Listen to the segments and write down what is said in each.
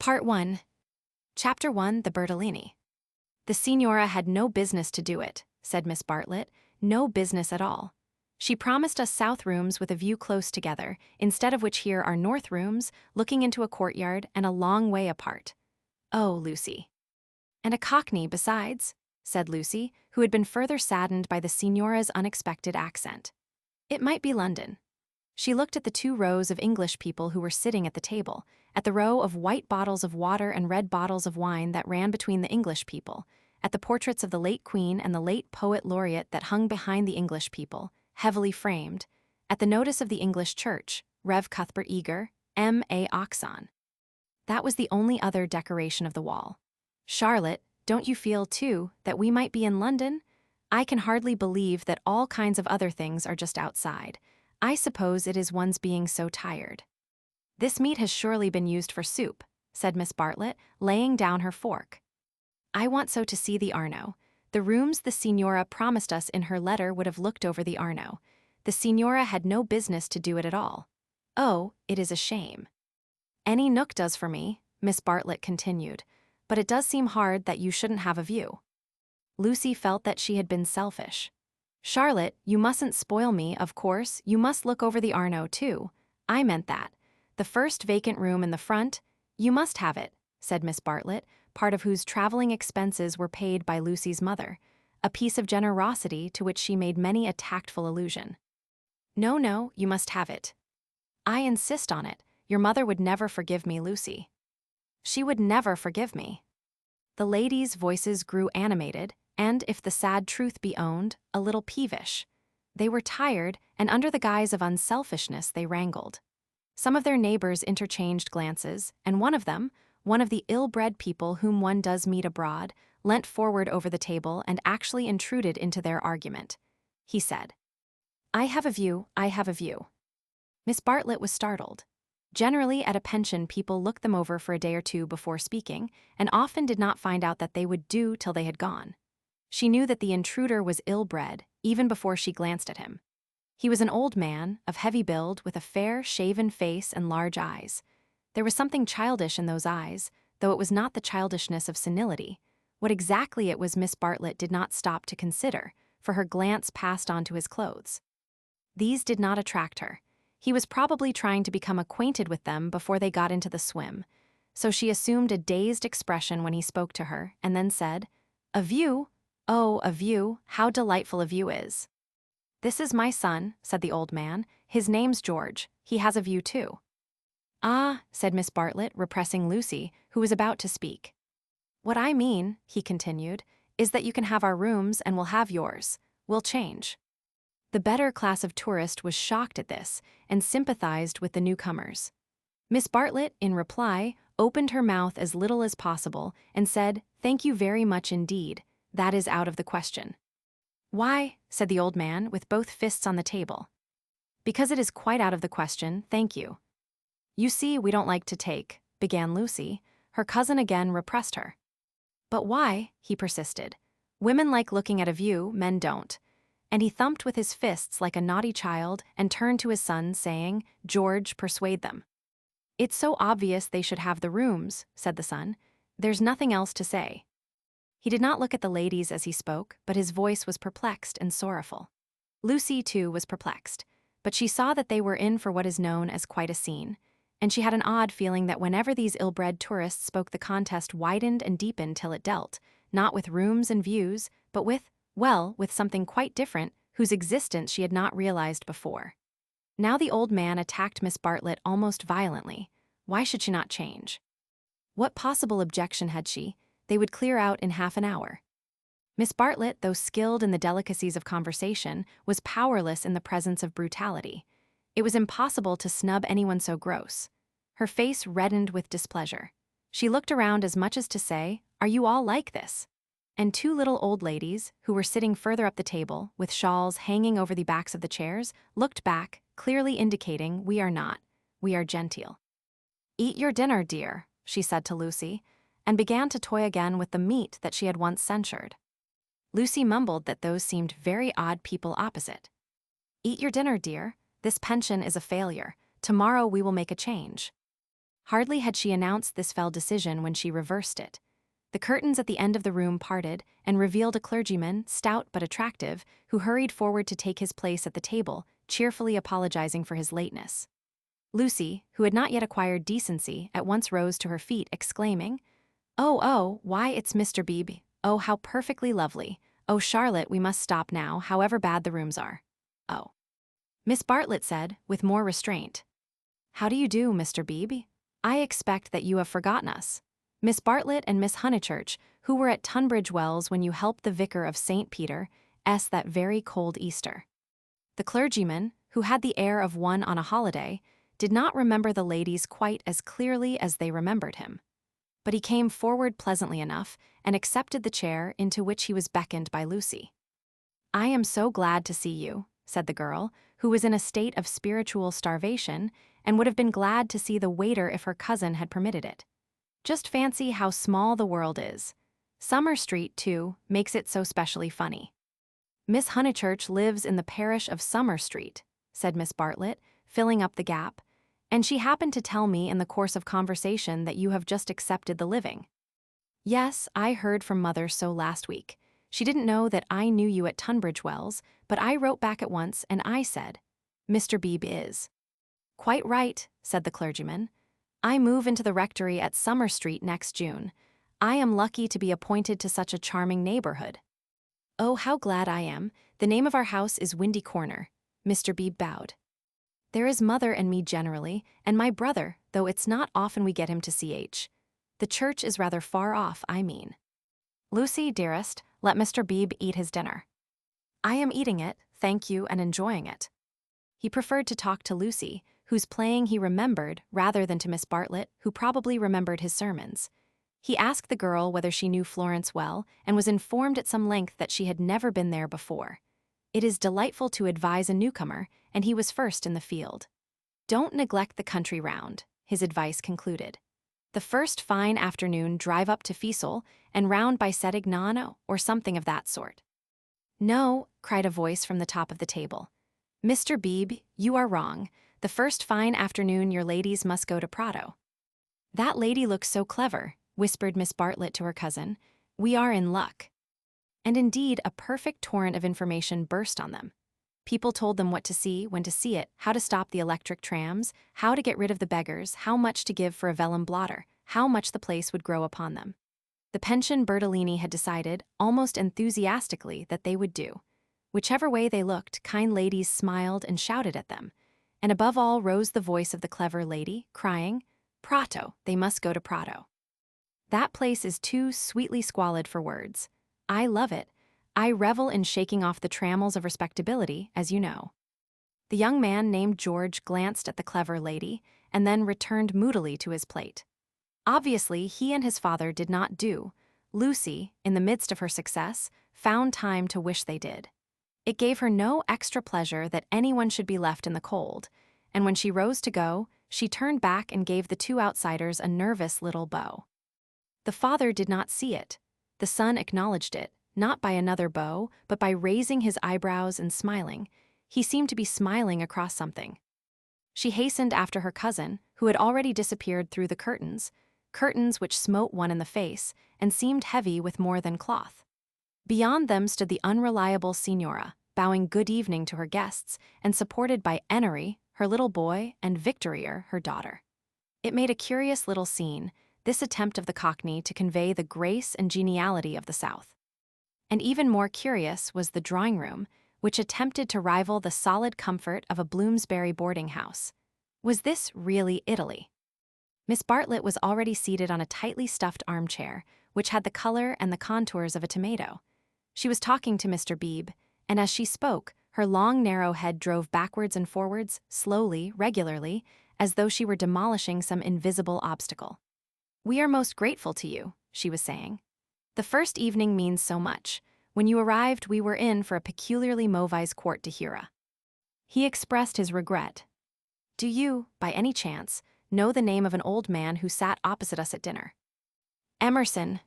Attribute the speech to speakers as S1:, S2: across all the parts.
S1: Part 1. Chapter 1. The Bertolini. The Signora had no business to do it, said Miss Bartlett, no business at all. She promised us south rooms with a view close together, instead of which here are north rooms, looking into a courtyard and a long way apart. Oh, Lucy. And a cockney besides, said Lucy, who had been further saddened by the Signora's unexpected accent. It might be London. She looked at the 2 rows of English people who were sitting at the table, at the row of white bottles of water and red bottles of wine that ran between the English people, at the portraits of the late Queen and the late Poet Laureate that hung behind the English people, heavily framed, at the notice of the English Church, Rev. Cuthbert Eager, M.A. Oxon. That was the only other decoration of the wall. Charlotte, don't you feel, too, that we might be in London? I can hardly believe that all kinds of other things are just outside. I suppose it is one's being so tired. This meat has surely been used for soup, said Miss Bartlett, laying down her fork. I want so to see the Arno. The rooms the Signora promised us in her letter would have looked over the Arno. The Signora had no business to do it at all. Oh, it is a shame. Any nook does for me, Miss Bartlett continued, but it does seem hard that you shouldn't have a view. Lucy felt that she had been selfish. Charlotte, you mustn't spoil me, of course, you must look over the Arno, too. I meant that. The first vacant room in the front, you must have it, said Miss Bartlett, part of whose traveling expenses were paid by Lucy's mother, a piece of generosity to which she made many a tactful allusion. No, you must have it. I insist on it. Your mother would never forgive me, Lucy. She would never forgive me. The ladies' voices grew animated, and, if the sad truth be owned, a little peevish. They were tired, and under the guise of unselfishness they wrangled. Some of their neighbors interchanged glances, and one of them, one of the ill-bred people whom one does meet abroad, leant forward over the table and actually intruded into their argument. He said, I have a view. Miss Bartlett was startled. Generally, at a pension, people looked them over for a day or two before speaking, and often did not find out that they would do till they had gone. She knew that the intruder was ill-bred, even before she glanced at him. He was an old man, of heavy build, with a fair, shaven face and large eyes. There was something childish in those eyes, though it was not the childishness of senility. What exactly it was Miss Bartlett did not stop to consider, for her glance passed on to his clothes. These did not attract her. He was probably trying to become acquainted with them before they got into the swim, so she assumed a dazed expression when he spoke to her, and then said, A view? Oh, a view, how delightful a view is. This is my son, said the old man. His name's George. He has a view too. Ah, said Miss Bartlett, repressing Lucy, who was about to speak. What I mean, he continued, is that you can have our rooms and we'll have yours. We'll change. The better class of tourist was shocked at this and sympathized with the newcomers. Miss Bartlett, in reply, opened her mouth as little as possible and said, Thank you very much indeed. That is out of the question. Why, said the old man, with both fists on the table. Because it is quite out of the question, thank you. You see, we don't like to take, began Lucy. Her cousin again repressed her. But why, he persisted. Women like looking at a view, men don't. And he thumped with his fists like a naughty child and turned to his son, saying, George, persuade them. It's so obvious they should have the rooms, said the son. There's nothing else to say. He did not look at the ladies as he spoke, but his voice was perplexed and sorrowful. Lucy, too, was perplexed, but she saw that they were in for what is known as quite a scene, and she had an odd feeling that whenever these ill-bred tourists spoke, the contest widened and deepened till it dealt, not with rooms and views, but with something quite different, whose existence she had not realized before. Now the old man attacked Miss Bartlett almost violently. Why should she not change? What possible objection had she? They would clear out in half an hour. Miss Bartlett, though skilled in the delicacies of conversation, was powerless in the presence of brutality. It was impossible to snub anyone so gross. Her face reddened with displeasure. She looked around as much as to say, Are you all like this? And 2 little old ladies, who were sitting further up the table, with shawls hanging over the backs of the chairs, looked back, clearly indicating, We are not. We are genteel. Eat your dinner, dear, she said to Lucy, and began to toy again with the meat that she had once censured. Lucy mumbled that those seemed very odd people opposite. Eat your dinner, dear. This pension is a failure. Tomorrow we will make a change. Hardly had she announced this fell decision when she reversed it. The curtains at the end of the room parted and revealed a clergyman, stout but attractive, who hurried forward to take his place at the table, cheerfully apologizing for his lateness. Lucy, who had not yet acquired decency, at once rose to her feet, exclaiming, "Oh, why, it's Mr. Beebe. Oh, how perfectly lovely. Oh, Charlotte, we must stop now, however bad the rooms are." "Oh," Miss Bartlett said, with more restraint. "How do you do, Mr. Beebe? I expect that you have forgotten us. Miss Bartlett and Miss Honeychurch, who were at Tunbridge Wells when you helped the vicar of St. Peter's that very cold Easter." The clergyman, who had the air of one on a holiday, did not remember the ladies quite as clearly as they remembered him. But he came forward pleasantly enough and accepted the chair into which he was beckoned by Lucy. "I am so glad to see you," said the girl, who was in a state of spiritual starvation and would have been glad to see the waiter if her cousin had permitted it. "Just fancy how small the world is. Summer Street, too, makes it so specially funny." "Miss Honeychurch lives in the parish of Summer Street," said Miss Bartlett, filling up the gap, "and she happened to tell me in the course of conversation that you have just accepted the living." "Yes, I heard from Mother so last week. She didn't know that I knew you at Tunbridge Wells, but I wrote back at once and I said, 'Mr. Beebe is.'" "Quite right," said the clergyman. "I move into the rectory at Summer Street next June. I am lucky to be appointed to such a charming neighborhood." "Oh, how glad I am. The name of our house is Windy Corner." Mr. Beebe bowed. "There is Mother and me generally, and my brother, though it's not often we get him to CH. The church is rather far off, I mean." "Lucy, dearest, let Mr. Beebe eat his dinner." "I am eating it, thank you, and enjoying it." He preferred to talk to Lucy, whose playing he remembered, rather than to Miss Bartlett, who probably remembered his sermons. He asked the girl whether she knew Florence well, and was informed at some length that she had never been there before. It is delightful to advise a newcomer, and he was first in the field. "Don't neglect the country round," his advice concluded. "The first fine afternoon drive up to Fiesole, and round by Settignano, or something of that sort." "No," cried a voice from the top of the table. "Mr. Beebe, you are wrong. The first fine afternoon your ladies must go to Prato." "That lady looks so clever," whispered Miss Bartlett to her cousin. "We are in luck." And indeed, a perfect torrent of information burst on them. People told them what to see, when to see it, how to stop the electric trams, how to get rid of the beggars, how much to give for a vellum blotter, how much the place would grow upon them. The Pension Bertolini had decided, almost enthusiastically, that they would do. Whichever way they looked, kind ladies smiled and shouted at them. And above all rose the voice of the clever lady, crying, "Prato, they must go to Prato." That place is too sweetly squalid for words. I love it. I revel in shaking off the trammels of respectability, as you know. The young man named George glanced at the clever lady, and then returned moodily to his plate. Obviously, he and his father did not do. Lucy, in the midst of her success, found time to wish they did. It gave her no extra pleasure that anyone should be left in the cold, and when she rose to go, she turned back and gave the two outsiders a nervous little bow. The father did not see it. The son acknowledged it, not by another bow, but by raising his eyebrows and smiling. He seemed to be smiling across something. She hastened after her cousin, who had already disappeared through the curtains which smote one in the face and seemed heavy with more than cloth. Beyond them stood the unreliable Signora, bowing good evening to her guests, and supported by Enery, her little boy, and Victorier, her daughter. It made a curious little scene, this attempt of the Cockney to convey the grace and geniality of the South. And even more curious was the drawing-room, which attempted to rival the solid comfort of a Bloomsbury boarding house. Was this really Italy? Miss Bartlett was already seated on a tightly stuffed armchair, which had the color and the contours of a tomato. She was talking to Mr. Beebe, and as she spoke, her long narrow head drove backwards and forwards, slowly, regularly, as though she were demolishing some invisible obstacle. "We are most grateful to you," she was saying. "The first evening means so much. When you arrived, we were in for a peculiarly mauvaise quart d'heure." He expressed his regret. "Do you, by any chance, know the name of an old man who sat opposite us at dinner?" "Emerson."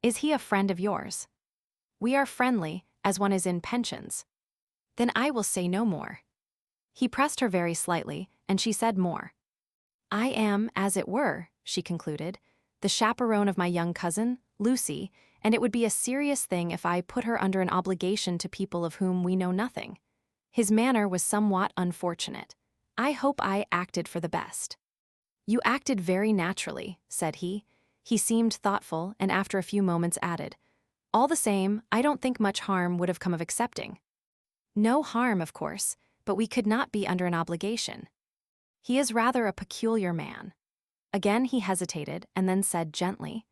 S1: "Is he a friend of yours?" "We are friendly, as one is in pensions." "Then I will say no more." He pressed her very slightly, and she said more. I am, as it were, she concluded, the chaperone of my young cousin, Lucy, and it would be a serious thing if I put her under an obligation to people of whom we know nothing. His manner was somewhat unfortunate. I hope I acted for the best. You acted very naturally, said he. He seemed thoughtful and after a few moments added, all the same, I don't think much harm would have come of accepting. No harm, of course, but we could not be under an obligation. He is rather a peculiar man. Again he hesitated and then said gently,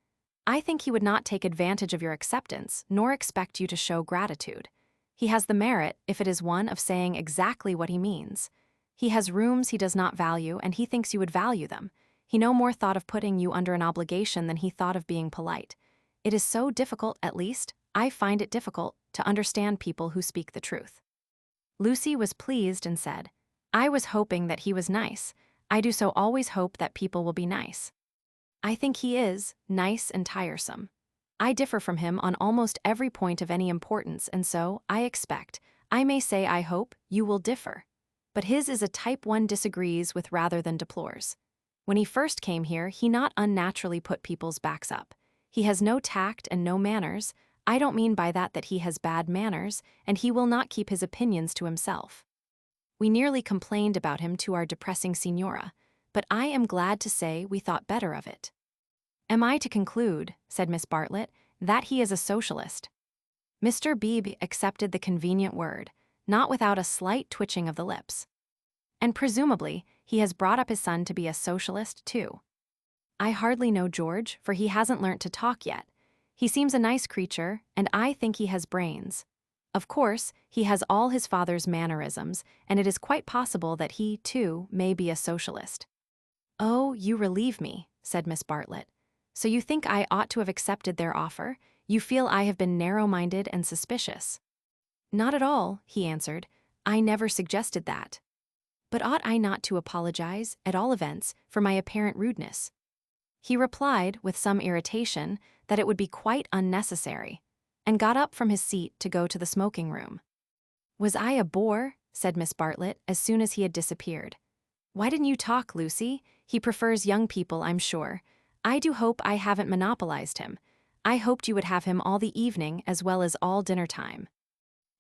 S1: I think he would not take advantage of your acceptance, nor expect you to show gratitude. He has the merit, if it is one, of saying exactly what he means. He has rooms he does not value, and he thinks you would value them. He no more thought of putting you under an obligation than he thought of being polite. It is so difficult, at least, I find it difficult, to understand people who speak the truth. Lucy was pleased and said, I was hoping that he was nice. I do so always hope that people will be nice. I think he is nice and tiresome. I differ from him on almost every point of any importance, and so, I expect, I may say I hope, you will differ. But his is a type one disagrees with rather than deplores. When he first came here, he not unnaturally put people's backs up. He has no tact and no manners. I don't mean by that he has bad manners, and he will not keep his opinions to himself. We nearly complained about him to our depressing signora, but I am glad to say we thought better of it. Am I to conclude, said Miss Bartlett, that he is a socialist? Mr. Beebe accepted the convenient word, not without a slight twitching of the lips. And presumably, he has brought up his son to be a socialist, too. I hardly know George, for he hasn't learnt to talk yet. He seems a nice creature, and I think he has brains. Of course, he has all his father's mannerisms, and it is quite possible that he, too, may be a socialist. Oh, you relieve me, said Miss Bartlett. So you think I ought to have accepted their offer? You feel I have been narrow-minded and suspicious. Not at all, he answered. I never suggested that. But ought I not to apologize, at all events, for my apparent rudeness? He replied, with some irritation, that it would be quite unnecessary, and got up from his seat to go to the smoking room. Was I a bore? Said Miss Bartlett, as soon as he had disappeared. Why didn't you talk, Lucy? He prefers young people, I'm sure. I do hope I haven't monopolized him. I hoped you would have him all the evening as well as all dinner time.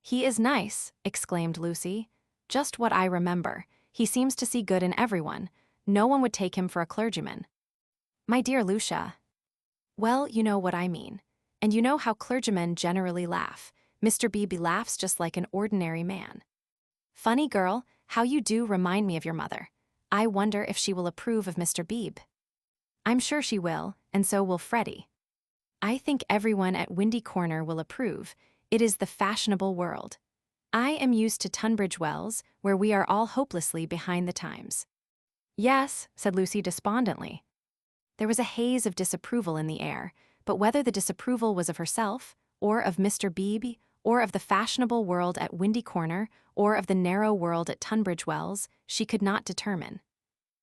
S1: He is nice, exclaimed Lucy. Just what I remember. He seems to see good in everyone. No one would take him for a clergyman. My dear Lucia. Well, you know what I mean. And you know how clergymen generally laugh. Mr. Beebe laughs just like an ordinary man. Funny girl, how you do remind me of your mother. I wonder if she will approve of Mr. Beebe. I'm sure she will, and so will Freddie. I think everyone at Windy Corner will approve. It is the fashionable world. I am used to Tunbridge Wells, where we are all hopelessly behind the times. Yes, said Lucy despondently. There was a haze of disapproval in the air, but whether the disapproval was of herself, or of Mr. Beebe, or of the fashionable world at Windy Corner, or of the narrow world at Tunbridge Wells, she could not determine.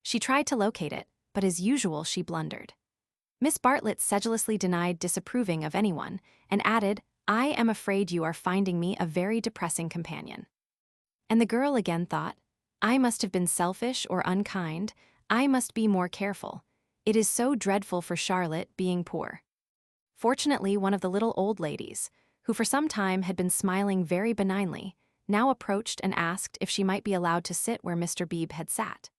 S1: She tried to locate it, but as usual she blundered. Miss Bartlett sedulously denied disapproving of anyone, and added, I am afraid you are finding me a very depressing companion. And the girl again thought, I must have been selfish or unkind, I must be more careful. It is so dreadful for Charlotte being poor. Fortunately, one of the little old ladies, who for some time had been smiling very benignly, now approached and asked if she might be allowed to sit where Mr. Beebe had sat.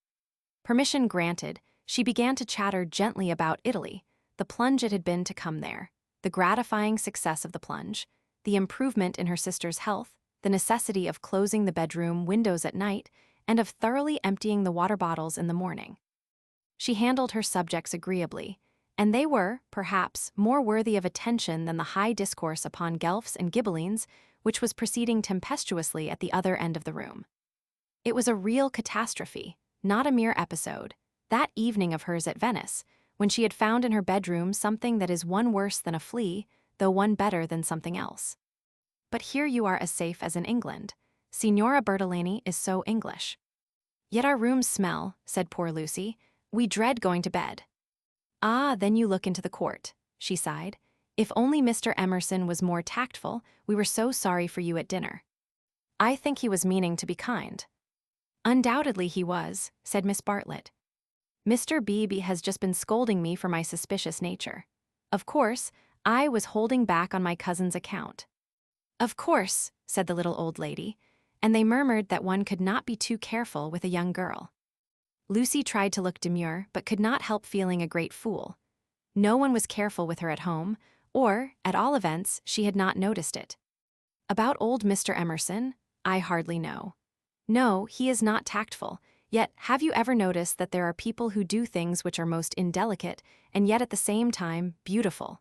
S1: Permission granted, she began to chatter gently about Italy, the plunge it had been to come there, the gratifying success of the plunge, the improvement in her sister's health, the necessity of closing the bedroom windows at night, and of thoroughly emptying the water bottles in the morning. She handled her subjects agreeably, and they were, perhaps, more worthy of attention than the high discourse upon Guelphs and Ghibellines, which was proceeding tempestuously at the other end of the room. It was a real catastrophe, not a mere episode, that evening of hers at Venice, when she had found in her bedroom something that is one worse than a flea, though one better than something else. But here you are as safe as in England. Signora Bertolini is so English. Yet our rooms smell, said poor Lucy. We dread going to bed. Ah, then you look into the court, she sighed. If only Mr. Emerson was more tactful, we were so sorry for you at dinner. I think he was meaning to be kind. Undoubtedly he was, said Miss Bartlett. Mr. Beebe has just been scolding me for my suspicious nature. Of course, I was holding back on my cousin's account. Of course, said the little old lady, and they murmured that one could not be too careful with a young girl. Lucy tried to look demure but could not help feeling a great fool. No one was careful with her at home, or, at all events, she had not noticed it. About old Mr. Emerson, I hardly know. No, he is not tactful, yet have you ever noticed that there are people who do things which are most indelicate, and yet at the same time beautiful?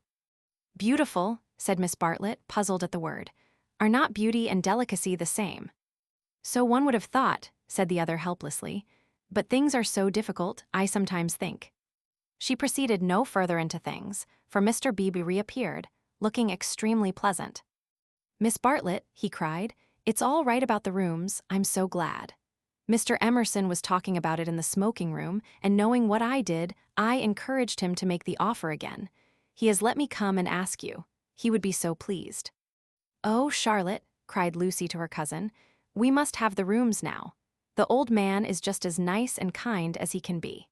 S1: Beautiful, said Miss Bartlett, puzzled at the word. Are not beauty and delicacy the same? So one would have thought, said the other helplessly, but things are so difficult, I sometimes think. She proceeded no further into things, for Mr. Beebe reappeared, looking extremely pleasant. Miss Bartlett, he cried, it's all right about the rooms, I'm so glad. Mr. Emerson was talking about it in the smoking room, and knowing what I did, I encouraged him to make the offer again. He has let me come and ask you. He would be so pleased. Oh, Charlotte, cried Lucy to her cousin, we must have the rooms now. The old man is just as nice and kind as he can be.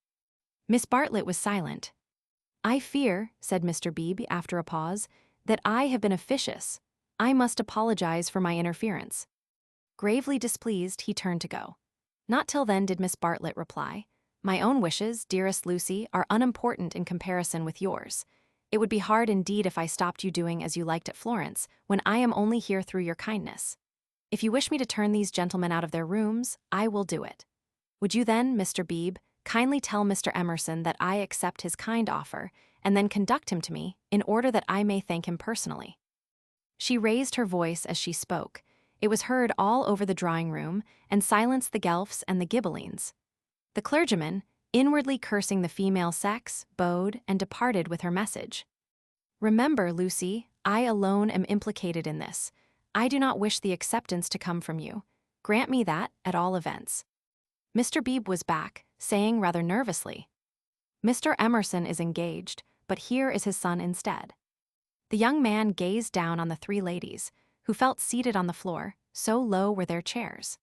S1: Miss Bartlett was silent. I fear, said Mr. Beebe after a pause, that I have been officious. I must apologize for my interference. Gravely displeased, he turned to go. Not till then did Miss Bartlett reply. My own wishes, dearest Lucy, are unimportant in comparison with yours. It would be hard indeed if I stopped you doing as you liked at Florence, when I am only here through your kindness. If you wish me to turn these gentlemen out of their rooms, I will do it. Would you then, Mr. Beebe, kindly tell Mr. Emerson that I accept his kind offer, and then conduct him to me, in order that I may thank him personally? She raised her voice as she spoke. It was heard all over the drawing-room, and silenced the Guelphs and the Ghibellines. The clergyman, inwardly cursing the female sex, bowed and departed with her message. Remember, Lucy, I alone am implicated in this. I do not wish the acceptance to come from you. Grant me that, at all events. Mr. Beebe was back, saying rather nervously, Mr. Emerson is engaged, but here is his son instead. The young man gazed down on the three ladies, who felt seated on the floor, so low were their chairs.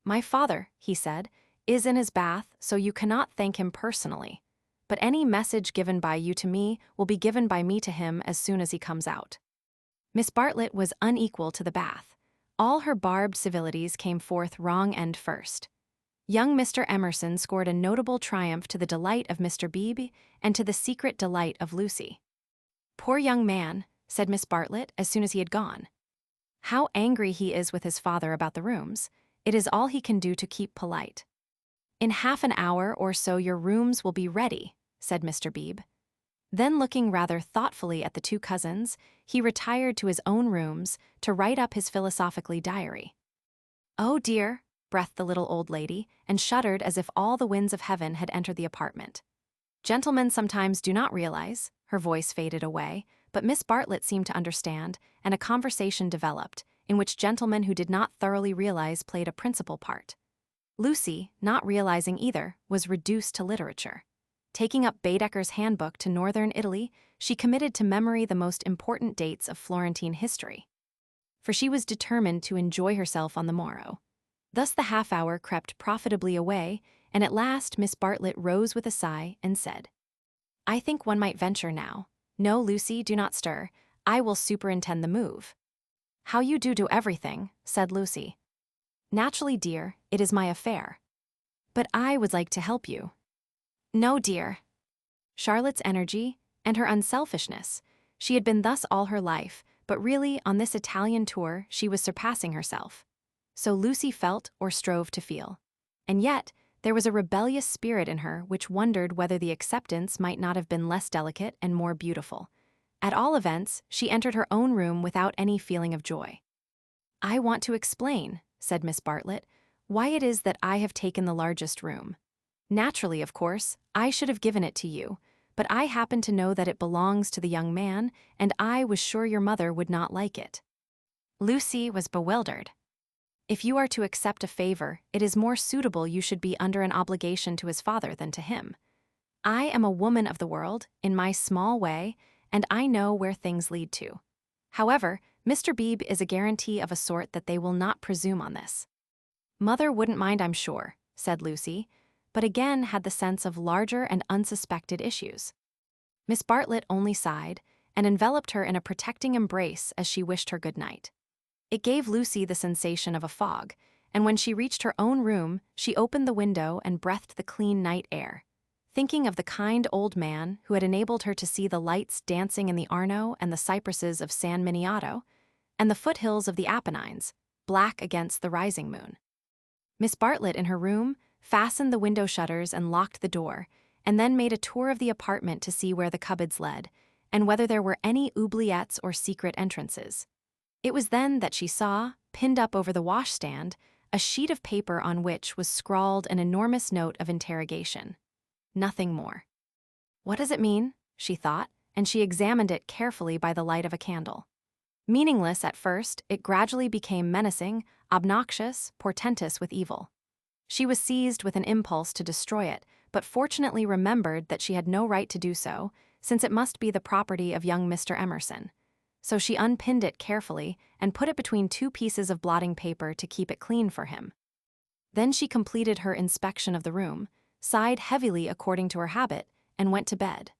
S1: My father, he said, is in his bath, so you cannot thank him personally. But any message given by you to me will be given by me to him as soon as he comes out. Miss Bartlett was unequal to the bath. All her barbed civilities came forth wrong end first. Young Mr. Emerson scored a notable triumph to the delight of Mr. Beebe and to the secret delight of Lucy. Poor young man, said Miss Bartlett as soon as he had gone. How angry he is with his father about the rooms. It is all he can do to keep polite. In half an hour or so your rooms will be ready, said Mr. Beebe. Then looking rather thoughtfully at the two cousins, he retired to his own rooms to write up his philosophically diary. Oh dear, breathed the little old lady, and shuddered as if all the winds of heaven had entered the apartment. Gentlemen sometimes do not realize, her voice faded away, but Miss Bartlett seemed to understand, and a conversation developed, in which gentlemen who did not thoroughly realize played a principal part. Lucy, not realizing either, was reduced to literature. Taking up Baedeker's handbook to northern Italy, she committed to memory the most important dates of Florentine history. For she was determined to enjoy herself on the morrow. Thus the half-hour crept profitably away, and at last Miss Bartlett rose with a sigh and said, I think one might venture now. No, Lucy, do not stir. I will superintend the move. How you do everything, said Lucy. Naturally, dear, it is my affair. But I would like to help you. No, dear. Charlotte's energy and her unselfishness. She had been thus all her life, but really, on this Italian tour, she was surpassing herself. So Lucy felt or strove to feel. And yet, there was a rebellious spirit in her which wondered whether the acceptance might not have been less delicate and more beautiful. At all events, she entered her own room without any feeling of joy. I want to explain, said Miss Bartlett, why it is that I have taken the largest room. Naturally, of course, I should have given it to you, but I happen to know that it belongs to the young man, and I was sure your mother would not like it. Lucy was bewildered. If you are to accept a favor, it is more suitable you should be under an obligation to his father than to him. I am a woman of the world, in my small way, and I know where things lead to. However, Mr. Beebe is a guarantee of a sort that they will not presume on this. Mother wouldn't mind, I'm sure, said Lucy, but again had the sense of larger and unsuspected issues. Miss Bartlett only sighed and enveloped her in a protecting embrace as she wished her good night. It gave Lucy the sensation of a fog, and when she reached her own room, she opened the window and breathed the clean night air, thinking of the kind old man who had enabled her to see the lights dancing in the Arno and the cypresses of San Miniato, and the foothills of the Apennines, black against the rising moon. Miss Bartlett, in her room, fastened the window shutters and locked the door, and then made a tour of the apartment to see where the cupboards led, and whether there were any oubliettes or secret entrances. It was then that she saw, pinned up over the washstand, a sheet of paper on which was scrawled an enormous note of interrogation. Nothing more. What does it mean? She thought, and she examined it carefully by the light of a candle. Meaningless at first, it gradually became menacing, obnoxious, portentous with evil. She was seized with an impulse to destroy it, but fortunately remembered that she had no right to do so, since it must be the property of young Mr. Emerson. So she unpinned it carefully and put it between two pieces of blotting paper to keep it clean for him. Then she completed her inspection of the room, sighed heavily according to her habit, and went to bed.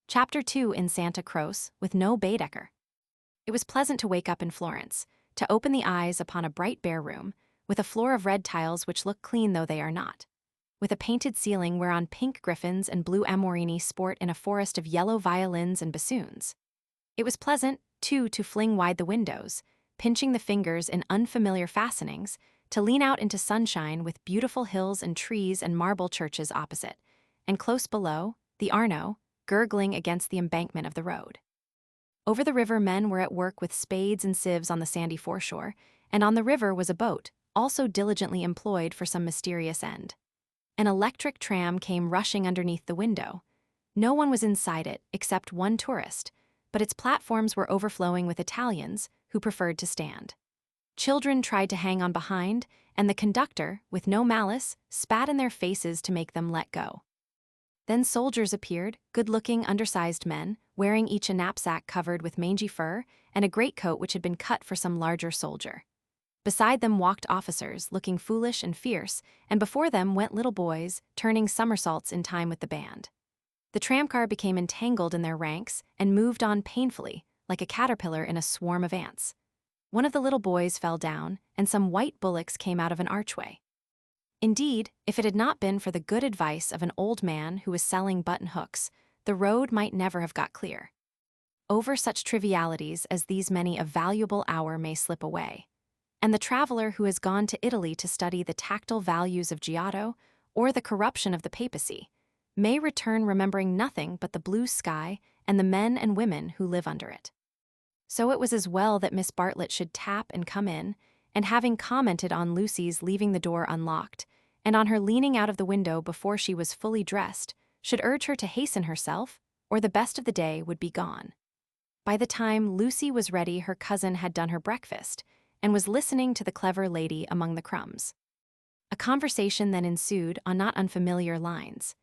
S1: Chapter 2 in Santa Croce, with no Baedeker. It was pleasant to wake up in Florence, to open the eyes upon a bright bare room, with a floor of red tiles which look clean though they are not, with a painted ceiling whereon pink griffins and blue amorini sport in a forest of yellow violins and bassoons. It was pleasant, too, to fling wide the windows, pinching the fingers in unfamiliar fastenings, to lean out into sunshine with beautiful hills and trees and marble churches opposite, and close below, the Arno, gurgling against the embankment of the road. Over the river men were at work with spades and sieves on the sandy foreshore, and on the river was a boat, also diligently employed for some mysterious end. An electric tram came rushing underneath the window. No one was inside it except one tourist, but its platforms were overflowing with Italians who preferred to stand. Children tried to hang on behind, and the conductor, with no malice, spat in their faces to make them let go. Then soldiers appeared, good-looking, undersized men, wearing each a knapsack covered with mangy fur and a greatcoat which had been cut for some larger soldier. Beside them walked officers, looking foolish and fierce, and before them went little boys, turning somersaults in time with the band. The tramcar became entangled in their ranks and moved on painfully, like a caterpillar in a swarm of ants. One of the little boys fell down, and some white bullocks came out of an archway. Indeed, if it had not been for the good advice of an old man who was selling button hooks, the road might never have got clear. Over such trivialities as these many a valuable hour may slip away, and the traveler who has gone to Italy to study the tactile values of Giotto or the corruption of the papacy may return remembering nothing but the blue sky and the men and women who live under it. So it was as well that Miss Bartlett should tap and come in, and having commented on Lucy's leaving the door unlocked, and on her leaning out of the window before she was fully dressed, should urge her to hasten herself, or the best of the day would be gone. By the time Lucy was ready, her cousin had done her breakfast, and was listening to the clever lady among the crumbs. A conversation then ensued on not unfamiliar lines.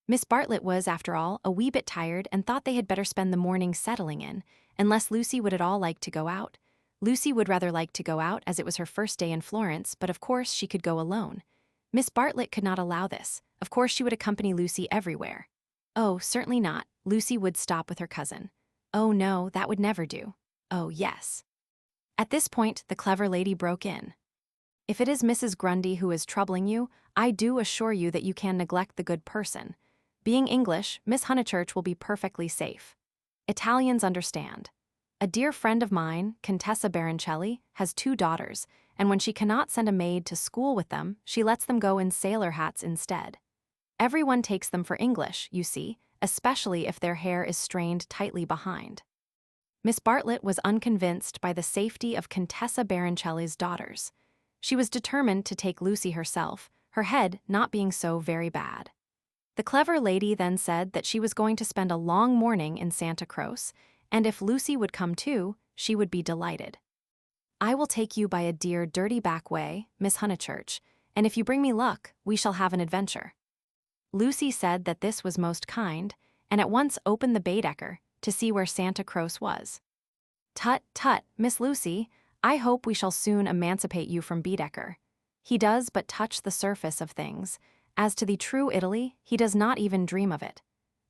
S1: Miss Bartlett was, after all, a wee bit tired and thought they had better spend the morning settling in, unless Lucy would at all like to go out, Lucy would rather like to go out as it was her first day in Florence, but of course she could go alone. Miss Bartlett could not allow this. Of course she would accompany Lucy everywhere. Oh, certainly not. Lucy would stop with her cousin. Oh no, that would never do. Oh yes. At this point, the clever lady broke in. If it is Mrs. Grundy who is troubling you, I do assure you that you can neglect the good person. Being English, Miss Honeychurch will be perfectly safe. Italians understand. A dear friend of mine, Contessa Baroncelli, has 2 daughters, and when she cannot send a maid to school with them, she lets them go in sailor hats instead. Everyone takes them for English, you see, especially if their hair is strained tightly behind. Miss Bartlett was unconvinced by the safety of Contessa Baroncelli's daughters. She was determined to take Lucy herself, her head not being so very bad. The clever lady then said that she was going to spend a long morning in Santa Croce, and if Lucy would come too, she would be delighted. I will take you by a dear dirty back way, Miss Honeychurch, and if you bring me luck, we shall have an adventure. Lucy said that this was most kind, and at once opened the Baedeker to see where Santa Croce was. Tut, tut, Miss Lucy, I hope we shall soon emancipate you from Baedeker. He does but touch the surface of things. As to the true Italy, he does not even dream of it.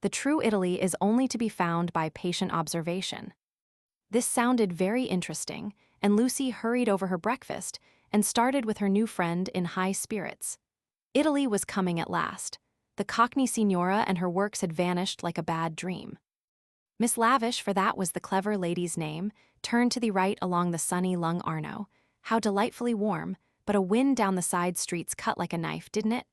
S1: The true Italy is only to be found by patient observation. This sounded very interesting, and Lucy hurried over her breakfast and started with her new friend in high spirits. Italy was coming at last. The Cockney signora and her works had vanished like a bad dream. Miss Lavish, for that was the clever lady's name, turned to the right along the sunny Lung Arno. How delightfully warm, but a wind down the side streets cut like a knife, didn't it?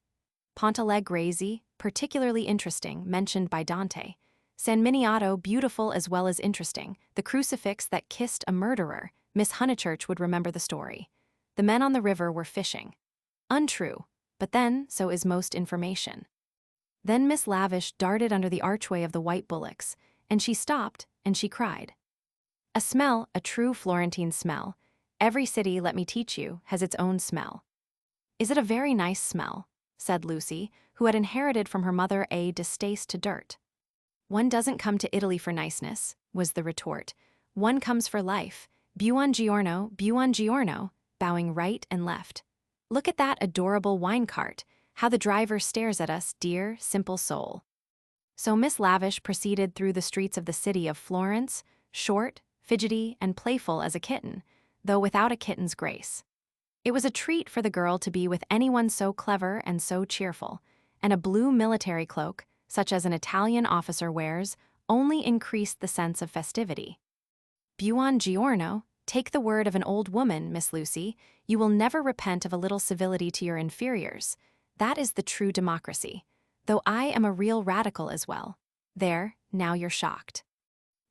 S1: Pontalegre, particularly interesting, mentioned by Dante. San Miniato, beautiful as well as interesting. The crucifix that kissed a murderer. Miss Honeychurch would remember the story. The men on the river were fishing. Untrue, but then so is most information. Then Miss Lavish darted under the archway of the White Bullocks, and she stopped, and she cried. A smell, a true Florentine smell. Every city, let me teach you, has its own smell. Is it a very nice smell? Said Lucy, who had inherited from her mother a distaste to dirt. One doesn't come to Italy for niceness, was the retort. One comes for life. Buongiorno, bowing right and left. Look at that adorable wine cart, how the driver stares at us, dear, simple soul. So Miss Lavish proceeded through the streets of the city of Florence, short, fidgety, and playful as a kitten, though without a kitten's grace. It was a treat for the girl to be with anyone so clever and so cheerful, and a blue military cloak, such as an Italian officer wears, only increased the sense of festivity. Buongiorno, take the word of an old woman, Miss Lucy, you will never repent of a little civility to your inferiors. That is the true democracy, though I am a real radical as well. There, now you're shocked.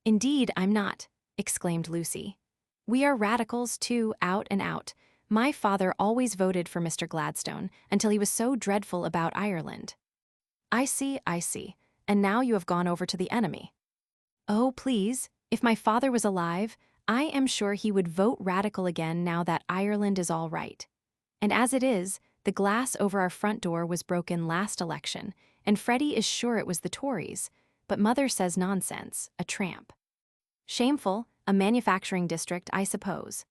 S1: Indeed, I'm not, exclaimed Lucy. We are radicals, too, out and out. My father always voted for Mr. Gladstone until he was so dreadful about Ireland. I see, and now you have gone over to the enemy. Oh, please, if my father was alive, I am sure he would vote radical again now that Ireland is all right. And as it is, the glass over our front door was broken last election, and Freddie is sure it was the Tories, but Mother says nonsense, a tramp. Shameful, a manufacturing district, I suppose.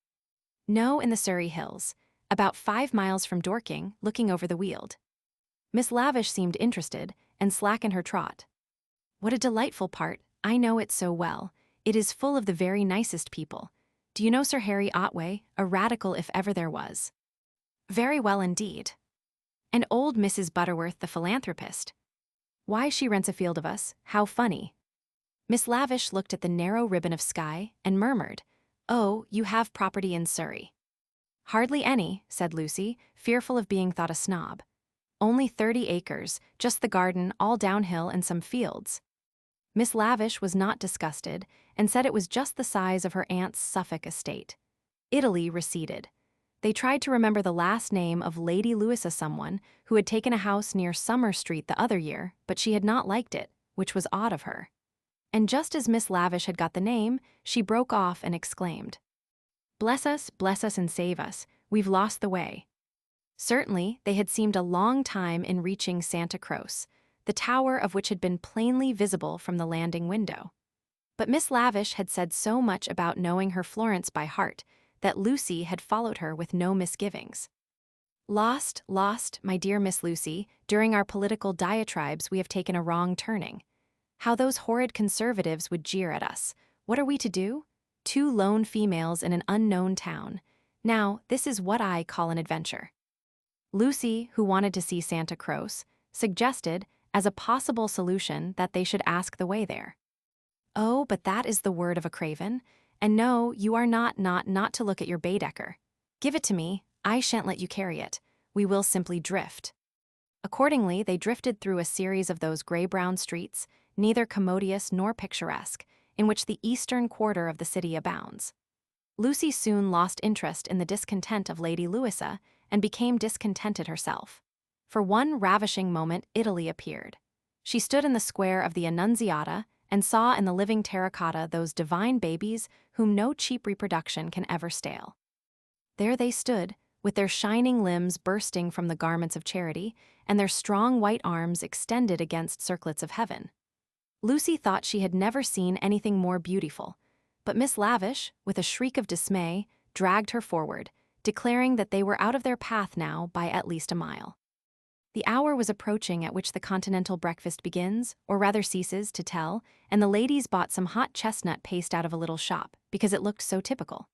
S1: No, in the Surrey Hills, about 5 miles from Dorking, looking over the Weald. Miss Lavish seemed interested, and slackened her trot. What a delightful part, I know it so well. It is full of the very nicest people. Do you know Sir Harry Otway, a radical if ever there was? Very well indeed. And old Mrs. Butterworth, the philanthropist. Why, she rents a field of us, how funny. Miss Lavish looked at the narrow ribbon of sky, and murmured, Oh, you have property in Surrey. Hardly any, said Lucy, fearful of being thought a snob. Only 30 acres, just the garden, all downhill and some fields. Miss Lavish was not disgusted, and said it was just the size of her aunt's Suffolk estate. Italy receded. They tried to remember the last name of Lady Louisa someone who had taken a house near Summer Street the other year, but she had not liked it, which was odd of her. And just as Miss Lavish had got the name, she broke off and exclaimed, bless us and save us, we've lost the way. Certainly, they had seemed a long time in reaching Santa Croce, the tower of which had been plainly visible from the landing window. But Miss Lavish had said so much about knowing her Florence by heart that Lucy had followed her with no misgivings. Lost, lost, my dear Miss Lucy, during our political diatribes we have taken a wrong turning. How those horrid conservatives would jeer at us. What are we to do? Two lone females in an unknown town. Now, this is what I call an adventure. Lucy, who wanted to see Santa Claus, suggested, as a possible solution, that they should ask the way there. Oh, but that is the word of a craven. And no, you are not to look at your Baedeker. Give it to me, I shan't let you carry it. We will simply drift. Accordingly, they drifted through a series of those gray-brown streets, neither commodious nor picturesque, in which the eastern quarter of the city abounds. Lucy soon lost interest in the discontent of Lady Louisa and became discontented herself. For one ravishing moment, Italy appeared. She stood in the square of the Annunziata and saw in the living terracotta those divine babies whom no cheap reproduction can ever stale. There they stood, with their shining limbs bursting from the garments of charity, and their strong white arms extended against circlets of heaven. Lucy thought she had never seen anything more beautiful, but Miss Lavish, with a shriek of dismay, dragged her forward, declaring that they were out of their path now by at least a mile. The hour was approaching at which the continental breakfast begins, or rather ceases, to tell, and the ladies bought some hot chestnut paste out of a little shop, because it looked so typical.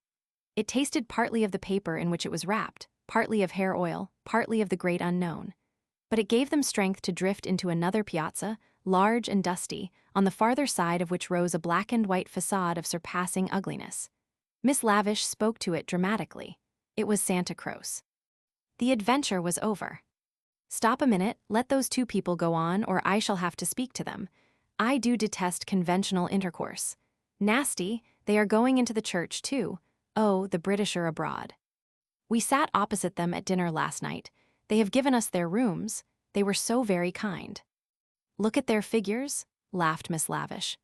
S1: It tasted partly of the paper in which it was wrapped, partly of hair oil, partly of the great unknown. But it gave them strength to drift into another piazza, large and dusty, on the farther side of which rose a black and white facade of surpassing ugliness. Miss Lavish spoke to it dramatically. It was Santa Claus. The adventure was over. Stop a minute, let those two people go on, or I shall have to speak to them. I do detest conventional intercourse. Nasty, they are going into the church, too. Oh, the British are abroad. We sat opposite them at dinner last night. They have given us their rooms. They were so very kind. Look at their figures, laughed Miss Lavish.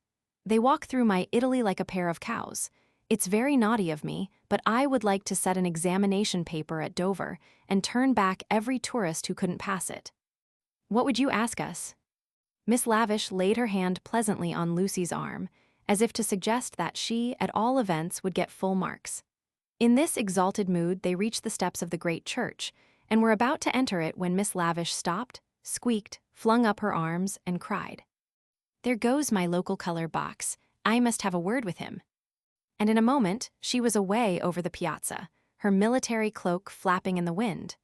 S1: They walk through my Italy like a pair of cows. It's very naughty of me, but I would like to set an examination paper at Dover and turn back every tourist who couldn't pass it. What would you ask us? Miss Lavish laid her hand pleasantly on Lucy's arm, as if to suggest that she, at all events, would get full marks. In this exalted mood, they reached the steps of the great church, and were about to enter it when Miss Lavish stopped, squeaked, flung up her arms, and cried, "There goes my local color box. I must have a word with him." And in a moment, she was away over the piazza, her military cloak flapping in the wind.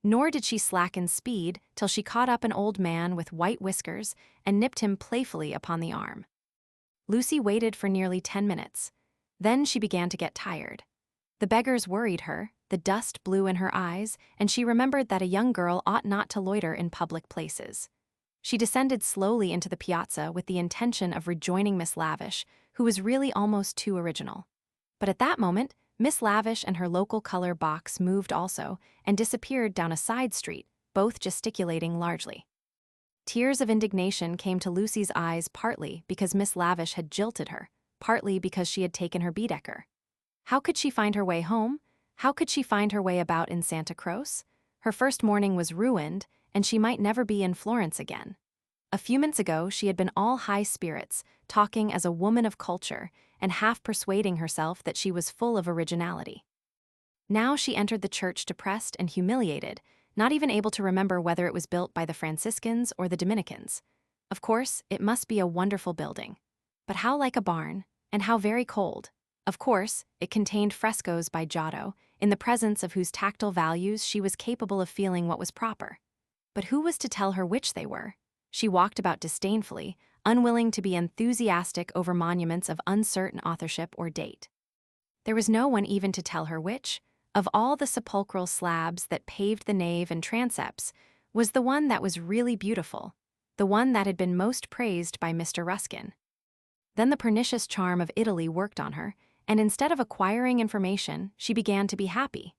S1: Nor did she slacken speed till she caught up an old man with white whiskers and nipped him playfully upon the arm. Lucy waited for nearly 10 minutes. Then she began to get tired. The beggars worried her, the dust blew in her eyes, and she remembered that a young girl ought not to loiter in public places. She descended slowly into the piazza with the intention of rejoining Miss Lavish, who was really almost too original. But at that moment, Miss Lavish and her local color box moved also and disappeared down a side street, both gesticulating largely. Tears of indignation came to Lucy's eyes, partly because Miss Lavish had jilted her, partly because she had taken her Baedeker. How could she find her way home? How could she find her way about in Santa Claus? Her first morning was ruined, and she might never be in Florence again. A few minutes ago, she had been all high spirits, talking as a woman of culture, and half persuading herself that she was full of originality. Now she entered the church depressed and humiliated, not even able to remember whether it was built by the Franciscans or the Dominicans. Of course, it must be a wonderful building. But how like a barn, and how very cold. Of course, it contained frescoes by Giotto, in the presence of whose tactile values she was capable of feeling what was proper. But who was to tell her which they were? She walked about disdainfully, unwilling to be enthusiastic over monuments of uncertain authorship or date. There was no one even to tell her which, of all the sepulchral slabs that paved the nave and transepts, was the one that was really beautiful, the one that had been most praised by Mr. Ruskin. Then the pernicious charm of Italy worked on her, and instead of acquiring information, she began to be happy.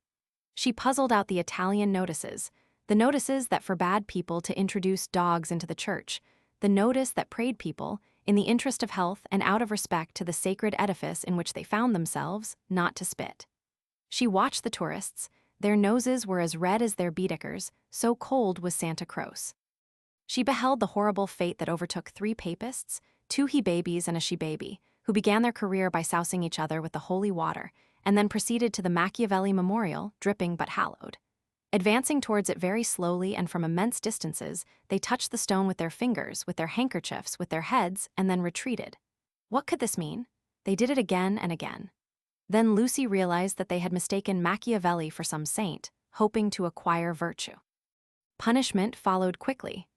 S1: She puzzled out the Italian notices, the notices that forbade people to introduce dogs into the church, the notice that prayed people, in the interest of health and out of respect to the sacred edifice in which they found themselves, not to spit. She watched the tourists. Their noses were as red as their Baedekers, so cold was Santa Claus. She beheld the horrible fate that overtook 3 papists, 2 he-babies and a she-baby, who began their career by sousing each other with the holy water, and then proceeded to the Machiavelli Memorial, dripping but hallowed. Advancing towards it very slowly and from immense distances, they touched the stone with their fingers, with their handkerchiefs, with their heads, and then retreated. What could this mean? They did it again and again. Then Lucy realized that they had mistaken Machiavelli for some saint, hoping to acquire virtue. Punishment followed quickly.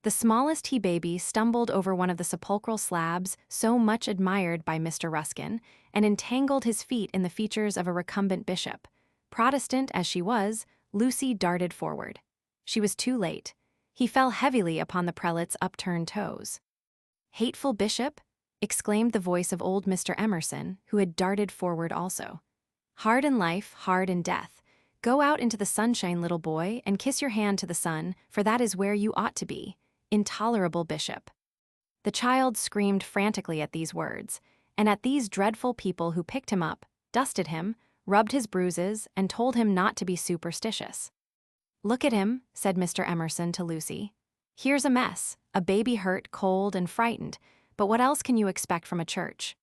S1: The smallest he-baby stumbled over one of the sepulchral slabs so much admired by Mr. Ruskin and entangled his feet in the features of a recumbent bishop. Protestant as she was, Lucy darted forward. She was too late. He fell heavily upon the prelate's upturned toes. "Hateful bishop?" exclaimed the voice of old Mr. Emerson, who had darted forward also. "Hard in life, hard in death. Go out into the sunshine, little boy, and kiss your hand to the sun, for that is where you ought to be. Intolerable bishop." The child screamed frantically at these words, and at these dreadful people who picked him up, dusted him, rubbed his bruises, and told him not to be superstitious. "Look at him," said Mr. Emerson to Lucy. "Here's a mess, a baby hurt, cold, and frightened, but what else can you expect from a church?"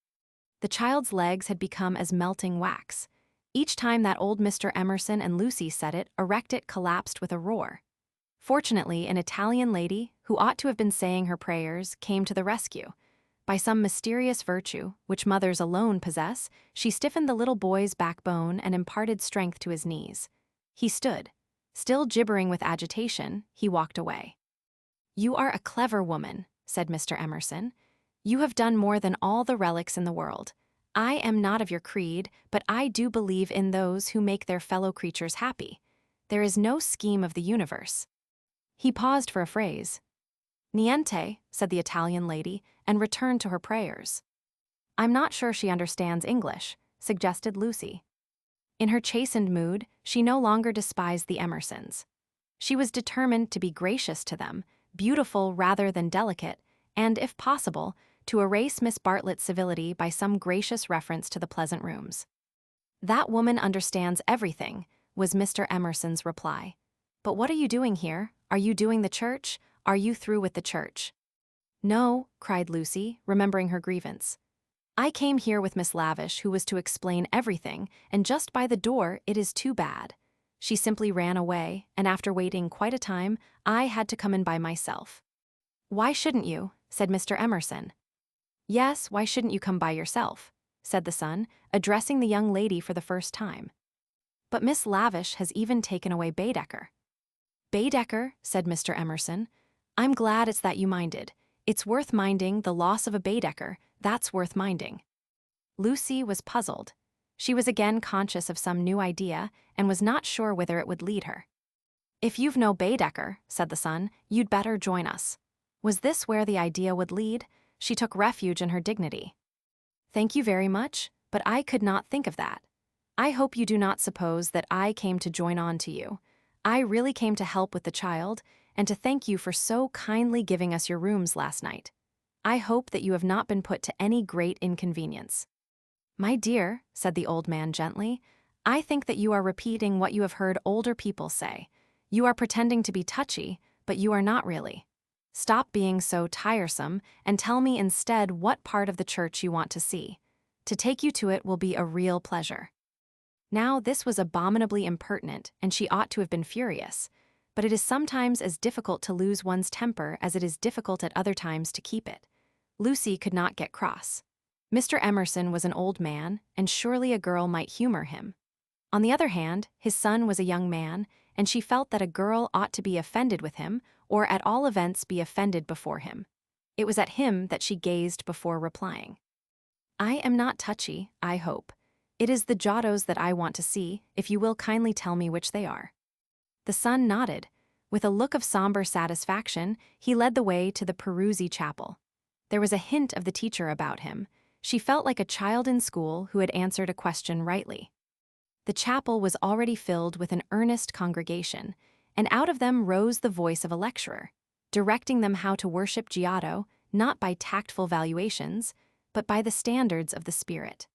S1: The child's legs had become as melting wax. Each time that old Mr. Emerson and Lucy said it, erect it collapsed with a roar. Fortunately, an Italian lady, who ought to have been saying her prayers, came to the rescue. By some mysterious virtue, which mothers alone possess, she stiffened the little boy's backbone and imparted strength to his knees. He stood. Still gibbering with agitation, he walked away. "You are a clever woman," said Mr. Emerson. "You have done more than all the relics in the world. I am not of your creed, but I do believe in those who make their fellow creatures happy. There is no scheme of the universe." He paused for a phrase. "Niente," said the Italian lady, and returned to her prayers. "I'm not sure she understands English," suggested Lucy. In her chastened mood, she no longer despised the Emersons. She was determined to be gracious to them, beautiful rather than delicate, and, if possible, to erase Miss Bartlett's civility by some gracious reference to the pleasant rooms. "That woman understands everything," was Mr. Emerson's reply. "But what are you doing here? Are you doing the church? Are you through with the church?" "No," cried Lucy, remembering her grievance. "I came here with Miss Lavish, who was to explain everything, and just by the door it is too bad. She simply ran away, and after waiting quite a time, I had to come in by myself." "Why shouldn't you?" said Mr. Emerson. "Yes, why shouldn't you come by yourself?" said the son, addressing the young lady for the first time. "But Miss Lavish has even taken away Baedeker." "Baedeker," said Mr. Emerson. "I'm glad it's that you minded. It's worth minding, the loss of a Baedeker, that's worth minding." Lucy was puzzled. She was again conscious of some new idea and was not sure whither it would lead her. "If you've no Baedeker," said the son, "you'd better join us." Was this where the idea would lead? She took refuge in her dignity. "Thank you very much, but I could not think of that. I hope you do not suppose that I came to join on to you. I really came to help with the child, and to thank you for so kindly giving us your rooms last night. I hope that you have not been put to any great inconvenience." "My dear," said the old man gently, "I think that you are repeating what you have heard older people say. You are pretending to be touchy, but you are not really. Stop being so tiresome and tell me instead what part of the church you want to see. To take you to it will be a real pleasure." Now this was abominably impertinent, and she ought to have been furious. But it is sometimes as difficult to lose one's temper as it is difficult at other times to keep it. Lucy could not get cross. Mr. Emerson was an old man, and surely a girl might humor him. On the other hand, his son was a young man, and she felt that a girl ought to be offended with him, or at all events be offended before him. It was at him that she gazed before replying. "I am not touchy, I hope. It is the Giottos that I want to see, if you will kindly tell me which they are." The son nodded. With a look of somber satisfaction, he led the way to the Peruzzi chapel. There was a hint of the teacher about him. She felt like a child in school who had answered a question rightly. The chapel was already filled with an earnest congregation, and out of them rose the voice of a lecturer, directing them how to worship Giotto, not by tactful valuations, but by the standards of the Spirit.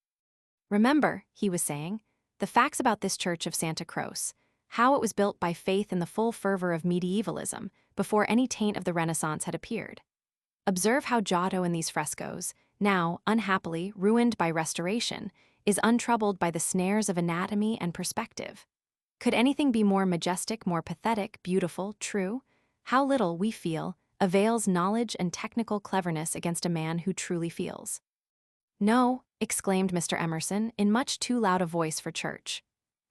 S1: "Remember," he was saying, "the facts about this church of Santa Croce, how it was built by faith in the full fervor of medievalism, before any taint of the Renaissance had appeared. Observe how Giotto in these frescoes, now, unhappily, ruined by restoration, is untroubled by the snares of anatomy and perspective. Could anything be more majestic, more pathetic, beautiful, true? How little, we feel, avails knowledge and technical cleverness against a man who truly feels. "No," exclaimed Mr. Emerson, in much too loud a voice for church.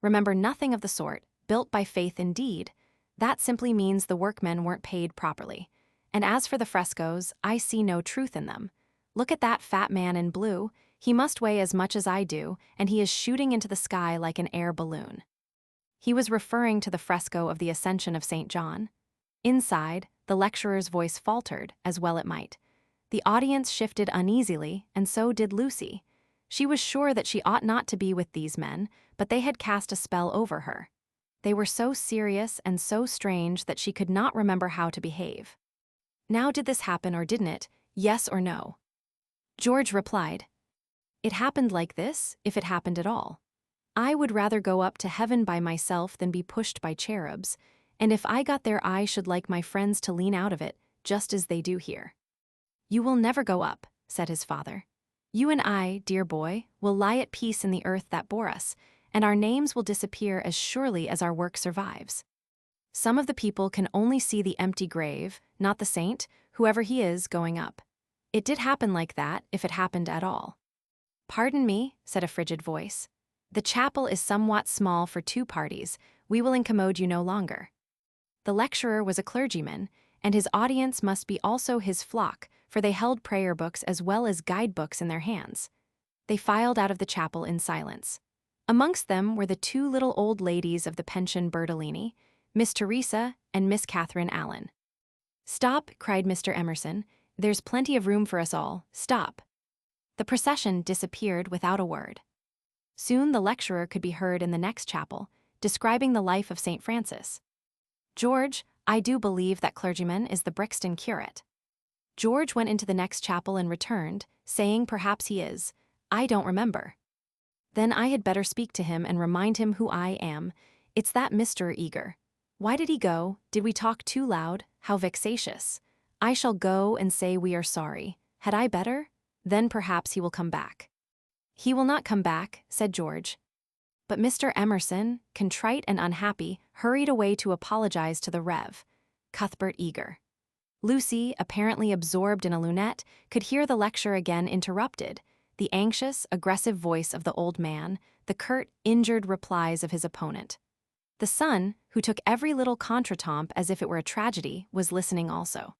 S1: "Remember nothing of the sort, built by faith indeed. That simply means the workmen weren't paid properly. And as for the frescoes, I see no truth in them. Look at that fat man in blue. He must weigh as much as I do, and he is shooting into the sky like an air balloon." He was referring to the fresco of the Ascension of St. John. Inside, the lecturer's voice faltered, as well it might. The audience shifted uneasily, and so did Lucy. She was sure that she ought not to be with these men, but they had cast a spell over her. They were so serious and so strange that she could not remember how to behave. Now, did this happen or didn't it? Yes or no? George replied, "It happened like this, if it happened at all. I would rather go up to heaven by myself than be pushed by cherubs, and if I got there I should like my friends to lean out of it, just as they do here." "You will never go up," said his father. "You and I, dear boy, will lie at peace in the earth that bore us, and our names will disappear as surely as our work survives. Some of the people can only see the empty grave, not the saint, whoever he is, going up. It did happen like that, if it happened at all." "Pardon me," said a frigid voice. "The chapel is somewhat small for two parties. We will incommode you no longer." The lecturer was a clergyman, and his audience must be also his flock, for they held prayer books as well as guidebooks in their hands. They filed out of the chapel in silence. Amongst them were the two little old ladies of the Pension Bertolini, Miss Teresa and Miss Catherine Allen. "Stop," cried Mr. Emerson. "There's plenty of room for us all. Stop." The procession disappeared without a word. Soon the lecturer could be heard in the next chapel, describing the life of St. Francis. "George, I do believe that clergyman is the Brixton curate." George went into the next chapel and returned, saying perhaps he is. "I don't remember." "Then I had better speak to him and remind him who I am. It's that Mr. Eager. Why did he go? Did we talk too loud? How vexatious. I shall go and say we are sorry. Had I better? Then perhaps he will come back." "He will not come back," said George. But Mr. Emerson, contrite and unhappy, hurried away to apologize to the Rev. Cuthbert Eager. Lucy, apparently absorbed in a lunette, could hear the lecture again interrupted, the anxious, aggressive voice of the old man, the curt, injured replies of his opponent. The son, who took every little contretemps as if it were a tragedy, was listening also.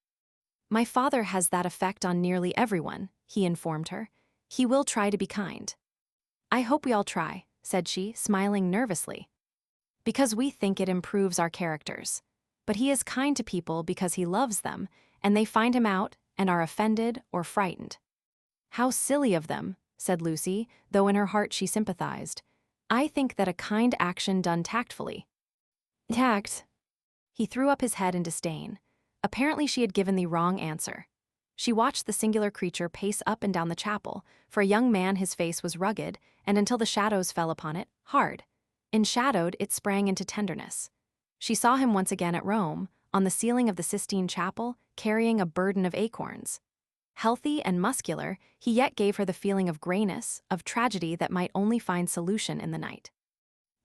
S1: "My father has that effect on nearly everyone," he informed her. "He will try to be kind." "I hope we all try," said she, smiling nervously. "Because we think it improves our characters. But he is kind to people because he loves them, and they find him out and are offended or frightened." "How silly of them," said Lucy, though in her heart she sympathized. "I think that a kind action done tactfully." "Tact." He threw up his head in disdain. Apparently she had given the wrong answer. She watched the singular creature pace up and down the chapel. For a young man his face was rugged, and until the shadows fell upon it, hard. Enshadowed, it sprang into tenderness. She saw him once again at Rome, on the ceiling of the Sistine Chapel, carrying a burden of acorns. Healthy and muscular, he yet gave her the feeling of grayness, of tragedy that might only find solution in the night.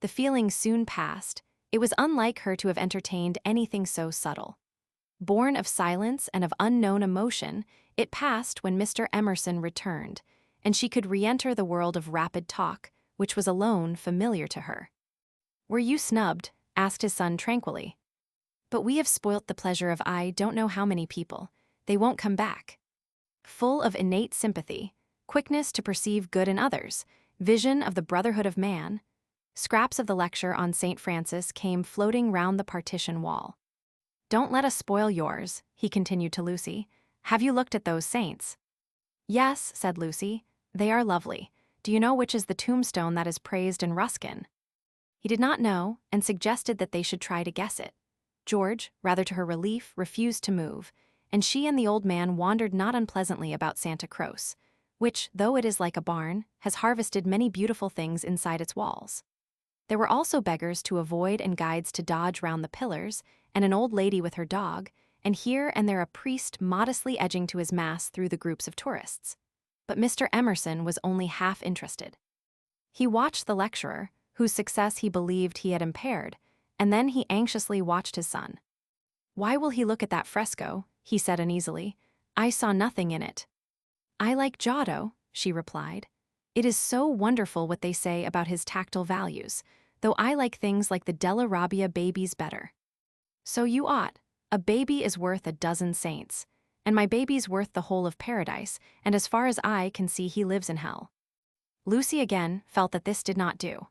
S1: The feeling soon passed. It was unlike her to have entertained anything so subtle. Born of silence and of unknown emotion, it passed when Mr. Emerson returned, and she could re-enter the world of rapid talk, which was alone familiar to her. "Were you snubbed?" asked his son tranquilly. "But we have spoilt the pleasure of I don't know how many people. They won't come back." Full of innate sympathy, quickness to perceive good in others, vision of the brotherhood of man, scraps of the lecture on St. Francis came floating round the partition wall. "Don't let us spoil yours," he continued to Lucy. "Have you looked at those saints?" "Yes," said Lucy. "They are lovely. Do you know which is the tombstone that is praised in Ruskin?" He did not know, and suggested that they should try to guess it. George, rather to her relief, refused to move, and she and the old man wandered not unpleasantly about Santa Croce, which, though it is like a barn, has harvested many beautiful things inside its walls. There were also beggars to avoid and guides to dodge round the pillars, and an old lady with her dog, and here and there a priest modestly edging to his mass through the groups of tourists. But Mr. Emerson was only half interested. He watched the lecturer, whose success he believed he had impaired, and then he anxiously watched his son. "Why will he look at that fresco?" he said uneasily. "I saw nothing in it." "I like Giotto," she replied. "It is so wonderful what they say about his tactile values, though I like things like the Della Robbia babies better." "So you ought. A baby is worth a dozen saints. And my baby's worth the whole of paradise, and as far as I can see he lives in hell." Lucy again felt that this did not do.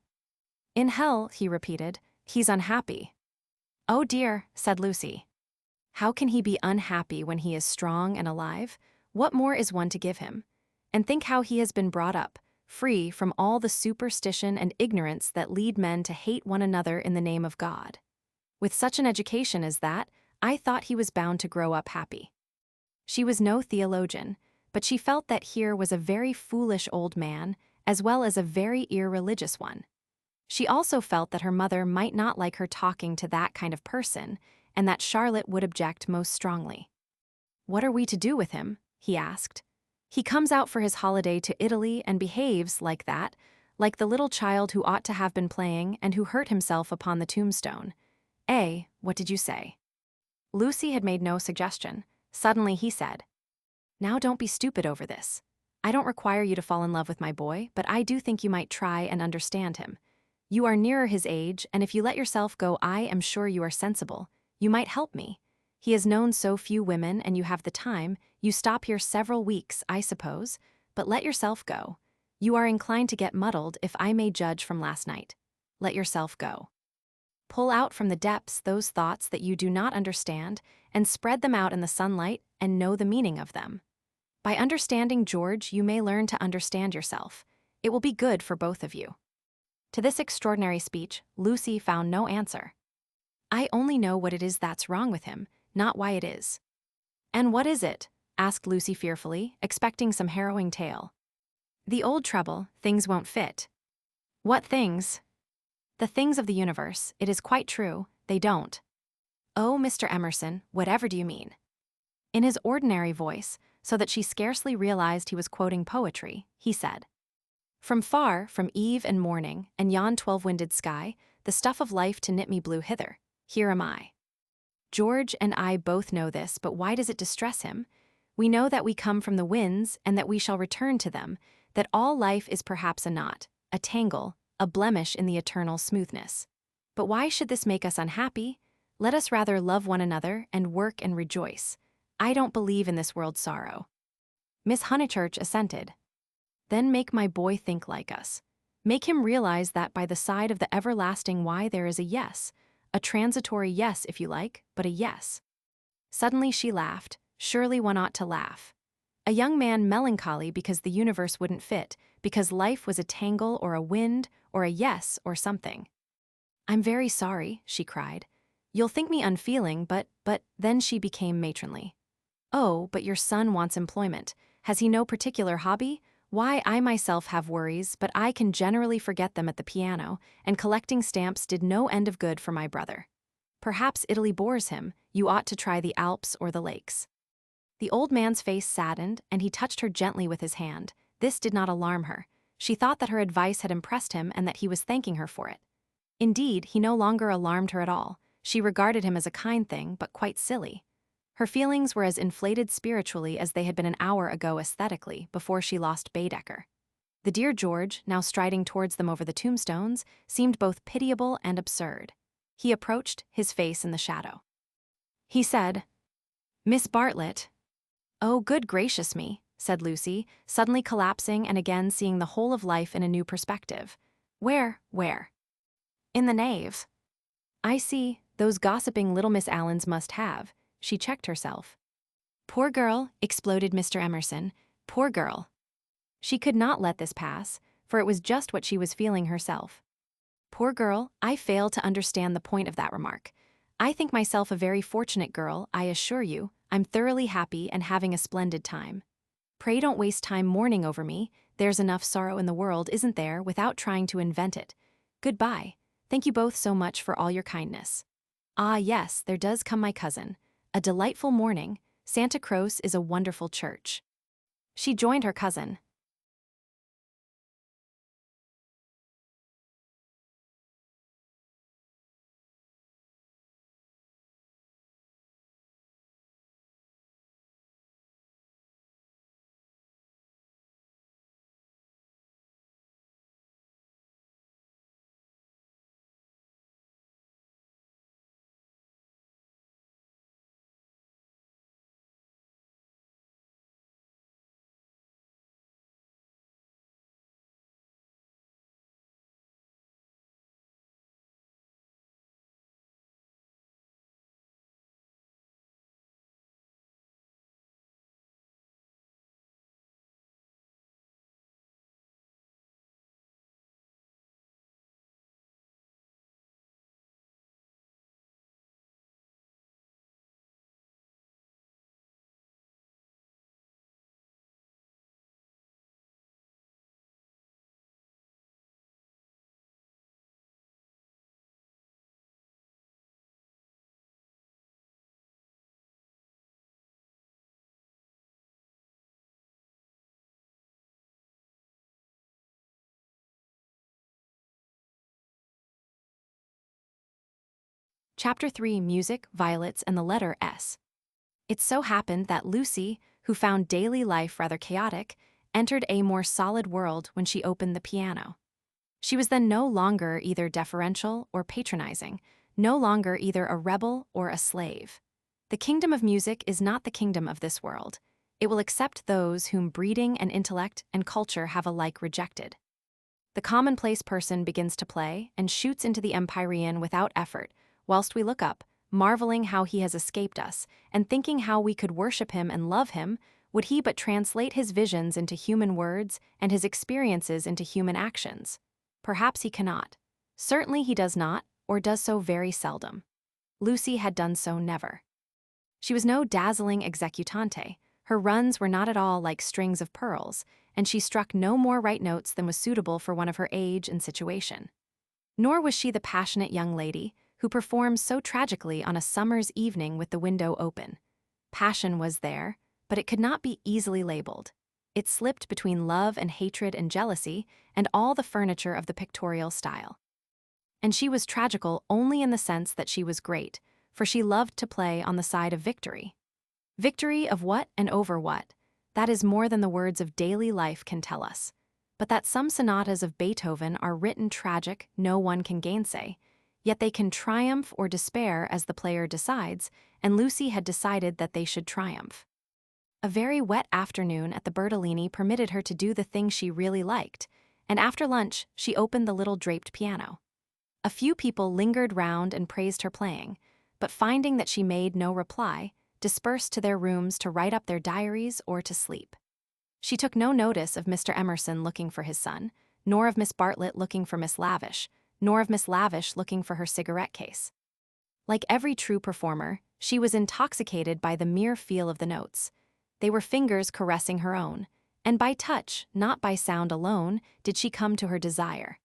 S1: "In hell," he repeated, "he's unhappy." "Oh dear," said Lucy. "How can he be unhappy when he is strong and alive? What more is one to give him? And think how he has been brought up, free from all the superstition and ignorance that lead men to hate one another in the name of God. With such an education as that, I thought he was bound to grow up happy." She was no theologian, but she felt that here was a very foolish old man, as well as a very irreligious one. She also felt that her mother might not like her talking to that kind of person, and that Charlotte would object most strongly. "What are we to do with him?" he asked. "He comes out for his holiday to Italy and behaves like that, like the little child who ought to have been playing and who hurt himself upon the tombstone. What did you say?" Lucy had made no suggestion. Suddenly he said, "Now don't be stupid over this. I don't require you to fall in love with my boy, but I do think you might try and understand him. You are nearer his age, and if you let yourself go, I am sure you are sensible. You might help me. He has known so few women, and you have the time. You stop here several weeks, I suppose, but let yourself go. You are inclined to get muddled, if I may judge from last night. Let yourself go. Pull out from the depths those thoughts that you do not understand, and spread them out in the sunlight and know the meaning of them. By understanding George, you may learn to understand yourself. It will be good for both of you." To this extraordinary speech, Lucy found no answer. "I only know what it is that's wrong with him, not why it is." "And what is it?" asked Lucy fearfully, expecting some harrowing tale. "The old trouble, things won't fit." "What things?" "The things of the universe, it is quite true, they don't." "Oh, Mr. Emerson, whatever do you mean?" In his ordinary voice, so that she scarcely realized he was quoting poetry, he said, "From far, from eve and morning, and yon 12-winded sky, the stuff of life to knit me blew hither. Here am I." George and I both know this, but why does it distress him? We know that we come from the winds and that we shall return to them, that all life is perhaps a knot, a tangle, a blemish in the eternal smoothness. But why should this make us unhappy? Let us rather love one another and work and rejoice. I don't believe in this world's sorrow." Miss Honeychurch assented. "Then make my boy think like us. Make him realize that by the side of the everlasting why there is a yes, a transitory yes if you like, but a yes." Suddenly she laughed. Surely one ought to laugh. A young man melancholy because the universe wouldn't fit, because life was a tangle or a wind or a yes or something. "I'm very sorry," she cried. "You'll think me unfeeling, but then she became matronly. "Oh, but your son wants employment. Has he no particular hobby? Why, I myself have worries, but I can generally forget them at the piano, and collecting stamps did no end of good for my brother. Perhaps Italy bores him. You ought to try the Alps or the lakes." The old man's face saddened, and he touched her gently with his hand. This did not alarm her. She thought that her advice had impressed him and that he was thanking her for it. Indeed, he no longer alarmed her at all. She regarded him as a kind thing, but quite silly. Her feelings were as inflated spiritually as they had been an hour ago aesthetically, before she lost Baedeker. The dear George, now striding towards them over the tombstones, seemed both pitiable and absurd. He approached, his face in the shadow. He said, "Miss Bartlett." "Oh, good gracious me," said Lucy, suddenly collapsing and again seeing the whole of life in a new perspective. Where?" "In the nave." "I see, those gossiping little Miss Allens must have." She checked herself. "Poor girl," exploded Mr. Emerson. "Poor girl." She could not let this pass, for it was just what she was feeling herself. "Poor girl, I fail to understand the point of that remark. I think myself a very fortunate girl, I assure you. I'm thoroughly happy and having a splendid time. Pray don't waste time mourning over me. There's enough sorrow in the world, isn't there, without trying to invent it. Goodbye. Thank you both so much for all your kindness. Ah, yes, there does come my cousin. A delightful morning. Santa Croce is a wonderful church." She joined her cousin. Chapter 3, Music, Violets, and the Letter S. It so happened that Lucy, who found daily life rather chaotic, entered a more solid world when she opened the piano. She was then no longer either deferential or patronizing, no longer either a rebel or a slave. The kingdom of music is not the kingdom of this world. It will accept those whom breeding and intellect and culture have alike rejected. The commonplace person begins to play and shoots into the empyrean without effort, whilst we look up, marveling how he has escaped us, and thinking how we could worship him and love him, would he but translate his visions into human words and his experiences into human actions. Perhaps he cannot. Certainly he does not, or does so very seldom. Lucy had done so never. She was no dazzling executante. Her runs were not at all like strings of pearls, and she struck no more right notes than was suitable for one of her age and situation. Nor was she the passionate young lady who performs so tragically on a summer's evening with the window open. Passion was there, but it could not be easily labeled. It slipped between love and hatred and jealousy and all the furniture of the pictorial style. And she was tragical only in the sense that she was great, for she loved to play on the side of victory. Victory of what and over what? That is more than the words of daily life can tell us. But that some sonatas of Beethoven are written tragic, no one can gainsay. Yet they can triumph or despair as the player decides, and Lucy had decided that they should triumph. A very wet afternoon at the Bertolini permitted her to do the thing she really liked, and after lunch she opened the little draped piano. A few people lingered round and praised her playing, but finding that she made no reply, dispersed to their rooms to write up their diaries or to sleep. She took no notice of Mr. Emerson looking for his son, nor of Miss Bartlett looking for Miss Lavish, nor of Miss Lavish looking for her cigarette case. Like every true performer, she was intoxicated by the mere feel of the notes. They were fingers caressing her own, and by touch, not by sound alone, did she come to her desire.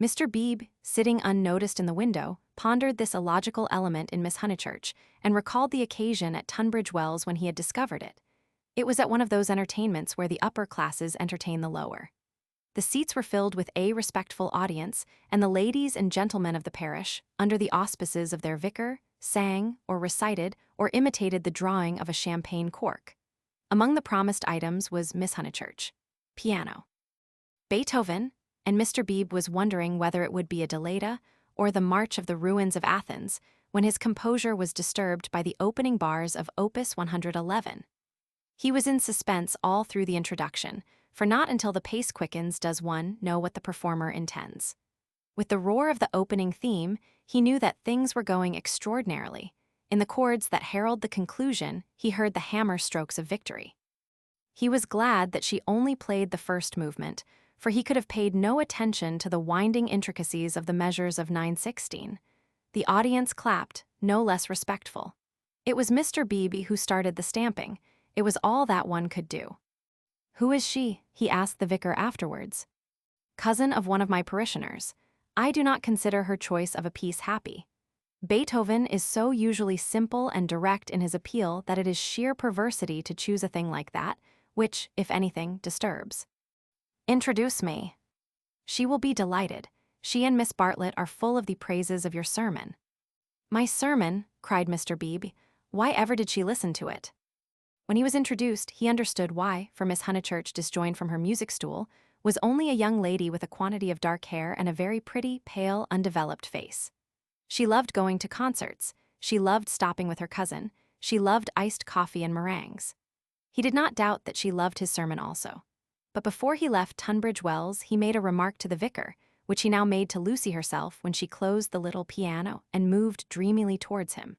S1: Mr. Beebe, sitting unnoticed in the window, pondered this illogical element in Miss Honeychurch, and recalled the occasion at Tunbridge Wells when he had discovered it. It was at one of those entertainments where the upper classes entertain the lower. The seats were filled with a respectful audience, and the ladies and gentlemen of the parish, under the auspices of their vicar, sang, or recited, or imitated the drawing of a champagne cork. Among the promised items was Miss Honeychurch. Piano. Beethoven, and Mr. Beebe was wondering whether it would be a Delata or the March of the Ruins of Athens, when his composure was disturbed by the opening bars of Opus 111. He was in suspense all through the introduction, for not until the pace quickens does one know what the performer intends. With the roar of the opening theme, he knew that things were going extraordinarily. In the chords that herald the conclusion, he heard the hammer strokes of victory. He was glad that she only played the first movement, for he could have paid no attention to the winding intricacies of the measures of 9/16. The audience clapped, no less respectful. It was Mr. Beebe who started the stamping. It was all that one could do. "Who is she?" he asked the vicar afterwards. "Cousin of one of my parishioners. I do not consider her choice of a piece happy. Beethoven is so usually simple and direct in his appeal that it is sheer perversity to choose a thing like that, which, if anything, disturbs. Introduce me." "She will be delighted. She and Miss Bartlett are full of the praises of your sermon." "My sermon?" cried Mr. Beebe. "Why ever did she listen to it?" When he was introduced, he understood why, for Miss Honeychurch, disjoined from her music stool, was only a young lady with a quantity of dark hair and a very pretty, pale, undeveloped face. She loved going to concerts, she loved stopping with her cousin, she loved iced coffee and meringues. He did not doubt that she loved his sermon also. But before he left Tunbridge Wells, he made a remark to the vicar, which he now made to Lucy herself when she closed the little piano and moved dreamily towards him.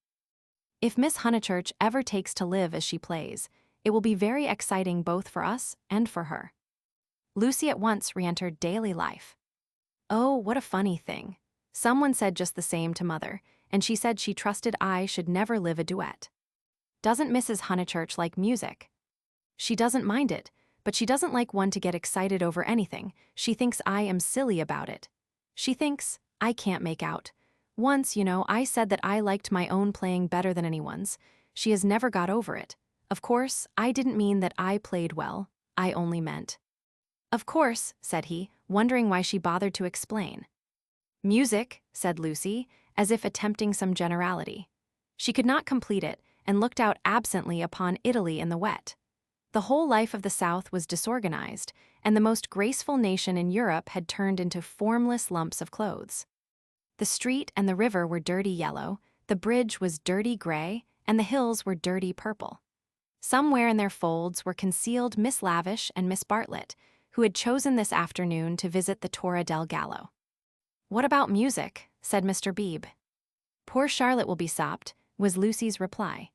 S1: "If Miss Honeychurch ever takes to live as she plays, it will be very exciting both for us and for her." Lucy at once re-entered daily life. "Oh, what a funny thing. Someone said just the same to Mother, and she said she trusted I should never live a duet. Doesn't Mrs. Honeychurch like music?" "She doesn't mind it, but she doesn't like one to get excited over anything. She thinks I am silly about it. She thinks, I can't make out. Once, I said that I liked my own playing better than anyone's. She has never got over it. Of course, I didn't mean that I played well. I only meant." "Of course," said he, wondering why she bothered to explain. "Music," said Lucy, as if attempting some generality. She could not complete it, and looked out absently upon Italy in the wet. The whole life of the South was disorganized, and the most graceful nation in Europe had turned into formless lumps of clothes. The street and the river were dirty yellow, the bridge was dirty gray, and the hills were dirty purple. Somewhere in their folds were concealed Miss Lavish and Miss Bartlett, who had chosen this afternoon to visit the Torre del Gallo. "What about music?" said Mr. Beebe. "Poor Charlotte will be sopped," was Lucy's reply.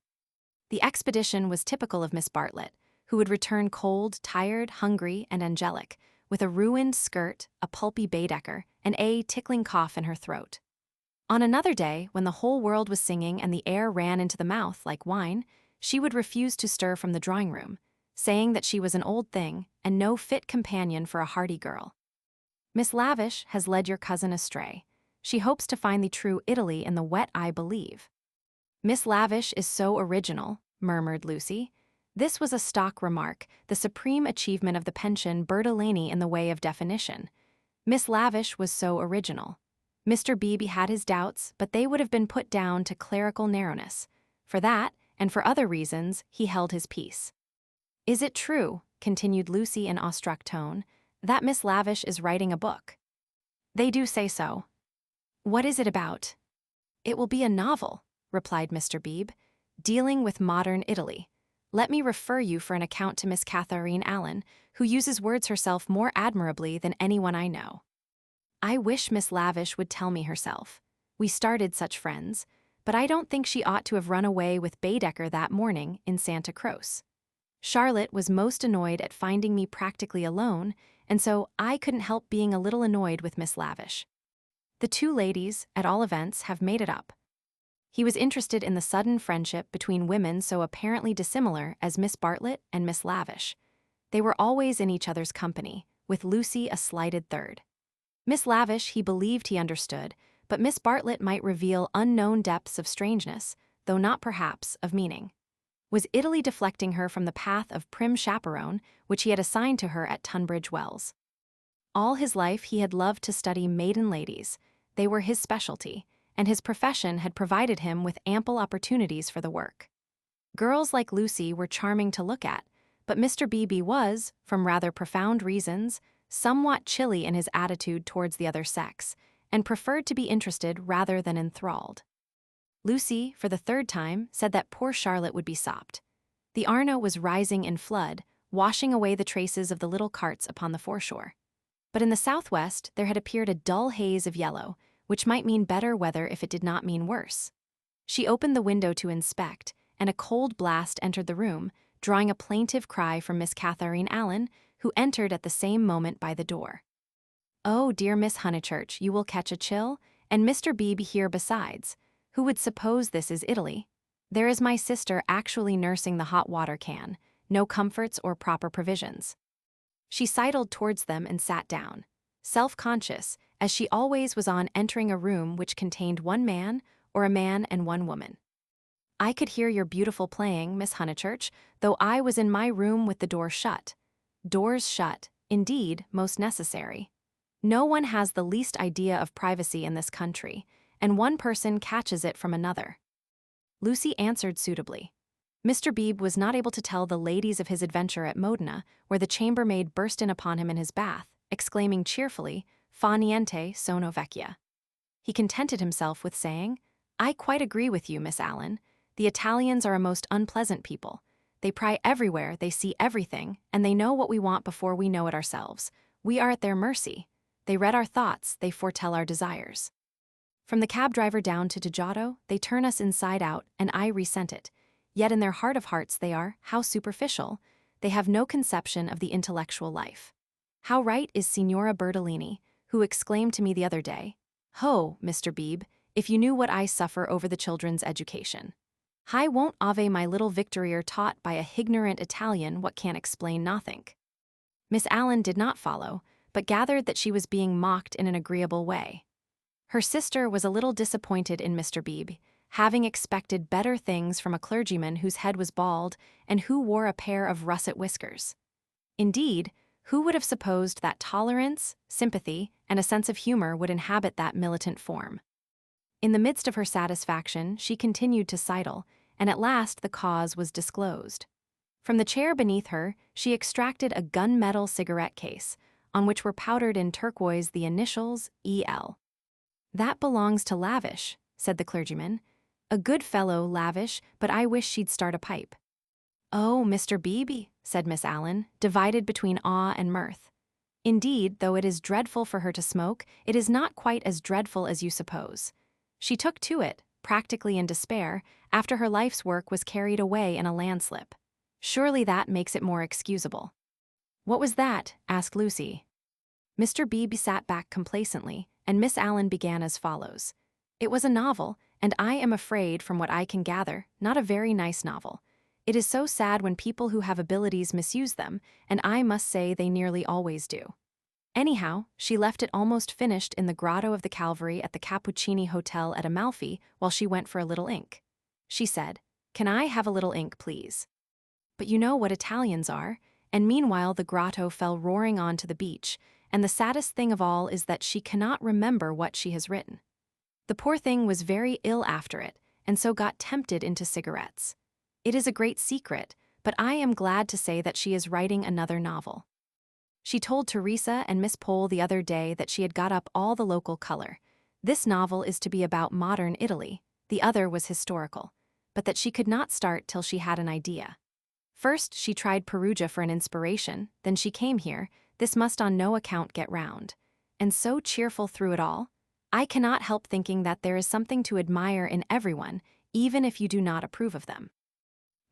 S1: The expedition was typical of Miss Bartlett, who would return cold, tired, hungry, and angelic, with a ruined skirt, a pulpy Baedeker, and a tickling cough in her throat. On another day, when the whole world was singing and the air ran into the mouth like wine, she would refuse to stir from the drawing-room, saying that she was an old thing and no fit companion for a hearty girl. "Miss Lavish has led your cousin astray. She hopes to find the true Italy in the wet, I believe." "Miss Lavish is so original," murmured Lucy. This was a stock remark, the supreme achievement of the Pension Bertolini in the way of definition. Miss Lavish was so original. Mr. Beebe had his doubts, but they would have been put down to clerical narrowness. For that, and for other reasons, he held his peace. "Is it true," continued Lucy in awestruck tone, "that Miss Lavish is writing a book?" "They do say so." "What is it about?" "It will be a novel," replied Mr. Beebe, "dealing with modern Italy. Let me refer you for an account to Miss Catherine Allen, who uses words herself more admirably than anyone I know. I wish Miss Lavish would tell me herself. We started such friends, but I don't think she ought to have run away with Baedeker that morning in Santa Croce. Charlotte was most annoyed at finding me practically alone, and so I couldn't help being a little annoyed with Miss Lavish. The two ladies, at all events, have made it up." He was interested in the sudden friendship between women so apparently dissimilar as Miss Bartlett and Miss Lavish. They were always in each other's company, with Lucy a slighted third. Miss Lavish he believed he understood, but Miss Bartlett might reveal unknown depths of strangeness, though not perhaps of meaning. Was Italy deflecting her from the path of prim chaperone which he had assigned to her at Tunbridge Wells? All his life he had loved to study maiden ladies. They were his specialty, and his profession had provided him with ample opportunities for the work. Girls like Lucy were charming to look at, but Mr. Beebe was, from rather profound reasons, somewhat chilly in his attitude towards the other sex, and preferred to be interested rather than enthralled. Lucy, for the third time, said that poor Charlotte would be sopped. The Arno was rising in flood, washing away the traces of the little carts upon the foreshore. But in the southwest there had appeared a dull haze of yellow, which might mean better weather if it did not mean worse. She opened the window to inspect, and a cold blast entered the room, drawing a plaintive cry from Miss Catherine Allen, who entered at the same moment by the door. "Oh, dear Miss Honeychurch, you will catch a chill, and Mr. Beebe here besides. Who would suppose this is Italy? There is my sister actually nursing the hot water can, no comforts or proper provisions." She sidled towards them and sat down, self-conscious, as she always was on entering a room which contained one man or a man and one woman. "I could hear your beautiful playing, Miss Honeychurch, though I was in my room with the door shut. Doors shut, indeed, most necessary. No one has the least idea of privacy in this country, and one person catches it from another." Lucy answered suitably. Mr. Beebe was not able to tell the ladies of his adventure at Modena, where the chambermaid burst in upon him in his bath, exclaiming cheerfully, "Fa niente, sono vecchia." He contented himself with saying, "I quite agree with you, Miss Allen. The Italians are a most unpleasant people. They pry everywhere, they see everything, and they know what we want before we know it ourselves. We are at their mercy. They read our thoughts, they foretell our desires. From the cab driver down to Giotto, they turn us inside out, and I resent it. Yet in their heart of hearts they are, how superficial. They have no conception of the intellectual life. How right is Signora Bertolini, who exclaimed to me the other day, 'Ho, Mr. Beebe, if you knew what I suffer over the children's education. I won't ave my little Victorier taught by a hignorant Italian what can't explain nothink.'" Miss Allen did not follow, but gathered that she was being mocked in an agreeable way. Her sister was a little disappointed in Mr. Beebe, having expected better things from a clergyman whose head was bald and who wore a pair of russet whiskers. Indeed, who would have supposed that tolerance, sympathy, and a sense of humor would inhabit that militant form? In the midst of her satisfaction, she continued to sidle, and at last the cause was disclosed. From the chair beneath her, she extracted a gunmetal cigarette case, on which were powdered in turquoise the initials E.L. "That belongs to Lavish," said the clergyman. "A good fellow, Lavish, but I wish she'd start a pipe." "Oh, Mr. Beebe," said Miss Allen, divided between awe and mirth. "Indeed, though it is dreadful for her to smoke, it is not quite as dreadful as you suppose. She took to it, practically in despair, after her life's work was carried away in a landslip. Surely that makes it more excusable." "What was that?" asked Lucy. Mr. Beebe sat back complacently, and Miss Allen began as follows. "It was a novel, and I am afraid, from what I can gather, not a very nice novel. It is so sad when people who have abilities misuse them, and I must say they nearly always do. Anyhow, she left it almost finished in the grotto of the Calvary at the Cappuccini Hotel at Amalfi while she went for a little ink. She said, 'Can I have a little ink, please?' But you know what Italians are, and meanwhile the grotto fell roaring on to the beach, and the saddest thing of all is that she cannot remember what she has written. The poor thing was very ill after it, and so got tempted into cigarettes. It is a great secret, but I am glad to say that she is writing another novel. She told Teresa and Miss Pole the other day that she had got up all the local color. This novel is to be about modern Italy, the other was historical, but that she could not start till she had an idea. First she tried Perugia for an inspiration, then she came here. This must on no account get round. And so cheerful through it all. I cannot help thinking that there is something to admire in everyone, even if you do not approve of them."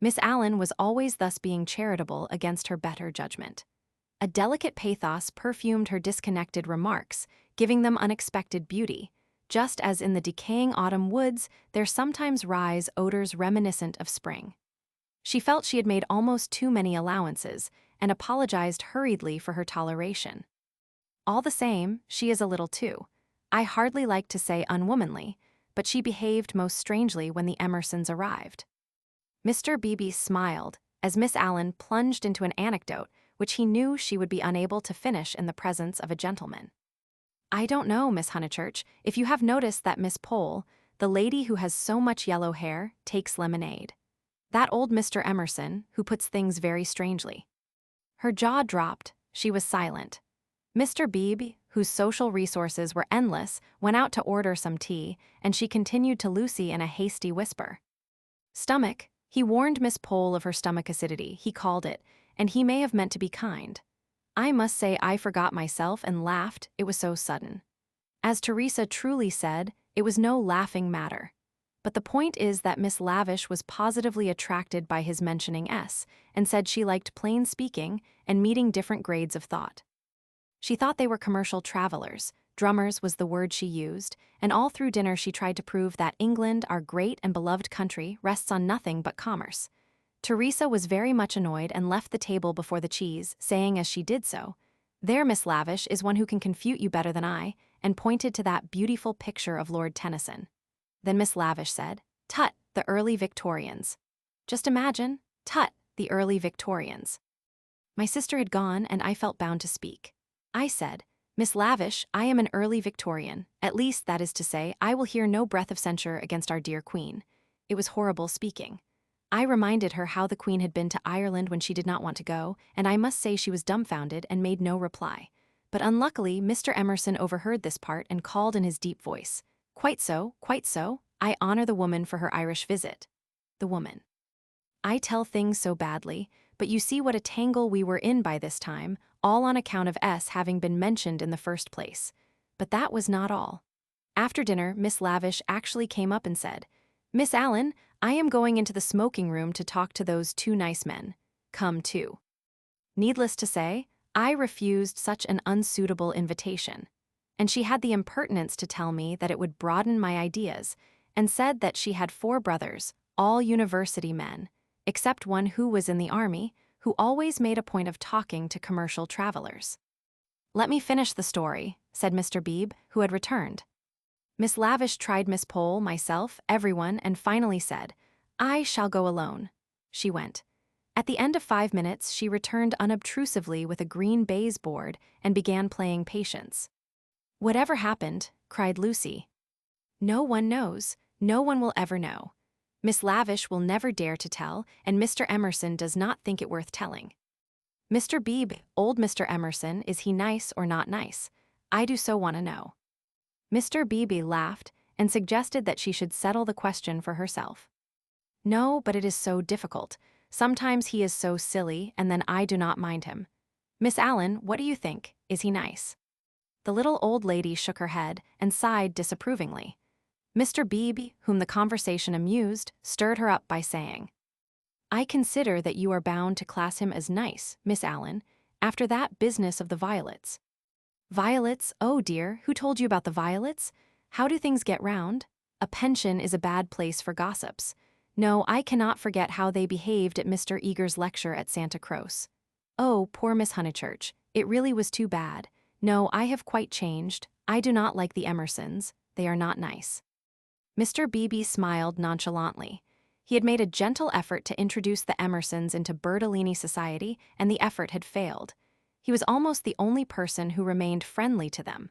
S1: Miss Allen was always thus being charitable against her better judgment. A delicate pathos perfumed her disconnected remarks, giving them unexpected beauty, just as in the decaying autumn woods there sometimes rise odors reminiscent of spring. She felt she had made almost too many allowances, and apologized hurriedly for her toleration. All the same, she is a little too, I hardly like to say unwomanly, but she behaved most strangely when the Emersons arrived. Mr. Beebe smiled as Miss Allen plunged into an anecdote which he knew she would be unable to finish in the presence of a gentleman. "I don't know, Miss Honeychurch, if you have noticed that Miss Pole, the lady who has so much yellow hair, takes lemonade. That old Mr. Emerson, who puts things very strangely." Her jaw dropped, she was silent. Mr. Beebe, whose social resources were endless, went out to order some tea, and she continued to Lucy in a hasty whisper. "Stomach, he warned Miss Pole of her stomach acidity, he called it, and he may have meant to be kind. I must say I forgot myself and laughed, it was so sudden. As Teresa truly said, it was no laughing matter. But the point is that Miss Lavish was positively attracted by his mentioning S, and said she liked plain speaking and meeting different grades of thought. She thought they were commercial travelers, drummers was the word she used, and all through dinner she tried to prove that England, our great and beloved country, rests on nothing but commerce. Teresa was very much annoyed and left the table before the cheese, saying as she did so, "There, Miss Lavish, is one who can confute you better than I," and pointed to that beautiful picture of Lord Tennyson. Then Miss Lavish said, "Tut, the early Victorians. Just imagine, tut, the early Victorians." My sister had gone, and I felt bound to speak. I said, "Miss Lavish, I am an early Victorian, at least that is to say, I will hear no breath of censure against our dear Queen." It was horrible speaking. I reminded her how the Queen had been to Ireland when she did not want to go, and I must say she was dumbfounded and made no reply. But unluckily, Mr. Emerson overheard this part and called in his deep voice, "Quite so, quite so. I honor the woman for her Irish visit." The woman. I tell things so badly, but you see what a tangle we were in by this time, all on account of S having been mentioned in the first place. But that was not all. After dinner, Miss Lavish actually came up and said, "Miss Allen, I am going into the smoking room to talk to those two nice men. Come too." Needless to say, I refused such an unsuitable invitation, and she had the impertinence to tell me that it would broaden my ideas, and said that she had 4 brothers, all university men, except one who was in the army, who always made a point of talking to commercial travelers. "Let me finish the story," said Mr. Beebe, who had returned. Miss Lavish tried Miss Pole, myself, everyone, and finally said, "I shall go alone." She went. At the end of 5 minutes, she returned unobtrusively with a green baize board and began playing Patience. "Whatever happened?" cried Lucy. No one knows. No one will ever know. Miss Lavish will never dare to tell, and Mr. Emerson does not think it worth telling. Mr. Beebe, old Mr. Emerson, is he nice or not nice? I do so want to know. Mr. Beebe laughed and suggested that she should settle the question for herself. No, but it is so difficult. Sometimes he is so silly, and then I do not mind him. Miss Allen, what do you think? Is he nice? The little old lady shook her head and sighed disapprovingly. Mr. Beebe, whom the conversation amused, stirred her up by saying, I consider that you are bound to class him as nice, Miss Allen, after that business of the violets. Violets? Oh dear, who told you about the violets? How do things get round? A pension is a bad place for gossips. No, I cannot forget how they behaved at Mr. Eager's lecture at Santa Croce. Oh, poor Miss Honeychurch, it really was too bad. No, I have quite changed. I do not like the Emersons. They are not nice. Mr. Beebe smiled nonchalantly. He had made a gentle effort to introduce the Emersons into Bertolini society, and the effort had failed. He was almost the only person who remained friendly to them.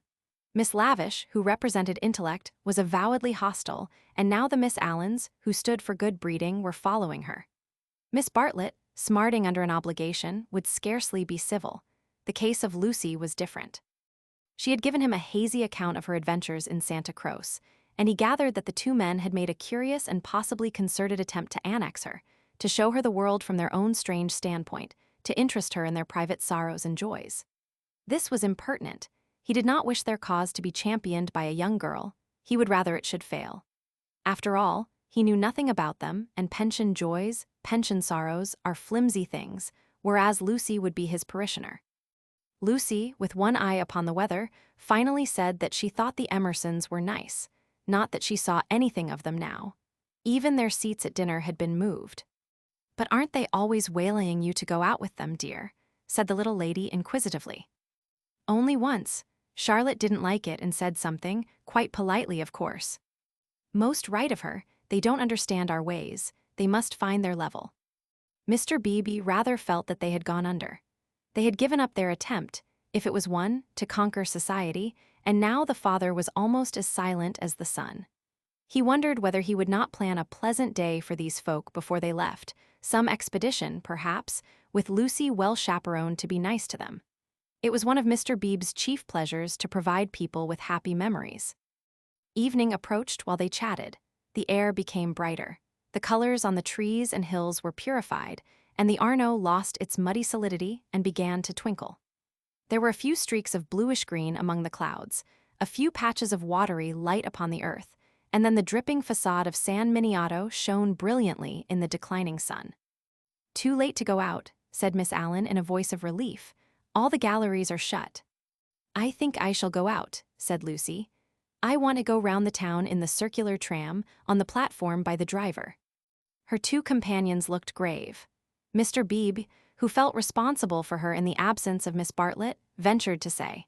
S1: Miss Lavish, who represented intellect, was avowedly hostile, and now the Miss Allens, who stood for good breeding, were following her. Miss Bartlett, smarting under an obligation, would scarcely be civil. The case of Lucy was different. She had given him a hazy account of her adventures in Santa Croce, and he gathered that the two men had made a curious and possibly concerted attempt to annex her, to show her the world from their own strange standpoint, to interest her in their private sorrows and joys. This was impertinent. He did not wish their cause to be championed by a young girl. He would rather it should fail. After all, he knew nothing about them, and pension joys, pension sorrows, are flimsy things, whereas Lucy would be his parishioner. Lucy, with one eye upon the weather, finally said that she thought the Emersons were nice, not that she saw anything of them now. Even their seats at dinner had been moved. But aren't they always waylaying you to go out with them, dear? Said the little lady inquisitively. Only once. Charlotte didn't like it and said something, quite politely of course. Most right of her, they don't understand our ways, they must find their level. Mr. Beebe rather felt that they had gone under. They had given up their attempt, if it was one, to conquer society, and now the father was almost as silent as the son. He wondered whether he would not plan a pleasant day for these folk before they left, some expedition, perhaps, with Lucy well chaperoned to be nice to them. It was one of Mr. Beebe's chief pleasures to provide people with happy memories. Evening approached while they chatted. The air became brighter. The colors on the trees and hills were purified, and the Arno lost its muddy solidity and began to twinkle. There were a few streaks of bluish-green among the clouds, a few patches of watery light upon the earth, and then the dripping facade of San Miniato shone brilliantly in the declining sun. Too late to go out, said Miss Allen in a voice of relief. All the galleries are shut. I think I shall go out, said Lucy. I want to go round the town in the circular tram, on the platform by the driver. Her two companions looked grave. Mr. Beebe, who felt responsible for her in the absence of Miss Bartlett, ventured to say,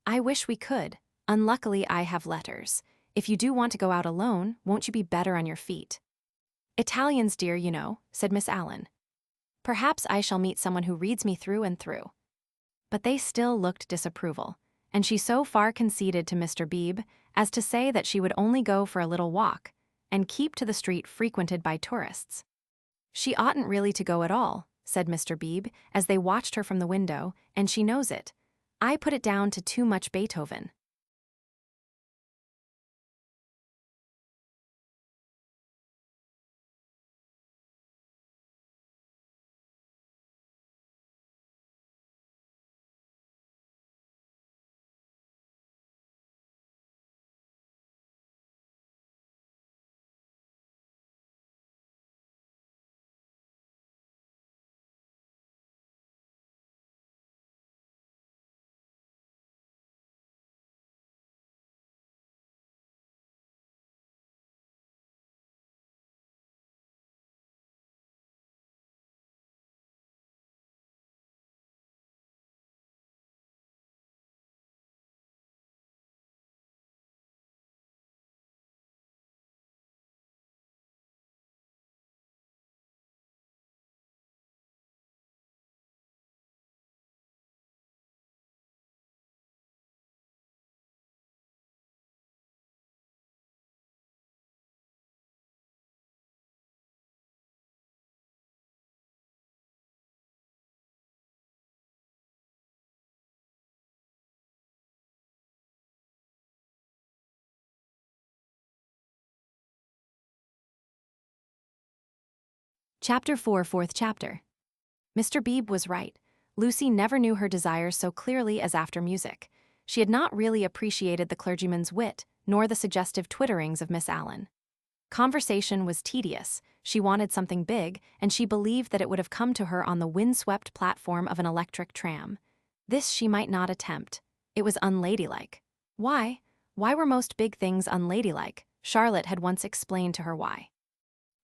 S1: I wish we could. Unluckily, I have letters. If you do want to go out alone, won't you be better on your feet? Italians, dear, you know, said Miss Allen. Perhaps I shall meet someone who reads me through and through. But they still looked disapproval, and she so far conceded to Mr. Beebe as to say that she would only go for a little walk and keep to the street frequented by tourists. She oughtn't really to go at all, said Mr. Beebe, as they watched her from the window, and she knows it. I put it down to too much Beethoven. Chapter 4, fourth chapter. Mr. Beebe was right. Lucy never knew her desires so clearly as after music. She had not really appreciated the clergyman's wit, nor the suggestive twitterings of Miss Allen. Conversation was tedious. She wanted something big, and she believed that it would have come to her on the windswept platform of an electric tram. This she might not attempt. It was unladylike. Why? Why were most big things unladylike? Charlotte had once explained to her why.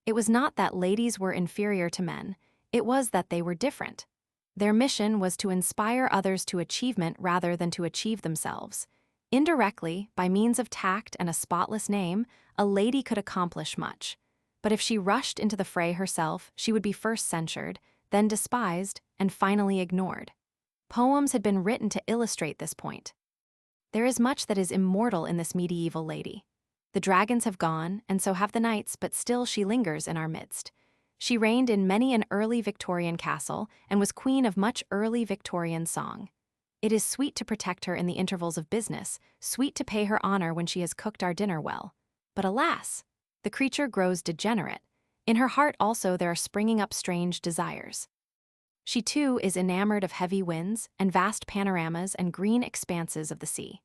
S1: It was not that ladies were inferior to men, it was that they were different. Their mission was to inspire others to achievement rather than to achieve themselves. Indirectly, by means of tact and a spotless name, a lady could accomplish much. But if she rushed into the fray herself, she would be first censured, then despised, and finally ignored. Poems had been written to illustrate this point. There is much that is immortal in this medieval lady. The dragons have gone, and so have the knights, but still she lingers in our midst. She reigned in many an early Victorian castle, and was queen of much early Victorian song. It is sweet to protect her in the intervals of business, sweet to pay her honor when she has cooked our dinner well. But alas, the creature grows degenerate. In her heart also there are springing up strange desires. She too is enamored of heavy winds, and vast panoramas and green expanses of the sea.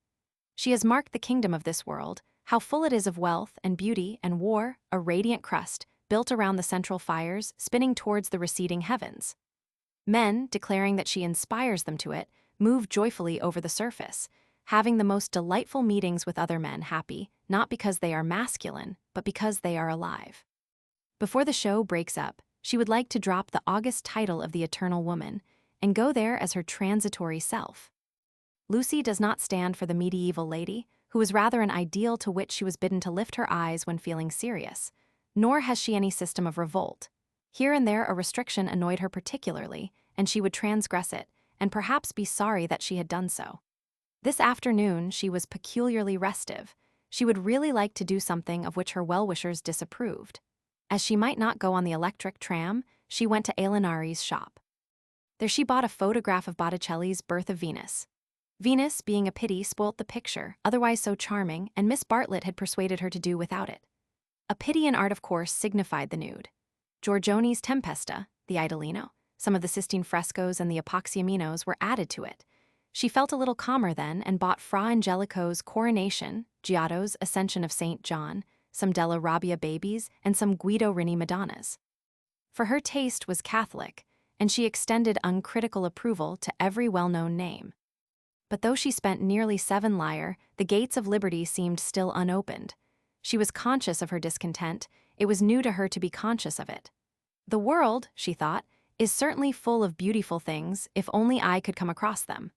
S1: She has marked the kingdom of this world, how full it is of wealth and beauty and war, a radiant crust, built around the central fires, spinning towards the receding heavens. Men, declaring that she inspires them to it, move joyfully over the surface, having the most delightful meetings with other men happy, not because they are masculine, but because they are alive. Before the show breaks up, she would like to drop the august title of the eternal woman, and go there as her transitory self. Lucy does not stand for the medieval lady, who is rather an ideal to which she was bidden to lift her eyes when feeling serious, nor has she any system of revolt. Here and there a restriction annoyed her particularly, and she would transgress it, and perhaps be sorry that she had done so. This afternoon she was peculiarly restive. She would really like to do something of which her well-wishers disapproved. As she might not go on the electric tram, she went to Alinari's shop. There she bought a photograph of Botticelli's Birth of Venus. Venus, being a pity, spoilt the picture, otherwise so charming, and Miss Bartlett had persuaded her to do without it. A pity in art, of course, signified the nude. Giorgione's Tempesta, the Idolino, some of the Sistine frescoes and the Apoxyomenos were added to it. She felt a little calmer then and bought Fra Angelico's Coronation, Giotto's Ascension of St. John, some Della Robbia babies, and some Guido Rini Madonnas. For her taste was Catholic, and she extended uncritical approval to every well-known name. But though she spent nearly 7 lire, the gates of liberty seemed still unopened. She was conscious of her discontent. It was new to her to be conscious of it. The world, she thought, is certainly full of beautiful things, if only I could come across them.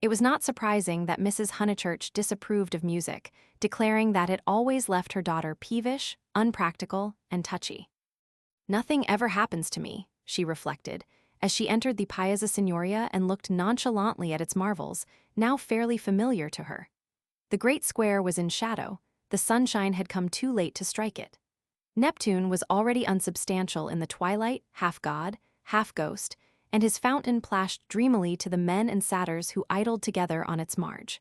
S1: It was not surprising that Mrs. Honeychurch disapproved of music, declaring that it always left her daughter peevish, unpractical, and touchy. Nothing ever happens to me, she reflected, as she entered the Piazza Signoria and looked nonchalantly at its marvels, now fairly familiar to her. The great square was in shadow. The sunshine had come too late to strike it. Neptune was already unsubstantial in the twilight, half god, half ghost, and his fountain plashed dreamily to the men and satyrs who idled together on its marge.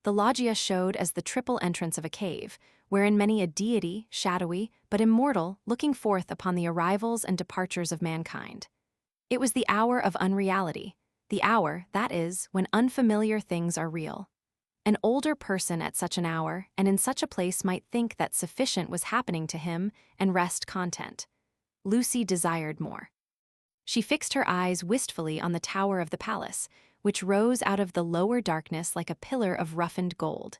S1: The loggia showed as the triple entrance of a cave, wherein many a deity, shadowy, but immortal, looking forth upon the arrivals and departures of mankind. It was the hour of unreality, the hour, that is, when unfamiliar things are real. An older person at such an hour and in such a place might think that sufficient was happening to him and rest content. Lucy desired more. She fixed her eyes wistfully on the tower of the palace, which rose out of the lower darkness like a pillar of roughened gold.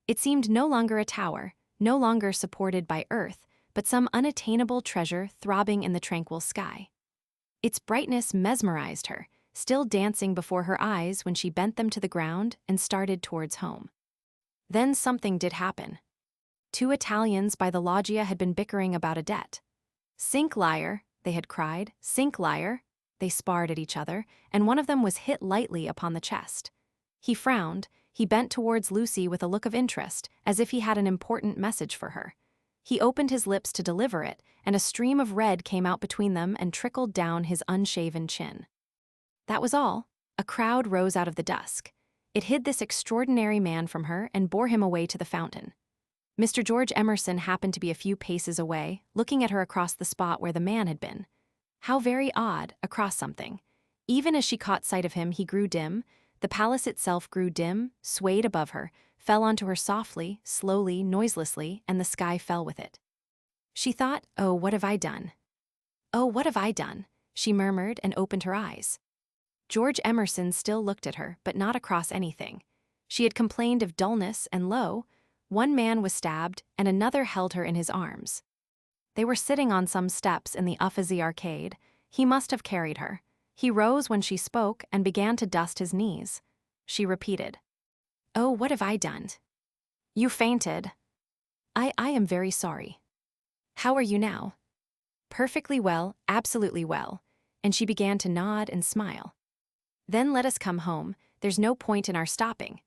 S1: It seemed no longer a tower, no longer supported by earth, but some unattainable treasure throbbing in the tranquil sky. Its brightness mesmerized her, still dancing before her eyes when she bent them to the ground and started towards home. Then something did happen. 2 Italians by the loggia had been bickering about a debt. "Sink, liar," they had cried, "sink, liar." They sparred at each other, and one of them was hit lightly upon the chest. He frowned. He bent towards Lucy with a look of interest, as if he had an important message for her. He opened his lips to deliver it, and a stream of red came out between them and trickled down his unshaven chin. That was all. A crowd rose out of the dusk. It hid this extraordinary man from her and bore him away to the fountain. Mr. George Emerson happened to be a few paces away, looking at her across the spot where the man had been. How very odd, across something. Even as she caught sight of him, he grew dim. The palace itself grew dim, swayed above her, fell onto her softly, slowly, noiselessly, and the sky fell with it. She thought, "Oh, what have I done? Oh, what have I done?" she murmured and opened her eyes. George Emerson still looked at her, but not across anything. She had complained of dullness, and lo, one man was stabbed, and another held her in his arms. They were sitting on some steps in the Uffizi arcade. He must have carried her. He rose when she spoke and began to dust his knees. She repeated, "Oh, what have I done?" "You fainted." I am very sorry." "How are you now?" "Perfectly well, absolutely well." And she began to nod and smile. "Then let us come home. There's no point in our stopping."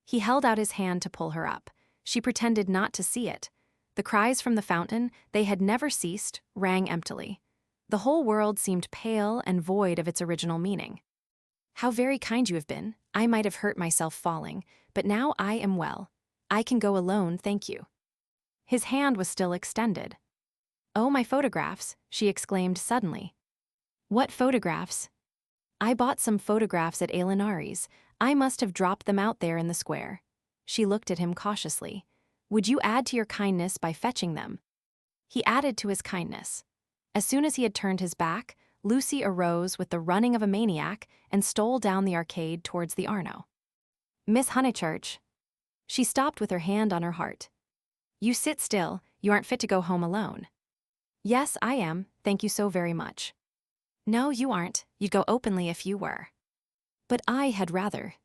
S1: He held out his hand to pull her up. She pretended not to see it. The cries from the fountain, they had never ceased, rang emptily. The whole world seemed pale and void of its original meaning. "How very kind you have been. I might have hurt myself falling, but now I am well. I can go alone, thank you." His hand was still extended. "Oh, my photographs," she exclaimed suddenly. "What photographs?" "I bought some photographs at Alinari's. I must have dropped them out there in the square." She looked at him cautiously. "Would you add to your kindness by fetching them?" He added to his kindness. As soon as he had turned his back, Lucy arose with the running of a maniac and stole down the arcade towards the Arno. "Miss Honeychurch." She stopped with her hand on her heart. "You sit still, you aren't fit to go home alone." "Yes, I am, thank you so very much." "No, you aren't, you'd go openly if you were." "But I had rather."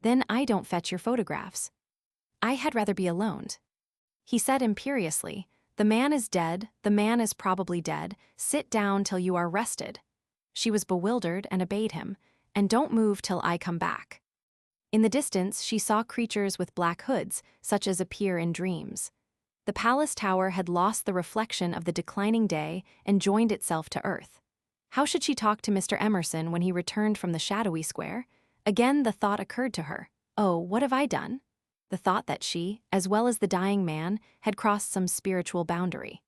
S1: "Then I don't fetch your photographs." "I had rather be alone." He said imperiously, "The man is dead, the man is probably dead, sit down till you are rested." She was bewildered and obeyed him, "And don't move till I come back." In the distance, she saw creatures with black hoods, such as appear in dreams. The palace tower had lost the reflection of the declining day and joined itself to earth. How should she talk to Mr. Emerson when he returned from the shadowy square? Again the thought occurred to her, "Oh, what have I done?" The thought that she, as well as the dying man, had crossed some spiritual boundary.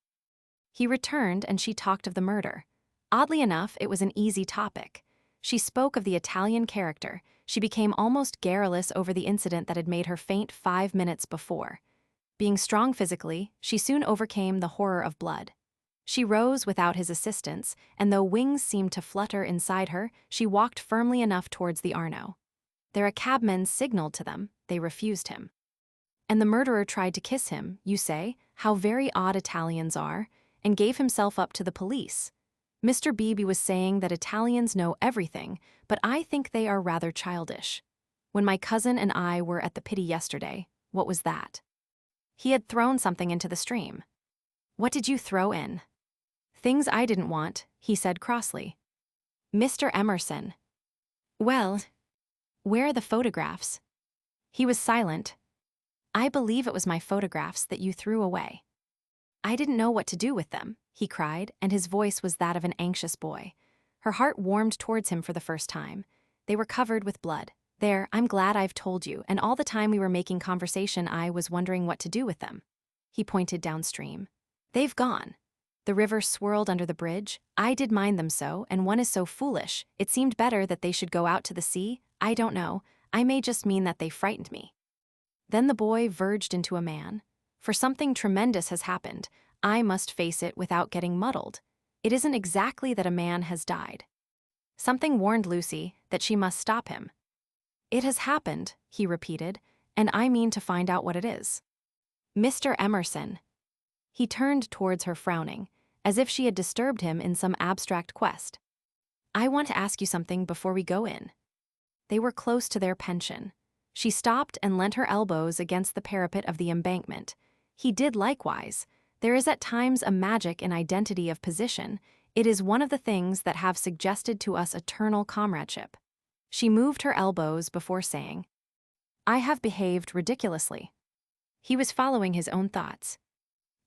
S1: He returned and she talked of the murder. Oddly enough, it was an easy topic. She spoke of the Italian character. She became almost garrulous over the incident that had made her faint 5 minutes before. Being strong physically, she soon overcame the horror of blood. She rose without his assistance, and though wings seemed to flutter inside her, she walked firmly enough towards the Arno. There a cabman signaled to them, they refused him. "And the murderer tried to kiss him, you say, how very odd Italians are, and gave himself up to the police." Mr. Beebe was saying that Italians know everything, but I think they are rather childish. "When my cousin and I were at the Pity yesterday, what was that?" "He had thrown something into the stream." "What did you throw in?" "Things I didn't want," he said crossly. "Mr. Emerson." "Well, where are the photographs?" He was silent. "I believe it was my photographs that you threw away." "I didn't know what to do with them," he cried, and his voice was that of an anxious boy. Her heart warmed towards him for the first time. "They were covered with blood. There, I'm glad I've told you, and all the time we were making conversation I was wondering what to do with them." He pointed downstream. "They've gone. The river swirled under the bridge. I did mind them so, and one is so foolish. It seemed better that they should go out to the sea. I don't know. I may just mean that they frightened me." Then the boy verged into a man. "For something tremendous has happened. I must face it without getting muddled. It isn't exactly that a man has died." Something warned Lucy that she must stop him. "It has happened," he repeated, "and I mean to find out what it is." "Mr. Emerson." He turned towards her frowning, as if she had disturbed him in some abstract quest. "I want to ask you something before we go in." They were close to their pension. She stopped and leant her elbows against the parapet of the embankment. He did likewise. There is at times a magic in identity of position. It is one of the things that have suggested to us eternal comradeship. She moved her elbows before saying, "I have behaved ridiculously." He was following his own thoughts.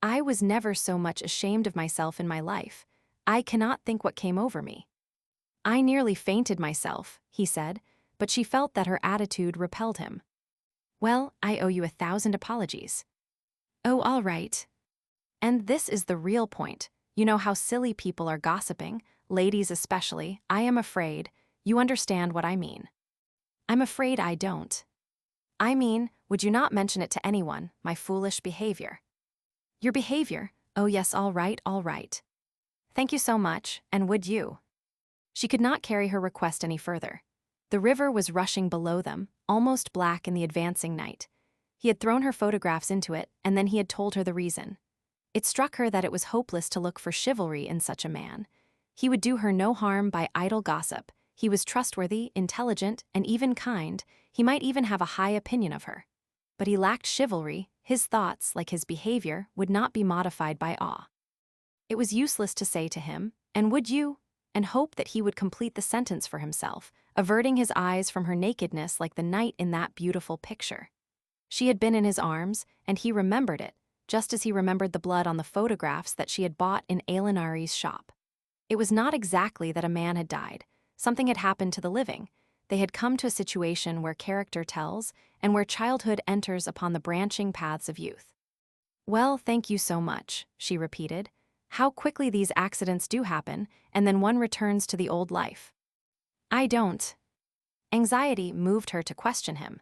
S1: "I was never so much ashamed of myself in my life. I cannot think what came over me." "I nearly fainted myself," he said, but she felt that her attitude repelled him. "Well, I owe you 1,000 apologies." "Oh, all right." And this is the real point. You know how silly people are gossiping, ladies especially, I am afraid, you understand what I mean. I'm afraid I don't. I mean, would you not mention it to anyone, my foolish behavior? Your behavior? Oh yes, all right, all right. Thank you so much, and would you? She could not carry her request any further. The river was rushing below them, almost black in the advancing night. He had thrown her photographs into it, and then he had told her the reason. It struck her that it was hopeless to look for chivalry in such a man. He would do her no harm by idle gossip. He was trustworthy, intelligent, and even kind. He might even have a high opinion of her. But he lacked chivalry. His thoughts, like his behavior, would not be modified by awe. It was useless to say to him, "And would you?" and hope that he would complete the sentence for himself, averting his eyes from her nakedness like the knight in that beautiful picture. She had been in his arms, and he remembered it, just as he remembered the blood on the photographs that she had bought in Alinari's shop. It was not exactly that a man had died. Something had happened to the living. They had come to a situation where character tells, and where childhood enters upon the branching paths of youth. "Well, thank you so much," she repeated. "How quickly these accidents do happen, and then one returns to the old life." "I don't." Anxiety moved her to question him.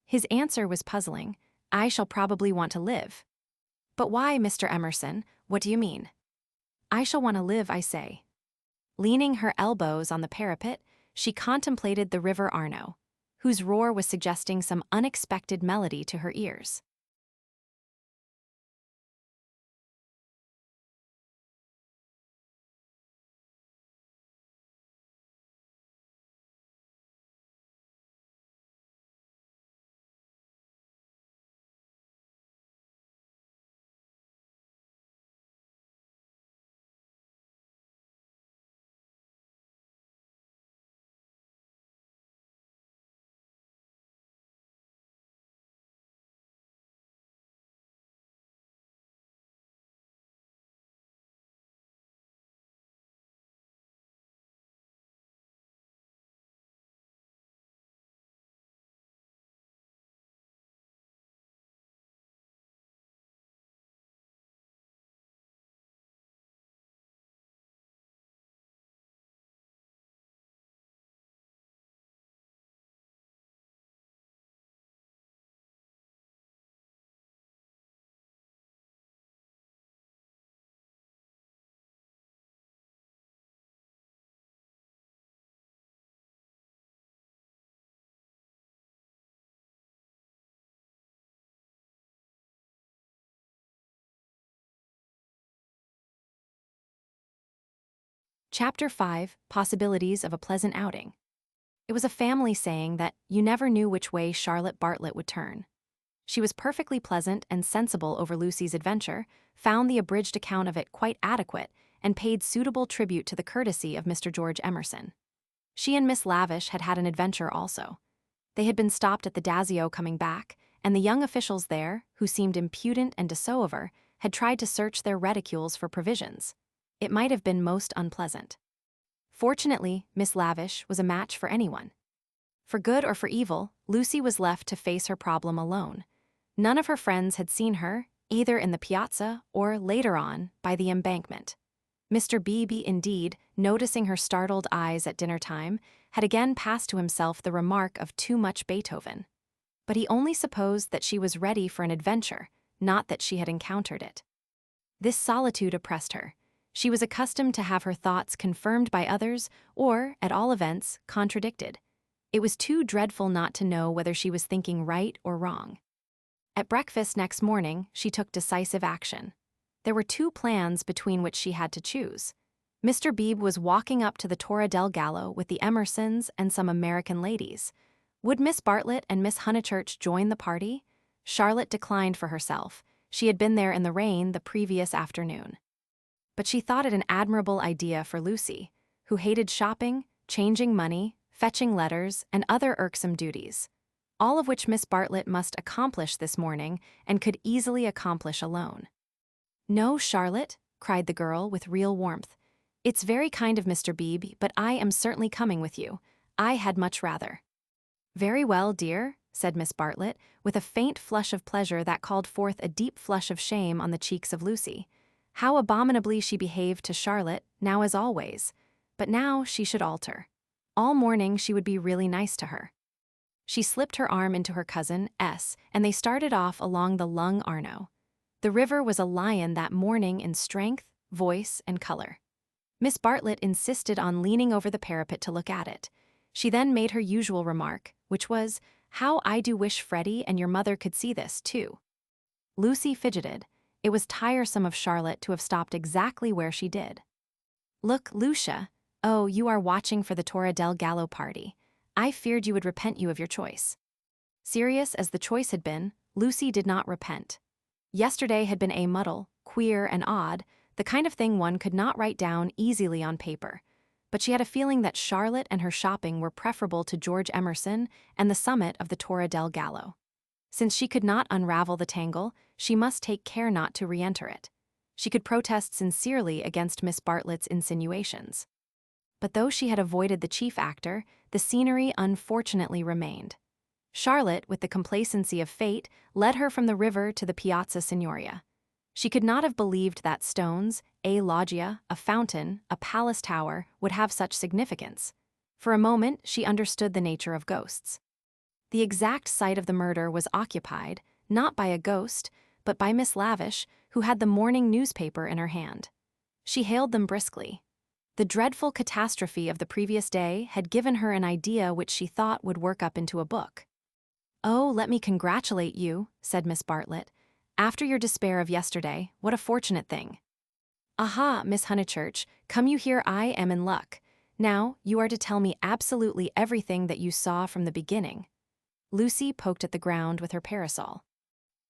S1: His answer was puzzling. "I shall probably want to live." "But why, Mr. Emerson? What do you mean?" "I shall want to live, I say." Leaning her elbows on the parapet, she contemplated the river Arno, whose roar was suggesting some unexpected melody to her ears. Chapter 5, Possibilities of a Pleasant Outing. It was a family saying that you never knew which way Charlotte Bartlett would turn. She was perfectly pleasant and sensible over Lucy's adventure, found the abridged account of it quite adequate, and paid suitable tribute to the courtesy of Mr. George Emerson. She and Miss Lavish had had an adventure also. They had been stopped at the Dazio coming back, and the young officials there, who seemed impudent and desoever, had tried to search their reticules for provisions. It might have been most unpleasant. Fortunately, Miss Lavish was a match for anyone. For good or for evil, Lucy was left to face her problem alone. None of her friends had seen her, either in the piazza or, later on, by the embankment. Mr. Beebe, indeed, noticing her startled eyes at dinner time, had again passed to himself the remark of too much Beethoven. But he only supposed that she was ready for an adventure, not that she had encountered it. This solitude oppressed her. She was accustomed to have her thoughts confirmed by others, or, at all events, contradicted. It was too dreadful not to know whether she was thinking right or wrong. At breakfast next morning, she took decisive action. There were two plans between which she had to choose. Mr. Beebe was walking up to the Torre del Gallo with the Emersons and some American ladies. Would Miss Bartlett and Miss Honeychurch join the party? Charlotte declined for herself. She had been there in the rain the previous afternoon. But she thought it an admirable idea for Lucy, who hated shopping, changing money, fetching letters, and other irksome duties, all of which Miss Bartlett must accomplish this morning and could easily accomplish alone. "No, Charlotte," cried the girl with real warmth. "It's very kind of Mr. Beebe, but I am certainly coming with you. I had much rather." "Very well, dear," said Miss Bartlett, with a faint flush of pleasure that called forth a deep flush of shame on the cheeks of Lucy. How abominably she behaved to Charlotte, now as always. but now she should alter. All morning she would be really nice to her. She slipped her arm into her cousin, S, and they started off along the Lung Arno. The river was a lion that morning in strength, voice, and color. Miss Bartlett insisted on leaning over the parapet to look at it. She then made her usual remark, which was, "How I do wish Freddie and your mother could see this, too." Lucy fidgeted. It was tiresome of Charlotte to have stopped exactly where she did. "Look, Lucia. Oh, you are watching for the Torre del Gallo party. I feared you would repent you of your choice." Serious as the choice had been, Lucy did not repent. Yesterday had been a muddle, queer and odd, the kind of thing one could not write down easily on paper. But she had a feeling that Charlotte and her shopping were preferable to George Emerson and the summit of the Torre del Gallo. Since she could not unravel the tangle, she must take care not to re-enter it. She could protest sincerely against Miss Bartlett's insinuations. But though she had avoided the chief actor, the scenery unfortunately remained. Charlotte, with the complacency of fate, led her from the river to the Piazza Signoria. She could not have believed that stones, a loggia, a fountain, a palace tower would have such significance. For a moment, she understood the nature of ghosts. The exact site of the murder was occupied, not by a ghost, but by Miss Lavish, who had the morning newspaper in her hand. She hailed them briskly. The dreadful catastrophe of the previous day had given her an idea which she thought would work up into a book. "Oh, let me congratulate you," said Miss Bartlett. "After your despair of yesterday, what a fortunate thing." "Aha, Miss Honeychurch, come you here, I am in luck. Now, you are to tell me absolutely everything that you saw from the beginning." Lucy poked at the ground with her parasol.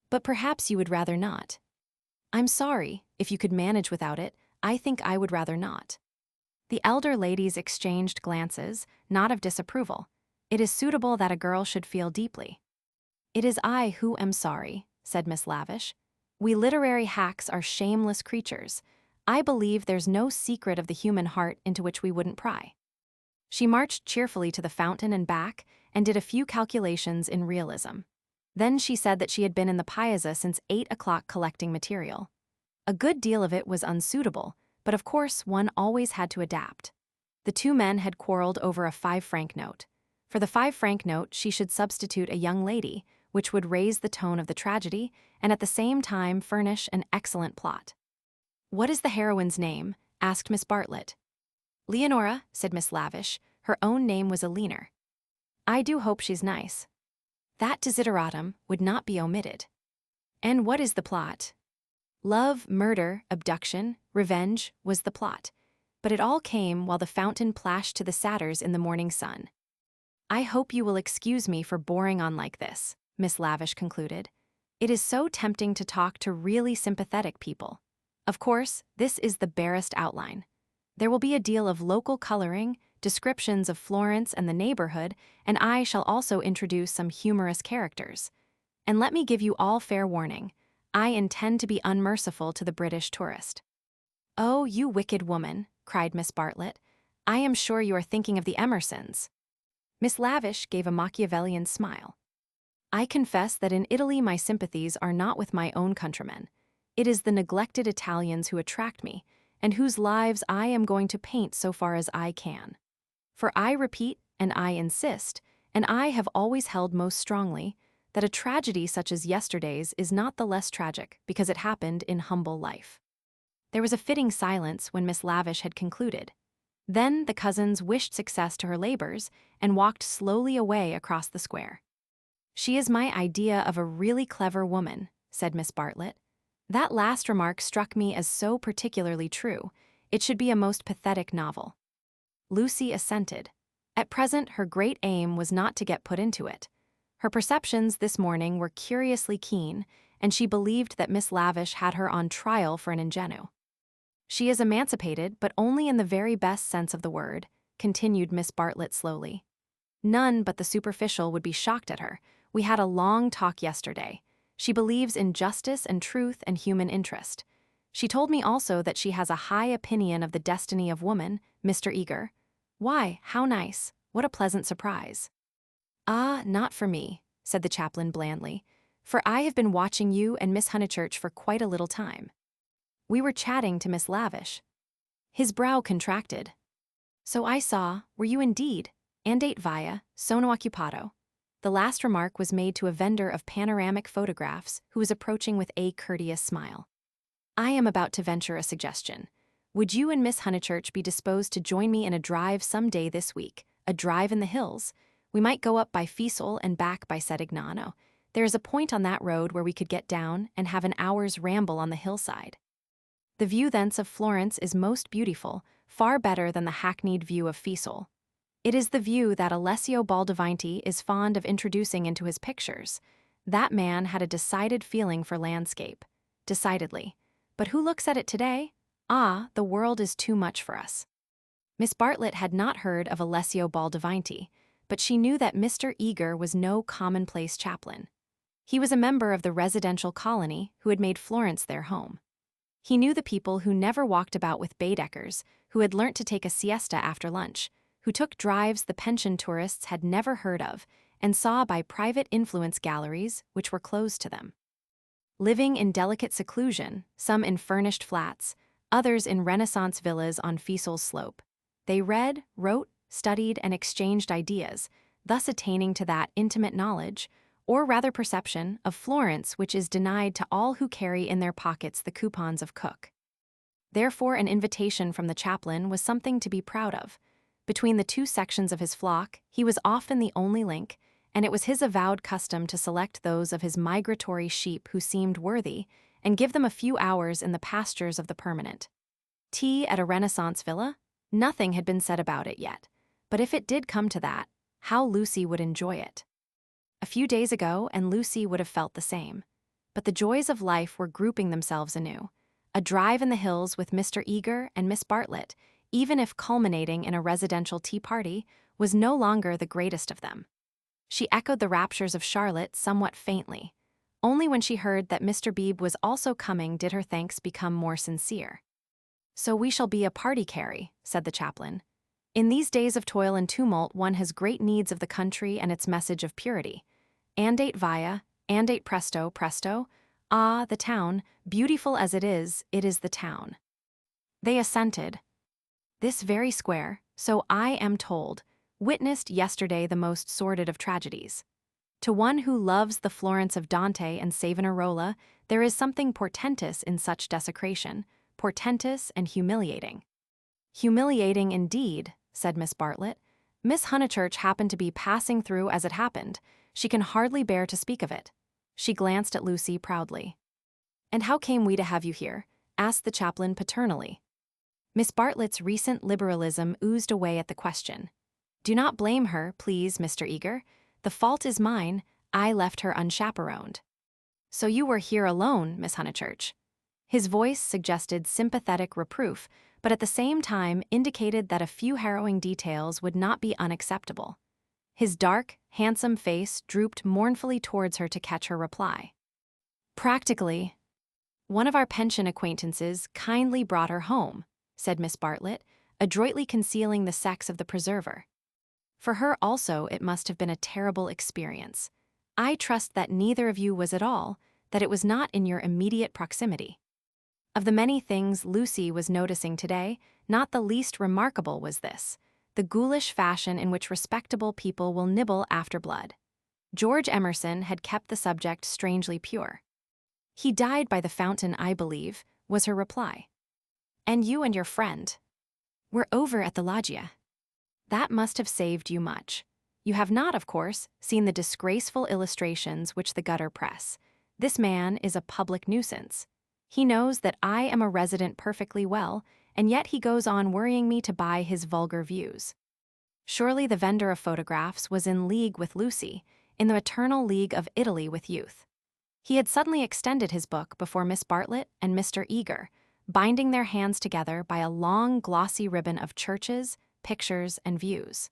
S1: "But perhaps you would rather not." "I'm sorry, if you could manage without it, I think I would rather not." The elder ladies exchanged glances, not of disapproval. It is suitable that a girl should feel deeply. "It is I who am sorry," said Miss Lavish. "We literary hacks are shameless creatures. I believe there's no secret of the human heart into which we wouldn't pry." She marched cheerfully to the fountain and back, and did a few calculations in realism. Then she said that she had been in the Piazza since 8 o'clock collecting material. A good deal of it was unsuitable, but of course one always had to adapt. The two men had quarreled over a 5-franc note. For the 5-franc note she should substitute a young lady, which would raise the tone of the tragedy and at the same time furnish an excellent plot. "What is the heroine's name?" asked Miss Bartlett. "Leonora," said Miss Lavish. Her own name was Eleanor. "I do hope she's nice." That desideratum would not be omitted. "And what is the plot?" Love, murder, abduction, revenge was the plot. But it all came while the fountain plashed to the satyrs in the morning sun. "I hope you will excuse me for boring on like this," Miss Lavish concluded. "It is so tempting to talk to really sympathetic people. Of course, this is the barest outline. There will be a deal of local coloring, descriptions of Florence and the neighborhood, and I shall also introduce some humorous characters. And let me give you all fair warning. I intend to be unmerciful to the British tourist." "Oh, you wicked woman," cried Miss Bartlett. "I am sure you are thinking of the Emersons." Miss Lavish gave a Machiavellian smile. "I confess that in Italy my sympathies are not with my own countrymen. It is the neglected Italians who attract me, and whose lives I am going to paint so far as I can. For I repeat, and I insist, and I have always held most strongly, that a tragedy such as yesterday's is not the less tragic because it happened in humble life." There was a fitting silence when Miss Lavish had concluded. Then the cousins wished success to her labors and walked slowly away across the square. "She is my idea of a really clever woman," said Miss Bartlett. "That last remark struck me as so particularly true. It should be a most pathetic novel." Lucy assented. At present her great aim was not to get put into it. Her perceptions this morning were curiously keen, and she believed that Miss Lavish had her on trial for an ingenue. "She is emancipated, but only in the very best sense of the word," continued Miss Bartlett slowly. "None but the superficial would be shocked at her. We had a long talk yesterday. She believes in justice and truth and human interest. She told me also that she has a high opinion of the destiny of woman, Mr. Eager. Why, how nice. What a pleasant surprise." "Ah, not for me," said the chaplain blandly, "for I have been watching you and Miss Honeychurch for quite a little time." "We were chatting to Miss Lavish." His brow contracted. So I saw, were you indeed, andate via, sono occupato. The last remark was made to a vendor of panoramic photographs who was approaching with a courteous smile. I am about to venture a suggestion. Would you and Miss Honeychurch be disposed to join me in a drive some day this week, a drive in the hills? We might go up by Fiesole and back by Sedignano. There is a point on that road where we could get down and have an hour's ramble on the hillside. The view thence of Florence is most beautiful, far better than the hackneyed view of Fiesole. It is the view that Alessio Baldavanti is fond of introducing into his pictures. That man had a decided feeling for landscape. Decidedly. But who looks at it today? Ah, the world is too much for us. Miss Bartlett had not heard of Alessio Baldavanti, but she knew that Mr. Eager was no commonplace chaplain. He was a member of the residential colony who had made Florence their home. He knew the people who never walked about with Baedekers, who had learnt to take a siesta after lunch, who took drives the pension tourists had never heard of, and saw by private influence galleries which were closed to them. Living in delicate seclusion, some in furnished flats, others in Renaissance villas on Fiesole's slope, they read, wrote, studied, and exchanged ideas, thus attaining to that intimate knowledge, or rather perception, of Florence which is denied to all who carry in their pockets the coupons of Cook. Therefore an invitation from the chaplain was something to be proud of. Between the two sections of his flock, he was often the only link, and it was his avowed custom to select those of his migratory sheep who seemed worthy, and give them a few hours in the pastures of the permanent. Tea at a Renaissance villa? Nothing had been said about it yet, but if it did come to that, how Lucy would enjoy it. A few days ago, and Lucy would have felt the same. But the joys of life were grouping themselves anew. A drive in the hills with Mr. Eager and Miss Bartlett, even if culminating in a residential tea party, was no longer the greatest of them. She echoed the raptures of Charlotte somewhat faintly. Only when she heard that Mr. Beebe was also coming did her thanks become more sincere. "So we shall be a party, Carrie," said the chaplain. "In these days of toil and tumult one has great needs of the country and its message of purity. Andate via, andate presto, presto. Ah, the town, beautiful as it is the town." They assented. This very square, so I am told, witnessed yesterday the most sordid of tragedies. To one who loves the Florence of Dante and Savonarola, there is something portentous in such desecration, portentous and humiliating. "Humiliating indeed," said Miss Bartlett. "Miss Honeychurch happened to be passing through as it happened. She can hardly bear to speak of it." She glanced at Lucy proudly. "And how came we to have you here?" asked the chaplain paternally. Miss Bartlett's recent liberalism oozed away at the question. "Do not blame her, please, Mr. Eager. The fault is mine. I left her unchaperoned." "So you were here alone, Miss Honeychurch?" His voice suggested sympathetic reproof, but at the same time indicated that a few harrowing details would not be unacceptable. His dark, handsome face drooped mournfully towards her to catch her reply. "Practically. One of our pension acquaintances kindly brought her home," said Miss Bartlett, adroitly concealing the sex of the preserver. "For her also it must have been a terrible experience. I trust that neither of you was at all, that it was not in your immediate proximity." Of the many things Lucy was noticing today, not the least remarkable was this: the ghoulish fashion in which respectable people will nibble after blood. George Emerson had kept the subject strangely pure. "He died by the fountain, I believe," was her reply. "And you and your friend were over at the loggia. That must have saved you much. You have not, of course, seen the disgraceful illustrations which the gutter press. This man is a public nuisance. He knows that I am a resident perfectly well, and yet he goes on worrying me to buy his vulgar views." Surely the vendor of photographs was in league with Lucy, in the eternal league of Italy with youth. He had suddenly extended his book before Miss Bartlett and Mr. Eager, binding their hands together by a long glossy ribbon of churches, pictures, and views.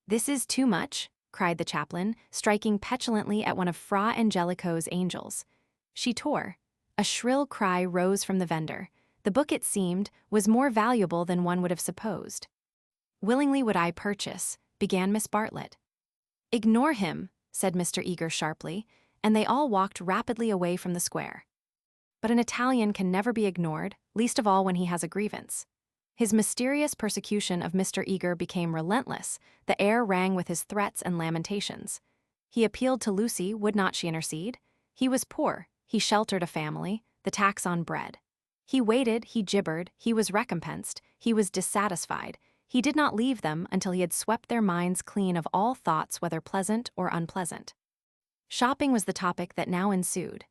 S1: "This is too much," cried the chaplain, striking petulantly at one of Fra Angelico's angels. She tore. A shrill cry rose from the vendor. The book, it seemed, was more valuable than one would have supposed. "Willingly would I purchase," began Miss Bartlett. "Ignore him," said Mr. Eager sharply, and they all walked rapidly away from the square. But an Italian can never be ignored, least of all when he has a grievance. His mysterious persecution of Mr. Eager became relentless. The air rang with his threats and lamentations. He appealed to Lucy, would not she intercede? He was poor, he sheltered a family, the tax on bread. He waited, he gibbered, he was recompensed, he was dissatisfied. He did not leave them until he had swept their minds clean of all thoughts, whether pleasant or unpleasant. Shopping was the topic that now ensued.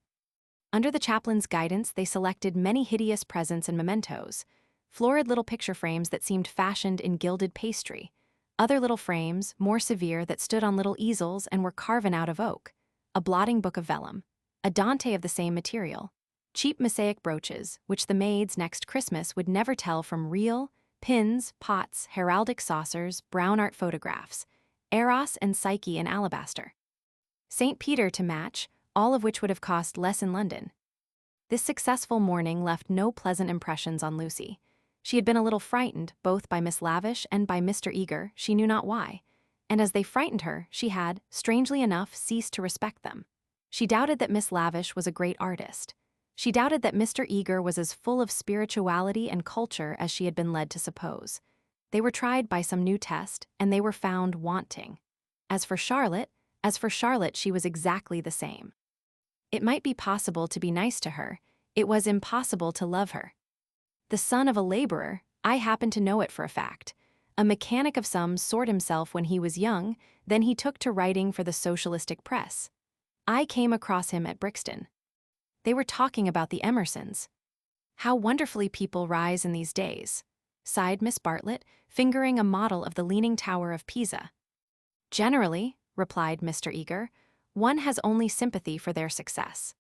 S1: Under the chaplain's guidance, they selected many hideous presents and mementos, florid little picture frames that seemed fashioned in gilded pastry, other little frames, more severe, that stood on little easels and were carven out of oak, a blotting book of vellum, a Dante of the same material, cheap mosaic brooches, which the maids next Christmas would never tell from real, pins, pots, heraldic saucers, brown art photographs, Eros and Psyche in alabaster, St. Peter to match, all of which would have cost less in London. This successful morning left no pleasant impressions on Lucy. She had been a little frightened, both by Miss Lavish and by Mr. Eager, she knew not why, and as they frightened her, she had, strangely enough, ceased to respect them. She doubted that Miss Lavish was a great artist. She doubted that Mr. Eager was as full of spirituality and culture as she had been led to suppose. They were tried by some new test, and they were found wanting. As for Charlotte, she was exactly the same. It might be possible to be nice to her, it was impossible to love her. The son of a laborer, I happen to know it for a fact. A mechanic of some sort himself when he was young, then he took to writing for the socialistic press. I came across him at Brixton. They were talking about the Emersons. How wonderfully people rise in these days, sighed Miss Bartlett, fingering a model of the Leaning Tower of Pisa. Generally, replied Mr. Eager, one has only sympathy for their success.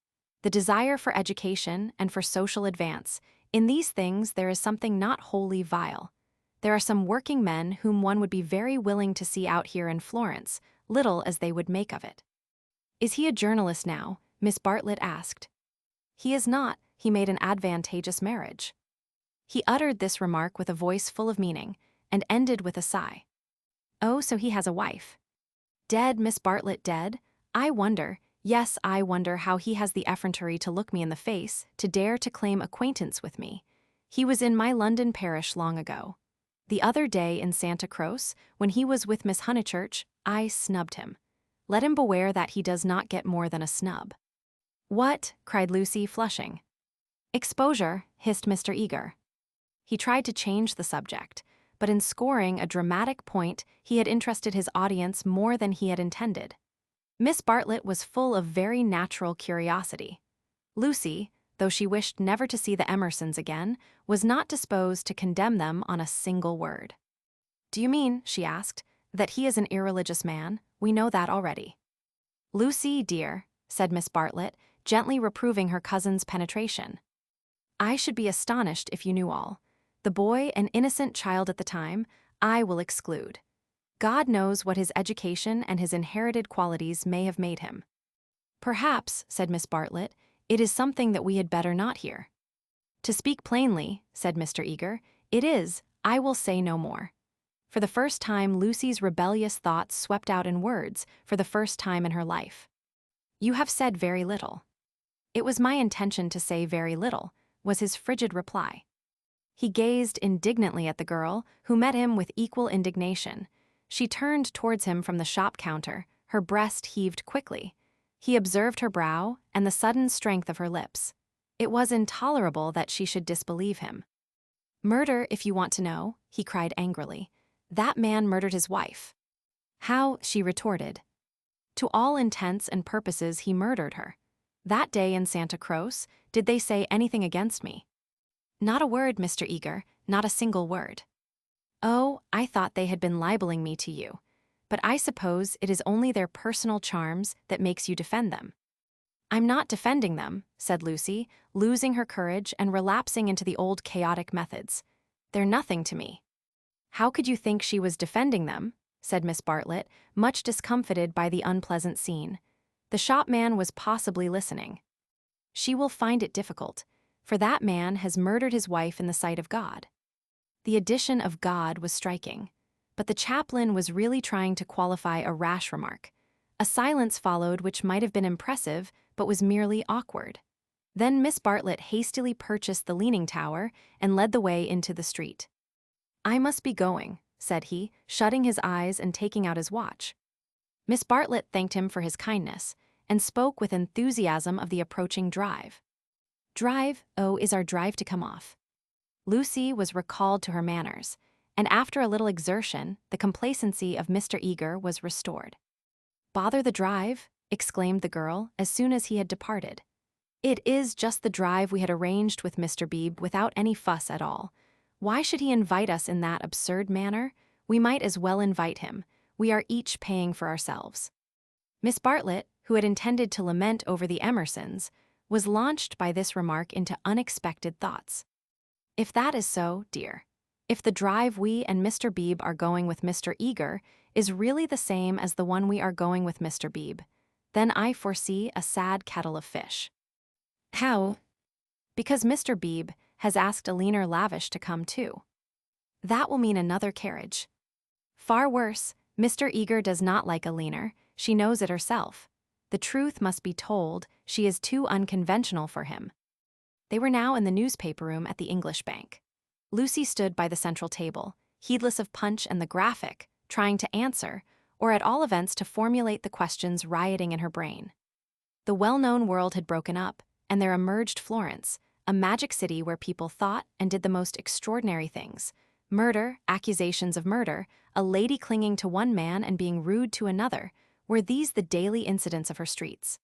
S1: The desire for education and for social advance, in these things there is something not wholly vile. There are some working men whom one would be very willing to see out here in Florence, little as they would make of it. Is he a journalist now? Miss Bartlett asked. He is not, he made an advantageous marriage. He uttered this remark with a voice full of meaning, and ended with a sigh. Oh, so he has a wife. Dead, Miss Bartlett, dead? I wonder how he has the effrontery to look me in the face, to dare to claim acquaintance with me. He was in my London parish long ago. The other day in Santa Croce, when he was with Miss Honeychurch, I snubbed him. Let him beware that he does not get more than a snub. What? Cried Lucy, flushing. Exposure, hissed Mr. Eager. He tried to change the subject, but in scoring a dramatic point, he had interested his audience more than he had intended. Miss Bartlett was full of very natural curiosity. Lucy, though she wished never to see the Emersons again, was not disposed to condemn them on a single word. Do you mean, she asked, that he is an irreligious man? We know that already. Lucy, dear, said Miss Bartlett, gently reproving her cousin's penetration. I should be astonished if you knew all. The boy, an innocent child at the time, I will exclude. God knows what his education and his inherited qualities may have made him. Perhaps, said Miss Bartlett, it is something that we had better not hear. To speak plainly, said Mr. Eager, it is, I will say no more. For the first time, Lucy's rebellious thoughts swept out in words, for the first time in her life. You have said very little. It was my intention to say very little, was his frigid reply. He gazed indignantly at the girl, who met him with equal indignation. She turned towards him from the shop counter, her breast heaved quickly. He observed her brow and the sudden strength of her lips. It was intolerable that she should disbelieve him. Murder, if you want to know, he cried angrily. That man murdered his wife. How? She retorted. To all intents and purposes he murdered her. That day in Santa Croce, did they say anything against me? Not a word, Mr. Eager, not a single word. Oh, I thought they had been libeling me to you. But I suppose it is only their personal charms that makes you defend them. I'm not defending them, said Lucy, losing her courage and relapsing into the old chaotic methods. They're nothing to me. How could you think she was defending them? Said Miss Bartlett, much discomfited by the unpleasant scene. The shopman was possibly listening. She will find it difficult, for that man has murdered his wife in the sight of God. The addition of God was striking, but the chaplain was really trying to qualify a rash remark. A silence followed which might have been impressive, but was merely awkward. Then Miss Bartlett hastily purchased the Leaning Tower and led the way into the street. "I must be going," said he, shutting his eyes and taking out his watch. Miss Bartlett thanked him for his kindness and spoke with enthusiasm of the approaching drive. "Drive, oh, is our drive to come off?" Lucy was recalled to her manners, and after a little exertion, the complacency of Mr. Eager was restored. "Bother the drive?" exclaimed the girl as soon as he had departed. "It is just the drive we had arranged with Mr. Beebe without any fuss at all. Why should he invite us in that absurd manner? We might as well invite him. We are each paying for ourselves." Miss Bartlett, who had intended to lament over the Emersons, was launched by this remark into unexpected thoughts. "If that is so, dear, if the drive we and Mr. Beebe are going with Mr. Eager is really the same as the one we are going with Mr. Beebe, then I foresee a sad kettle of fish." "How?" "Because Mr. Beebe has asked Elinor Lavish to come too. That will mean another carriage. Far worse, Mr. Eager does not like Elinor, she knows it herself. The truth must be told, she is too unconventional for him." They were now in the newspaper room at the English Bank. Lucy stood by the central table, heedless of Punch and the Graphic, trying to answer, or at all events to formulate the questions rioting in her brain. The well-known world had broken up, and there emerged Florence, a magic city where people thought and did the most extraordinary things. Murder, accusations of murder, a lady clinging to one man and being rude to another, were these the daily incidents of her streets?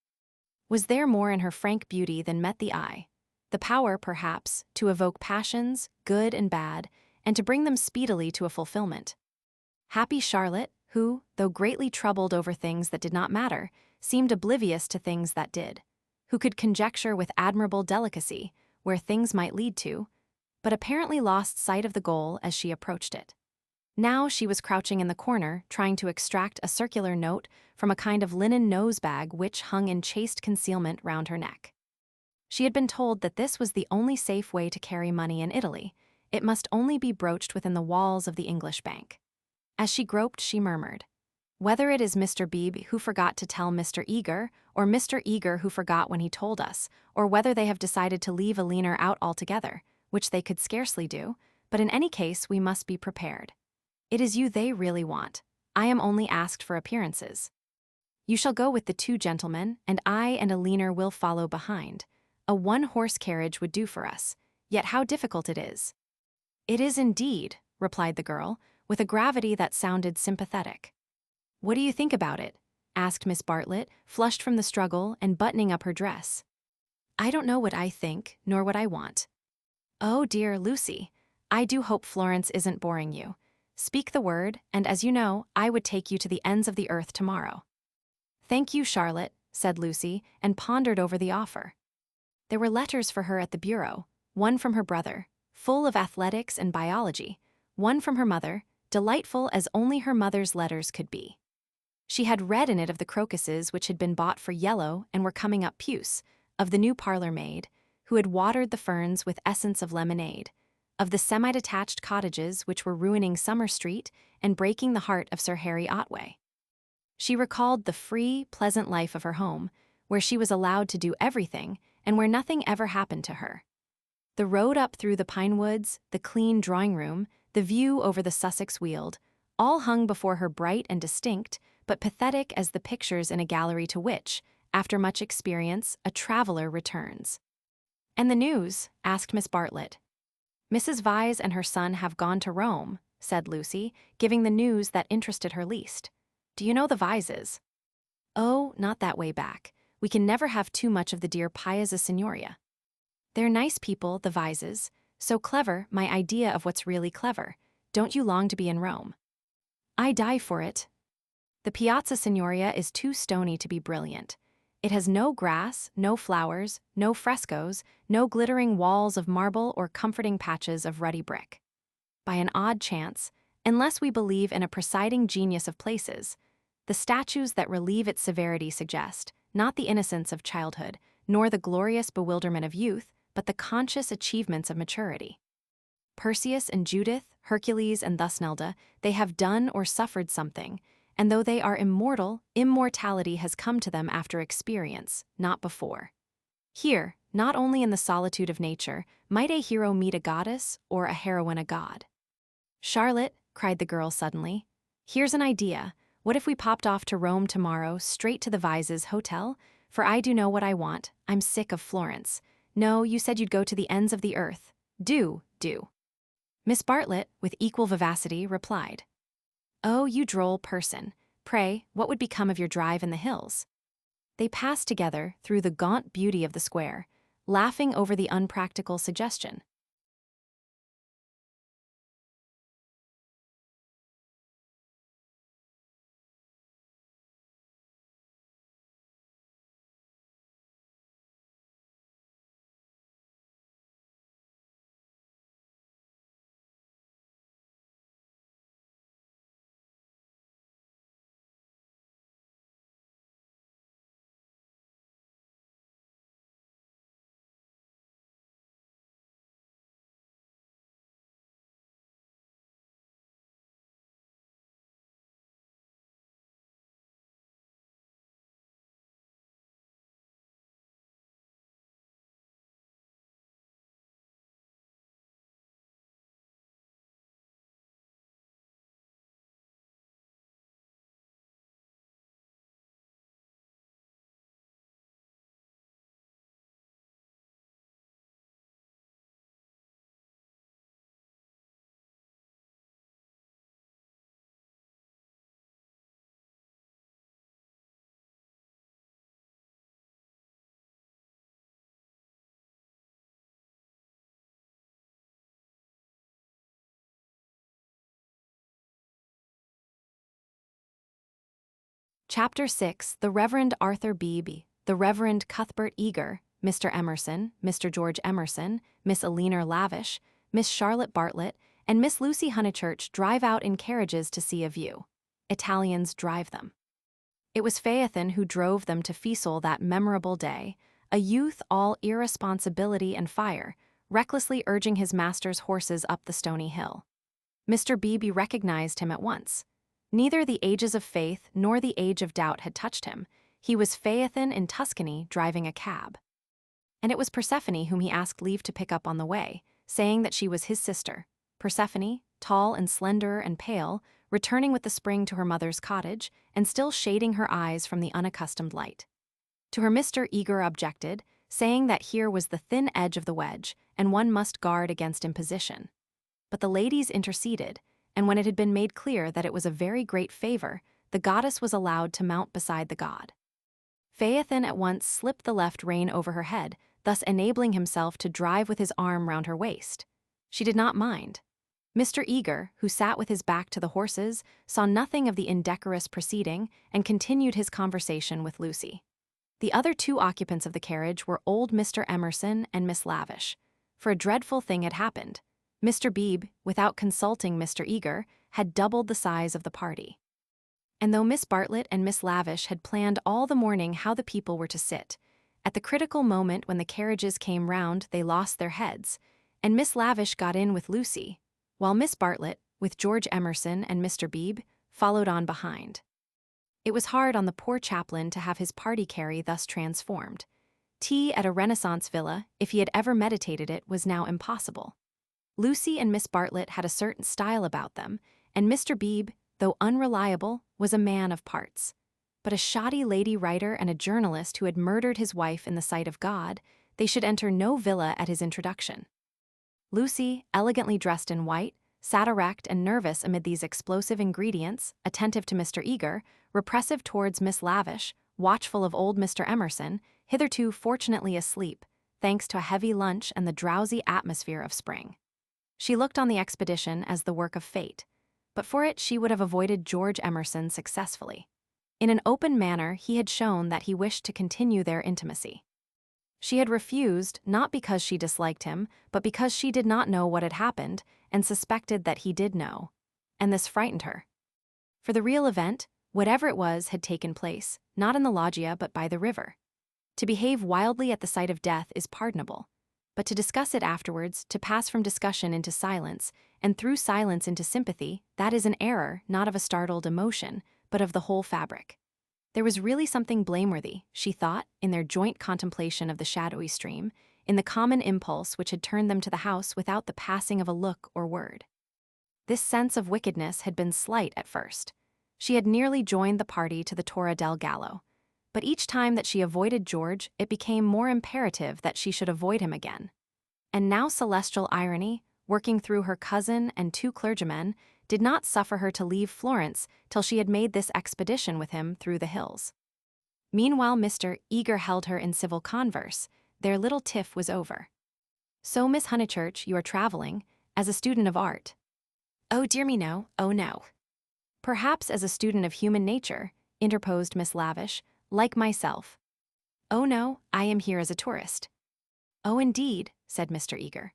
S1: Was there more in her frank beauty than met the eye? The power, perhaps, to evoke passions, good and bad, and to bring them speedily to a fulfillment. Happy Charlotte, who, though greatly troubled over things that did not matter, seemed oblivious to things that did, who could conjecture with admirable delicacy where things might lead to, but apparently lost sight of the goal as she approached it. Now she was crouching in the corner, trying to extract a circular note from a kind of linen nose-bag which hung in chaste concealment round her neck. She had been told that this was the only safe way to carry money in Italy. It must only be broached within the walls of the English Bank. As she groped, she murmured, "Whether it is Mr. Beebe who forgot to tell Mr. Eager, or Mr. Eager who forgot when he told us, or whether they have decided to leave Elinor out altogether, which they could scarcely do, but in any case we must be prepared. It is you they really want. I am only asked for appearances. You shall go with the two gentlemen, and I and Elinor will follow behind. A one-horse carriage would do for us, yet how difficult it is." "It is indeed," replied the girl, with a gravity that sounded sympathetic. "What do you think about it?" asked Miss Bartlett, flushed from the struggle and buttoning up her dress. "I don't know what I think, nor what I want." "Oh dear, Lucy, I do hope Florence isn't boring you. Speak the word, and as you know, I would take you to the ends of the earth tomorrow." "Thank you, Charlotte," said Lucy, and pondered over the offer. There were letters for her at the bureau, one from her brother, full of athletics and biology, one from her mother, delightful as only her mother's letters could be. She had read in it of the crocuses which had been bought for yellow and were coming up puce, of the new parlor maid, who had watered the ferns with essence of lemonade, of the semi-detached cottages which were ruining Summer Street and breaking the heart of Sir Harry Otway. She recalled the free, pleasant life of her home, where she was allowed to do everything and where nothing ever happened to her. The road up through the pine woods, the clean drawing room, the view over the Sussex Weald, all hung before her bright and distinct, but pathetic as the pictures in a gallery to which, after much experience, a traveler returns. "And the news?" asked Miss Bartlett. "Mrs. Vyse and her son have gone to Rome," said Lucy, giving the news that interested her least. "Do you know the Vyses?" "Oh, not that way back. We can never have too much of the dear Piazza Signoria. They're nice people, the Vyses. So clever, my idea of what's really clever. Don't you long to be in Rome?" "I die for it." "The Piazza Signoria is too stony to be brilliant. It has no grass, no flowers, no frescoes, no glittering walls of marble or comforting patches of ruddy brick. By an odd chance, unless we believe in a presiding genius of places, the statues that relieve its severity suggest, not the innocence of childhood, nor the glorious bewilderment of youth, but the conscious achievements of maturity. Perseus and Judith, Hercules and Thusnelda, they have done or suffered something, and though they are immortal, immortality has come to them after experience, not before. Here, not only in the solitude of nature, might a hero meet a goddess or a heroine a god. Charlotte, cried the girl suddenly. Here's an idea. What if we popped off to Rome tomorrow, straight to the Vise's hotel? For I do know what I want. I'm sick of Florence. No, you said you'd go to the ends of the earth. Do. Miss Bartlett, with equal vivacity, replied. Oh, you droll person. Pray, what would become of your drive in the hills? They passed together through the gaunt beauty of the square, laughing over the unpractical suggestion. Chapter 6. The Reverend Arthur Beebe, the Reverend Cuthbert Eager, Mr. Emerson, Mr. George Emerson, Miss Elinor Lavish, Miss Charlotte Bartlett, and Miss Lucy Honeychurch drive out in carriages to see a view. Italians drive them. It was Phaethon who drove them to Fiesole that memorable day, a youth all irresponsibility and fire, recklessly urging his master's horses up the stony hill. Mr. Beebe recognized him at once. Neither the ages of faith nor the age of doubt had touched him. He was Phaethon in Tuscany driving a cab. And it was Persephone whom he asked leave to pick up on the way, saying that she was his sister. Persephone, tall and slender and pale, returning with the spring to her mother's cottage, and still shading her eyes from the unaccustomed light. To her Mr. Eager objected, saying that here was the thin edge of the wedge, and one must guard against imposition. But the ladies interceded, and when it had been made clear that it was a very great favor, the goddess was allowed to mount beside the god. Phaethon at once slipped the left rein over her head, thus enabling himself to drive with his arm round her waist. She did not mind. Mr. Eager, who sat with his back to the horses, saw nothing of the indecorous proceeding and continued his conversation with Lucy. The other two occupants of the carriage were old Mr. Emerson and Miss Lavish, for a dreadful thing had happened. Mr. Beebe, without consulting Mr. Eager, had doubled the size of the party. And though Miss Bartlett and Miss Lavish had planned all the morning how the people were to sit, at the critical moment when the carriages came round they lost their heads, and Miss Lavish got in with Lucy, while Miss Bartlett, with George Emerson and Mr. Beebe, followed on behind. It was hard on the poor chaplain to have his party carry thus transformed. Tea at a Renaissance villa, if he had ever meditated it, was now impossible. Lucy and Miss Bartlett had a certain style about them, and Mr. Beebe, though unreliable, was a man of parts. But a shoddy lady writer and a journalist who had murdered his wife in the sight of God, they should enter no villa at his introduction. Lucy, elegantly dressed in white, sat erect and nervous amid these explosive ingredients, attentive to Mr. Eager, repressive towards Miss Lavish, watchful of old Mr. Emerson, hitherto fortunately asleep, thanks to a heavy lunch and the drowsy atmosphere of spring. She looked on the expedition as the work of fate, but for it she would have avoided George Emerson successfully. In an open manner he had shown that he wished to continue their intimacy. She had refused not because she disliked him, but because she did not know what had happened and suspected that he did know, and this frightened her. For the real event, whatever it was, had taken place, not in the loggia but by the river. To behave wildly at the sight of death is pardonable, but to discuss it afterwards, to pass from discussion into silence, and through silence into sympathy, that is an error not of a startled emotion, but of the whole fabric. There was really something blameworthy, she thought, in their joint contemplation of the shadowy stream, in the common impulse which had turned them to the house without the passing of a look or word. This sense of wickedness had been slight at first. She had nearly joined the party to the Torre del Gallo. But each time that she avoided George, it became more imperative that she should avoid him again. And now celestial irony, working through her cousin and 2 clergymen, did not suffer her to leave Florence till she had made this expedition with him through the hills. Meanwhile Mr. Eager held her in civil converse. Their little tiff was over. "So, Miss Honeychurch, you are traveling, as a student of art." "Oh dear me no, oh no." "Perhaps as a student of human nature," interposed Miss Lavish, "like myself." "Oh no, I am here as a tourist." "Oh indeed," said Mr. Eager.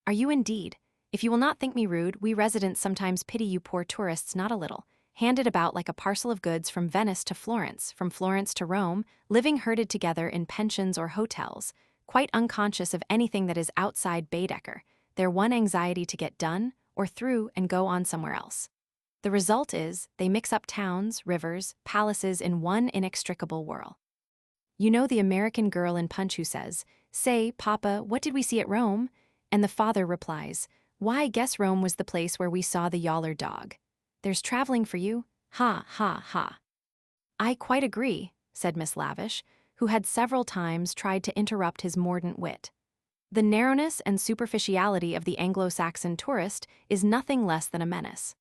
S1: "Are you indeed? If you will not think me rude, we residents sometimes pity you poor tourists not a little, handed about like a parcel of goods from Venice to Florence, from Florence to Rome, living herded together in pensions or hotels, quite unconscious of anything that is outside Baedeker, their one anxiety to get done, or through, and go on somewhere else. The result is, they mix up towns, rivers, palaces in one inextricable whirl. You know the American girl in Punch who says, 'Say, Papa, what did we see at Rome?' And the father replies, 'Why, I guess Rome was the place where we saw the yaller dog.' There's traveling for you. Ha, ha, ha." "I quite agree," said Miss Lavish, who had several times tried to interrupt his mordant wit. "The narrowness and superficiality of the Anglo-Saxon tourist is nothing less than a menace."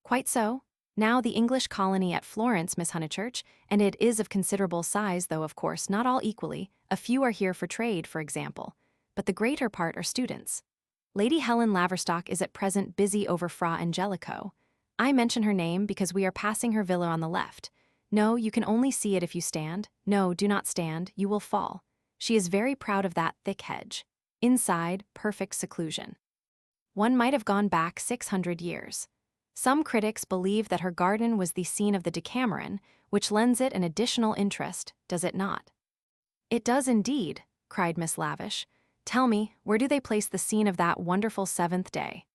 S1: "Quite so. Now the English colony at Florence, Miss Honeychurch, and it is of considerable size, though of course not all equally. A few are here for trade, for example, but the greater part are students. Lady Helen Laverstock is at present busy over Fra Angelico. I mention her name because we are passing her villa on the left. No, you can only see it if you stand. No, do not stand, you will fall. She is very proud of that thick hedge. Inside, perfect seclusion. One might have gone back 600 years. Some critics believe that her garden was the scene of the Decameron, which lends it an additional interest, does it not?" "It does indeed," cried Miss Lavish. "Tell me, where do they place the scene of that wonderful 7th day?"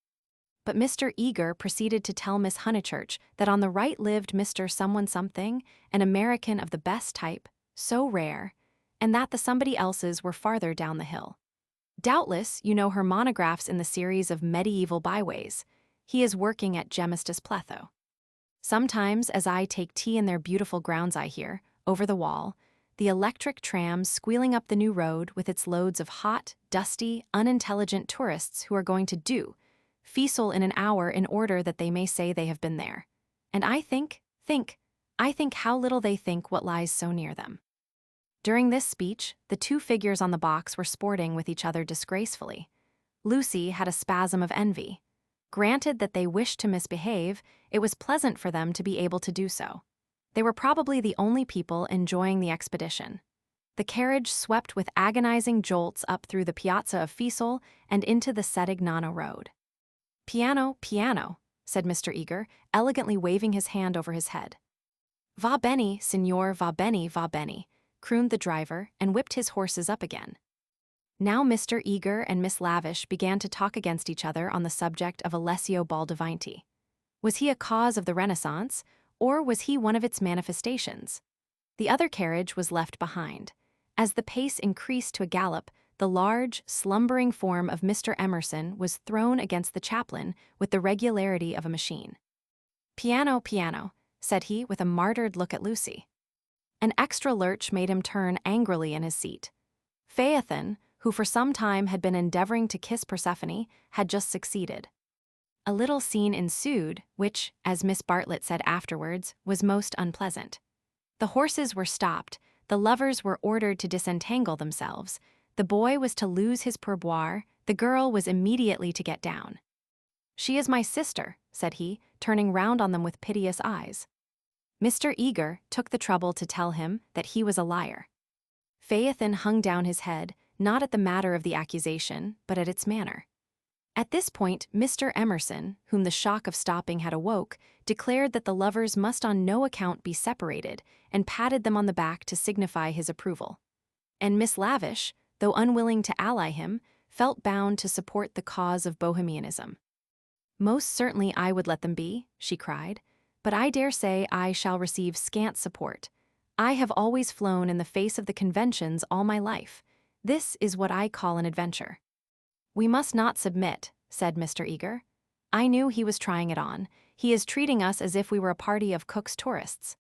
S1: But Mr. Eager proceeded to tell Miss Honeychurch that on the right lived Mr. Someone Something, an American of the best type, so rare, and that the somebody else's were farther down the hill. Doubtless you know her monographs in the series of medieval byways. He is working at Gemistus Pletho. Sometimes, as I take tea in their beautiful grounds, I hear, over the wall, the electric tram squealing up the new road with its loads of hot, dusty, unintelligent tourists who are going to do Fiesole in an hour in order that they may say they have been there. And I think how little they think what lies so near them." During this speech, the 2 figures on the box were sporting with each other disgracefully. Lucy had a spasm of envy. Granted that they wished to misbehave, it was pleasant for them to be able to do so. They were probably the only people enjoying the expedition. The carriage swept with agonizing jolts up through the piazza of Fiesole and into the Settignano road. "Piano, piano," said Mr. Eager, elegantly waving his hand over his head. "Va bene, signor, va bene, va bene," crooned the driver and whipped his horses up again. Now Mr. Eager and Miss Lavish began to talk against each other on the subject of Alessio Baldavinti. Was he a cause of the Renaissance, or was he one of its manifestations? The other carriage was left behind. As the pace increased to a gallop, the large, slumbering form of Mr. Emerson was thrown against the chaplain with the regularity of a machine. "Piano, piano," said he with a martyred look at Lucy. An extra lurch made him turn angrily in his seat. Phaethon, who for some time had been endeavoring to kiss Persephone, had just succeeded. A little scene ensued, which, as Miss Bartlett said afterwards, was most unpleasant. The horses were stopped, the lovers were ordered to disentangle themselves, the boy was to lose his pourboire, the girl was immediately to get down. "She is my sister," said he, turning round on them with piteous eyes. Mr. Eager took the trouble to tell him that he was a liar. Phaethon hung down his head, not at the matter of the accusation, but at its manner. At this point, Mr. Emerson, whom the shock of stopping had awoke, declared that the lovers must on no account be separated, and patted them on the back to signify his approval. And Miss Lavish, though unwilling to ally him, felt bound to support the cause of Bohemianism. "Most certainly I would let them be," she cried, "but I dare say I shall receive scant support. I have always flown in the face of the conventions all my life. This is what I call an adventure." "We must not submit," said Mr. Eager. I knew he was trying it on. He is treating us as if we were a party of Cook's tourists.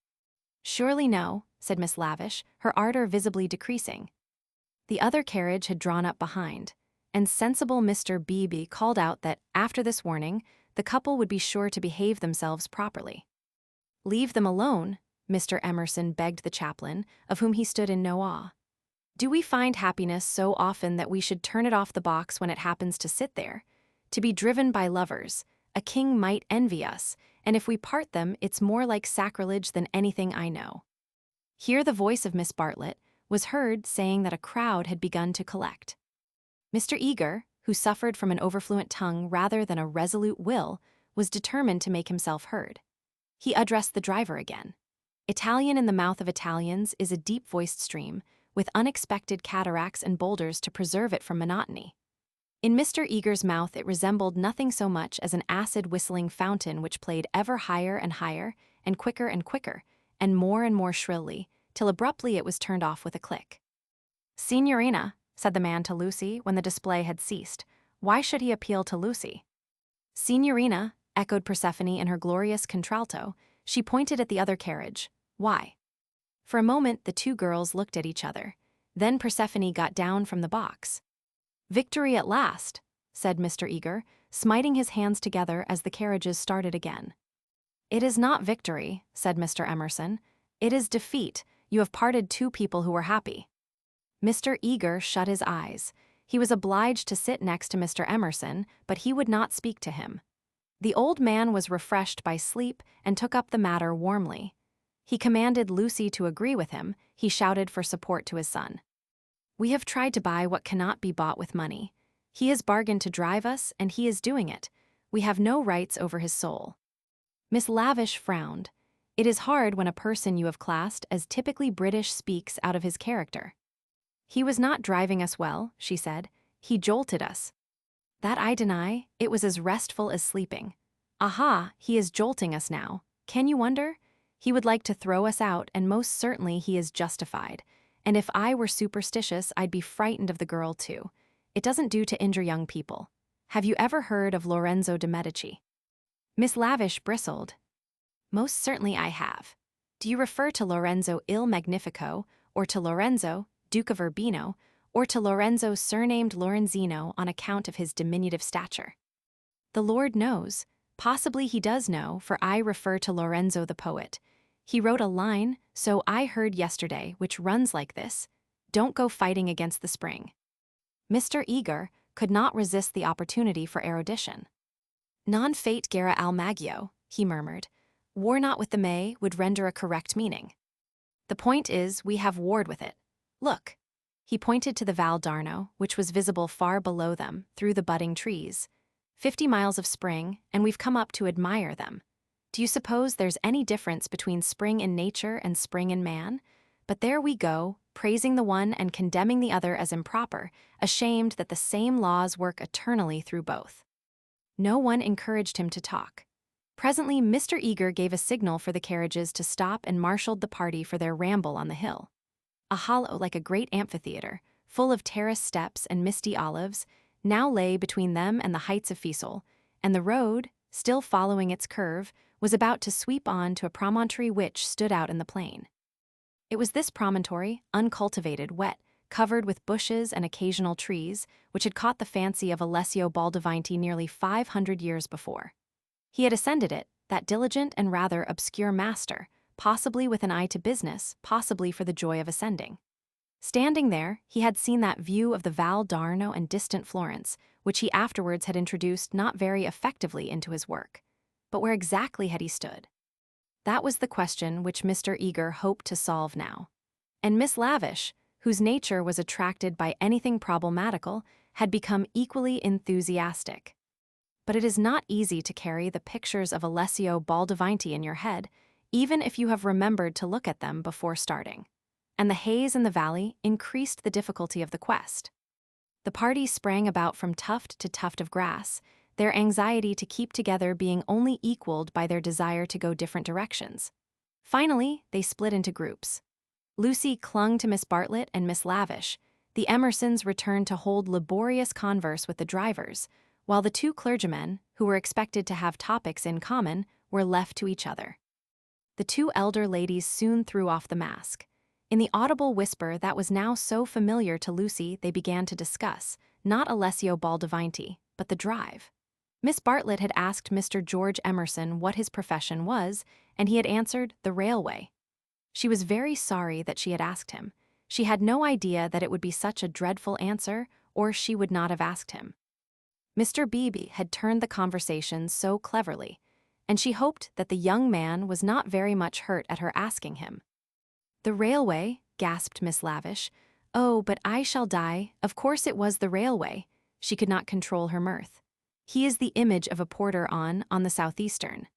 S1: Surely no, said Miss Lavish, her ardor visibly decreasing. The other carriage had drawn up behind, and sensible Mr. Beebe called out that, after this warning, the couple would be sure to behave themselves properly. Leave them alone, Mr. Emerson begged the chaplain, of whom he stood in no awe. Do we find happiness so often that we should turn it off the box when it happens to sit there? To be driven by lovers, a king might envy us, and if we part them, it's more like sacrilege than anything I know. Here the voice of Miss Bartlett was heard saying that a crowd had begun to collect. Mr. Eager, who suffered from an overfluent tongue rather than a resolute will, was determined to make himself heard. He addressed the driver again. Italian in the mouth of Italians is a deep-voiced stream, with unexpected cataracts and boulders to preserve it from monotony. In Mr. Eager's mouth it resembled nothing so much as an acid-whistling fountain which played ever higher and higher, and quicker, and more shrilly, till abruptly it was turned off with a click. "Signorina," said the man to Lucy when the display had ceased. Why should he appeal to Lucy? "Signorina," echoed Persephone in her glorious contralto. She pointed at the other carriage. Why? For a moment the two girls looked at each other. Then Persephone got down from the box. "Victory at last," said Mr. Eager, smiting his hands together as the carriages started again. "It is not victory," said Mr. Emerson. "It is defeat. You have parted two people who were happy." Mr. Eager shut his eyes. He was obliged to sit next to Mr. Emerson, but he would not speak to him. The old man was refreshed by sleep and took up the matter warmly. He commanded Lucy to agree with him. He shouted for support to his son. "We have tried to buy what cannot be bought with money. He has bargained to drive us, and he is doing it. We have no rights over his soul." Miss Lavish frowned. It is hard when a person you have classed as typically British speaks out of his character. "He was not driving us well," she said. "He jolted us." "That I deny. It was as restful as sleeping." "Aha, he is jolting us now. Can you wonder? He would like to throw us out, and most certainly he is justified. And if I were superstitious, I'd be frightened of the girl too. It doesn't do to injure young people. Have you ever heard of Lorenzo de Medici?" Miss Lavish bristled. "Most certainly I have. Do you refer to Lorenzo il Magnifico, or to Lorenzo, Duke of Urbino, or to Lorenzo surnamed Lorenzino on account of his diminutive stature?" "The Lord knows. Possibly he does know, for I refer to Lorenzo the poet. He wrote a line, so I heard yesterday, which runs like this: 'Don't go fighting against the spring.'" Mr. Eager could not resist the opportunity for erudition. "Non fate guerra al maggio," he murmured. "War not with the May would render a correct meaning. The point is, we have warred with it. Look." He pointed to the Val d'Arno, which was visible far below them, through the budding trees. 50 miles of spring, and we've come up to admire them. Do you suppose there's any difference between spring in nature and spring in man? But there we go, praising the one and condemning the other as improper, ashamed that the same laws work eternally through both." No one encouraged him to talk. Presently Mr. Eager gave a signal for the carriages to stop and marshaled the party for their ramble on the hill. A hollow like a great amphitheater, full of terraced steps and misty olives, now lay between them and the heights of Fiesole, and the road, still following its curve, was about to sweep on to a promontory which stood out in the plain. It was this promontory, uncultivated, wet, covered with bushes and occasional trees, which had caught the fancy of Alessio Baldavinti nearly 500 years before. He had ascended it, that diligent and rather obscure master, possibly with an eye to business, possibly for the joy of ascending. Standing there, he had seen that view of the Val d'Arno and distant Florence, which he afterwards had introduced not very effectively into his work. But where exactly had he stood? That was the question which Mr. Eager hoped to solve now. And Miss Lavish, whose nature was attracted by anything problematical, had become equally enthusiastic. But it is not easy to carry the pictures of Alessio Baldavinti in your head, even if you have remembered to look at them before starting. And the haze in the valley increased the difficulty of the quest. The party sprang about from tuft to tuft of grass, their anxiety to keep together being only equaled by their desire to go different directions. Finally, they split into groups. Lucy clung to Miss Bartlett and Miss Lavish. The Emersons returned to hold laborious converse with the drivers, while the two clergymen, who were expected to have topics in common, were left to each other. The two elder ladies soon threw off the mask. In the audible whisper that was now so familiar to Lucy, they began to discuss, not Alessio Baldavinti, but the drive. Miss Bartlett had asked Mr. George Emerson what his profession was, and he had answered the railway. She was very sorry that she had asked him. She had no idea that it would be such a dreadful answer, or she would not have asked him. Mr. Beebe had turned the conversation so cleverly, and she hoped that the young man was not very much hurt at her asking him. "The railway," gasped Miss Lavish. "Oh, but I shall die. Of course it was the railway." She could not control her mirth. "He is the image of a porter on the Southeastern."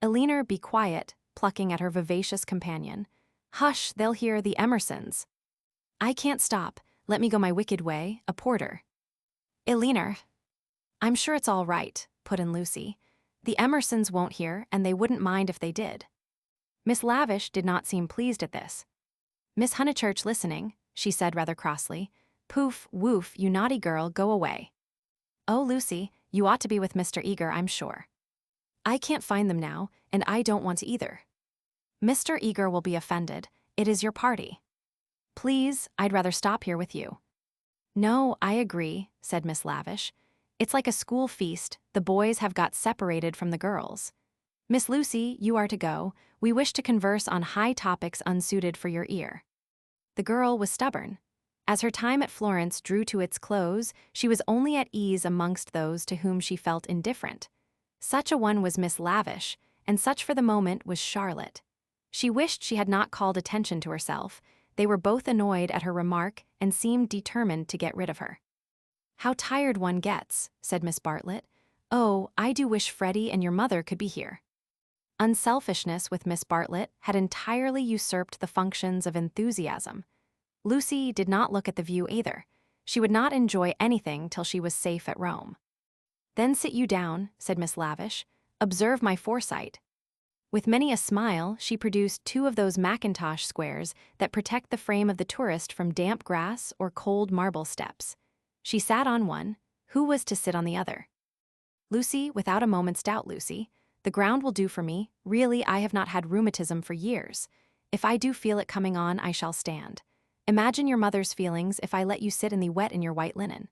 S1: Elinor, be quiet, plucking at her vivacious companion. "Hush, they'll hear the Emersons." "I can't stop. Let me go my wicked way, a porter." "Elinor." "I'm sure it's all right," put in Lucy. "The Emersons won't hear, and they wouldn't mind if they did." Miss Lavish did not seem pleased at this. "Miss Honeychurch listening," she said rather crossly. "Poof, woof, you naughty girl, go away." "Oh, Lucy, you ought to be with Mr. Eager, I'm sure." "I can't find them now, and I don't want to either." "Mr. Eager will be offended. It is your party." "Please, I'd rather stop here with you." "No, I agree," said Miss Lavish. "It's like a school feast. The boys have got separated from the girls. Miss Lucy, you are to go. We wish to converse on high topics unsuited for your ear." The girl was stubborn. As her time at Florence drew to its close, she was only at ease amongst those to whom she felt indifferent. Such a one was Miss Lavish, and such for the moment was Charlotte. She wished she had not called attention to herself. They were both annoyed at her remark and seemed determined to get rid of her. "How tired one gets," said Miss Bartlett. "Oh, I do wish Freddie and your mother could be here." Unselfishness with Miss Bartlett had entirely usurped the functions of enthusiasm. Lucy did not look at the view either. She would not enjoy anything till she was safe at Rome. "Then sit you down," said Miss Lavish. "Observe my foresight." With many a smile, she produced two of those mackintosh squares that protect the frame of the tourist from damp grass or cold marble steps. She sat on one. Who was to sit on the other? "Lucy, without a moment's doubt, Lucy. The ground will do for me. Really, I have not had rheumatism for years. If I do feel it coming on, I shall stand. Imagine your mother's feelings if I let you sit in the wet in your white linen."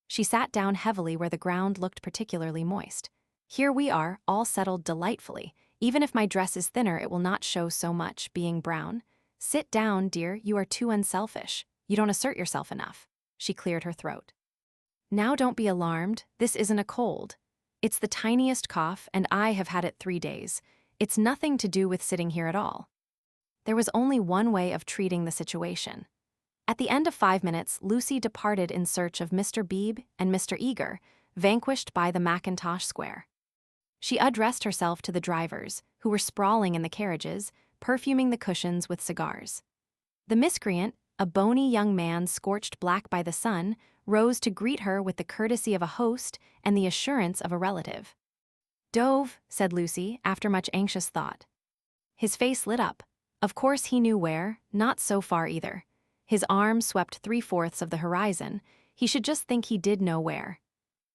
S1: She sat down heavily where the ground looked particularly moist. "Here we are, all settled delightfully. Even if my dress is thinner, it will not show so much, being brown. Sit down, dear, you are too unselfish. You don't assert yourself enough." She cleared her throat. "Now don't be alarmed. This isn't a cold. It's the tiniest cough, and I have had it 3 days. It's nothing to do with sitting here at all." There was only one way of treating the situation. At the end of 5 minutes, Lucy departed in search of Mr. Beebe and Mr. Eager, vanquished by the mackintosh square. She addressed herself to the drivers, who were sprawling in the carriages, perfuming the cushions with cigars. The miscreant, a bony young man scorched black by the sun, rose to greet her with the courtesy of a host and the assurance of a relative. "Dove," said Lucy, after much anxious thought. His face lit up. Of course he knew where, not so far either. His arm swept 3/4 of the horizon. He should just think he did know where.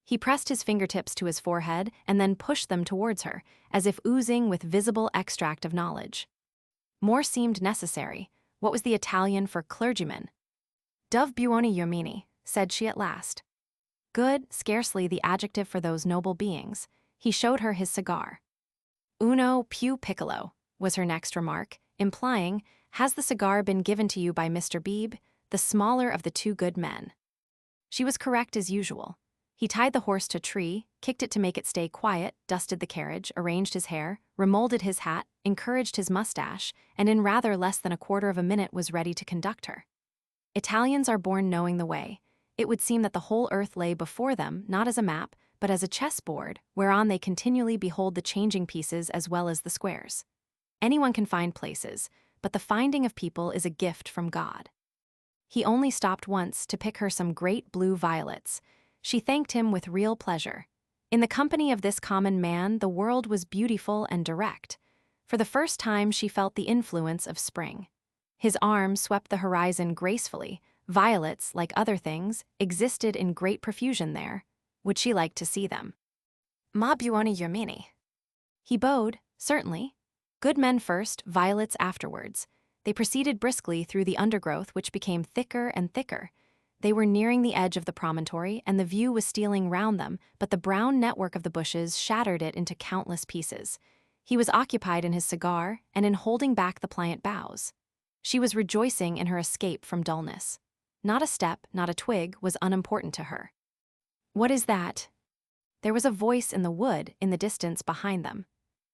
S1: He pressed his fingertips to his forehead and then pushed them towards her, as if oozing with visible extract of knowledge. More seemed necessary. What was the Italian for clergyman? "Dove buoni uomini," said she at last. Good, scarcely the adjective for those noble beings. He showed her his cigar. "Uno più piccolo," was her next remark, implying, "Has the cigar been given to you by Mr. Beebe, the smaller of the two good men?" She was correct as usual. He tied the horse to a tree, kicked it to make it stay quiet, dusted the carriage, arranged his hair, remolded his hat, encouraged his mustache, and in rather less than 1/4 of a minute was ready to conduct her. Italians are born knowing the way. It would seem that the whole earth lay before them, not as a map, but as a chessboard, whereon they continually behold the changing pieces as well as the squares. Anyone can find places, but the finding of people is a gift from God. He only stopped once to pick her some great blue violets. She thanked him with real pleasure. In the company of this common man, the world was beautiful and direct. For the first time she felt the influence of spring. His arm swept the horizon gracefully. Violets, like other things, existed in great profusion there. Would she like to see them? Ma buoni uomini. He bowed, certainly. Good men first, violets afterwards. They proceeded briskly through the undergrowth, which became thicker and thicker. They were nearing the edge of the promontory, and the view was stealing round them, but the brown network of the bushes shattered it into countless pieces. He was occupied in his cigar and in holding back the pliant boughs. She was rejoicing in her escape from dullness. Not a step, not a twig, was unimportant to her. What is that? There was a voice in the wood in the distance behind them.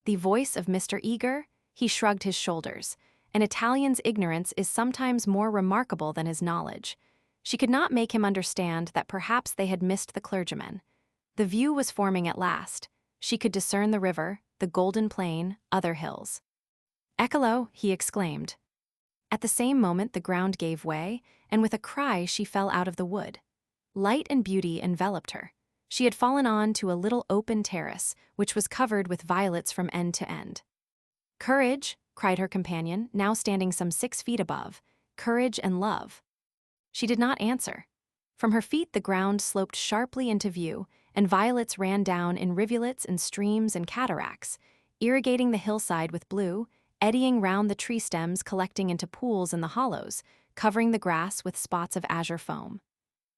S1: The voice of Mr. Eager? He shrugged his shoulders. An Italian's ignorance is sometimes more remarkable than his knowledge. She could not make him understand that perhaps they had missed the clergyman. The view was forming at last. She could discern the river, the golden plain, other hills. "Eccolo!" he exclaimed. At the same moment the ground gave way, and with a cry she fell out of the wood. Light and beauty enveloped her. She had fallen on to a little open terrace, which was covered with violets from end to end. "Courage!" cried her companion, now standing some 6 feet above. "Courage and love." She did not answer. From her feet the ground sloped sharply into view, and violets ran down in rivulets and streams and cataracts, irrigating the hillside with blue, eddying round the tree stems, collecting into pools in the hollows, covering the grass with spots of azure foam.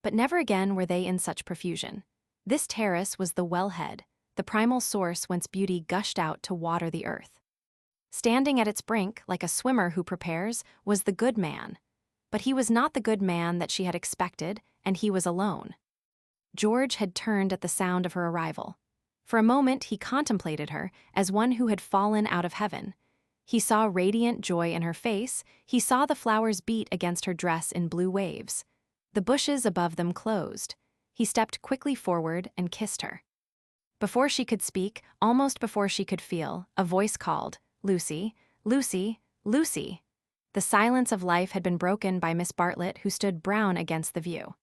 S1: But never again were they in such profusion. This terrace was the wellhead, the primal source whence beauty gushed out to water the earth. Standing at its brink, like a swimmer who prepares, was the good man. But he was not the good man that she had expected, and he was alone. George had turned at the sound of her arrival. For a moment he contemplated her as one who had fallen out of heaven. He saw radiant joy in her face, he saw the flowers beat against her dress in blue waves. The bushes above them closed. He stepped quickly forward and kissed her. Before she could speak, almost before she could feel, a voice called, "Lucy, Lucy, Lucy." The silence of life had been broken by Miss Bartlett, who stood brown against the view.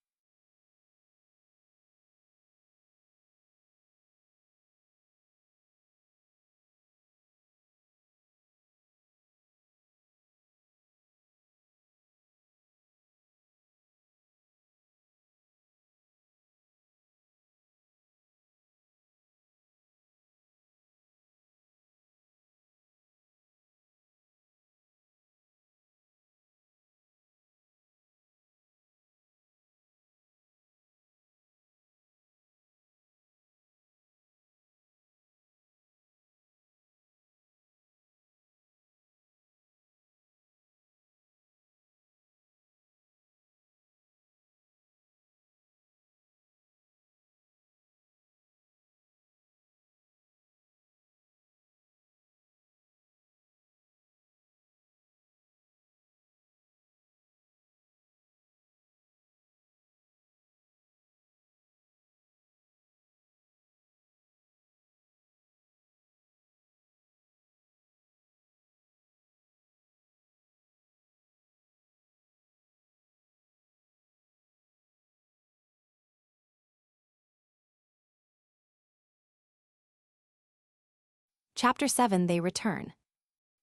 S1: Chapter 7. They return.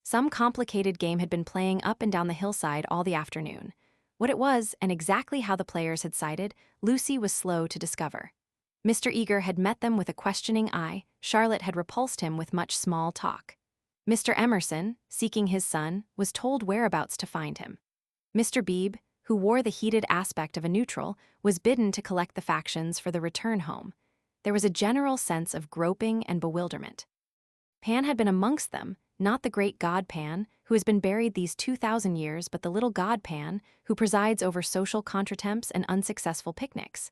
S1: Some complicated game had been playing up and down the hillside all the afternoon. What it was, and exactly how the players had sided, Lucy was slow to discover. Mr. Eager had met them with a questioning eye, Charlotte had repulsed him with much small talk. Mr. Emerson, seeking his son, was told whereabouts to find him. Mr. Beebe, who wore the heated aspect of a neutral, was bidden to collect the factions for the return home. There was a general sense of groping and bewilderment. Pan had been amongst them, not the great god Pan, who has been buried these 2,000 years, but the little god Pan, who presides over social contretemps and unsuccessful picnics.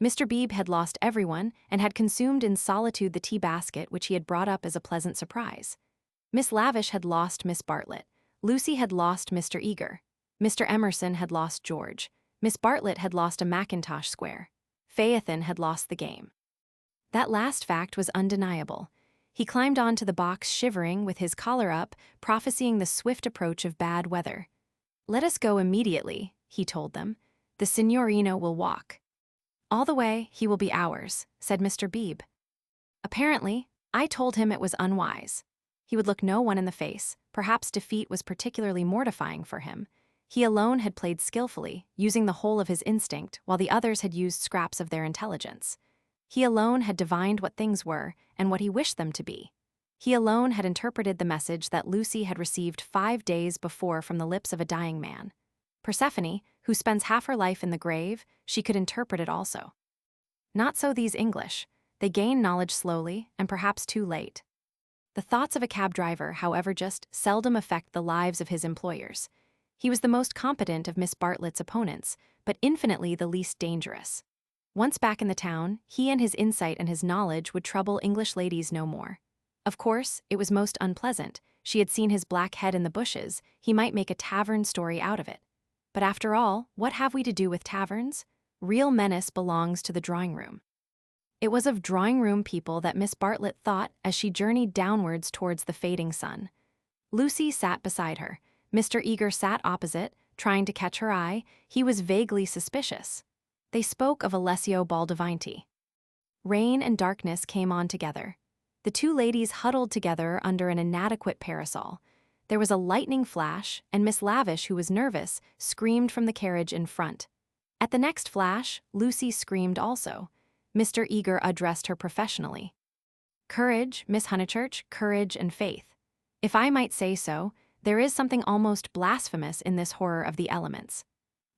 S1: Mr. Beebe had lost everyone and had consumed in solitude the tea basket which he had brought up as a pleasant surprise. Miss Lavish had lost Miss Bartlett. Lucy had lost Mr. Eager. Mr. Emerson had lost George. Miss Bartlett had lost a Mackintosh square. Phaethon had lost the game. That last fact was undeniable. He climbed onto the box shivering with his collar up, prophesying the swift approach of bad weather. "Let us go immediately," he told them. "The signorino will walk." "All the way, he will be ours," said Mr. Beebe. Apparently, I told him it was unwise. He would look no one in the face. Perhaps defeat was particularly mortifying for him. He alone had played skillfully, using the whole of his instinct, while the others had used scraps of their intelligence. He alone had divined what things were and what he wished them to be. He alone had interpreted the message that Lucy had received 5 days before from the lips of a dying man. Persephone, who spends half her life in the grave, she could interpret it also. Not so these English. They gain knowledge slowly and perhaps too late. The thoughts of a cab driver, however, just seldom affect the lives of his employers. He was the most competent of Miss Bartlett's opponents, but infinitely the least dangerous. Once back in the town, he and his insight and his knowledge would trouble English ladies no more. Of course, it was most unpleasant. She had seen his black head in the bushes. He might make a tavern story out of it. But after all, what have we to do with taverns? Real menace belongs to the drawing room. It was of drawing-room people that Miss Bartlett thought as she journeyed downwards towards the fading sun. Lucy sat beside her. Mr. Eager sat opposite, trying to catch her eye. He was vaguely suspicious. They spoke of Alessio Baldavanti. Rain and darkness came on together. The two ladies huddled together under an inadequate parasol. There was a lightning flash, and Miss Lavish, who was nervous, screamed from the carriage in front. At the next flash, Lucy screamed also. Mr. Eager addressed her professionally. Courage, Miss Honeychurch, courage and faith. If I might say so, there is something almost blasphemous in this horror of the elements.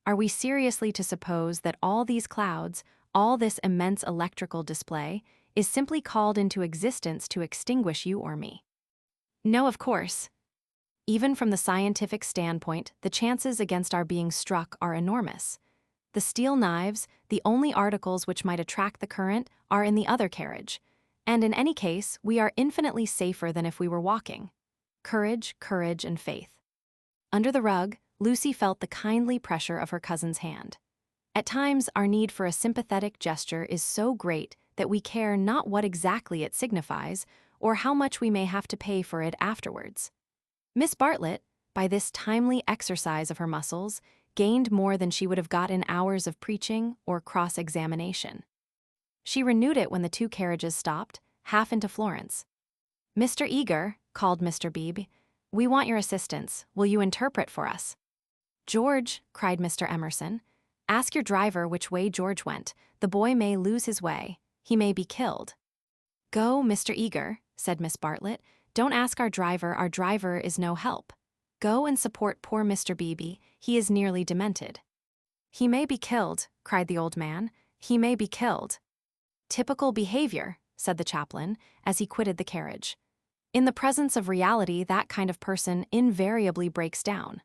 S1: Are we seriously to suppose that all these clouds, all this immense electrical display, is simply called into existence to extinguish you or me? No, of course. Even from the scientific standpoint, the chances against our being struck are enormous. The steel knives, the only articles which might attract the current, are in the other carriage, and in any case, we are infinitely safer than if we were walking. Courage, courage, and faith. Under the rug, Lucy felt the kindly pressure of her cousin's hand. At times, our need for a sympathetic gesture is so great that we care not what exactly it signifies or how much we may have to pay for it afterwards. Miss Bartlett, by this timely exercise of her muscles, gained more than she would have got in hours of preaching or cross-examination. She renewed it when the two carriages stopped, half into Florence. "Mr. Eager," called Mr. Beebe, "we want your assistance. Will you interpret for us?" "George," cried Mr. Emerson, "ask your driver which way George went. The boy may lose his way. He may be killed." "Go, Mr. Eager," said Miss Bartlett. "Don't ask our driver is no help. Go and support poor Mr. Beebe, he is nearly demented." "He may be killed," cried the old man. "He may be killed." "Typical behavior," said the chaplain, as he quitted the carriage. "In the presence of reality, that kind of person invariably breaks down."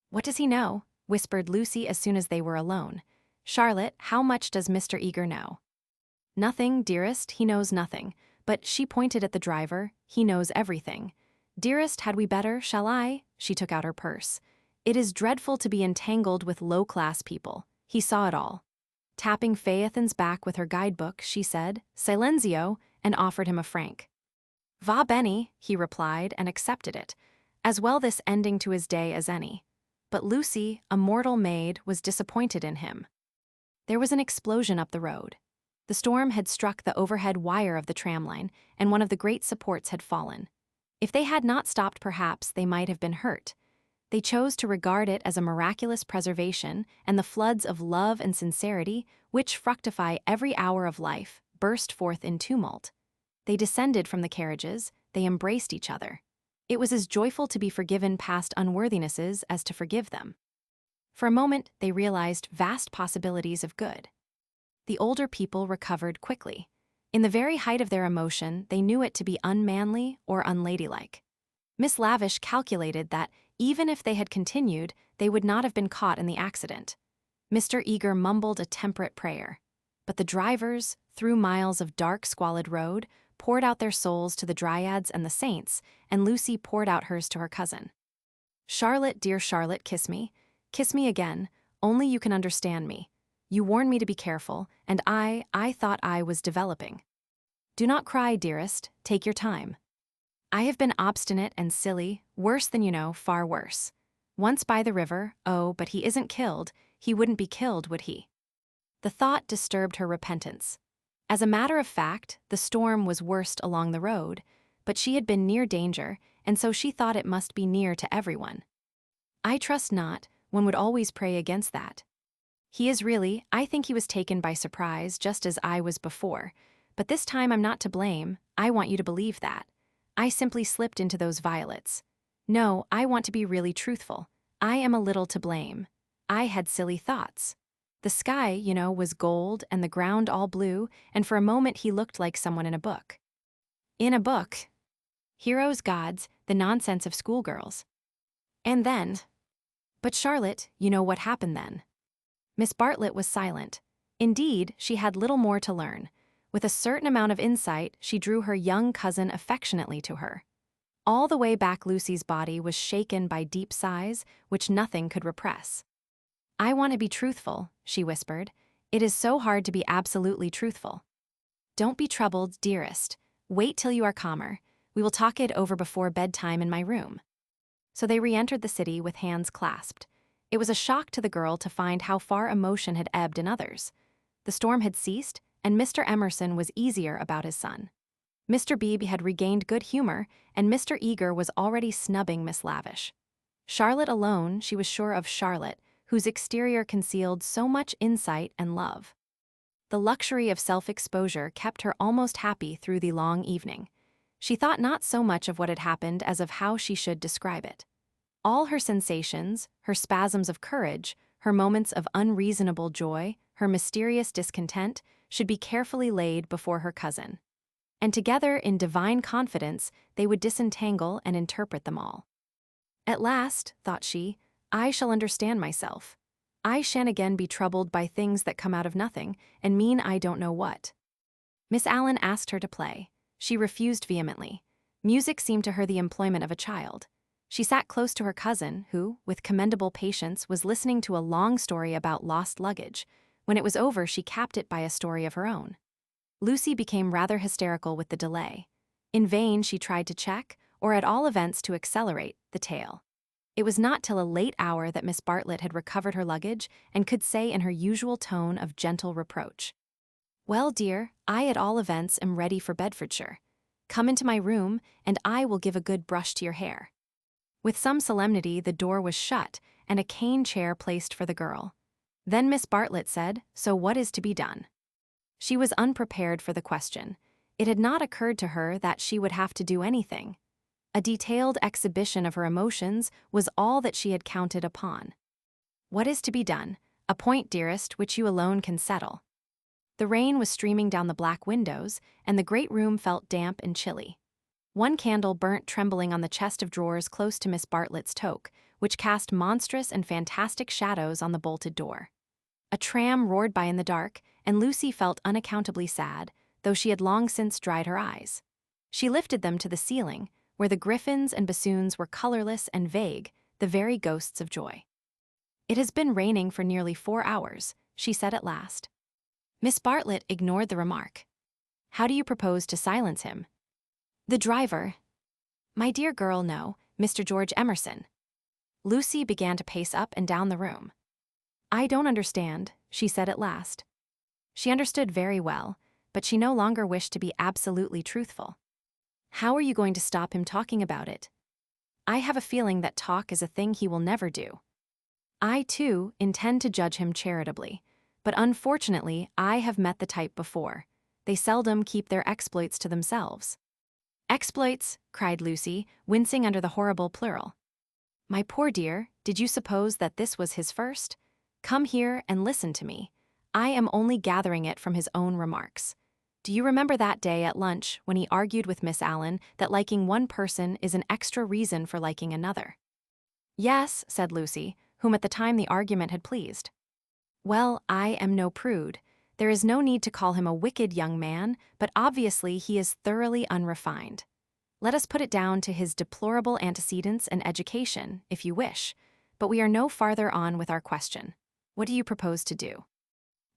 S1: "What does he know?" whispered Lucy as soon as they were alone. "Charlotte, how much does Mr. Eager know?" "Nothing, dearest, he knows nothing. But," she pointed at the driver, "he knows everything. Dearest, had we better, shall I?" She took out her purse. "It is dreadful to be entangled with low-class people." He saw it all. Tapping Phaethon's back with her guidebook, she said, "Silenzio," and offered him a franc. "Va bene," he replied, and accepted it. As well this ending to his day as any. But Lucy, a mortal maid, was disappointed in him. There was an explosion up the road. The storm had struck the overhead wire of the tramline, and one of the great supports had fallen. If they had not stopped, perhaps they might have been hurt. They chose to regard it as a miraculous preservation, and the floods of love and sincerity, which fructify every hour of life, burst forth in tumult. They descended from the carriages, they embraced each other. It was as joyful to be forgiven past unworthinesses as to forgive them. For a moment, they realized vast possibilities of good. The older people recovered quickly. In the very height of their emotion, they knew it to be unmanly or unladylike. Miss Lavish calculated that, even if they had continued, they would not have been caught in the accident. Mr. Eager mumbled a temperate prayer. But the drivers, through miles of dark, squalid road, poured out their souls to the dryads and the saints, and Lucy poured out hers to her cousin. "Charlotte, dear Charlotte, kiss me. Kiss me again, only you can understand me. You warned me to be careful, and I thought I was developing. Do not cry, dearest, take your time. I have been obstinate and silly, worse than you know, far worse. Once by the river, oh, but he isn't killed, he wouldn't be killed, would he?" The thought disturbed her repentance. As a matter of fact, the storm was worst along the road, but she had been near danger, and so she thought it must be near to everyone. I trust not, one would always pray against that. He is really. I think he was taken by surprise, just as I was before. But this time I'm not to blame. I want you to believe that. I simply slipped into those violets. No, I want to be really truthful. I am a little to blame. I had silly thoughts. The sky, was gold and the ground all blue, and for a moment he looked like someone in a book. In a book. Heroes, gods, the nonsense of schoolgirls. And then. But Charlotte, you know what happened then. Miss Bartlett was silent. Indeed, she had little more to learn. With a certain amount of insight, she drew her young cousin affectionately to her. All the way back, Lucy's body was shaken by deep sighs, which nothing could repress. I want to be truthful, she whispered. It is so hard to be absolutely truthful. Don't be troubled, dearest. Wait till you are calmer. We will talk it over before bedtime in my room. So they re-entered the city with hands clasped. It was a shock to the girl to find how far emotion had ebbed in others. The storm had ceased, and Mr. Emerson was easier about his son. Mr. Beebe had regained good humor, and Mr. Eager was already snubbing Miss Lavish. Charlotte alone, she was sure of Charlotte, whose exterior concealed so much insight and love. The luxury of self-exposure kept her almost happy through the long evening. She thought not so much of what had happened as of how she should describe it. All her sensations, her spasms of courage, her moments of unreasonable joy, her mysterious discontent, should be carefully laid before her cousin. And together, in divine confidence, they would disentangle and interpret them all. At last, thought she, I shall understand myself. I shan't again be troubled by things that come out of nothing and mean I don't know what. Miss Allen asked her to play. She refused vehemently. Music seemed to her the employment of a child. She sat close to her cousin, who, with commendable patience, was listening to a long story about lost luggage. When it was over, she capped it by a story of her own. Lucy became rather hysterical with the delay. In vain she tried to check, or at all events to accelerate, the tale. It was not till a late hour that Miss Bartlett had recovered her luggage and could say in her usual tone of gentle reproach, "Well, dear, I at all events am ready for Bedfordshire. Come into my room, and I will give a good brush to your hair." With some solemnity the door was shut, and a cane chair placed for the girl. Then Miss Bartlett said, "So what is to be done?" She was unprepared for the question. It had not occurred to her that she would have to do anything. A detailed exhibition of her emotions was all that she had counted upon. "What is to be done? A point, dearest, which you alone can settle." The rain was streaming down the black windows, and the great room felt damp and chilly. One candle burnt trembling on the chest of drawers close to Miss Bartlett's toque, which cast monstrous and fantastic shadows on the bolted door. A tram roared by in the dark, and Lucy felt unaccountably sad, though she had long since dried her eyes. She lifted them to the ceiling, where the griffins and bassoons were colorless and vague, the very ghosts of joy. "It has been raining for nearly 4 hours, she said at last. Miss Bartlett ignored the remark. "How do you propose to silence him?" "The driver." "My dear girl, no, Mr. George Emerson." Lucy began to pace up and down the room. "I don't understand," she said at last. She understood very well, but she no longer wished to be absolutely truthful. "How are you going to stop him talking about it?" "I have a feeling that talk is a thing he will never do. I, too, intend to judge him charitably, but unfortunately I have met the type before. They seldom keep their exploits to themselves." "Exploits," cried Lucy, wincing under the horrible plural. "My poor dear, did you suppose that this was his first? Come here and listen to me. I am only gathering it from his own remarks. Do you remember that day at lunch when he argued with Miss Allen that liking one person is an extra reason for liking another?" "Yes," said Lucy, whom at the time the argument had pleased. "Well, I am no prude. There is no need to call him a wicked young man, but obviously he is thoroughly unrefined. Let us put it down to his deplorable antecedents and education, if you wish, but we are no farther on with our question. What do you propose to do?"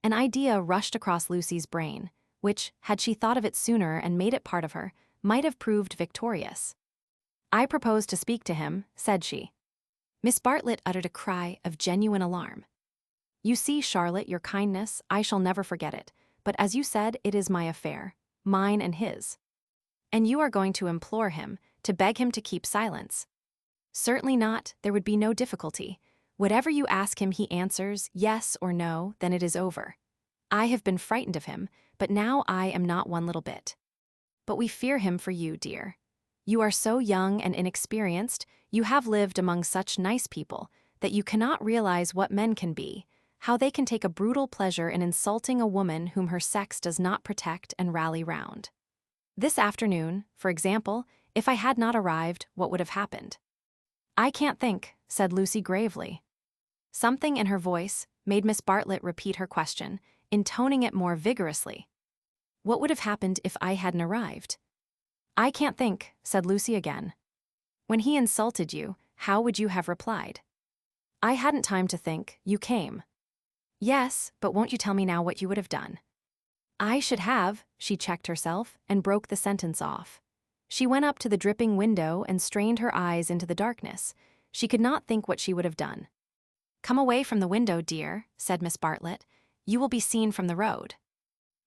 S1: An idea rushed across Lucy's brain, which, had she thought of it sooner and made it part of her, might have proved victorious. "I propose to speak to him," said she. Miss Bartlett uttered a cry of genuine alarm. "You see, Charlotte, your kindness, I shall never forget it, but as you said, it is my affair, mine and his. And you are going to implore him, to beg him to keep silence." "Certainly not, there would be no difficulty. Whatever you ask him, he answers yes or no, then it is over. I have been frightened of him, but now I am not one little bit. But we fear him for you, dear. You are so young and inexperienced, you have lived among such nice people, that you cannot realize what men can be, how they can take a brutal pleasure in insulting a woman whom her sex does not protect and rally round. This afternoon, for example, if I had not arrived, what would have happened? I can't think, said Lucy gravely. Something in her voice made Miss Bartlett repeat her question, intoning it more vigorously. What would have happened if I hadn't arrived? I can't think, said Lucy again. When he insulted you, how would you have replied? I hadn't time to think, you came. Yes, but won't you tell me now what you would have done? I should have, she checked herself and broke the sentence off. She went up to the dripping window and strained her eyes into the darkness. She could not think what she would have done. Come away from the window, dear, said Miss Bartlett. You will be seen from the road.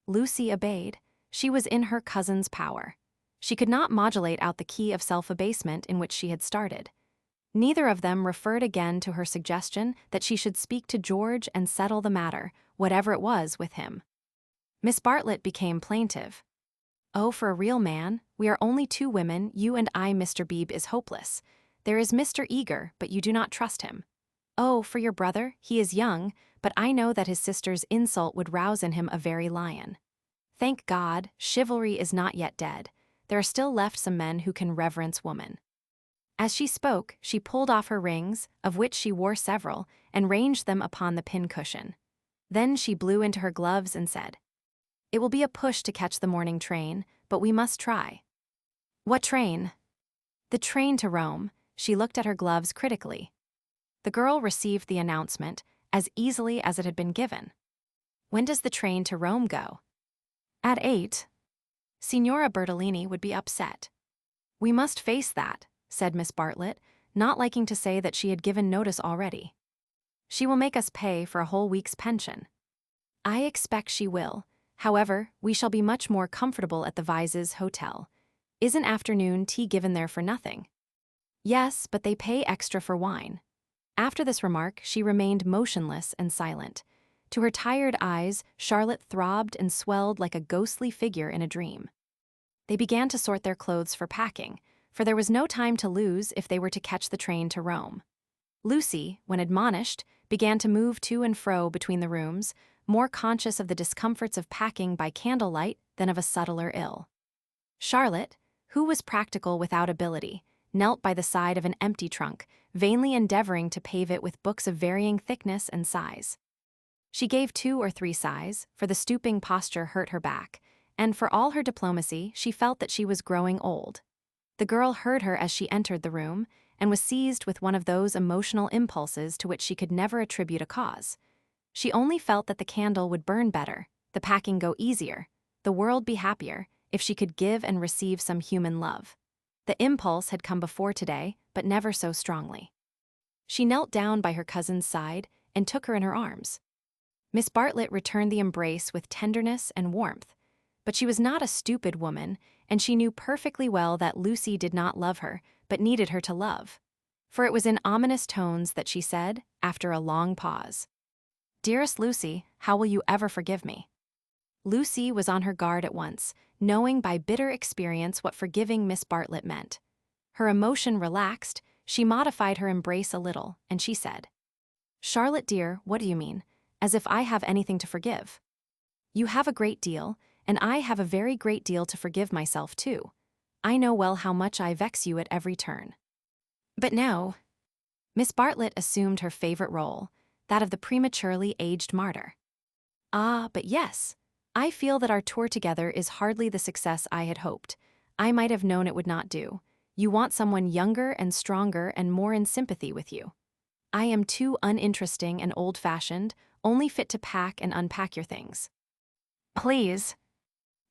S1: Lucy obeyed. She was in her cousin's power. She could not modulate out the key of self-abasement in which she had started. Neither of them referred again to her suggestion that she should speak to George and settle the matter, whatever it was, with him. Miss Bartlett became plaintive. Oh, for a real man, we are only two women, you and I. Mr. Beebe is hopeless. There is Mr. Eager, but you do not trust him. Oh, for your brother, he is young, but I know that his sister's insult would rouse in him a very lion. Thank God, chivalry is not yet dead. There are still left some men who can reverence woman. As she spoke, she pulled off her rings, of which she wore several, and ranged them upon the pincushion. Then she blew into her gloves and said, It will be a push to catch the morning train, but we must try. What train? The train to Rome. She looked at her gloves critically. The girl received the announcement as easily as it had been given. When does the train to Rome go? At 8. Signora Bertolini would be upset. We must face that, said Miss Bartlett, not liking to say that she had given notice already. She will make us pay for a whole week's pension. I expect she will. However, we shall be much more comfortable at the Vises Hotel. Isn't afternoon tea given there for nothing? Yes, but they pay extra for wine. After this remark, she remained motionless and silent. To her tired eyes, Charlotte throbbed and swelled like a ghostly figure in a dream. They began to sort their clothes for packing, for there was no time to lose if they were to catch the train to Rome. Lucy, when admonished, began to move to and fro between the rooms, more conscious of the discomforts of packing by candlelight than of a subtler ill. Charlotte, who was practical without ability, knelt by the side of an empty trunk, vainly endeavoring to pave it with books of varying thickness and size. She gave 2 or 3 sighs, for the stooping posture hurt her back, and for all her diplomacy, she felt that she was growing old. The girl heard her as she entered the room, and was seized with one of those emotional impulses to which she could never attribute a cause. She only felt that the candle would burn better, the packing go easier, the world be happier, if she could give and receive some human love. The impulse had come before today, but never so strongly. She knelt down by her cousin's side and took her in her arms. Miss Bartlett returned the embrace with tenderness and warmth, but she was not a stupid woman, and she knew perfectly well that Lucy did not love her, but needed her to love. For it was in ominous tones that she said, after a long pause, Dearest Lucy, how will you ever forgive me? Lucy was on her guard at once, knowing by bitter experience what forgiving Miss Bartlett meant. Her emotion relaxed, she modified her embrace a little, and she said, Charlotte dear, what do you mean? As if I have anything to forgive. You have a great deal, and I have a very great deal to forgive myself too. I know well how much I vex you at every turn. But no. Miss Bartlett assumed her favorite role, that of the prematurely aged martyr. Ah, but yes. I feel that our tour together is hardly the success I had hoped. I might have known it would not do. You want someone younger and stronger and more in sympathy with you. I am too uninteresting and old-fashioned, only fit to pack and unpack your things. Please.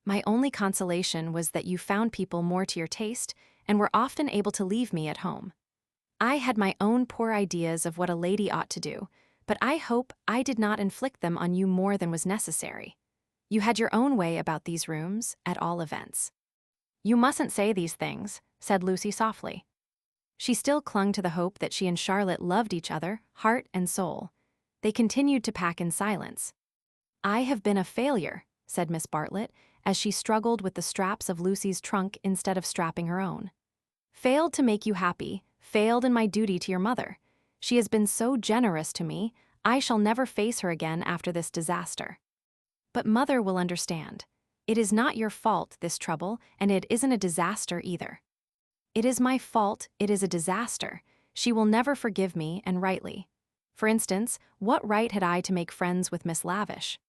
S1: My only consolation was that you found people more to your taste and were often able to leave me at home. I had my own poor ideas of what a lady ought to do, but I hope I did not inflict them on you more than was necessary. You had your own way about these rooms, at all events. You mustn't say these things, said Lucy softly. She still clung to the hope that she and Charlotte loved each other, heart and soul. They continued to pack in silence. "I have been a failure," said Miss Bartlett, as she struggled with the straps of Lucy's trunk instead of strapping her own. "Failed to make you happy, failed in my duty to your mother. She has been so generous to me, I shall never face her again after this disaster. But Mother will understand. It is not your fault, this trouble, and it isn't a disaster either. It is my fault, it is a disaster. She will never forgive me, and rightly. For instance, what right had I to make friends with Miss Lavish?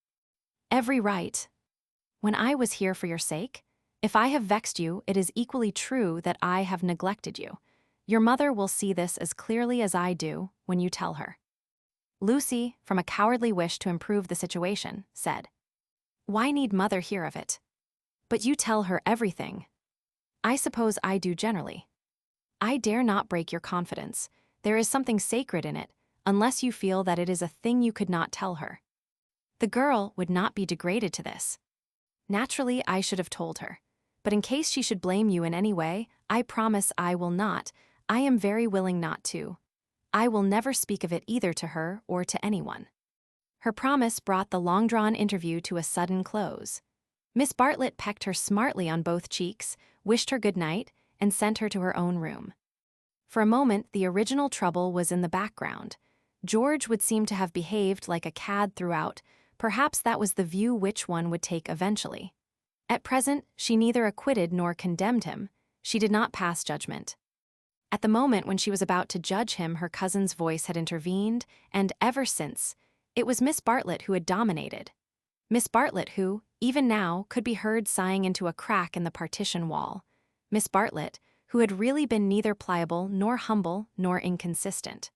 S1: Every right. When I was here for your sake, if I have vexed you, it is equally true that I have neglected you. Your mother will see this as clearly as I do when you tell her." Lucy, from a cowardly wish to improve the situation, said, "Why need Mother hear of it? But you tell her everything." "I suppose I do generally." "I dare not break your confidence. There is something sacred in it, unless you feel that it is a thing you could not tell her. The girl would not be degraded to this. Naturally, I should have told her. But in case she should blame you in any way, I promise I will not. I am very willing not to. I will never speak of it either to her or to anyone." Her promise brought the long-drawn interview to a sudden close. Miss Bartlett pecked her smartly on both cheeks, wished her good night, and sent her to her own room. For a moment, the original trouble was in the background. George would seem to have behaved like a cad throughout. Perhaps that was the view which one would take eventually. At present, she neither acquitted nor condemned him. She did not pass judgment. At the moment when she was about to judge him, her cousin's voice had intervened, and ever since, it was Miss Bartlett who had dominated. Miss Bartlett who, even now, could be heard sighing into a crack in the partition wall. Miss Bartlett, who had really been neither pliable nor humble nor inconsistent.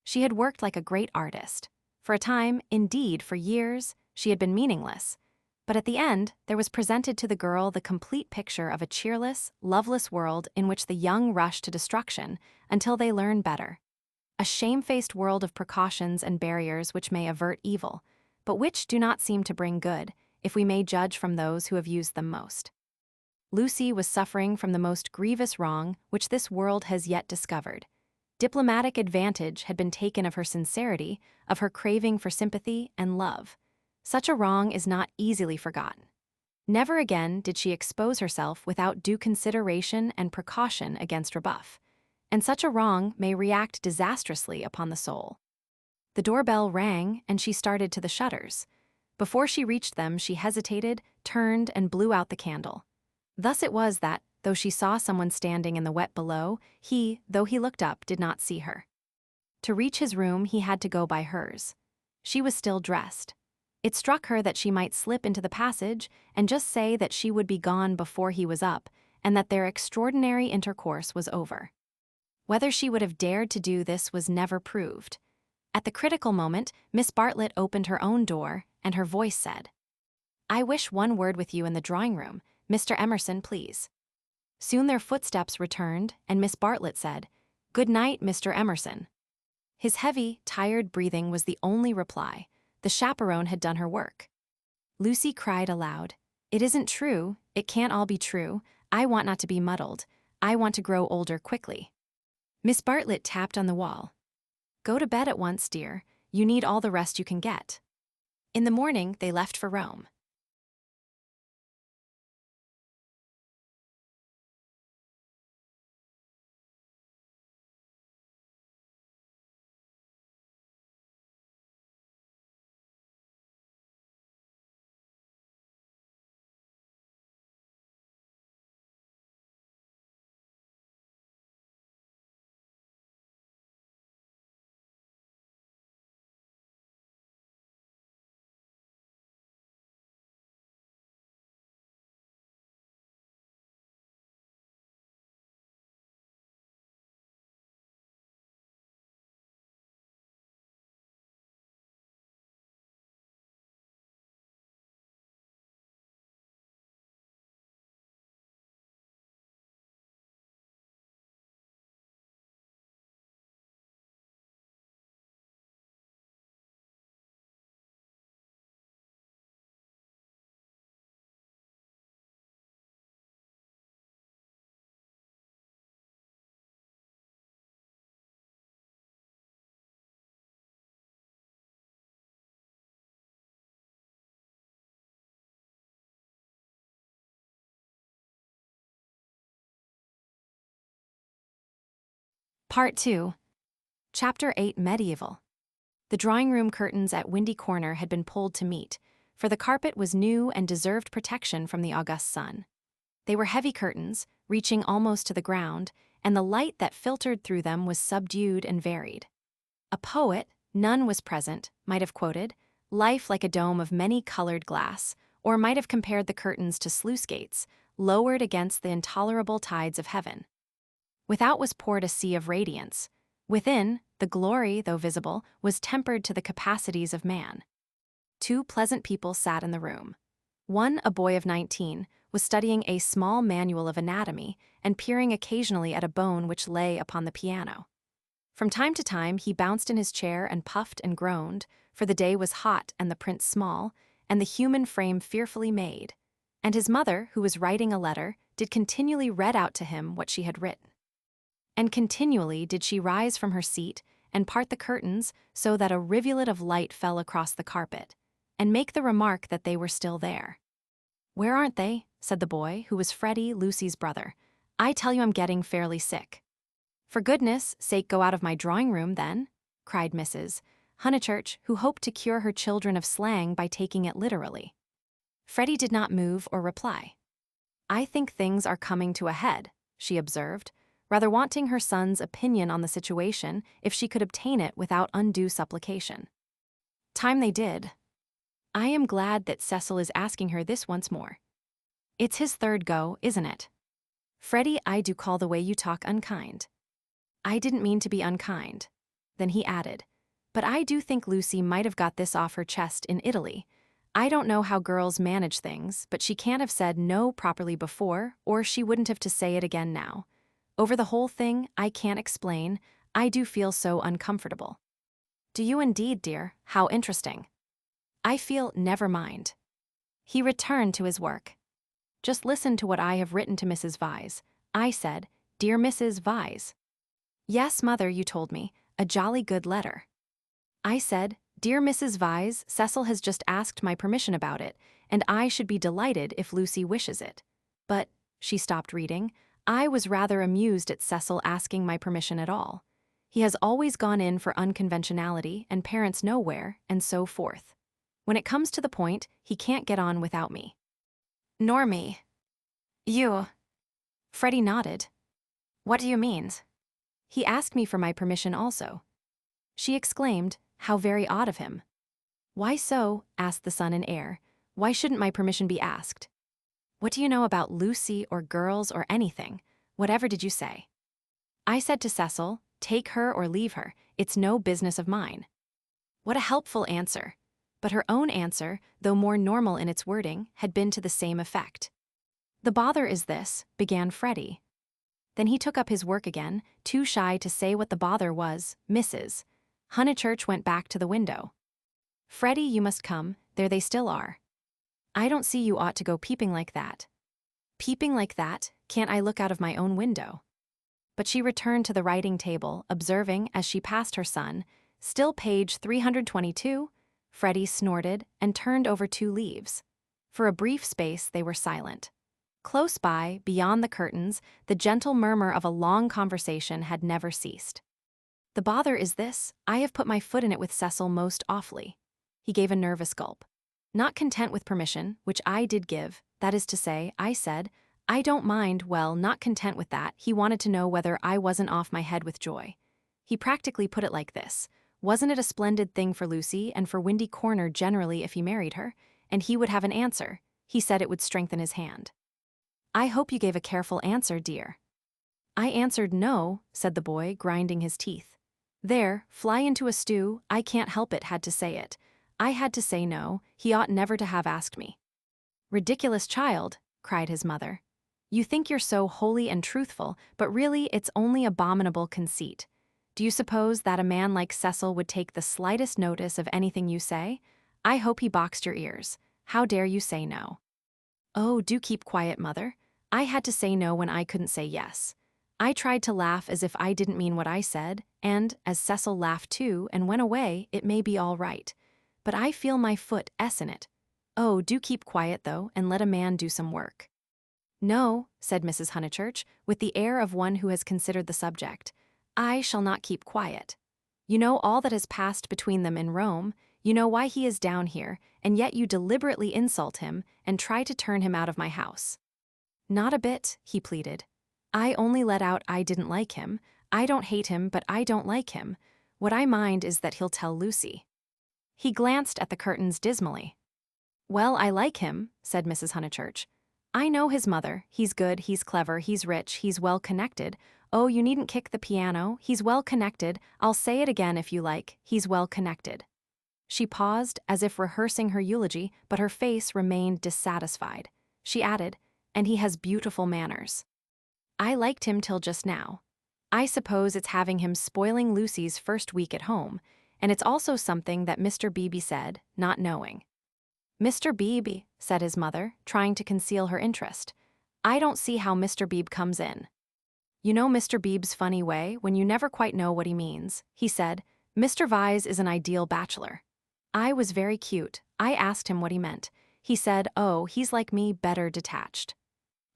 S1: She had worked like a great artist. For a time, indeed for years, she had been meaningless. But at the end, there was presented to the girl the complete picture of a cheerless, loveless world in which the young rush to destruction until they learn better. A shamefaced world of precautions and barriers which may avert evil, but which do not seem to bring good, if we may judge from those who have used them most. Lucy was suffering from the most grievous wrong which this world has yet discovered. Diplomatic advantage had been taken of her sincerity, of her craving for sympathy and love. Such a wrong is not easily forgotten. Never again did she expose herself without due consideration and precaution against rebuff, and such a wrong may react disastrously upon the soul. The doorbell rang, and she started to the shutters. Before she reached them, she hesitated, turned, and blew out the candle. Thus it was that, though she saw someone standing in the wet below, he, though he looked up, did not see her. To reach his room, he had to go by hers. She was still dressed. It struck her that she might slip into the passage and just say that she would be gone before he was up, and that their extraordinary intercourse was over. Whether she would have dared to do this was never proved. At the critical moment, Miss Bartlett opened her own door, and her voice said, "I wish one word with you in the drawing-room. Mr. Emerson, please." Soon their footsteps returned, and Miss Bartlett said, "Good night, Mr. Emerson." His heavy, tired breathing was the only reply. The chaperone had done her work. Lucy cried aloud, "It isn't true. It can't all be true. I want not to be muddled. I want to grow older quickly." Miss Bartlett tapped on the wall. "Go to bed at once, dear. You need all the rest you can get." In the morning, they left for Rome. Part 2. Chapter 8 Medieval. The drawing-room curtains at Windy Corner had been pulled to meet, for the carpet was new and deserved protection from the August sun. They were heavy curtains, reaching almost to the ground, and the light that filtered through them was subdued and varied. A poet, none was present, might have quoted, "Life like a dome of many-colored glass," or might have compared the curtains to sluice gates, lowered against the intolerable tides of heaven. Without was poured a sea of radiance. Within, the glory, though visible, was tempered to the capacities of man. Two pleasant people sat in the room. One, a boy of 19, was studying a small manual of anatomy and peering occasionally at a bone which lay upon the piano. From time to time he bounced in his chair and puffed and groaned, for the day was hot and the print small, and the human frame fearfully made. And his mother, who was writing a letter, did continually read out to him what she had written. And continually did she rise from her seat and part the curtains so that a rivulet of light fell across the carpet, and make the remark that they were still there. "Where aren't they?" said the boy, who was Freddie, Lucy's brother. "I tell you I'm getting fairly sick." "For goodness' sake go out of my drawing-room, then," cried Mrs. Honeychurch, who hoped to cure her children of slang by taking it literally. Freddie did not move or reply. "I think things are coming to a head," she observed, rather wanting her son's opinion on the situation if she could obtain it without undue supplication. Time they did. "I am glad that Cecil is asking her this once more. It's his third go, isn't it? Freddie, I do call the way you talk unkind." "I didn't mean to be unkind." Then he added, "But I do think Lucy might have got this off her chest in Italy. I don't know how girls manage things, but she can't have said no properly before, or she wouldn't have to say it again now. Over the whole thing, I can't explain, I do feel so uncomfortable." "Do you indeed, dear? How interesting." "I feel, never mind." He returned to his work. "Just listen to what I have written to Mrs. Vyse." I said, "Dear Mrs. Vyse." "Yes, mother, you told me, a jolly good letter." I said, "Dear Mrs. Vyse, Cecil has just asked my permission about it, and I should be delighted if Lucy wishes it. But," she stopped reading, "I was rather amused at Cecil asking my permission at all. He has always gone in for unconventionality and parents nowhere, and so forth. When it comes to the point, he can't get on without me." "Nor me." "You." Freddie nodded. "What do you mean?" "He asked me for my permission also." She exclaimed, "How very odd of him." "Why so?" asked the son in air. "Why shouldn't my permission be asked?" "What do you know about Lucy or girls or anything? Whatever did you say?" "I said to Cecil, take her or leave her, it's no business of mine." What a helpful answer. But her own answer, though more normal in its wording, had been to the same effect. "The bother is this," began Freddie. Then he took up his work again, too shy to say what the bother was. Mrs. Honeychurch went back to the window. "Freddie, you must come, there they still are. I don't see you ought to go peeping like that." "Peeping like that? Can't I look out of my own window?" But she returned to the writing table, observing, as she passed her son, "Still page 322? Freddie snorted and turned over 2 leaves. For a brief space they were silent. Close by, beyond the curtains, the gentle murmur of a long conversation had never ceased. "The bother is this, I have put my foot in it with Cecil most awfully." He gave a nervous gulp. "Not content with permission, which I did give, that is to say, I said, I don't mind, well, not content with that, he wanted to know whether I wasn't off my head with joy. He practically put it like this, wasn't it a splendid thing for Lucy and for Windy Corner generally if he married her? And he would have an answer. He said it would strengthen his hand." "I hope you gave a careful answer, dear." "I answered no," said the boy, grinding his teeth. "There, fly into a stew, I can't help it, had to say it. I had to say no, he ought never to have asked me." "Ridiculous child," cried his mother. "You think you're so holy and truthful, but really it's only abominable conceit. Do you suppose that a man like Cecil would take the slightest notice of anything you say? I hope he boxed your ears. How dare you say no?" "Oh, do keep quiet, mother. I had to say no when I couldn't say yes. I tried to laugh as if I didn't mean what I said, and, as Cecil laughed too and went away, it may be all right. But I feel my foot in it. Oh, do keep quiet, though, and let a man do some work." "No," said Mrs. Honeychurch, with the air of one who has considered the subject. I shall not keep quiet. You know all that has passed between them in Rome, you know why he is down here, and yet you deliberately insult him and try to turn him out of my house. Not a bit, he pleaded. I only let out I didn't like him. I don't hate him, but I don't like him. What I mind is that he'll tell Lucy. He glanced at the curtains dismally. Well, I like him, said Mrs. Honeychurch. I know his mother. He's good, he's clever, he's rich, he's well-connected. Oh, you needn't kick the piano. He's well-connected. I'll say it again if you like. He's well-connected. She paused, as if rehearsing her eulogy, but her face remained dissatisfied. She added, and he has beautiful manners. I liked him till just now. I suppose it's having him spoiling Lucy's first week at home, and it's also something that Mr. Beebe said, not knowing. Mr. Beebe, said his mother, trying to conceal her interest. I don't see how Mr. Beebe comes in. You know Mr. Beebe's funny way, when you never quite know what he means. He said, Mr. Vyse is an ideal bachelor. I was very cute. I asked him what he meant. He said, oh, he's like me, better detached.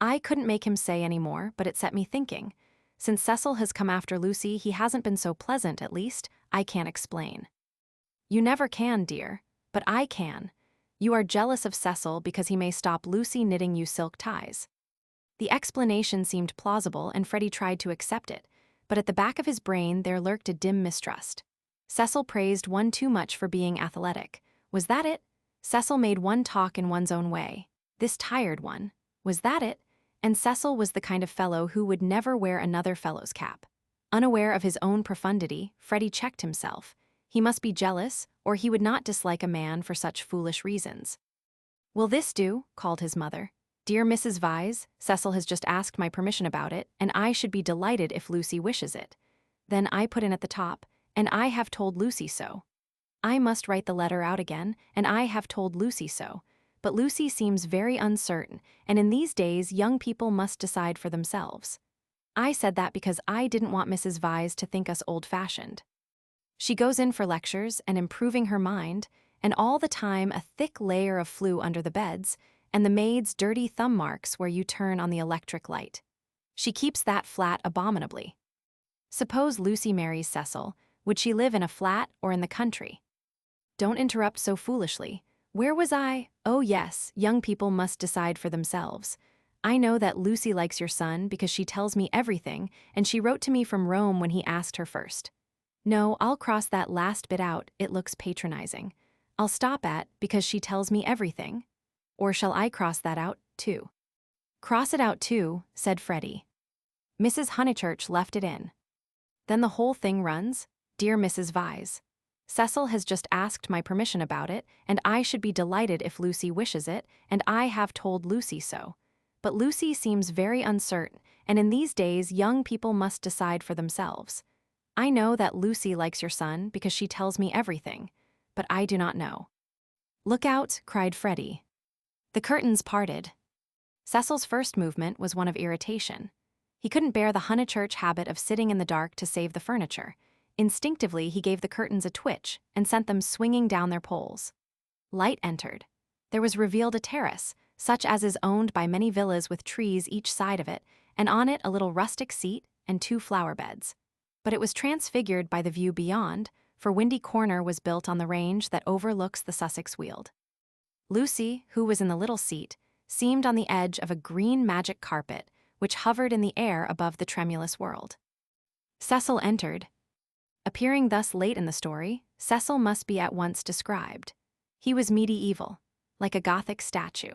S1: I couldn't make him say any more, but it set me thinking. Since Cecil has come after Lucy, he hasn't been so pleasant, at least. I can't explain. You never can, dear. But I can. You are jealous of Cecil because he may stop Lucy knitting you silk ties. The explanation seemed plausible, and Freddie tried to accept it, but at the back of his brain there lurked a dim mistrust. Cecil praised one too much for being athletic. Was that it? Cecil made one talk in one's own way. This tired one. Was that it? And Cecil was the kind of fellow who would never wear another fellow's cap. Unaware of his own profundity, Freddie checked himself. He must be jealous, or he would not dislike a man for such foolish reasons. Will this do? Called his mother. Dear Mrs. Vyse, Cecil has just asked my permission about it, and I should be delighted if Lucy wishes it. Then I put in at the top, and I have told Lucy so. I must write the letter out again, and I have told Lucy so. But Lucy seems very uncertain, and in these days young people must decide for themselves. I said that because I didn't want Mrs. Vyse to think us old-fashioned. She goes in for lectures and improving her mind, and all the time a thick layer of flue under the beds, and the maid's dirty thumb marks where you turn on the electric light. She keeps that flat abominably. Suppose Lucy marries Cecil, would she live in a flat or in the country? Don't interrupt so foolishly. Where was I? Oh yes, young people must decide for themselves. I know that Lucy likes your son because she tells me everything, and she wrote to me from Rome when he asked her first. No, I'll cross that last bit out, it looks patronizing. I'll stop at because she tells me everything. Or shall I cross that out, too? Cross it out, too, said Freddie. Mrs. Honeychurch left it in. Then the whole thing runs, Dear Mrs. Vyse. Cecil has just asked my permission about it, and I should be delighted if Lucy wishes it, and I have told Lucy so. But Lucy seems very uncertain, and in these days young people must decide for themselves. I know that Lucy likes your son because she tells me everything, but I do not know. Look out, cried Freddie. The curtains parted. Cecil's first movement was one of irritation. He couldn't bear the Honeychurch habit of sitting in the dark to save the furniture. Instinctively, he gave the curtains a twitch and sent them swinging down their poles. Light entered. There was revealed a terrace, such as is owned by many villas with trees each side of it, and on it a little rustic seat and 2 flower beds. But it was transfigured by the view beyond, for Windy Corner was built on the range that overlooks the Sussex Weald. Lucy, who was in the little seat, seemed on the edge of a green magic carpet which hovered in the air above the tremulous world. Cecil entered. Appearing thus late in the story, Cecil must be at once described. He was medieval, like a Gothic statue.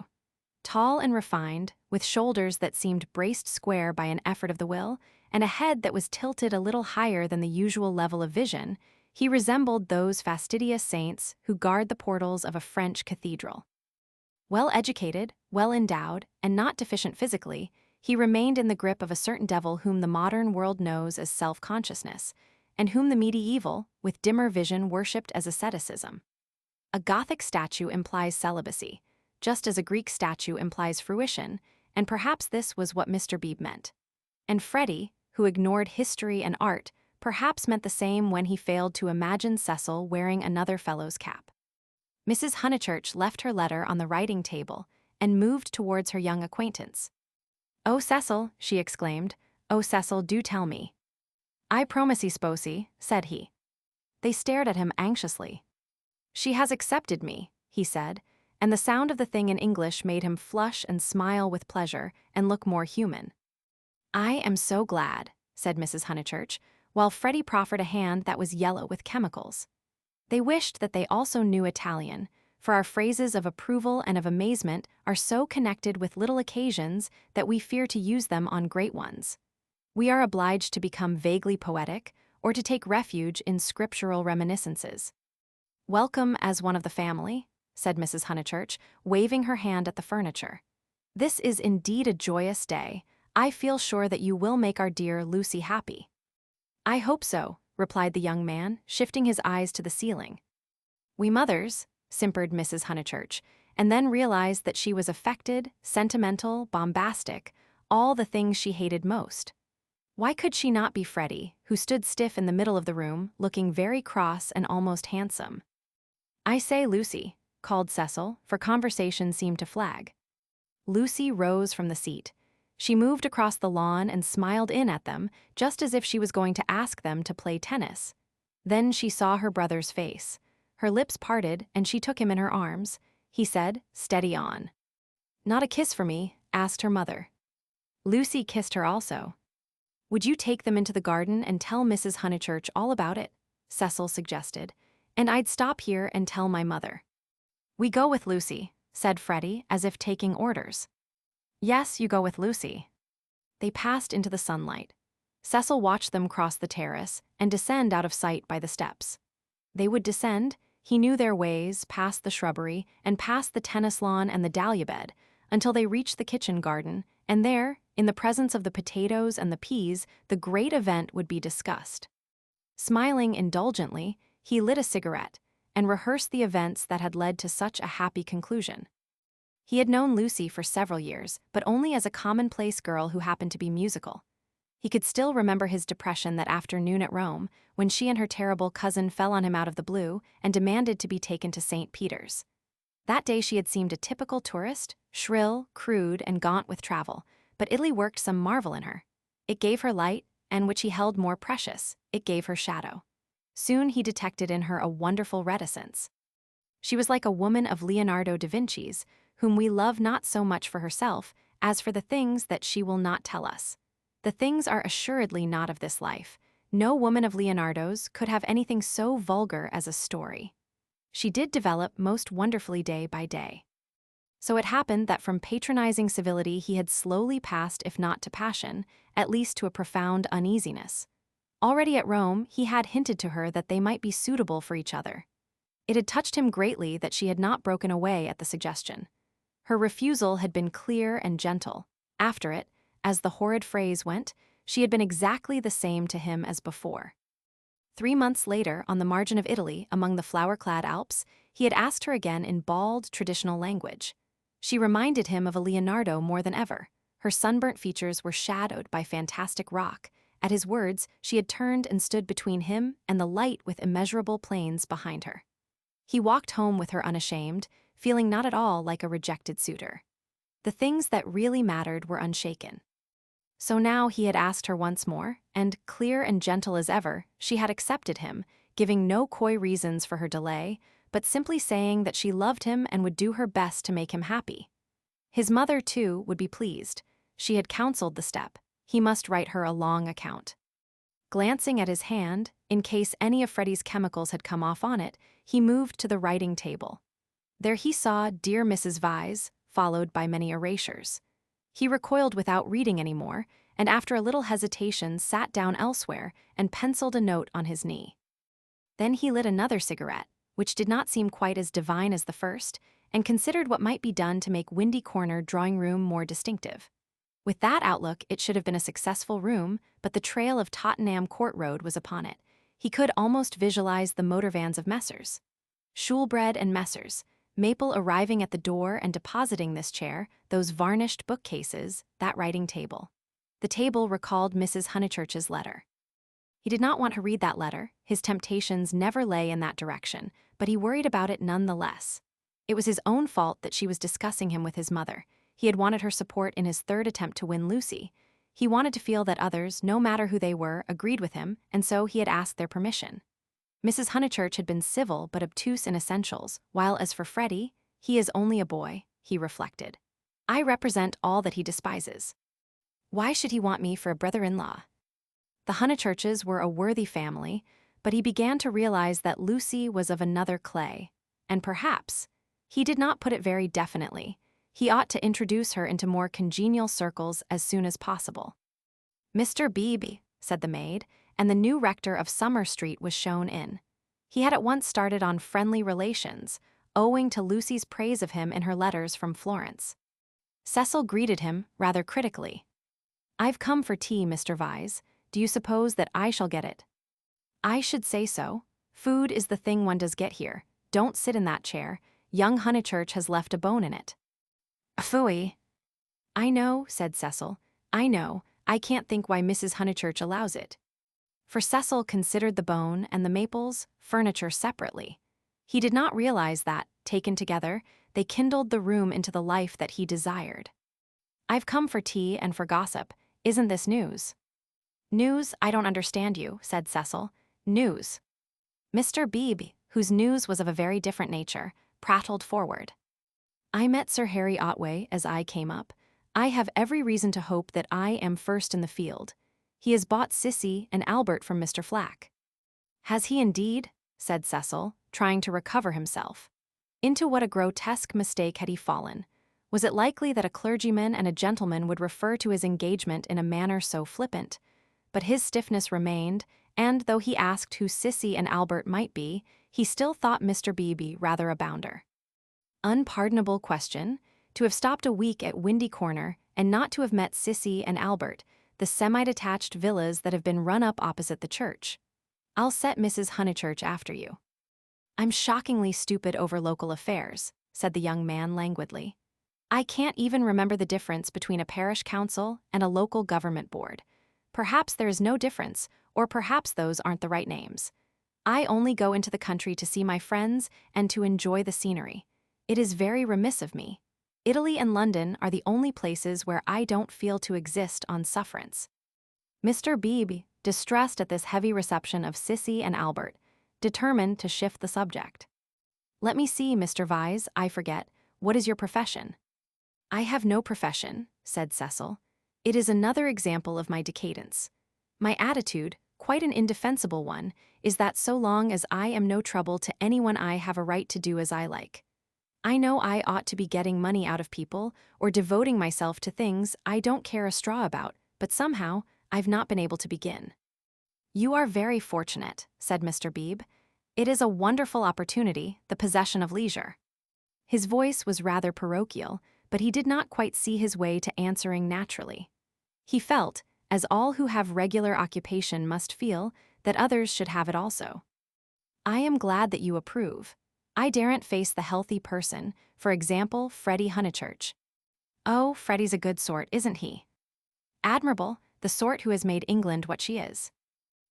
S1: Tall and refined, with shoulders that seemed braced square by an effort of the will, and a head that was tilted a little higher than the usual level of vision, he resembled those fastidious saints who guard the portals of a French cathedral. Well-educated, well-endowed, and not deficient physically, he remained in the grip of a certain devil whom the modern world knows as self-consciousness, and whom the medieval, with dimmer vision, worshipped as asceticism. A Gothic statue implies celibacy, just as a Greek statue implies fruition, and perhaps this was what Mr. Beebe meant. And Freddie, who ignored history and art, perhaps meant the same when he failed to imagine Cecil wearing another fellow's cap. Mrs. Honeychurch left her letter on the writing table and moved towards her young acquaintance. "Oh, Cecil," she exclaimed. "Oh, Cecil, do tell me." "I promisey sposi," said he. They stared at him anxiously. "She has accepted me," he said, and the sound of the thing in English made him flush and smile with pleasure and look more human. "I am so glad," said Mrs. Honeychurch, while Freddie proffered a hand that was yellow with chemicals. They wished that they also knew Italian, for our phrases of approval and of amazement are so connected with little occasions that we fear to use them on great ones. We are obliged to become vaguely poetic or to take refuge in scriptural reminiscences. "Welcome as one of the family," said Mrs. Honeychurch, waving her hand at the furniture. "This is indeed a joyous day. I feel sure that you will make our dear Lucy happy." "I hope so," replied the young man, shifting his eyes to the ceiling. "We mothers," simpered Mrs. Honeychurch, and then realized that she was affected, sentimental, bombastic, all the things she hated most. Why could she not be Freddie, who stood stiff in the middle of the room, looking very cross and almost handsome? "I say, Lucy," called Cecil, for conversation seemed to flag. Lucy rose from the seat. She moved across the lawn and smiled in at them, just as if she was going to ask them to play tennis. Then she saw her brother's face. Her lips parted, and she took him in her arms. He said, "Steady on." "Not a kiss for me?" asked her mother. Lucy kissed her also. "Would you take them into the garden and tell Mrs. Honeychurch all about it?" Cecil suggested. "And I'd stop here and tell my mother." "We go with Lucy," said Freddie, as if taking orders. "Yes, you go with Lucy." They passed into the sunlight. Cecil watched them cross the terrace and descend out of sight by the steps. They would descend, he knew their ways, past the shrubbery and past the tennis lawn and the dahlia bed, until they reached the kitchen garden, and there, in the presence of the potatoes and the peas, the great event would be discussed. Smiling indulgently, he lit a cigarette and rehearsed the events that had led to such a happy conclusion. He had known Lucy for several years, but only as a commonplace girl who happened to be musical. He could still remember his depression that afternoon at Rome, when she and her terrible cousin fell on him out of the blue and demanded to be taken to St. Peter's. That day she had seemed a typical tourist, shrill, crude, and gaunt with travel, but Italy worked some marvel in her. It gave her light, and which he held more precious, it gave her shadow. Soon he detected in her a wonderful reticence. She was like a woman of Leonardo da Vinci's, whom we love not so much for herself as for the things that she will not tell us. The things are assuredly not of this life. No woman of Leonardo's could have anything so vulgar as a story. She did develop most wonderfully day by day. So it happened that from patronizing civility he had slowly passed, if not to passion, at least to a profound uneasiness. Already at Rome, he had hinted to her that they might be suitable for each other. It had touched him greatly that she had not broken away at the suggestion. Her refusal had been clear and gentle. After it, as the horrid phrase went, she had been exactly the same to him as before. 3 months later, on the margin of Italy, among the flower-clad Alps, he had asked her again in bald, traditional language. She reminded him of a Leonardo more than ever. Her sunburnt features were shadowed by fantastic rock. At his words, she had turned and stood between him and the light with immeasurable plains behind her. He walked home with her unashamed, feeling not at all like a rejected suitor. The things that really mattered were unshaken. So now he had asked her once more, and, clear and gentle as ever, she had accepted him, giving no coy reasons for her delay, but simply saying that she loved him and would do her best to make him happy. His mother, too, would be pleased. She had counseled the step. He must write her a long account. Glancing at his hand, in case any of Freddie's chemicals had come off on it, he moved to the writing table. There he saw "Dear Mrs. Vyse," followed by many erasures. He recoiled without reading any more, and after a little hesitation sat down elsewhere and penciled a note on his knee. Then he lit another cigarette, which did not seem quite as divine as the first, and considered what might be done to make Windy Corner drawing room more distinctive. With that outlook, it should have been a successful room, but the trail of Tottenham Court Road was upon it. He could almost visualize the motor vans of Messrs. Shoolbred and Messrs. Maple arriving at the door and depositing this chair, those varnished bookcases, that writing table. The table recalled Mrs. Honeychurch's letter. He did not want to read that letter. His temptations never lay in that direction, but he worried about it nonetheless. It was his own fault that she was discussing him with his mother. He had wanted her support in his third attempt to win Lucy. He wanted to feel that others, no matter who they were, agreed with him, and so he had asked their permission. Mrs. Honeychurch had been civil but obtuse in essentials, while as for Freddie, he is only a boy, he reflected. I represent all that he despises. Why should he want me for a brother-in-law? The Honeychurches were a worthy family, but he began to realize that Lucy was of another clay, and perhaps, he did not put it very definitely, he ought to introduce her into more congenial circles as soon as possible. Mr. Beebe, said the maid, and the new rector of Summer Street was shown in. He had at once started on friendly relations, owing to Lucy's praise of him in her letters from Florence. Cecil greeted him rather critically. I've come for tea, Mr. Vyse. Do you suppose that I shall get it? I should say so. Food is the thing one does get here. Don't sit in that chair. Young Honeychurch has left a bone in it. Phooey. I know, said Cecil. I know. I can't think why Mrs. Honeychurch allows it. For Cecil considered the bone and the Maples furniture separately. He did not realize that, taken together, they kindled the room into the life that he desired. I've come for tea and for gossip. Isn't this news? News? I don't understand you, said Cecil. News. Mr. Beebe, whose news was of a very different nature, prattled forward. I met Sir Harry Otway as I came up. I have every reason to hope that I am first in the field. He has bought Sissy and Albert from Mr. Flack. Has he indeed? Said Cecil, trying to recover himself. Into what a grotesque mistake had he fallen? Was it likely that a clergyman and a gentleman would refer to his engagement in a manner so flippant? But his stiffness remained, and though he asked who Sissy and Albert might be, he still thought Mr. Beebe rather a bounder. Unpardonable question, to have stopped a week at Windy Corner and not to have met Sissy and Albert, the semi-detached villas that have been run up opposite the church. I'll set Mrs. Honeychurch after you. I'm shockingly stupid over local affairs, said the young man languidly. I can't even remember the difference between a parish council and a local government board. Perhaps there is no difference, or perhaps those aren't the right names. I only go into the country to see my friends and to enjoy the scenery. It is very remiss of me. Italy and London are the only places where I don't feel to exist on sufferance. Mr. Beebe, distressed at this heavy reception of Sissy and Albert, determined to shift the subject. Let me see, Mr. Vyse, I forget. What is your profession? I have no profession, said Cecil. It is another example of my decadence. My attitude, quite an indefensible one, is that so long as I am no trouble to anyone I have a right to do as I like. I know I ought to be getting money out of people or devoting myself to things I don't care a straw about, but somehow I've not been able to begin. You are very fortunate, said Mr. Beebe. It is a wonderful opportunity, the possession of leisure. His voice was rather parochial, but he did not quite see his way to answering naturally. He felt, as all who have regular occupation must feel, that others should have it also. I am glad that you approve. I daren't face the healthy person, for example, Freddie Honeychurch. Oh, Freddie's a good sort, isn't he? Admirable, the sort who has made England what she is.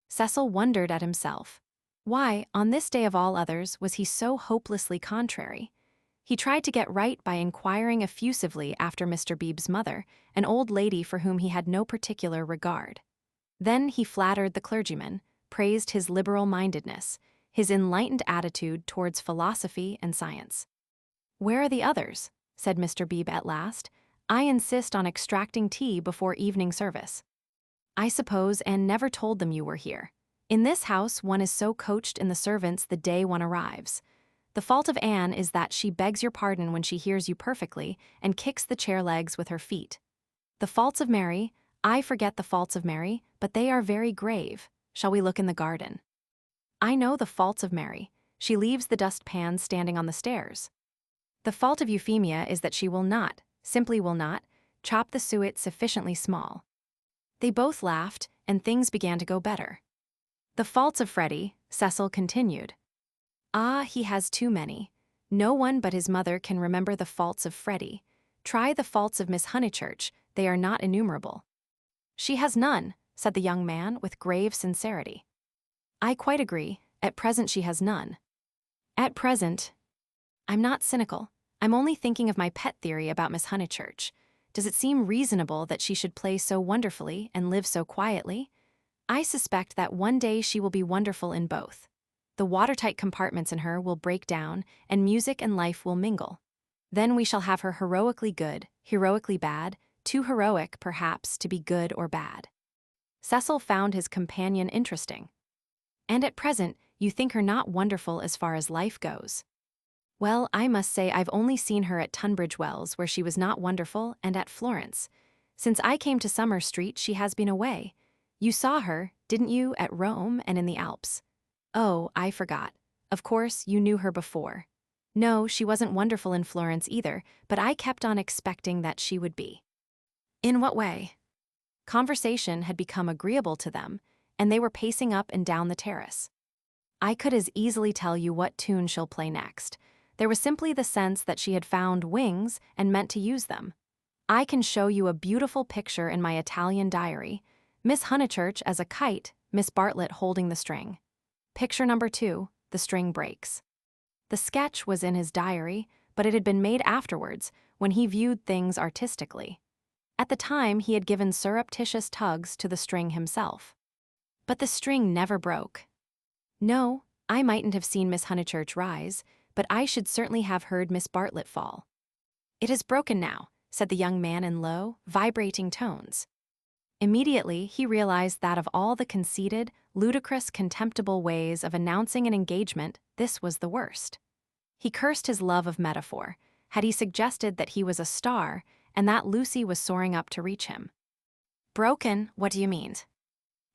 S1: Cecil wondered at himself. Why, on this day of all others, was he so hopelessly contrary? He tried to get right by inquiring effusively after Mr. Beebe's mother, an old lady for whom he had no particular regard. Then he flattered the clergyman, praised his liberal-mindedness, his enlightened attitude towards philosophy and science. Where are the others? Said Mr. Beebe at last. I insist on extracting tea before evening service. I suppose Anne never told them you were here. In this house one is so coached in the servants the day one arrives. The fault of Anne is that she begs your pardon when she hears you perfectly and kicks the chair legs with her feet. The faults of Mary, I forget the faults of Mary, but they are very grave. Shall we look in the garden? I know the faults of Mary. She leaves the dustpan standing on the stairs. The fault of Euphemia is that she will not, simply will not, chop the suet sufficiently small. They both laughed, and things began to go better. The faults of Freddie, Cecil continued. Ah, he has too many. No one but his mother can remember the faults of Freddie. Try the faults of Miss Honeychurch, they are not innumerable. She has none, said the young man with grave sincerity. I quite agree, at present she has none. At present. I'm not cynical. I'm only thinking of my pet theory about Miss Honeychurch. Does it seem reasonable that she should play so wonderfully and live so quietly? I suspect that one day she will be wonderful in both. The watertight compartments in her will break down, and music and life will mingle. Then we shall have her heroically good, heroically bad, too heroic, perhaps, to be good or bad. Cecil found his companion interesting. And at present, you think her not wonderful as far as life goes. Well, I must say I've only seen her at Tunbridge Wells, where she was not wonderful, and at Florence. Since I came to Summer Street, she has been away. You saw her, didn't you, at Rome and in the Alps? Oh, I forgot. Of course, you knew her before. No, she wasn't wonderful in Florence either, but I kept on expecting that she would be. In what way? Conversation had become agreeable to them, and they were pacing up and down the terrace. I could as easily tell you what tune she'll play next. There was simply the sense that she had found wings and meant to use them. I can show you a beautiful picture in my Italian diary. Miss Honeychurch as a kite, Miss Bartlett holding the string. Picture number 2, the string breaks. The sketch was in his diary, but it had been made afterwards, when he viewed things artistically. At the time, he had given surreptitious tugs to the string himself. But the string never broke. No, I mightn't have seen Miss Honeychurch rise, but I should certainly have heard Miss Bartlett fall. It is broken now, said the young man in low, vibrating tones. Immediately, he realized that of all the conceited, ludicrous, contemptible ways of announcing an engagement, this was the worst. He cursed his love of metaphor. Had he suggested that he was a star, and that Lucy was soaring up to reach him? Broken, what do you mean?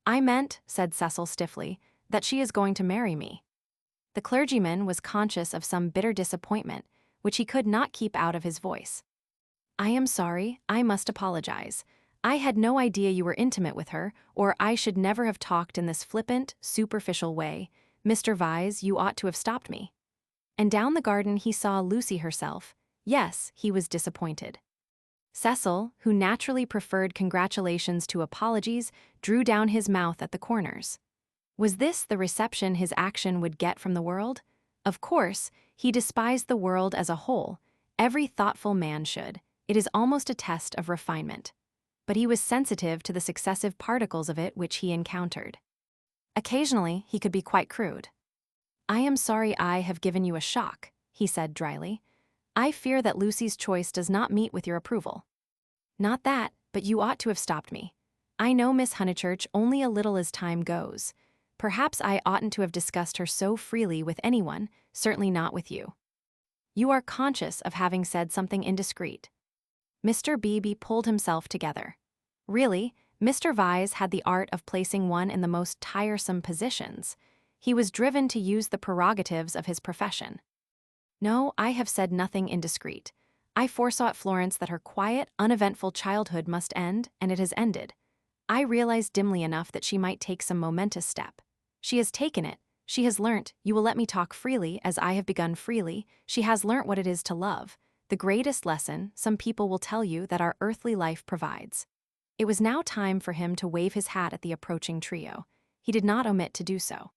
S1: I meant, said Cecil stiffly, that she is going to marry me. The clergyman was conscious of some bitter disappointment, which he could not keep out of his voice. I am sorry, I must apologize. I had no idea you were intimate with her, or I should never have talked in this flippant, superficial way. Mr. Vyse, you ought to have stopped me. And down the garden he saw Lucy herself. Yes, he was disappointed. Cecil, who naturally preferred congratulations to apologies, drew down his mouth at the corners. Was this the reception his action would get from the world? Of course, he despised the world as a whole. Every thoughtful man should. It is almost a test of refinement. But he was sensitive to the successive particles of it which he encountered. Occasionally, he could be quite crude. I am sorry I have given you a shock, he said dryly. I fear that Lucy's choice does not meet with your approval. Not that, but you ought to have stopped me. I know Miss Honeychurch only a little as time goes. Perhaps I oughtn't to have discussed her so freely with anyone, certainly not with you. You are conscious of having said something indiscreet. Mr. Beebe pulled himself together. Really, Mr. Vyse had the art of placing one in the most tiresome positions. He was driven to use the prerogatives of his profession. No, I have said nothing indiscreet. I foresaw at Florence that her quiet, uneventful childhood must end, and it has ended. I realized dimly enough that she might take some momentous step. She has taken it. She has learnt, you will let me talk freely, as I have begun freely, she has learnt what it is to love, the greatest lesson, some people will tell you, that our earthly life provides. It was now time for him to wave his hat at the approaching trio. He did not omit to do so.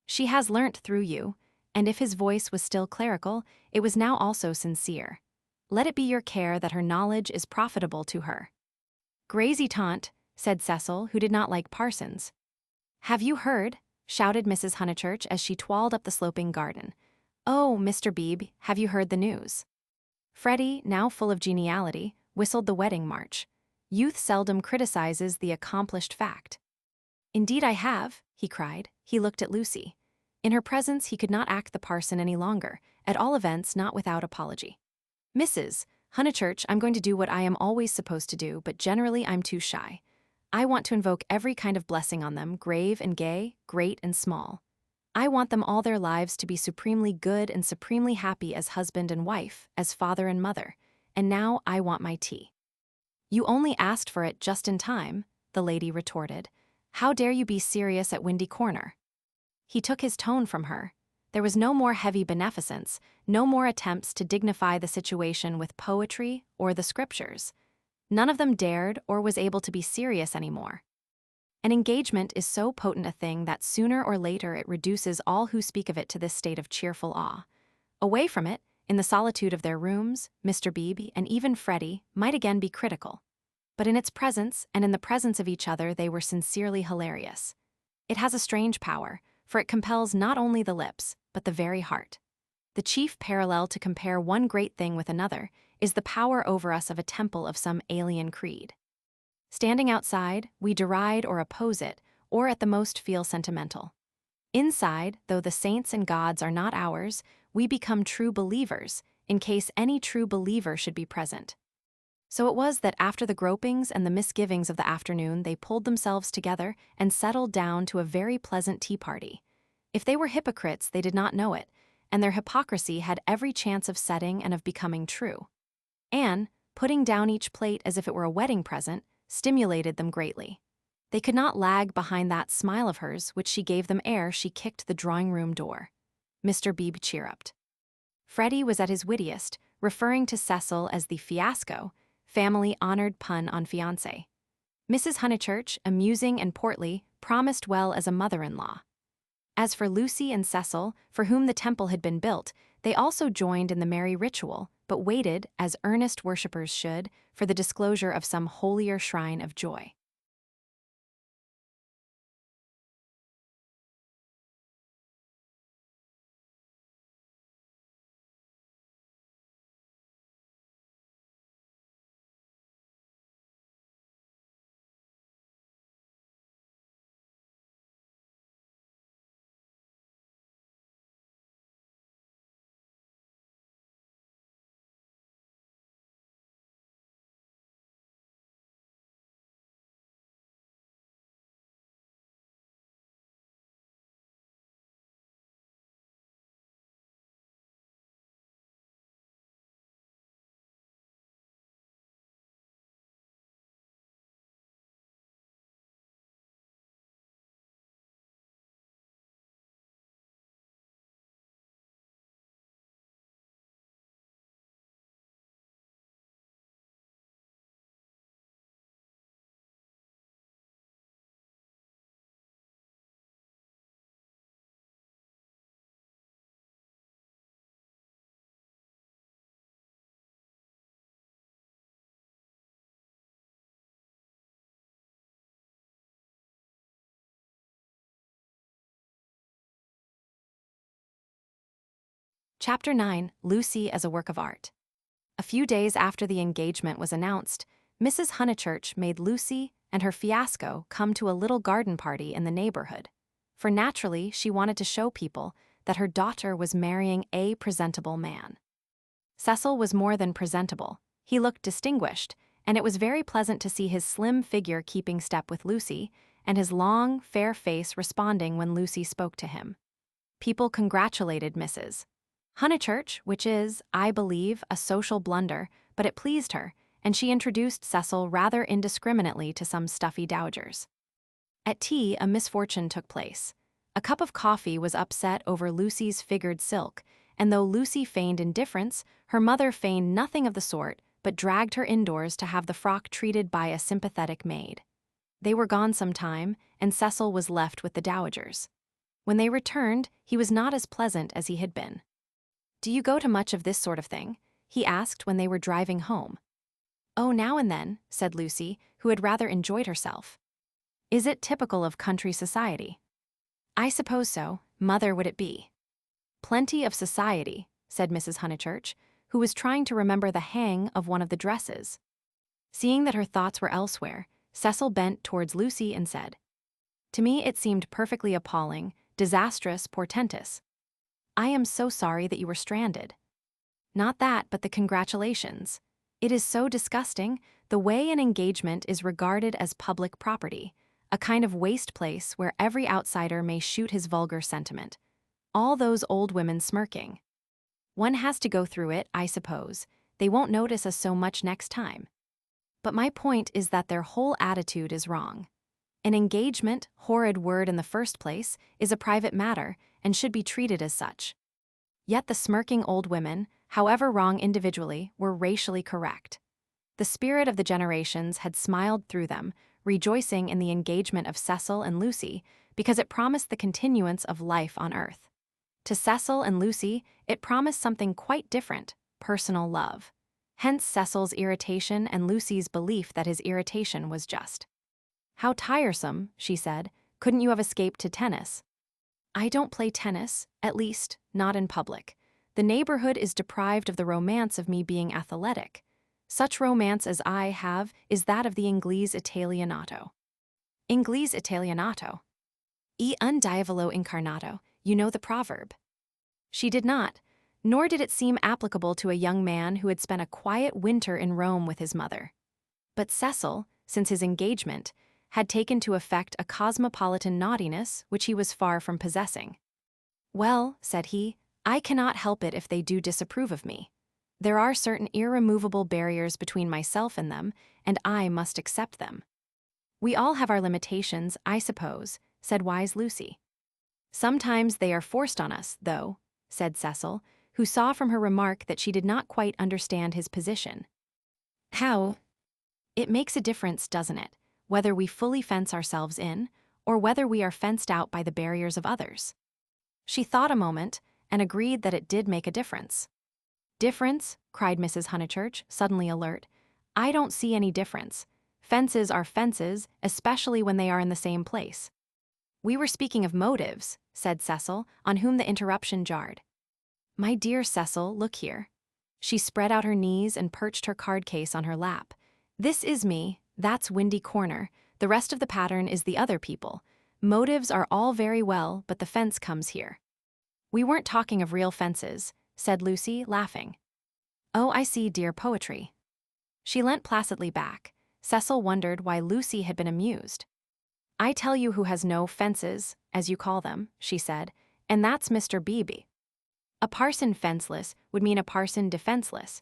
S1: She has learnt through you, and if his voice was still clerical, it was now also sincere. Let it be your care that her knowledge is profitable to her. Graisy taunt, said Cecil, who did not like parsons. Have you heard? Shouted Mrs. Honeychurch as she twirled up the sloping garden. Oh, Mr. Beebe, have you heard the news? Freddie, now full of geniality, whistled the wedding march. Youth seldom criticizes the accomplished fact. Indeed I have, he cried. He looked at Lucy. In her presence he could not act the parson any longer, at all events not without apology. Mrs. Honeychurch, I'm going to do what I am always supposed to do, but generally I'm too shy. I want to invoke every kind of blessing on them, grave and gay, great and small. I want them all their lives to be supremely good and supremely happy as husband and wife, as father and mother. And now I want my tea. You only asked for it just in time, the lady retorted. How dare you be serious at Windy Corner? He took his tone from her. There was no more heavy beneficence, no more attempts to dignify the situation with poetry or the scriptures. None of them dared or was able to be serious anymore. An engagement is so potent a thing that sooner or later it reduces all who speak of it to this state of cheerful awe. Away from it, In the solitude of their rooms, Mr. Beebe and even Freddie might again be critical. But in its presence and in the presence of each other, they were sincerely hilarious. It has a strange power, for it compels not only the lips, but the very heart. The chief parallel to compare one great thing with another is the power over us of a temple of some alien creed. Standing outside, we deride or oppose it, or at the most feel sentimental. Inside, though the saints and gods are not ours, we become true believers, in case any true believer should be present. So it was that after the gropings and the misgivings of the afternoon, they pulled themselves together and settled down to a very pleasant tea party. If they were hypocrites, they did not know it, and their hypocrisy had every chance of setting and of becoming true. Anne, putting down each plate as if it were a wedding present, stimulated them greatly. They could not lag behind that smile of hers which she gave them ere she kicked the drawing-room door. Mr. Beebe chirruped. Freddie was at his wittiest, referring to Cecil as the fiasco, family-honored pun on fiancé. Mrs. Honeychurch, amusing and portly, promised well as a mother-in-law. As for Lucy and Cecil, for whom the temple had been built, they also joined in the merry ritual, but waited, as earnest worshippers should, for the disclosure of some holier shrine of joy. Chapter 9, Lucy as a Work of Art. A few days after the engagement was announced, Mrs. Honeychurch made Lucy and her fiasco come to a little garden party in the neighborhood, for naturally she wanted to show people that her daughter was marrying a presentable man. Cecil was more than presentable. He looked distinguished, and it was very pleasant to see his slim figure keeping step with Lucy, and his long, fair face responding when Lucy spoke to him. People congratulated Mrs. Honeychurch, which is, I believe, a social blunder, but it pleased her, and she introduced Cecil rather indiscriminately to some stuffy dowagers. At tea, a misfortune took place. A cup of coffee was upset over Lucy's figured silk, and though Lucy feigned indifference, her mother feigned nothing of the sort, but dragged her indoors to have the frock treated by a sympathetic maid. They were gone some time, and Cecil was left with the dowagers. When they returned, he was not as pleasant as he had been. "Do you go to much of this sort of thing?" he asked when they were driving home. "Oh, now and then," said Lucy, who had rather enjoyed herself. "Is it typical of country society?" "I suppose so. Mother, would it be?" "Plenty of society," said Mrs. Honeychurch, who was trying to remember the hang of one of the dresses. Seeing that her thoughts were elsewhere, Cecil bent towards Lucy and said, "To me it seemed perfectly appalling, disastrous, portentous. I am so sorry that you were stranded." "Not that, but the congratulations. It is so disgusting, the way an engagement is regarded as public property, a kind of waste place where every outsider may shoot his vulgar sentiment. All those old women smirking. One has to go through it, I suppose. They won't notice us so much next time. But my point is that their whole attitude is wrong. An engagement, horrid word in the first place, is a private matter and should be treated as such. Yet the smirking old women, however wrong individually, were racially correct. The spirit of the generations had smiled through them, rejoicing in the engagement of Cecil and Lucy because it promised the continuance of life on earth. To Cecil and Lucy, it promised something quite different: personal love. Hence Cecil's irritation and Lucy's belief that his irritation was just. "How tiresome," she said. "Couldn't you have escaped to tennis?" "I don't play tennis, at least, not in public. The neighborhood is deprived of the romance of me being athletic. Such romance as I have is that of the Inglese Italianato." Inglese Italianato? E un diavolo incarnato, you know the proverb. She did not, nor did it seem applicable to a young man who had spent a quiet winter in Rome with his mother. But Cecil, since his engagement, had taken to effect a cosmopolitan naughtiness which he was far from possessing. "Well," said he, "I cannot help it if they do disapprove of me. There are certain irremovable barriers between myself and them, and I must accept them." "We all have our limitations, I suppose," said wise Lucy. "Sometimes they are forced on us, though," said Cecil, who saw from her remark that she did not quite understand his position. "How?" "It makes a difference, doesn't it, whether we fully fence ourselves in, or whether we are fenced out by the barriers of others?" She thought a moment, and agreed that it did make a difference. "Difference?" cried Mrs. Honeychurch, suddenly alert. "I don't see any difference. Fences are fences, especially when they are in the same place." "We were speaking of motives," said Cecil, on whom the interruption jarred. "My dear Cecil, look here." She spread out her knees and perched her card case on her lap. "This is me, that's Windy Corner, the rest of the pattern is the other people. Motives are all very well, but the fence comes here." "We weren't talking of real fences," said Lucy, laughing. "Oh, I see, dear, poetry." She leant placidly back. Cecil wondered why Lucy had been amused. "I tell you who has no fences, as you call them," she said, "and that's Mr. Beebe. A parson fenceless would mean a parson defenseless."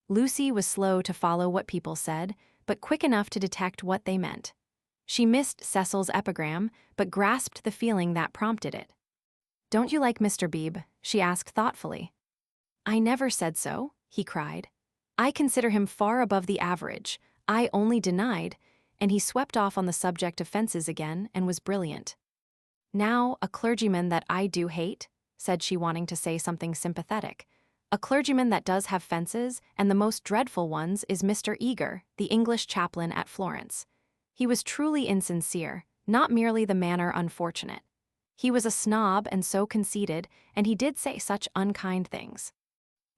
S1: Lucy was slow to follow what people said, but quick enough to detect what they meant. She missed Cecil's epigram, but grasped the feeling that prompted it. "Don't you like Mr. Beebe?" she asked thoughtfully. "I never said so," he cried. "I consider him far above the average. I only denied," and he swept off on the subject of fences again and was brilliant. "Now, a clergyman that I do hate," said she, wanting to say something sympathetic. "A clergyman that does have fences, and the most dreadful ones, is Mr. Eager, the English chaplain at Florence. He was truly insincere, not merely the manner unfortunate. He was a snob and so conceited, and he did say such unkind things."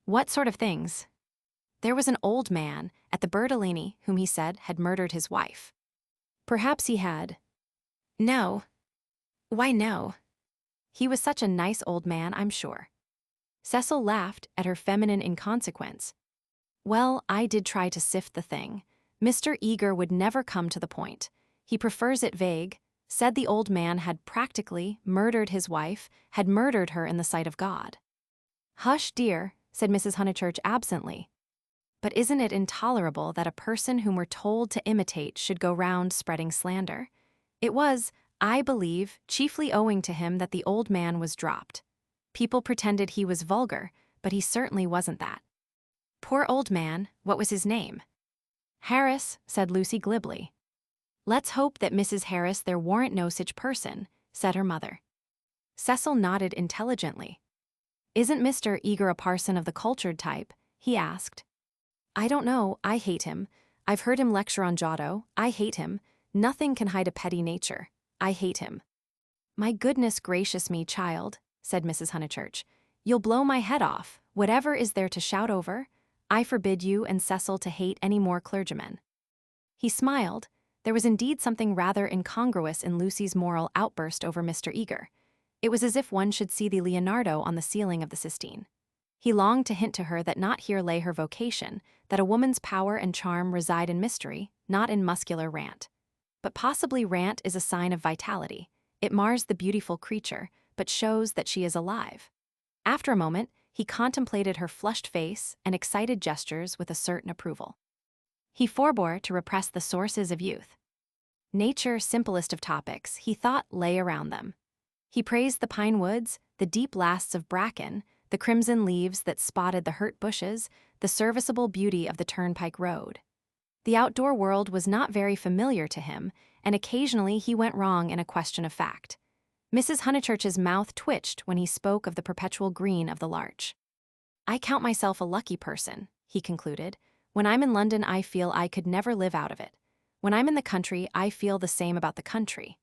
S1: "What sort of things?" "There was an old man at the Bertolini whom he said had murdered his wife." "Perhaps he had." "No." "Why no? He was such a nice old man, I'm sure." Cecil laughed at her feminine inconsequence. "Well, I did try to sift the thing. Mr. Eager would never come to the point. He prefers it vague. Said the old man had practically murdered his wife, had murdered her in the sight of God." "Hush, dear," said Mrs. Honeychurch absently. "But isn't it intolerable that a person whom we're told to imitate should go round spreading slander? It was, I believe, chiefly owing to him that the old man was dropped. People pretended he was vulgar, but he certainly wasn't that." "Poor old man, what was his name?" "Harris," said Lucy glibly. "Let's hope that Mrs. Harris there warn't no such person," said her mother. Cecil nodded intelligently. "Isn't Mr. Eager a parson of the cultured type?" he asked. "I don't know, I hate him. I've heard him lecture on Giotto. I hate him. Nothing can hide a petty nature. I hate him." "My goodness gracious me, child," said Mrs. Honeychurch. "You'll blow my head off. Whatever is there to shout over? I forbid you and Cecil to hate any more clergymen." He smiled. There was indeed something rather incongruous in Lucy's moral outburst over Mr. Eager. It was as if one should see the Leonardo on the ceiling of the Sistine. He longed to hint to her that not here lay her vocation, that a woman's power and charm reside in mystery, not in muscular rant. But possibly rant is a sign of vitality. It mars the beautiful creature, but shows that she is alive. After a moment, he contemplated her flushed face and excited gestures with a certain approval. He forbore to repress the sources of youth. Nature, simplest of topics, he thought lay around them. He praised the pine woods, the deep lasts of bracken, the crimson leaves that spotted the hurt bushes, the serviceable beauty of the turnpike road. The outdoor world was not very familiar to him, and occasionally he went wrong in a question of fact. Mrs. Honeychurch's mouth twitched when he spoke of the perpetual green of the larch. "I count myself a lucky person," he concluded. "When I'm in London, I feel I could never live out of it. When I'm in the country, I feel the same about the country.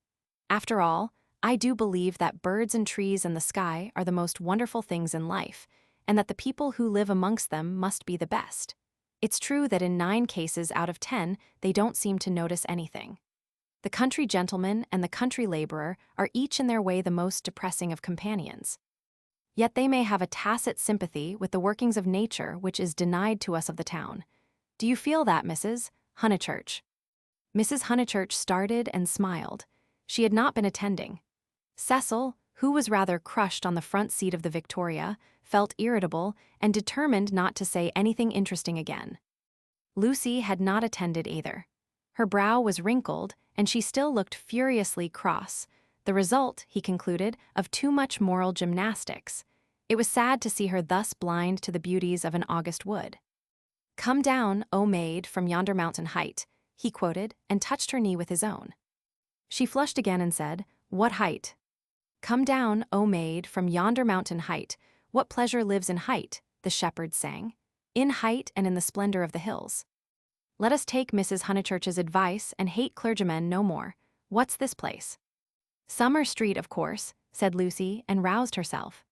S1: After all, I do believe that birds and trees and the sky are the most wonderful things in life, and that the people who live amongst them must be the best. It's true that in 9 cases out of 10, they don't seem to notice anything. The country gentleman and the country laborer are each in their way the most depressing of companions. Yet they may have a tacit sympathy with the workings of nature which is denied to us of the town. Do you feel that, Mrs. Honeychurch?" Mrs. Honeychurch started and smiled. She had not been attending. Cecil, who was rather crushed on the front seat of the Victoria, felt irritable and determined not to say anything interesting again. Lucy had not attended either. Her brow was wrinkled, and she still looked furiously cross, the result, he concluded, of too much moral gymnastics. It was sad to see her thus blind to the beauties of an August wood. "Come down, O maid, from yonder mountain height," he quoted, and touched her knee with his own. She flushed again and said, "What height?" "Come down, O maid, from yonder mountain height. What pleasure lives in height?" the shepherds sang. "In height and in the splendor of the hills. Let us take Mrs. Honeychurch's advice and hate clergymen no more. What's this place?" "Summer Street, of course," said Lucy, and roused herself.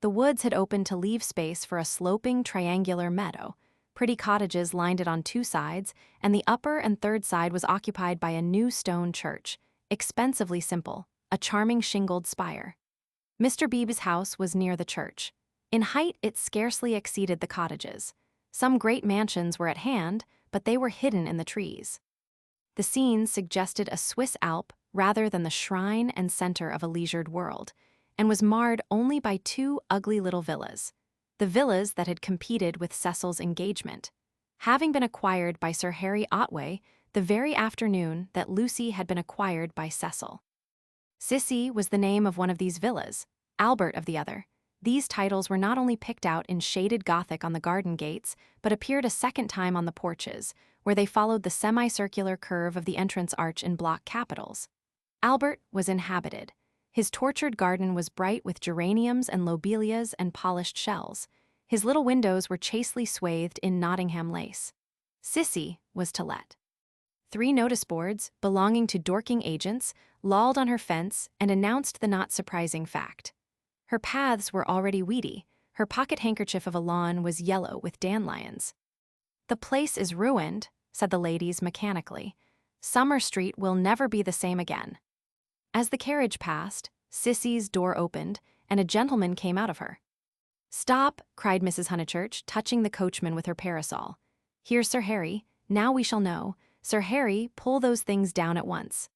S1: The woods had opened to leave space for a sloping triangular meadow. Pretty cottages lined it on 2 sides, and the upper and 3rd side was occupied by a new stone church, expensively simple, a charming shingled spire. Mr. Beebe's house was near the church. In height it scarcely exceeded the cottages. Some great mansions were at hand, but they were hidden in the trees. The scene suggested a Swiss Alp rather than the shrine and center of a leisured world, and was marred only by 2 ugly little villas, the villas that had competed with Cecil's engagement, having been acquired by Sir Harry Otway the very afternoon that Lucy had been acquired by Cecil. Sissy was the name of one of these villas, Albert of the other. These titles were not only picked out in shaded Gothic on the garden gates, but appeared a second time on the porches, where they followed the semicircular curve of the entrance arch in block capitals. Albert was inhabited. His tortured garden was bright with geraniums and lobelias and polished shells. His little windows were chastely swathed in Nottingham lace. Sissy was to let. 3 notice boards, belonging to Dorking agents, lolled on her fence and announced the not surprising fact. Her paths were already weedy. Her pocket handkerchief of a lawn was yellow with dandelions. "The place is ruined," said the ladies mechanically. "Summer Street will never be the same again." As the carriage passed, Sissy's door opened, and a gentleman came out of her. "Stop," cried Mrs. Honeychurch, touching the coachman with her parasol. "Here's Sir Harry. Now we shall know. Sir Harry, pull those things down at once."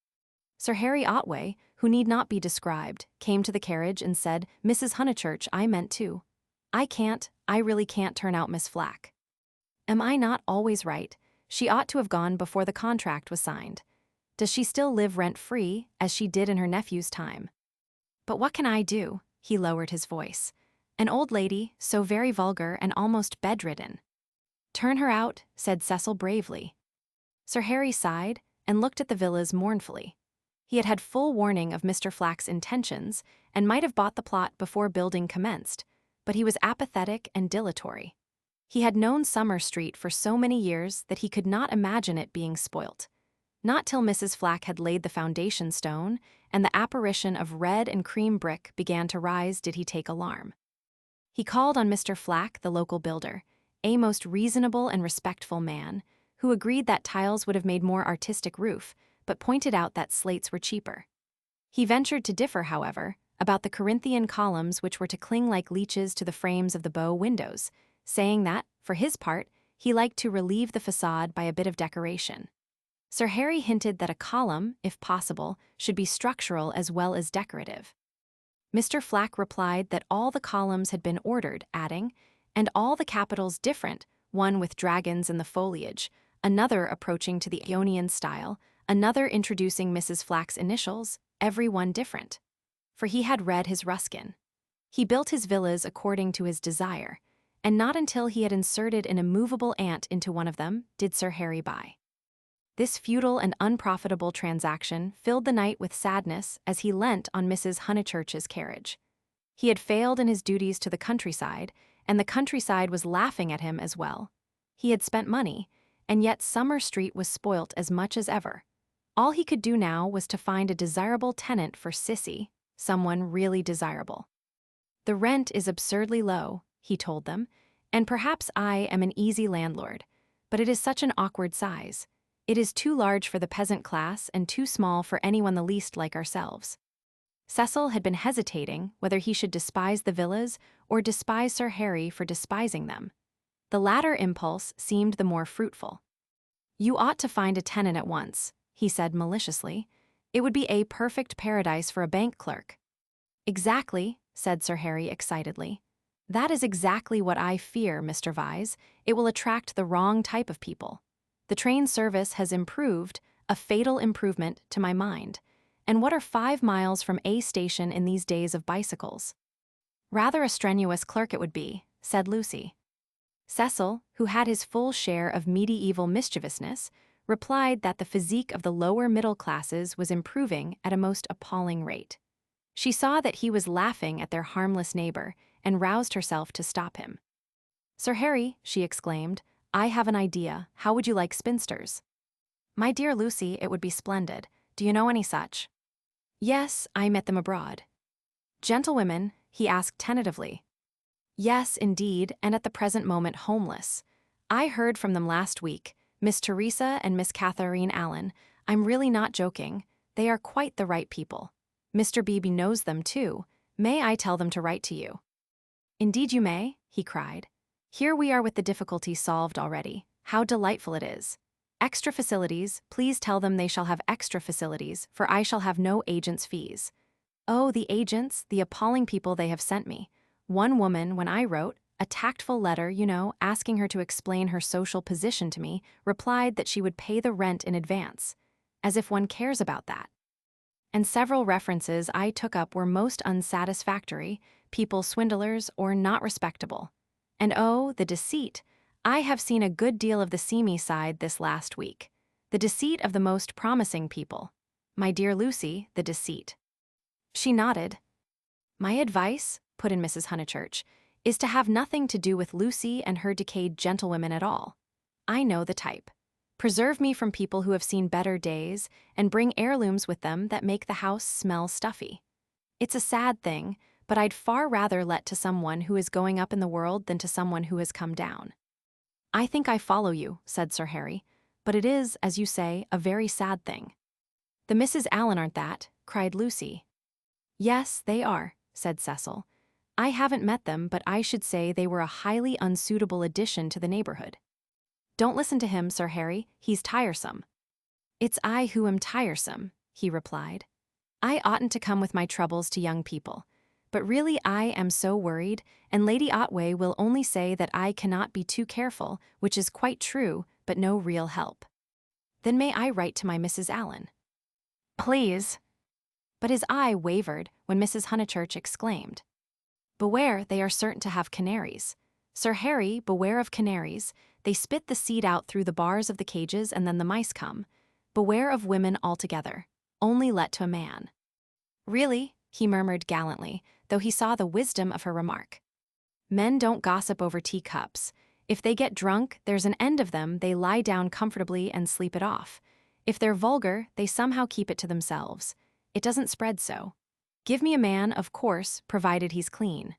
S1: Sir Harry Otway, who need not be described, came to the carriage and said, "Mrs. Honeychurch, I meant to. I really can't turn out Miss Flack. Am I not always right? She ought to have gone before the contract was signed. Does she still live rent-free, as she did in her nephew's time? But what can I do?" He lowered his voice. "An old lady, so very vulgar and almost bedridden." "Turn her out," said Cecil bravely. Sir Harry sighed and looked at the villas mournfully. He had had full warning of Mr. Flack's intentions and might have bought the plot before building commenced, but he was apathetic and dilatory. He had known Summer Street for so many years that he could not imagine it being spoilt. Not till Mrs. Flack had laid the foundation stone and the apparition of red and cream brick began to rise did he take alarm. He called on Mr. Flack, the local builder, a most reasonable and respectful man, who agreed that tiles would have made more artistic roof, but pointed out that slates were cheaper. He ventured to differ, however, about the Corinthian columns which were to cling like leeches to the frames of the bow windows, saying that, for his part, he liked to relieve the facade by a bit of decoration. Sir Harry hinted that a column, if possible, should be structural as well as decorative. Mr. Flack replied that all the columns had been ordered, adding, "And all the capitals different, one with dragons in the foliage, another approaching to the Ionian style, another introducing Mrs. Flack's initials, every one different." For he had read his Ruskin. He built his villas according to his desire, and not until he had inserted an immovable ant into one of them did Sir Harry buy. This futile and unprofitable transaction filled the night with sadness as he leant on Mrs. Honeychurch's carriage. He had failed in his duties to the countryside, and the countryside was laughing at him as well. He had spent money, and yet Summer Street was spoilt as much as ever. All he could do now was to find a desirable tenant for Sissy, someone really desirable. "The rent is absurdly low," he told them, "and perhaps I am an easy landlord, but it is such an awkward size. It is too large for the peasant class and too small for anyone the least like ourselves." Cecil had been hesitating whether he should despise the villas or despise Sir Harry for despising them. The latter impulse seemed the more fruitful. "You ought to find a tenant at once," he said maliciously. "It would be a perfect paradise for a bank clerk." "Exactly," said Sir Harry excitedly. "That is exactly what I fear, Mr. Vyse. It will attract the wrong type of people. The train service has improved, a fatal improvement to my mind. And what are 5 miles from A station in these days of bicycles?" "Rather a strenuous clerk it would be," said Lucy. Cecil, who had his full share of medieval mischievousness, replied that the physique of the lower middle classes was improving at a most appalling rate. She saw that he was laughing at their harmless neighbor and roused herself to stop him. "Sir Harry," she exclaimed, "I have an idea. How would you like spinsters?" "My dear Lucy, it would be splendid. Do you know any such?" "Yes, I met them abroad." "Gentlewomen?" he asked tentatively. "Yes, indeed, and at the present moment homeless. I heard from them last week, Miss Teresa and Miss Catherine Allen. I'm really not joking. They are quite the right people. Mr. Beebe knows them, too. May I tell them to write to you?" "Indeed you may," he cried. "Here we are with the difficulty solved already. How delightful it is. Extra facilities, please tell them they shall have extra facilities, for I shall have no agent's fees. Oh, the agents, the appalling people they have sent me. One woman, when I wrote, a tactful letter, you know, asking her to explain her social position to me, replied that she would pay the rent in advance. As if one cares about that. And several references I took up were most unsatisfactory, people swindlers or not respectable. And oh, the deceit! I have seen a good deal of the seamy side this last week. The deceit of the most promising people. My dear Lucy, the deceit." She nodded. "My advice," put in Mrs. Honeychurch, "is to have nothing to do with Lucy and her decayed gentlewomen at all. I know the type. Preserve me from people who have seen better days, and bring heirlooms with them that make the house smell stuffy. It's a sad thing, but I'd far rather let to someone who is going up in the world than to someone who has come down." "I think I follow you," said Sir Harry, "but it is, as you say, a very sad thing." "The Misses Allen aren't that," cried Lucy. "Yes, they are," said Cecil. "I haven't met them, but I should say they were a highly unsuitable addition to the neighborhood." "Don't listen to him, Sir Harry, he's tiresome." "It's I who am tiresome," he replied. "I oughtn't to come with my troubles to young people. But really I am so worried, and Lady Otway will only say that I cannot be too careful, which is quite true, but no real help." "Then may I write to my Mrs. Allen?" "Please." But his eye wavered when Mrs. Honeychurch exclaimed, "Beware, they are certain to have canaries. Sir Harry, beware of canaries. They spit the seed out through the bars of the cages and then the mice come. Beware of women altogether. Only let to a man." "Really?" he murmured gallantly, though he saw the wisdom of her remark. "Men don't gossip over teacups. If they get drunk, there's an end of them, they lie down comfortably and sleep it off. If they're vulgar, they somehow keep it to themselves. It doesn't spread so. Give me a man, of course, provided he's clean."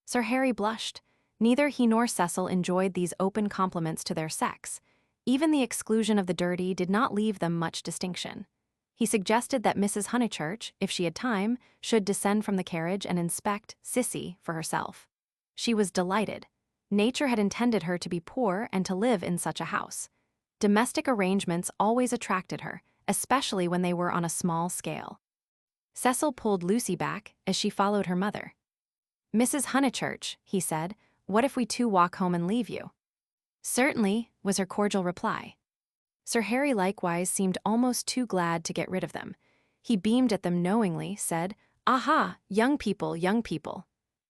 S1: Sir Harry blushed. Neither he nor Cecil enjoyed these open compliments to their sex. Even the exclusion of the dirty did not leave them much distinction. He suggested that Mrs. Honeychurch, if she had time, should descend from the carriage and inspect Sissy for herself. She was delighted. Nature had intended her to be poor and to live in such a house. Domestic arrangements always attracted her, especially when they were on a small scale. Cecil pulled Lucy back as she followed her mother. "Mrs. Honeychurch," he said, "what if we two walk home and leave you?" "Certainly," was her cordial reply. Sir Harry likewise seemed almost too glad to get rid of them. He beamed at them knowingly, said, "Aha, young people,"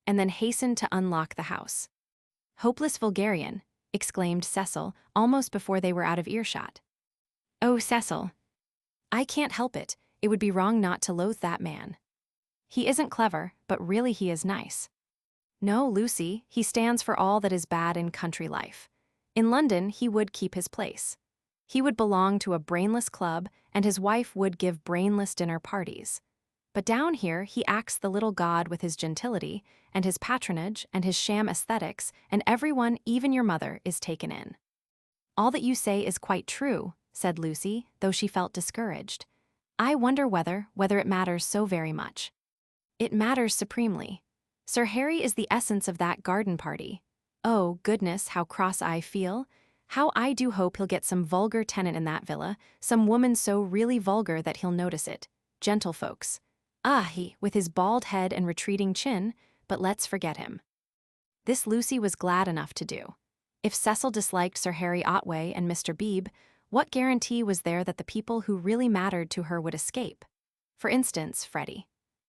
S1: and then hastened to unlock the house. "Hopeless vulgarian," exclaimed Cecil almost before they were out of earshot. Oh, Cecil. I can't help it. It would be wrong not to loathe that man. He isn't clever, but really he is nice. No, Lucy, he stands for all that is bad in country life. In London, he would keep his place. He would belong to a brainless club, and his wife would give brainless dinner parties. But down here, he acts the little god with his gentility, and his patronage, and his sham aesthetics, and everyone, even your mother, is taken in. All that you say is quite true, said Lucy, though she felt discouraged. I wonder whether it matters so very much. It matters supremely. Sir Harry is the essence of that garden party. Oh, goodness, how cross I feel. How I do hope he'll get some vulgar tenant in that villa, some woman so really vulgar that he'll notice it. Gentlefolks. Ah, he, with his bald head and retreating chin, but let's forget him. This Lucy was glad enough to do. If Cecil disliked Sir Harry Otway and Mr. Beebe, what guarantee was there that the people who really mattered to her would escape? For instance, Freddie.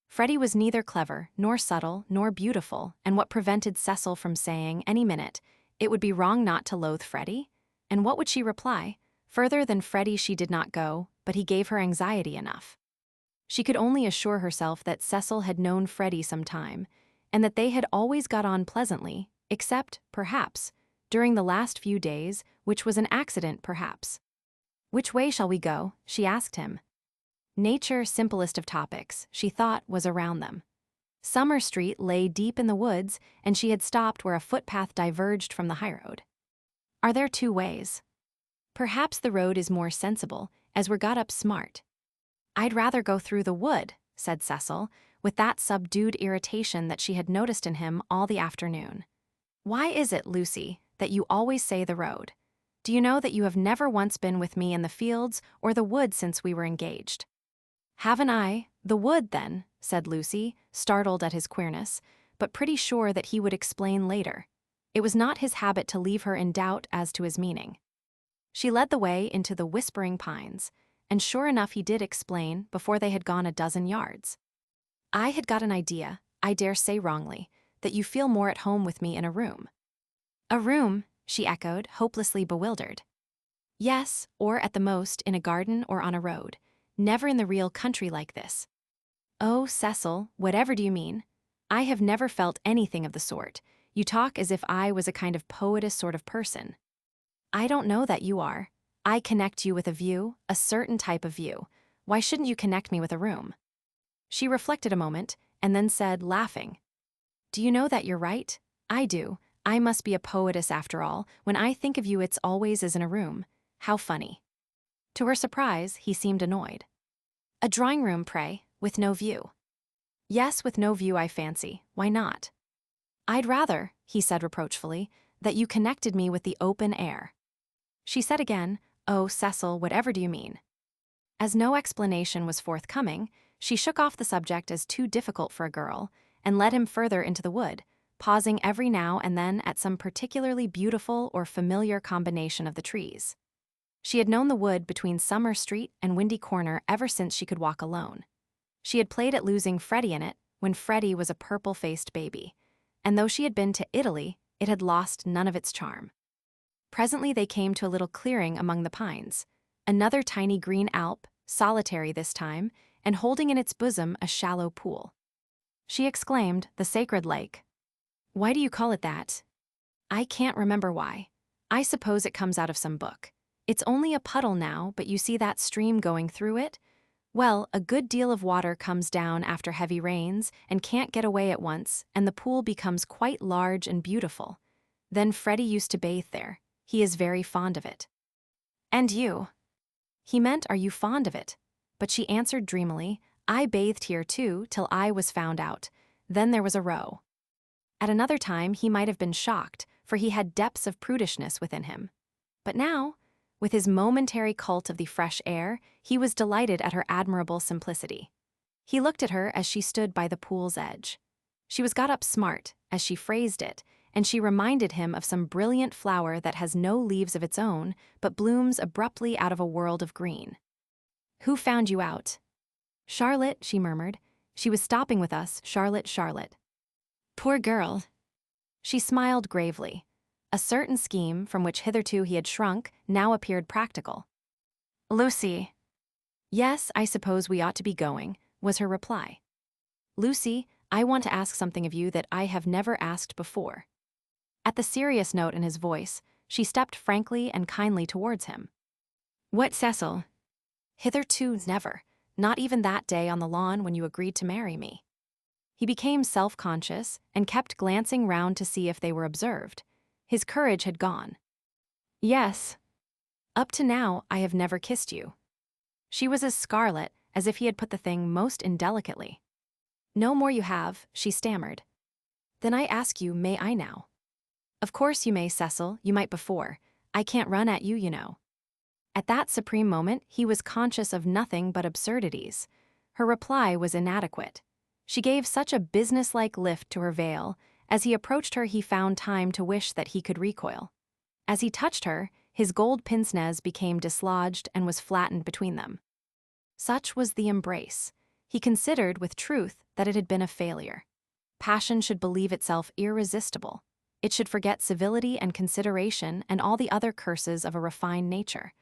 S1: Freddie was neither clever, nor subtle, nor beautiful, and what prevented Cecil from saying, any minute, it would be wrong not to loathe Freddie? And what would she reply? Further than Freddie she did not go, but he gave her anxiety enough. She could only assure herself that Cecil had known Freddie some time, and that they had always got on pleasantly, except, perhaps, during the last few days, which was an accident perhaps. Which way shall we go? She asked him. Nature, simplest of topics, she thought, was around them. Summer Street lay deep in the woods, and she had stopped where a footpath diverged from the highroad. Are there two ways? Perhaps the road is more sensible, as we're got up smart. I'd rather go through the wood, said Cecil, with that subdued irritation that she had noticed in him all the afternoon. Why is it, Lucy, that you always say the road? Do you know that you have never once been with me in the fields or the wood since we were engaged? Haven't I? The wood, then, said Lucy, startled at his queerness, but pretty sure that he would explain later. It was not his habit to leave her in doubt as to his meaning. She led the way into the whispering pines, and sure enough he did explain before they had gone a dozen yards. I had got an idea, I dare say wrongly, that you feel more at home with me in a room. A room, she echoed, hopelessly bewildered. Yes, or at the most in a garden or on a road. Never in the real country like this. Oh, Cecil, whatever do you mean? I have never felt anything of the sort. You talk as if I was a kind of poetess sort of person. I don't know that you are. I connect you with a view, a certain type of view. Why shouldn't you connect me with a room? She reflected a moment, and then said, laughing, do you know that you're right? I do. I must be a poetess after all. When I think of you it's always as in a room. How funny. To her surprise, he seemed annoyed. A drawing room, pray, with no view. Yes, with no view, I fancy. Why not? I'd rather, he said reproachfully, that you connected me with the open air. She said again, oh, Cecil, whatever do you mean? As no explanation was forthcoming, she shook off the subject as too difficult for a girl, and led him further into the wood, pausing every now and then at some particularly beautiful or familiar combination of the trees. She had known the wood between Summer Street and Windy Corner ever since she could walk alone. She had played at losing Freddie in it when Freddie was a purple-faced baby, and though she had been to Italy, it had lost none of its charm. Presently they came to a little clearing among the pines, another tiny green alp, solitary this time, and holding in its bosom a shallow pool. She exclaimed, the sacred lake. Why do you call it that? I can't remember why. I suppose it comes out of some book. It's only a puddle now, but you see that stream going through it? Well, a good deal of water comes down after heavy rains and can't get away at once, and the pool becomes quite large and beautiful. Then Freddie used to bathe there. He is very fond of it. And you? He meant, are you fond of it? But she answered dreamily, I bathed here too, till I was found out. Then there was a row. At another time he might have been shocked, for he had depths of prudishness within him. But now, with his momentary cult of the fresh air, he was delighted at her admirable simplicity. He looked at her as she stood by the pool's edge. She was got up smart, as she phrased it, and she reminded him of some brilliant flower that has no leaves of its own, but blooms abruptly out of a world of green. Who found you out? Charlotte, she murmured. She was stopping with us, Charlotte. Poor girl. She smiled gravely. A certain scheme, from which hitherto he had shrunk, now appeared practical. Lucy. Yes, I suppose we ought to be going, was her reply. Lucy, I want to ask something of you that I have never asked before. At the serious note in his voice, she stepped frankly and kindly towards him. What, Cecil? Hitherto never, not even that day on the lawn when you agreed to marry me. He became self-conscious and kept glancing round to see if they were observed. His courage had gone. Yes. Up to now, I have never kissed you. She was as scarlet as if he had put the thing most indelicately. No more you have, she stammered. Then I ask you, may I now? Of course you may, Cecil, you might before. I can't run at you, you know. At that supreme moment, he was conscious of nothing but absurdities. Her reply was inadequate. She gave such a businesslike lift to her veil. As he approached her, he found time to wish that he could recoil. As he touched her, his gold pince-nez became dislodged and was flattened between them. Such was the embrace. He considered, with truth, that it had been a failure. Passion should believe itself irresistible. It should forget civility and consideration and all the other curses of a refined nature.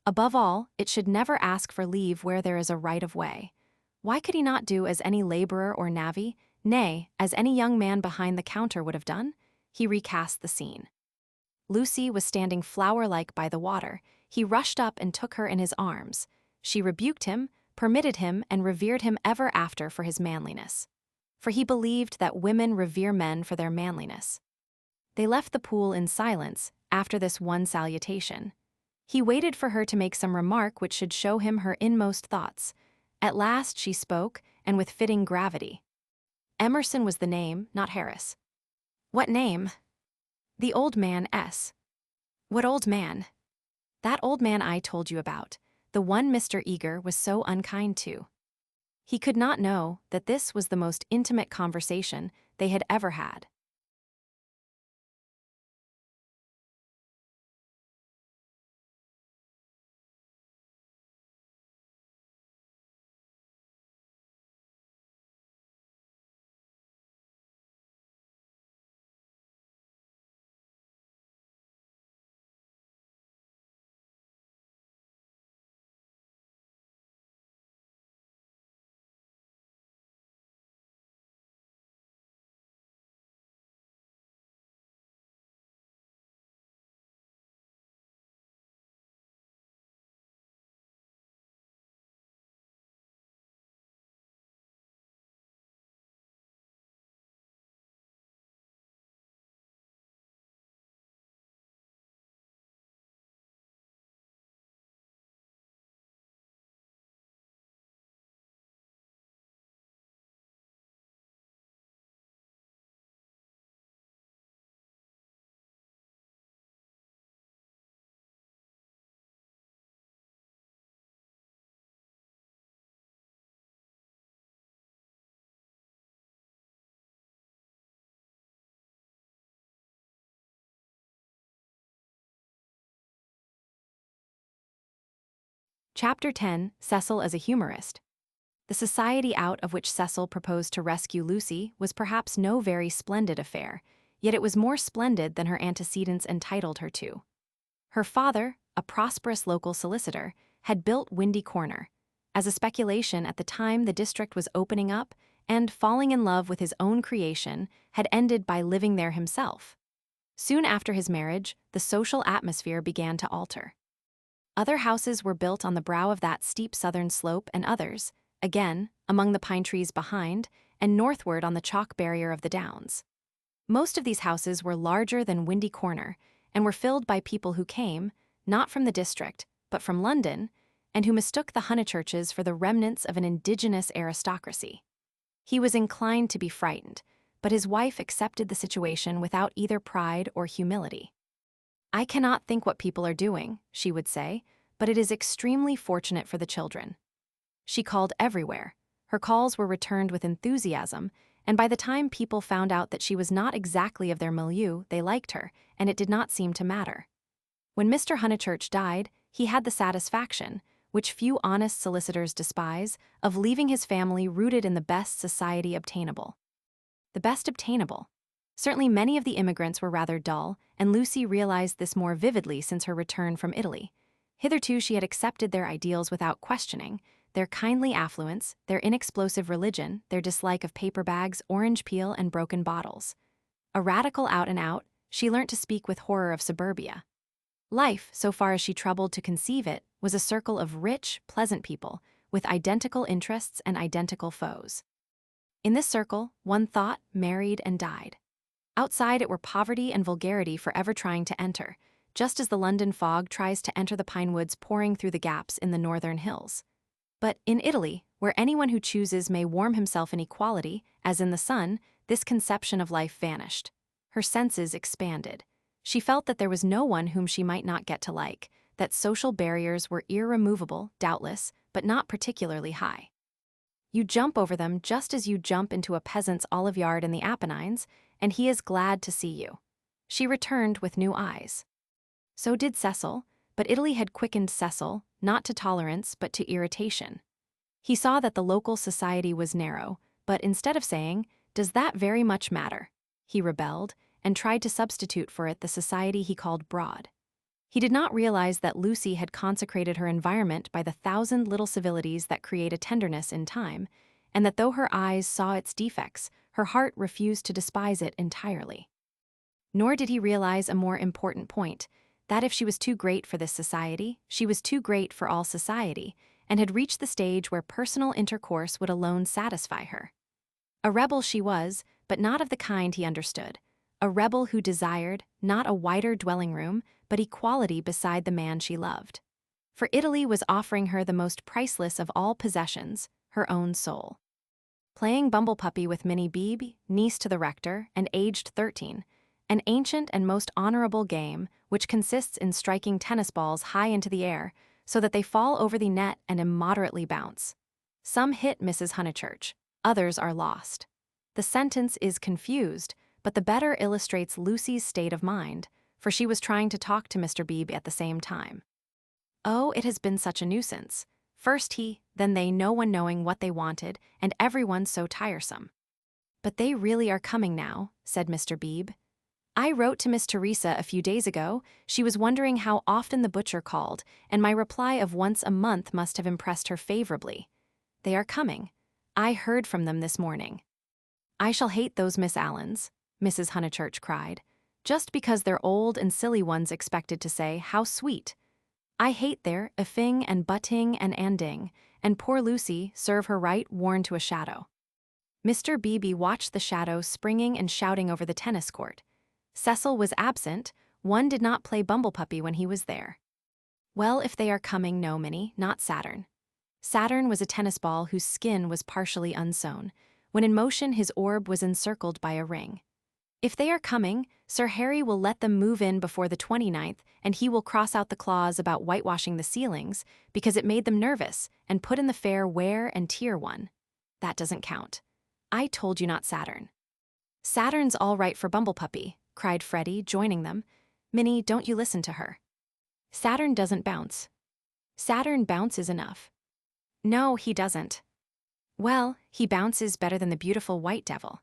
S1: Above all, it should never ask for leave where there is a right of way. Why could he not do as any laborer or navvy, nay, as any young man behind the counter would have done? He recast the scene. Lucy was standing flower-like by the water. He rushed up and took her in his arms. She rebuked him, permitted him, and revered him ever after for his manliness. For he believed that women revere men for their manliness. They left the pool in silence after this one salutation. He waited for her to make some remark which should show him her inmost thoughts. At last she spoke, and with fitting gravity. Emerson was the name, not Harris. What name? The old man S. What old man? That old man I told you about, the one Mr. Eager was so unkind to. He could not know that this was the most intimate conversation they had ever had. Chapter 10, Cecil as a Humorist. The society out of which Cecil proposed to rescue Lucy was perhaps no very splendid affair, yet it was more splendid than her antecedents entitled her to. Her father, a prosperous local solicitor, had built Windy Corner. As a speculation at the time the district was opening up, and falling in love with his own creation, had ended by living there himself. Soon after his marriage, the social atmosphere began to alter. Other houses were built on the brow of that steep southern slope, and others, again, among the pine trees behind, and northward on the chalk barrier of the downs. Most of these houses were larger than Windy Corner, and were filled by people who came, not from the district, but from London, and who mistook the Honeychurches for the remnants of an indigenous aristocracy. He was inclined to be frightened, but his wife accepted the situation without either pride or humility. I cannot think what people are doing, she would say, but it is extremely fortunate for the children. She called everywhere. Her calls were returned with enthusiasm, and by the time people found out that she was not exactly of their milieu, they liked her, and it did not seem to matter. When Mr. Honeychurch died, he had the satisfaction, which few honest solicitors despise, of leaving his family rooted in the best society obtainable. The best obtainable. Certainly many of the immigrants were rather dull, and Lucy realized this more vividly since her return from Italy. Hitherto she had accepted their ideals without questioning, their kindly affluence, their inexplosive religion, their dislike of paper bags, orange peel, and broken bottles. A radical out and out, she learnt to speak with horror of suburbia. Life, so far as she troubled to conceive it, was a circle of rich, pleasant people, with identical interests and identical foes. In this circle, one thought, married, and died. Outside it were poverty and vulgarity forever trying to enter, just as the London fog tries to enter the pine woods pouring through the gaps in the northern hills. But in Italy, where anyone who chooses may warm himself in equality, as in the sun, this conception of life vanished. Her senses expanded. She felt that there was no one whom she might not get to like, that social barriers were irremovable, doubtless, but not particularly high. You jump over them just as you jump into a peasant's olive yard in the Apennines, and he is glad to see you. She returned with new eyes. So did Cecil, but Italy had quickened Cecil, not to tolerance but to irritation. He saw that the local society was narrow, but instead of saying, "Does that very much matter?" he rebelled and tried to substitute for it the society he called broad. He did not realize that Lucy had consecrated her environment by the 1,000 little civilities that create a tenderness in time, and that though her eyes saw its defects, her heart refused to despise it entirely. Nor did he realize a more important point, that if she was too great for this society, she was too great for all society, and had reached the stage where personal intercourse would alone satisfy her. A rebel she was, but not of the kind he understood. A rebel who desired, not a wider dwelling room, but equality beside the man she loved. For Italy was offering her the most priceless of all possessions, her own soul. Playing bumble puppy with Minnie Beebe, niece to the rector, and aged 13, an ancient and most honorable game which consists in striking tennis balls high into the air so that they fall over the net and immoderately bounce. Some hit Mrs. Honeychurch, others are lost. The sentence is confused, but the better illustrates Lucy's state of mind, for she was trying to talk to Mr. Beebe at the same time. Oh, it has been such a nuisance. First he, then they, no one knowing what they wanted, and everyone so tiresome. But they really are coming now, said Mr. Beebe. I wrote to Miss Teresa a few days ago. She was wondering how often the butcher called, and my reply of once a month must have impressed her favorably. They are coming. I heard from them this morning. I shall hate those Miss Allens, Mrs. Honeychurch cried, just because they're old and silly ones expected to say, how sweet. I hate their ifing and butting and anding, and poor Lucy, serve her right, worn to a shadow. Mr. Beebe watched the shadow springing and shouting over the tennis court. Cecil was absent. One did not play bumblepuppy when he was there. Well, if they are coming, no, Minnie, not Saturn. Saturn was a tennis ball whose skin was partially unsewn. When in motion, his orb was encircled by a ring. If they are coming, Sir Harry will let them move in before the 29th, and he will cross out the clause about whitewashing the ceilings, because it made them nervous, and put in the fair wear and tear one. That doesn't count. I told you not Saturn. Saturn's all right for bumblepuppy, cried Freddie, joining them. Minnie, don't you listen to her. Saturn doesn't bounce. Saturn bounces enough. No, he doesn't. Well, he bounces better than the beautiful white devil.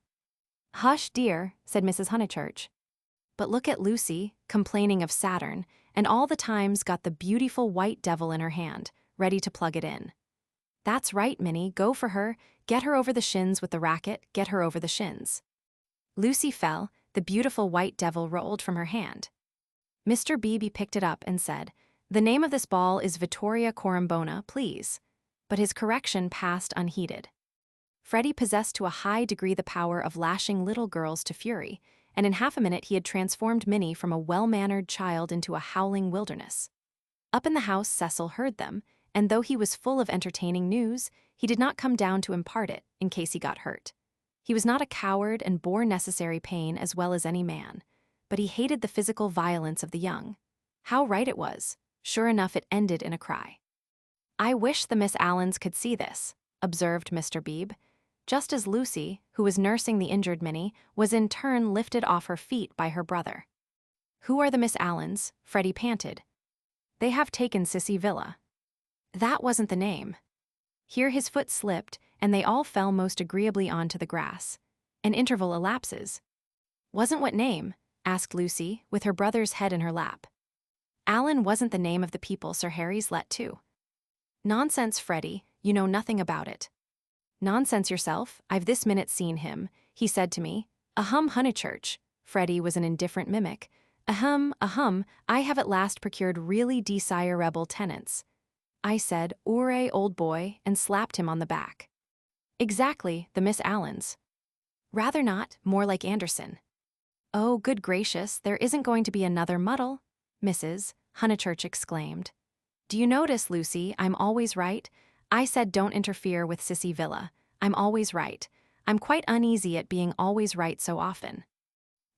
S1: Hush, dear, said Mrs. Honeychurch. But look at Lucy, complaining of Saturn, and all the time's got the beautiful white devil in her hand, ready to plug it in. That's right, Minnie, go for her, get her over the shins with the racket, get her over the shins. Lucy fell, the beautiful white devil rolled from her hand. Mr. Beebe picked it up and said, the name of this ball is Vittoria Corombona, please. But his correction passed unheeded. Freddie possessed to a high degree the power of lashing little girls to fury, and in half a minute he had transformed Minnie from a well-mannered child into a howling wilderness. Up in the house Cecil heard them, and though he was full of entertaining news, he did not come down to impart it, in case he got hurt. He was not a coward and bore necessary pain as well as any man, but he hated the physical violence of the young. How right it was. Sure enough, it ended in a cry. I wish the Miss Allens could see this, observed Mr. Beebe, just as Lucy, who was nursing the injured Minnie, was in turn lifted off her feet by her brother. Who are the Miss Allens? Freddie panted. They have taken Sissy Villa. That wasn't the name. Here his foot slipped, and they all fell most agreeably onto the grass. An interval elapses. Wasn't what name? Asked Lucy, with her brother's head in her lap. Allen wasn't the name of the people Sir Harry's let to. Nonsense, Freddie, you know nothing about it. Nonsense yourself, I've this minute seen him, he said to me. Honeychurch. Freddie was an indifferent mimic. I have at last procured really desirable tenants. I said, "Ure, old boy," and slapped him on the back. Exactly, the Miss Allens. Rather not, more like Anderson. Oh, good gracious, there isn't going to be another muddle, Mrs. Honeychurch exclaimed. Do you notice, Lucy, I'm always right? I said don't interfere with Sissy Villa. I'm always right. I'm quite uneasy at being always right so often.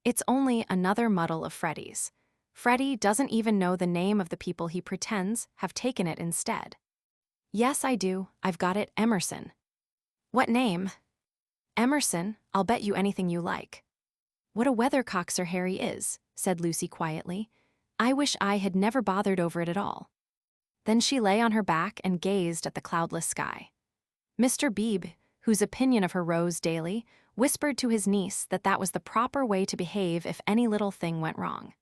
S1: It's only another muddle of Freddie's. Freddie doesn't even know the name of the people he pretends have taken it instead. Yes, I do. I've got it, Emerson. What name? Emerson, I'll bet you anything you like. What a weathercock Sir Harry is, said Lucy quietly. I wish I had never bothered over it at all. Then she lay on her back and gazed at the cloudless sky. Mr. Beebe, whose opinion of her rose daily, whispered to his niece that that was the proper way to behave if any little thing went wrong.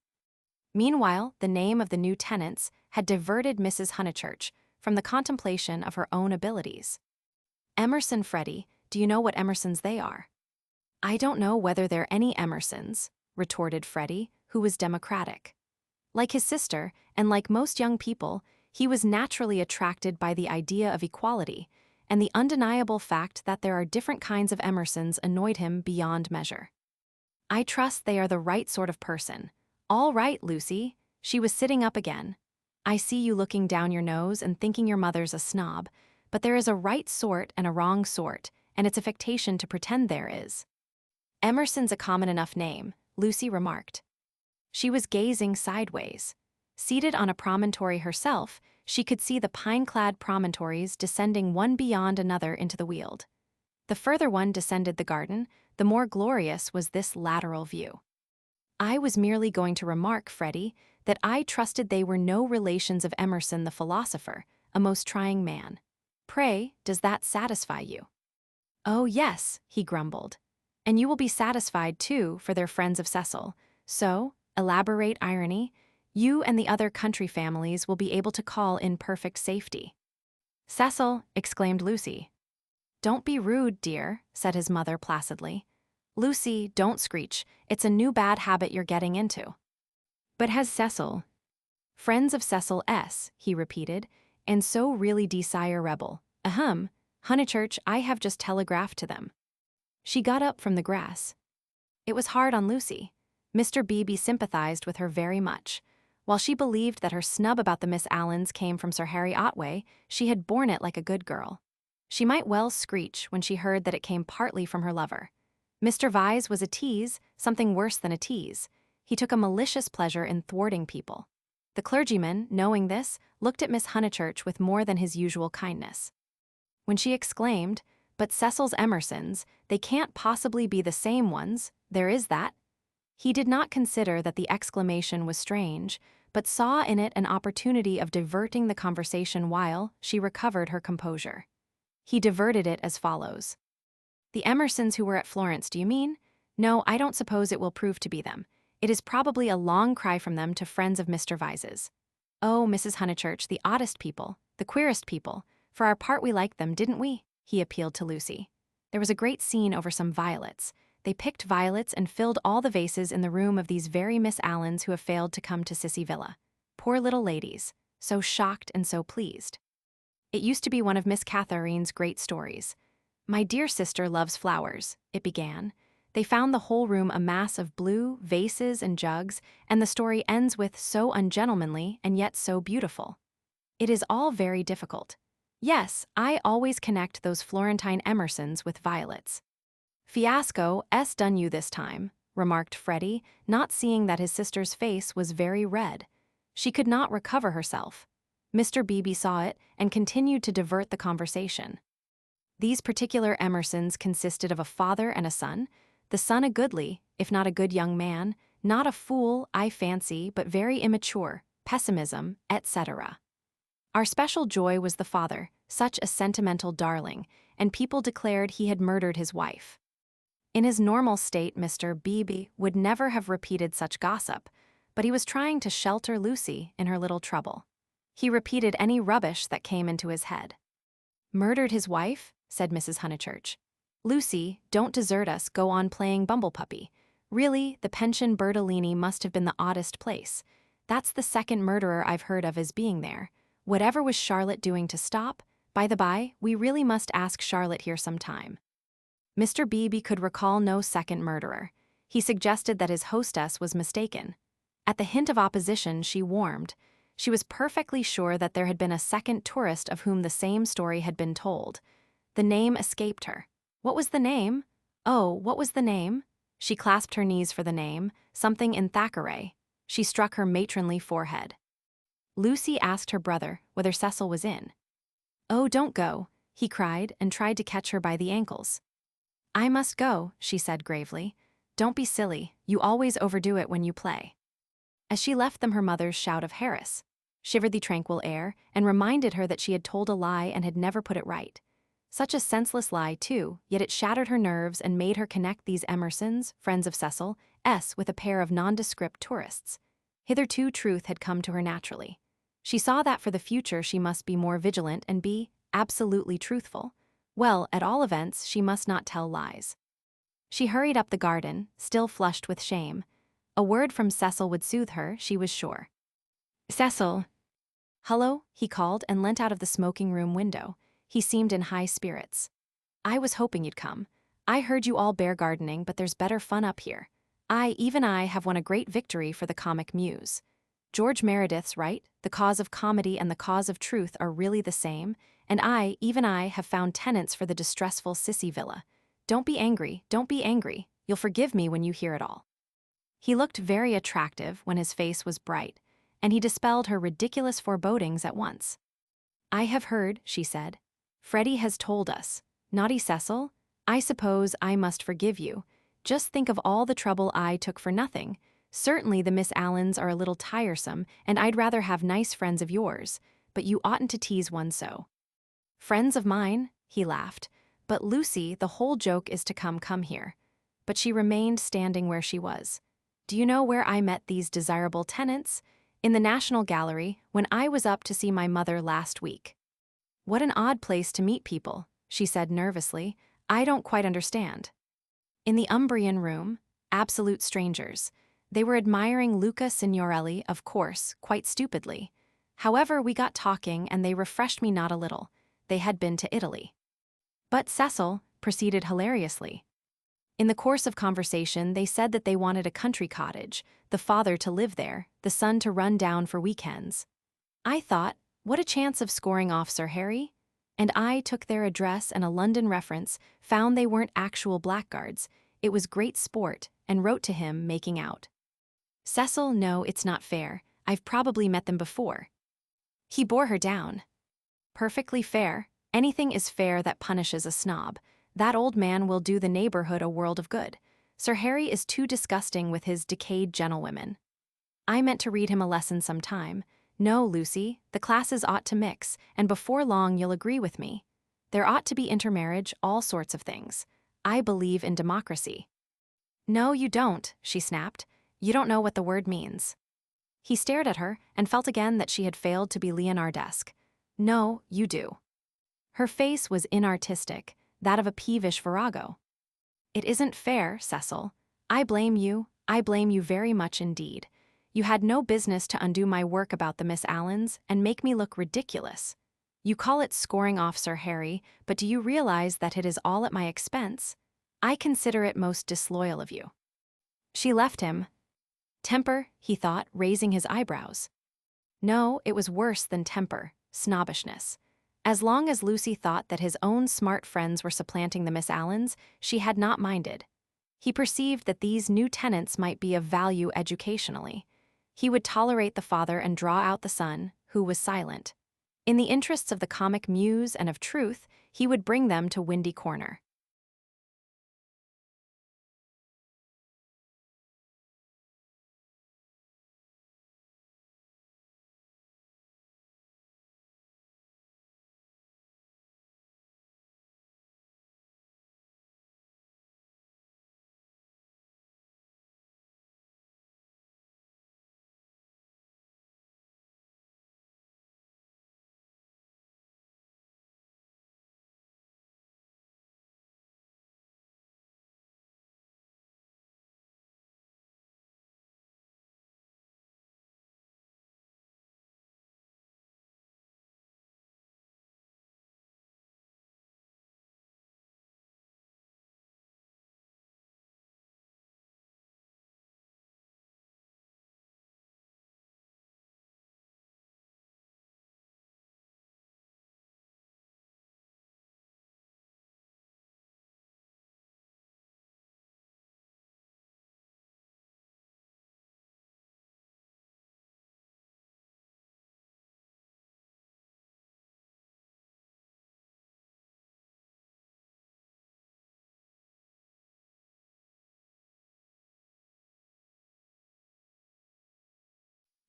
S1: Meanwhile, the name of the new tenants had diverted Mrs. Honeychurch from the contemplation of her own abilities. Emerson, Freddie, do you know what Emersons they are? I don't know whether they're any Emersons, retorted Freddie, who was democratic. Like his sister, and like most young people, he was naturally attracted by the idea of equality, and the undeniable fact that there are different kinds of Emersons annoyed him beyond measure. I trust they are the right sort of person. All right, Lucy. She was sitting up again. I see you looking down your nose and thinking your mother's a snob, but there is a right sort and a wrong sort, and it's affectation to pretend there is. Emerson's a common enough name, Lucy remarked. She was gazing sideways. Seated on a promontory herself, she could see the pine-clad promontories descending one beyond another into the Weald. The further one descended the garden, the more glorious was this lateral view. I was merely going to remark, Freddie, that I trusted they were no relations of Emerson the philosopher, a most trying man. Pray, does that satisfy you? Oh, yes, he grumbled. And you will be satisfied, too, for they're friends of Cecil. So, elaborate irony, you and the other country families will be able to call in perfect safety. Cecil, exclaimed Lucy. Don't be rude, dear, said his mother placidly. Lucy, don't screech. It's a new bad habit you're getting into. But has Cecil? Friends of Cecil S., he repeated, and so really desirable. Honeychurch, I have just telegraphed to them. She got up from the grass. It was hard on Lucy. Mr. Beebe sympathized with her very much. While she believed that her snub about the Miss Allens came from Sir Harry Otway, she had borne it like a good girl. She might well screech when she heard that it came partly from her lover. Mr. Vyse was a tease, something worse than a tease. He took a malicious pleasure in thwarting people. The clergyman, knowing this, looked at Miss Honeychurch with more than his usual kindness. When she exclaimed, "But Cecil's Emersons, they can't possibly be the same ones, there is that," he did not consider that the exclamation was strange, but saw in it an opportunity of diverting the conversation while she recovered her composure. He diverted it as follows. The Emersons who were at Florence, do you mean? No, I don't suppose it will prove to be them. It is probably a long cry from them to friends of Mr. Vyse's. Oh, Mrs. Honeychurch, the oddest people, the queerest people. For our part we liked them, didn't we? He appealed to Lucy. There was a great scene over some violets. They picked violets and filled all the vases in the room of these very Miss Allens who have failed to come to Sissy Villa. Poor little ladies, so shocked and so pleased. It used to be one of Miss Catharine's great stories. My dear sister loves flowers, it began. They found the whole room a mass of blue, vases and jugs, and the story ends with so ungentlemanly and yet so beautiful. It is all very difficult. Yes, I always connect those Florentine Emersons with violets. Fiasco s done you this time, remarked Freddie, not seeing that his sister's face was very red. She could not recover herself. Mr. Beebe saw it and continued to divert the conversation. These particular Emersons consisted of a father and a son, the son a goodly, if not a good young man, not a fool, I fancy, but very immature, pessimism, etc. Our special joy was the father, such a sentimental darling, and people declared he had murdered his wife. In his normal state, Mr. Beebe would never have repeated such gossip, but he was trying to shelter Lucy in her little trouble. He repeated any rubbish that came into his head. "Murdered his wife?" said Mrs. Honeychurch. "Lucy, don't desert us, go on playing bumblepuppy. Really, the Pension Bertolini must have been the oddest place. That's the second murderer I've heard of as being there. Whatever was Charlotte doing to stop? By the by, we really must ask Charlotte here some time." Mr. Beebe could recall no second murderer. He suggested that his hostess was mistaken. At the hint of opposition, she warmed. She was perfectly sure that there had been a second tourist of whom the same story had been told. The name escaped her. What was the name? Oh, what was the name? She clasped her knees for the name, something in Thackeray. She struck her matronly forehead. Lucy asked her brother whether Cecil was in. "Oh, don't go," he cried and tried to catch her by the ankles. "I must go," she said gravely. "Don't be silly, you always overdo it when you play." As she left them, her mother's shout of "Harris" shivered the tranquil air and reminded her that she had told a lie and had never put it right. Such a senseless lie, too, yet it shattered her nerves and made her connect these Emersons, friends of Cecil, with a pair of nondescript tourists. Hitherto truth had come to her naturally. She saw that for the future she must be more vigilant and be absolutely truthful. Well, at all events, she must not tell lies. She hurried up the garden, still flushed with shame. A word from Cecil would soothe her, she was sure. "Cecil." "Hullo," he called and leant out of the smoking room window. He seemed in high spirits. "I was hoping you'd come. I heard you all bear gardening, but there's better fun up here. Even I, have won a great victory for the comic muse. George Meredith's right, the cause of comedy and the cause of truth are really the same, and even I, have found tenants for the distressful sissy villa. Don't be angry, don't be angry. You'll forgive me when you hear it all." He looked very attractive when his face was bright, and he dispelled her ridiculous forebodings at once. "I have heard," she said. "Freddie has told us. Naughty Cecil, I suppose I must forgive you. Just think of all the trouble I took for nothing. Certainly the Miss Allens are a little tiresome, and I'd rather have nice friends of yours, but you oughtn't to tease one so." "Friends of mine?" he laughed. "But Lucy, the whole joke is to come here." But she remained standing where she was. "Do you know where I met these desirable tenants? In the National Gallery, when I was up to see my mother last week." "What an odd place to meet people," she said nervously. "I don't quite understand." "In the Umbrian room, absolute strangers. They were admiring Luca Signorelli, of course, quite stupidly. However, we got talking and they refreshed me not a little. They had been to Italy." But Cecil proceeded hilariously. In the course of conversation, they said that they wanted a country cottage, the father to live there, the son to run down for weekends. I thought, what a chance of scoring off Sir Harry? And I took their address and a London reference, found they weren't actual blackguards. It was great sport, and wrote to him, making out. "Cecil, no, it's not fair. I've probably met them before." He bore her down. "Perfectly fair. Anything is fair that punishes a snob. That old man will do the neighborhood a world of good. Sir Harry is too disgusting with his decayed gentlewomen. I meant to read him a lesson sometime. No, Lucy, the classes ought to mix, and before long you'll agree with me. There ought to be intermarriage, all sorts of things. I believe in democracy." "No, you don't," she snapped. "You don't know what the word means." He stared at her and felt again that she had failed to be Leonardesque. "No, you do." Her face was inartistic, that of a peevish virago. "It isn't fair, Cecil. I blame you very much indeed. You had no business to undo my work about the Miss Allens and make me look ridiculous. You call it scoring off Sir Harry, but do you realize that it is all at my expense? I consider it most disloyal of you." She left him. Temper, he thought, raising his eyebrows. No, it was worse than temper, snobbishness. As long as Lucy thought that his own smart friends were supplanting the Miss Allens, she had not minded. He perceived that these new tenants might be of value educationally. He would tolerate the father and draw out the son, who was silent. In the interests of the comic muse and of truth, he would bring them to Windy Corner.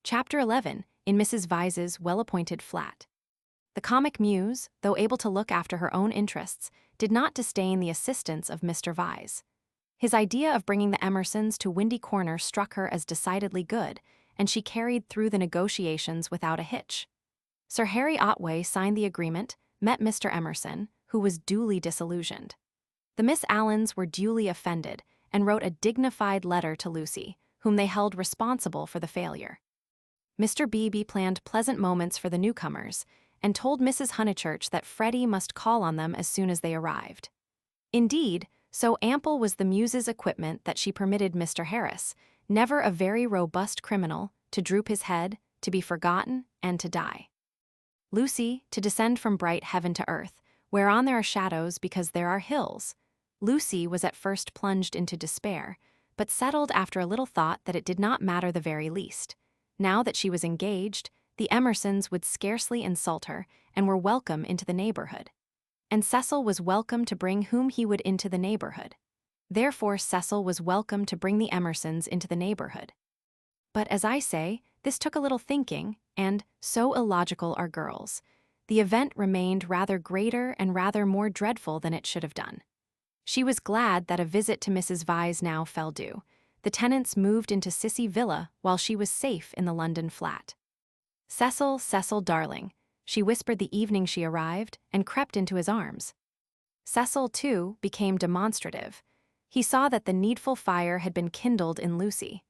S1: Chapter 11, in Mrs. Vyse's well-appointed flat. The comic muse, though able to look after her own interests, did not disdain the assistance of Mr. Vyse. His idea of bringing the Emersons to Windy Corner struck her as decidedly good, and she carried through the negotiations without a hitch. Sir Harry Otway signed the agreement, met Mr. Emerson, who was duly disillusioned. The Miss Allens were duly offended, and wrote a dignified letter to Lucy, whom they held responsible for the failure. Mr. Beebe planned pleasant moments for the newcomers, and told Mrs. Honeychurch that Freddie must call on them as soon as they arrived. Indeed, so ample was the muse's equipment that she permitted Mr. Harris, never a very robust criminal, to droop his head, to be forgotten, and to die. Lucy, to descend from bright heaven to earth, whereon there are shadows because there are hills. Lucy was at first plunged into despair, but settled after a little thought that it did not matter the very least. Now that she was engaged, the Emersons would scarcely insult her, and were welcome into the neighborhood. And Cecil was welcome to bring whom he would into the neighborhood. Therefore Cecil was welcome to bring the Emersons into the neighborhood. But as I say, this took a little thinking, and, so illogical are girls, the event remained rather greater and rather more dreadful than it should have done. She was glad that a visit to Mrs. Vyse now fell due. The tenants moved into Sissy Villa while she was safe in the London flat. Cecil, Cecil, darling, she whispered the evening she arrived, and crept into his arms. Cecil, too, became demonstrative. He saw that the needful fire had been kindled in Lucy.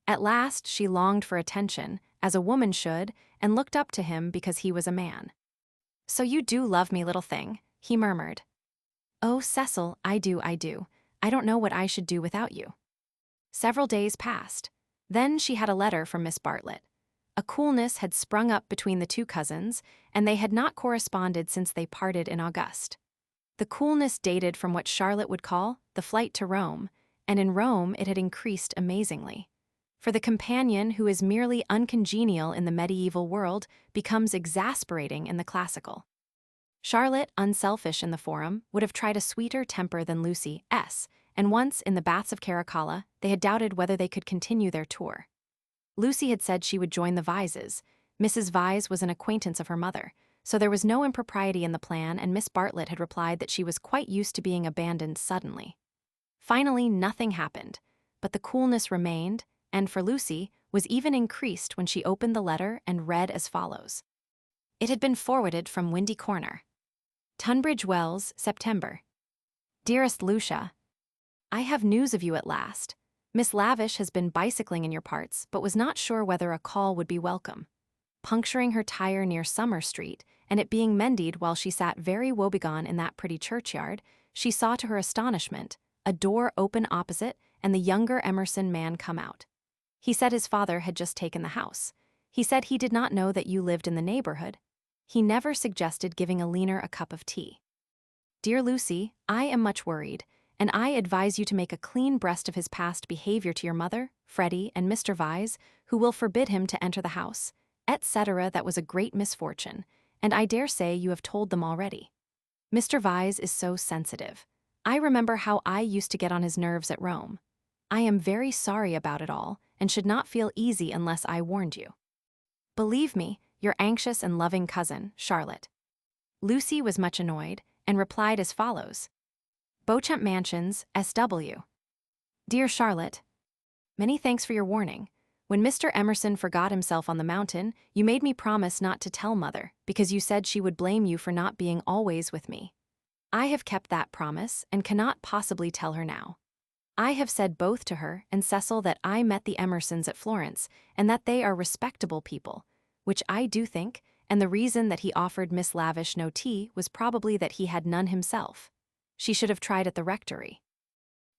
S1: At last she longed for attention, as a woman should, and looked up to him because he was a man. "So you do love me, little thing," he murmured. "Oh, Cecil, I do. I don't know what I should do without you." Several days passed. Then she had a letter from Miss Bartlett. A coolness had sprung up between the two cousins, and they had not corresponded since they parted in August. The coolness dated from what Charlotte would call the flight to Rome, and in Rome it had increased amazingly. For the companion who is merely uncongenial in the medieval world becomes exasperating in the classical. Charlotte, unselfish in the forum, would have tried a sweeter temper than Lucy S., and once, in the baths of Caracalla, they had doubted whether they could continue their tour. Lucy had said she would join the Vyses. Mrs. Vyse was an acquaintance of her mother, so there was no impropriety in the plan, and Miss Bartlett had replied that she was quite used to being abandoned suddenly. Finally, nothing happened, but the coolness remained, and for Lucy, was even increased when she opened the letter and read as follows. It had been forwarded from Windy Corner. Tunbridge Wells, September. Dearest Lucia, I have news of you at last. Miss Lavish has been bicycling in your parts, but was not sure whether a call would be welcome. Puncturing her tire near Summer Street, and it being mended while she sat very woebegone in that pretty churchyard, she saw to her astonishment a door open opposite and the younger Emerson man come out. He said his father had just taken the house. He said he did not know that you lived in the neighborhood. He never suggested giving Alina a cup of tea. Dear Lucy, I am much worried, and I advise you to make a clean breast of his past behavior to your mother, Freddie, and Mr. Vyse, who will forbid him to enter the house, etc. That was a great misfortune, and I dare say you have told them already. Mr. Vyse is so sensitive. I remember how I used to get on his nerves at Rome. I am very sorry about it all, and should not feel easy unless I warned you. Believe me, your anxious and loving cousin, Charlotte. Lucy was much annoyed, and replied as follows. Beauchamp Mansions, S.W. Dear Charlotte, many thanks for your warning. When Mr. Emerson forgot himself on the mountain, you made me promise not to tell Mother, because you said she would blame you for not being always with me. I have kept that promise, and cannot possibly tell her now. I have said both to her and Cecil that I met the Emersons at Florence, and that they are respectable people, which I do think, and the reason that he offered Miss Lavish no tea was probably that he had none himself. She should have tried at the rectory.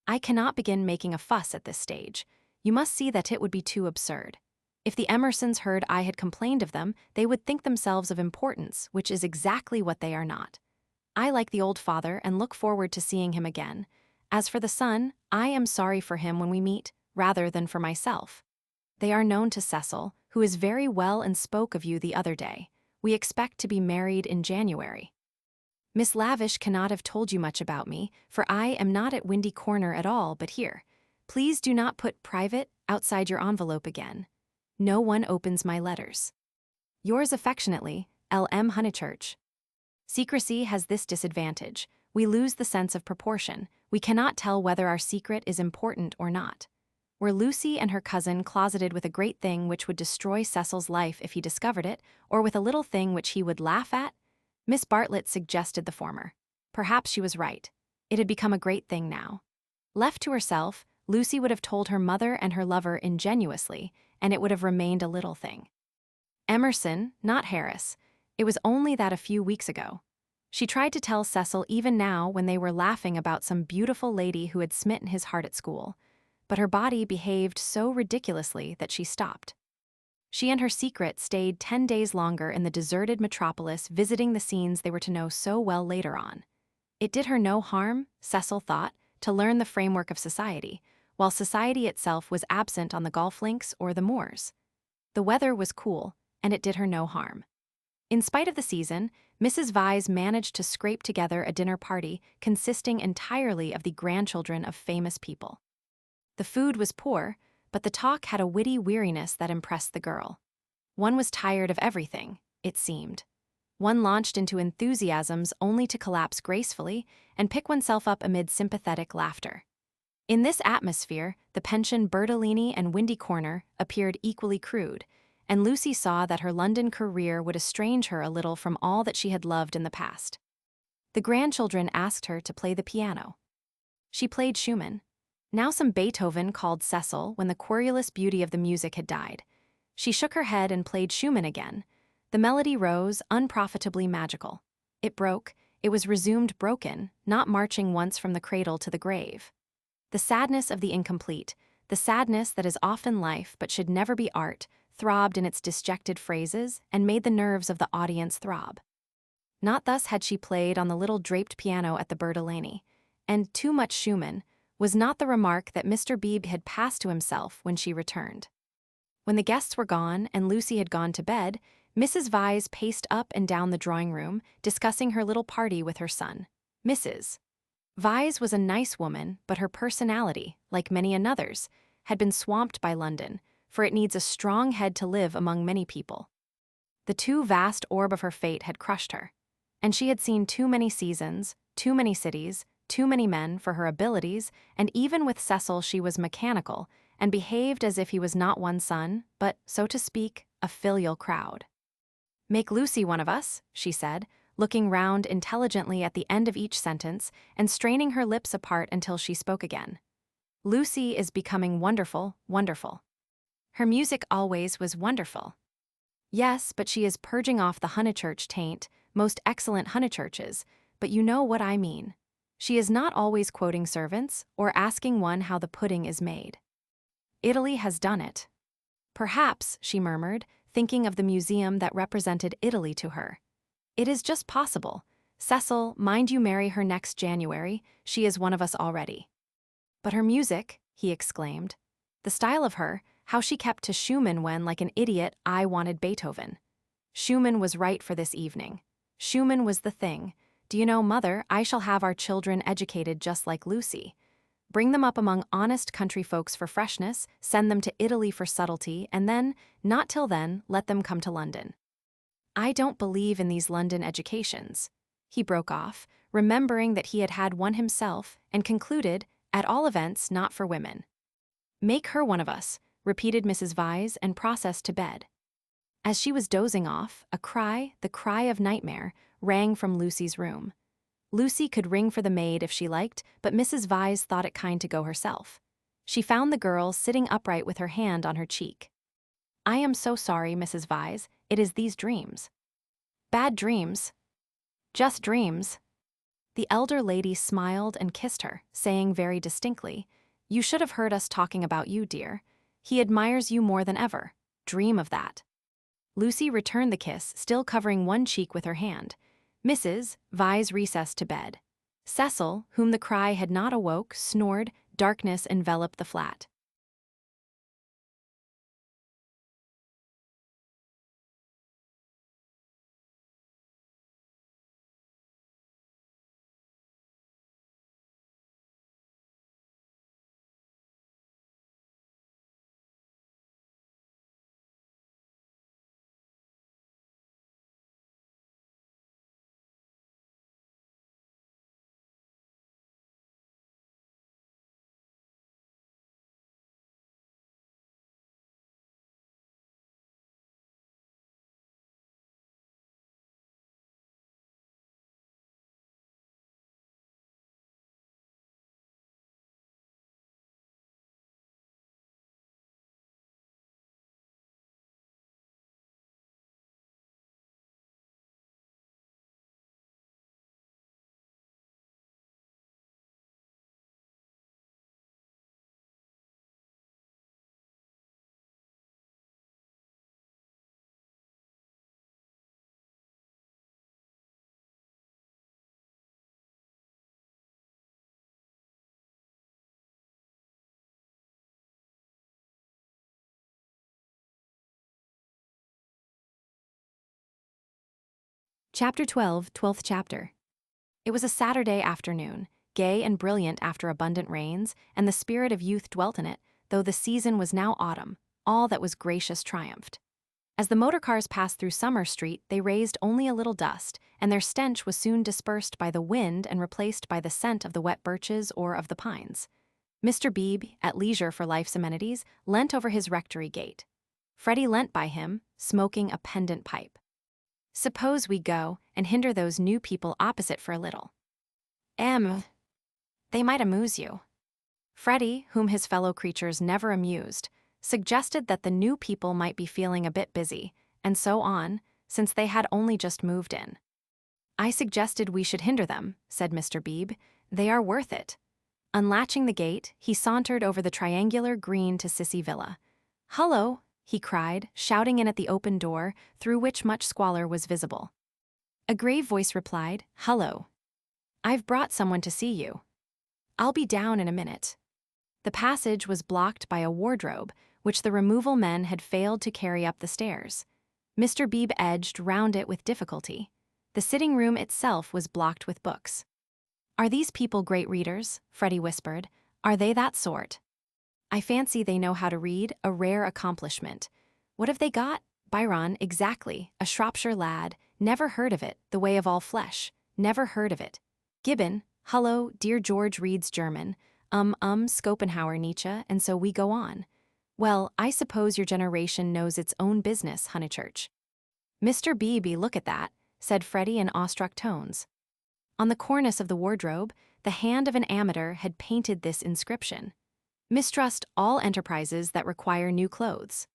S1: I cannot begin making a fuss at this stage. You must see that it would be too absurd. If the Emersons heard I had complained of them, they would think themselves of importance, which is exactly what they are not. I like the old father and look forward to seeing him again. As for the son, I am sorry for him when we meet, rather than for myself. They are known to Cecil, who is very well and spoke of you the other day. We expect to be married in January. Miss Lavish cannot have told you much about me, for I am not at Windy Corner at all but here. Please do not put private outside your envelope again. No one opens my letters. Yours affectionately, L.M. Honeychurch. Secrecy has this disadvantage. We lose the sense of proportion. We cannot tell whether our secret is important or not. Were Lucy and her cousin closeted with a great thing which would destroy Cecil's life if he discovered it, or with a little thing which he would laugh at? Miss Bartlett suggested the former. Perhaps she was right. It had become a great thing now. Left to herself, Lucy would have told her mother and her lover ingenuously, and it would have remained a little thing. Emerson, not Harris. It was only that a few weeks ago. She tried to tell Cecil even now when they were laughing about some beautiful lady who had smitten his heart at school, but her body behaved so ridiculously that she stopped. She and her secret stayed 10 days longer in the deserted metropolis, visiting the scenes they were to know so well later on. It did her no harm, Cecil thought, to learn the framework of society, while society itself was absent on the golf links or the moors. The weather was cool, and it did her no harm. In spite of the season, Mrs. Vyse managed to scrape together a dinner party consisting entirely of the grandchildren of famous people. The food was poor, but the talk had a witty weariness that impressed the girl. One was tired of everything, it seemed. One launched into enthusiasms only to collapse gracefully and pick oneself up amid sympathetic laughter. In this atmosphere, the Pension Bertolini and Windy Corner appeared equally crude, and Lucy saw that her London career would estrange her a little from all that she had loved in the past. The grandchildren asked her to play the piano. She played Schumann. Now some Beethoven called Cecil when the querulous beauty of the music had died. She shook her head and played Schumann again. The melody rose, unprofitably magical. It broke, it was resumed broken, not marching once from the cradle to the grave. The sadness of the incomplete, the sadness that is often life but should never be art, throbbed in its disjected phrases and made the nerves of the audience throb. Not thus had she played on the little draped piano at the Bertolini, and too much Schumann was not the remark that Mr. Beebe had passed to himself when she returned. When the guests were gone and Lucy had gone to bed, Mrs. Vyse paced up and down the drawing room, discussing her little party with her son. Mrs. Vyse was a nice woman, but her personality, like many another's, had been swamped by London, for it needs a strong head to live among many people. The too vast orb of her fate had crushed her, and she had seen too many seasons, too many cities, too many men for her abilities, and even with Cecil she was mechanical, and behaved as if he was not one son, but, so to speak, a filial crowd. "Make Lucy one of us," she said, looking round intelligently at the end of each sentence and straining her lips apart until she spoke again. "Lucy is becoming wonderful, wonderful. Her music always was wonderful." "Yes, but she is purging off the Honeychurch taint, most excellent Honeychurches, but you know what I mean. She is not always quoting servants or asking one how the pudding is made. Italy has done it." "Perhaps," she murmured, thinking of the museum that represented Italy to her. "It is just possible. Cecil, mind you marry her next January, she is one of us already." "But her music," he exclaimed. "The style of her, how she kept to Schumann when, like an idiot, I wanted Beethoven. Schumann was right for this evening. Schumann was the thing. Do you know, Mother, I shall have our children educated just like Lucy. Bring them up among honest country folks for freshness, send them to Italy for subtlety, and then, not till then, let them come to London. I don't believe in these London educations." He broke off, remembering that he had had one himself, and concluded, at all events, not for women. "Make her one of us," repeated Mrs. Vyse, and processed to bed. As she was dozing off, a cry, the cry of nightmare, rang from Lucy's room. Lucy could ring for the maid if she liked, but Mrs. Vyse thought it kind to go herself. She found the girl sitting upright with her hand on her cheek. "I am so sorry, Mrs. Vyse, it is these dreams." "Bad dreams." "Just dreams." The elder lady smiled and kissed her, saying very distinctly, "You should have heard us talking about you, dear. He admires you more than ever. Dream of that." Lucy returned the kiss, still covering one cheek with her hand. Mrs. Vyse recessed to bed. Cecil, whom the cry had not awoke, snored, darkness enveloped the flat. Chapter 12, 12th chapter. It was a Saturday afternoon, gay and brilliant after abundant rains, and the spirit of youth dwelt in it, though the season was now autumn. All that was gracious triumphed. As the motorcars passed through Summer Street, they raised only a little dust, and their stench was soon dispersed by the wind and replaced by the scent of the wet birches or of the pines. Mr. Beebe, at leisure for life's amenities, leant over his rectory gate. Freddie leant by him, smoking a pendant pipe. "Suppose we go and hinder those new people opposite for a little. They might amuse you." Freddie, whom his fellow creatures never amused, suggested that the new people might be feeling a bit busy, and so on, since they had only just moved in. "I suggested we should hinder them," said Mr. Beebe. "They are worth it." Unlatching the gate, he sauntered over the triangular green to Sissy Villa. "Hullo!" he cried, shouting in at the open door, through which much squalor was visible. A grave voice replied, "Hullo. I've brought someone to see you. I'll be down in a minute." The passage was blocked by a wardrobe, which the removal men had failed to carry up the stairs. Mr. Beebe edged round it with difficulty. The sitting room itself was blocked with books. "Are these people great readers?" Freddie whispered. "Are they that sort?" "I fancy they know how to read, a rare accomplishment." "What have they got?" "Byron, exactly, a Shropshire lad, never heard of it, The Way of All Flesh, never heard of it. Gibbon, hullo, dear George reads German, Schopenhauer, Nietzsche, and so we go on. Well, I suppose your generation knows its own business, Honeychurch." "Mr. Beebe, look at that," said Freddie in awestruck tones. On the cornice of the wardrobe, the hand of an amateur had painted this inscription: "Mistrust all enterprises that require new clothes."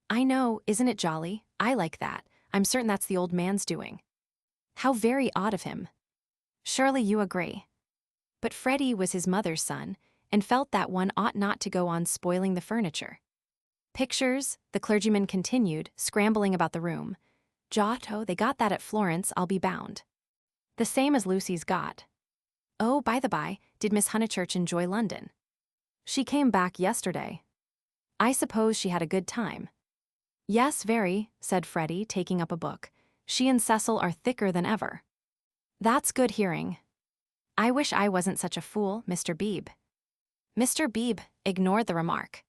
S1: "I know, isn't it jolly? I like that. I'm certain that's the old man's doing." "How very odd of him." "Surely you agree." But Freddie was his mother's son, and felt that one ought not to go on spoiling the furniture. "Pictures," the clergyman continued, scrambling about the room. "Giotto, they got that at Florence, I'll be bound." "The same as Lucy's got." "Oh, by the by, did Miss Honeychurch enjoy London?" "She came back yesterday." "I suppose she had a good time." "Yes, very," said Freddie, taking up a book. "She and Cecil are thicker than ever." "That's good hearing." "I wish I wasn't such a fool, Mr. Beebe." Mr. Beebe ignored the remark.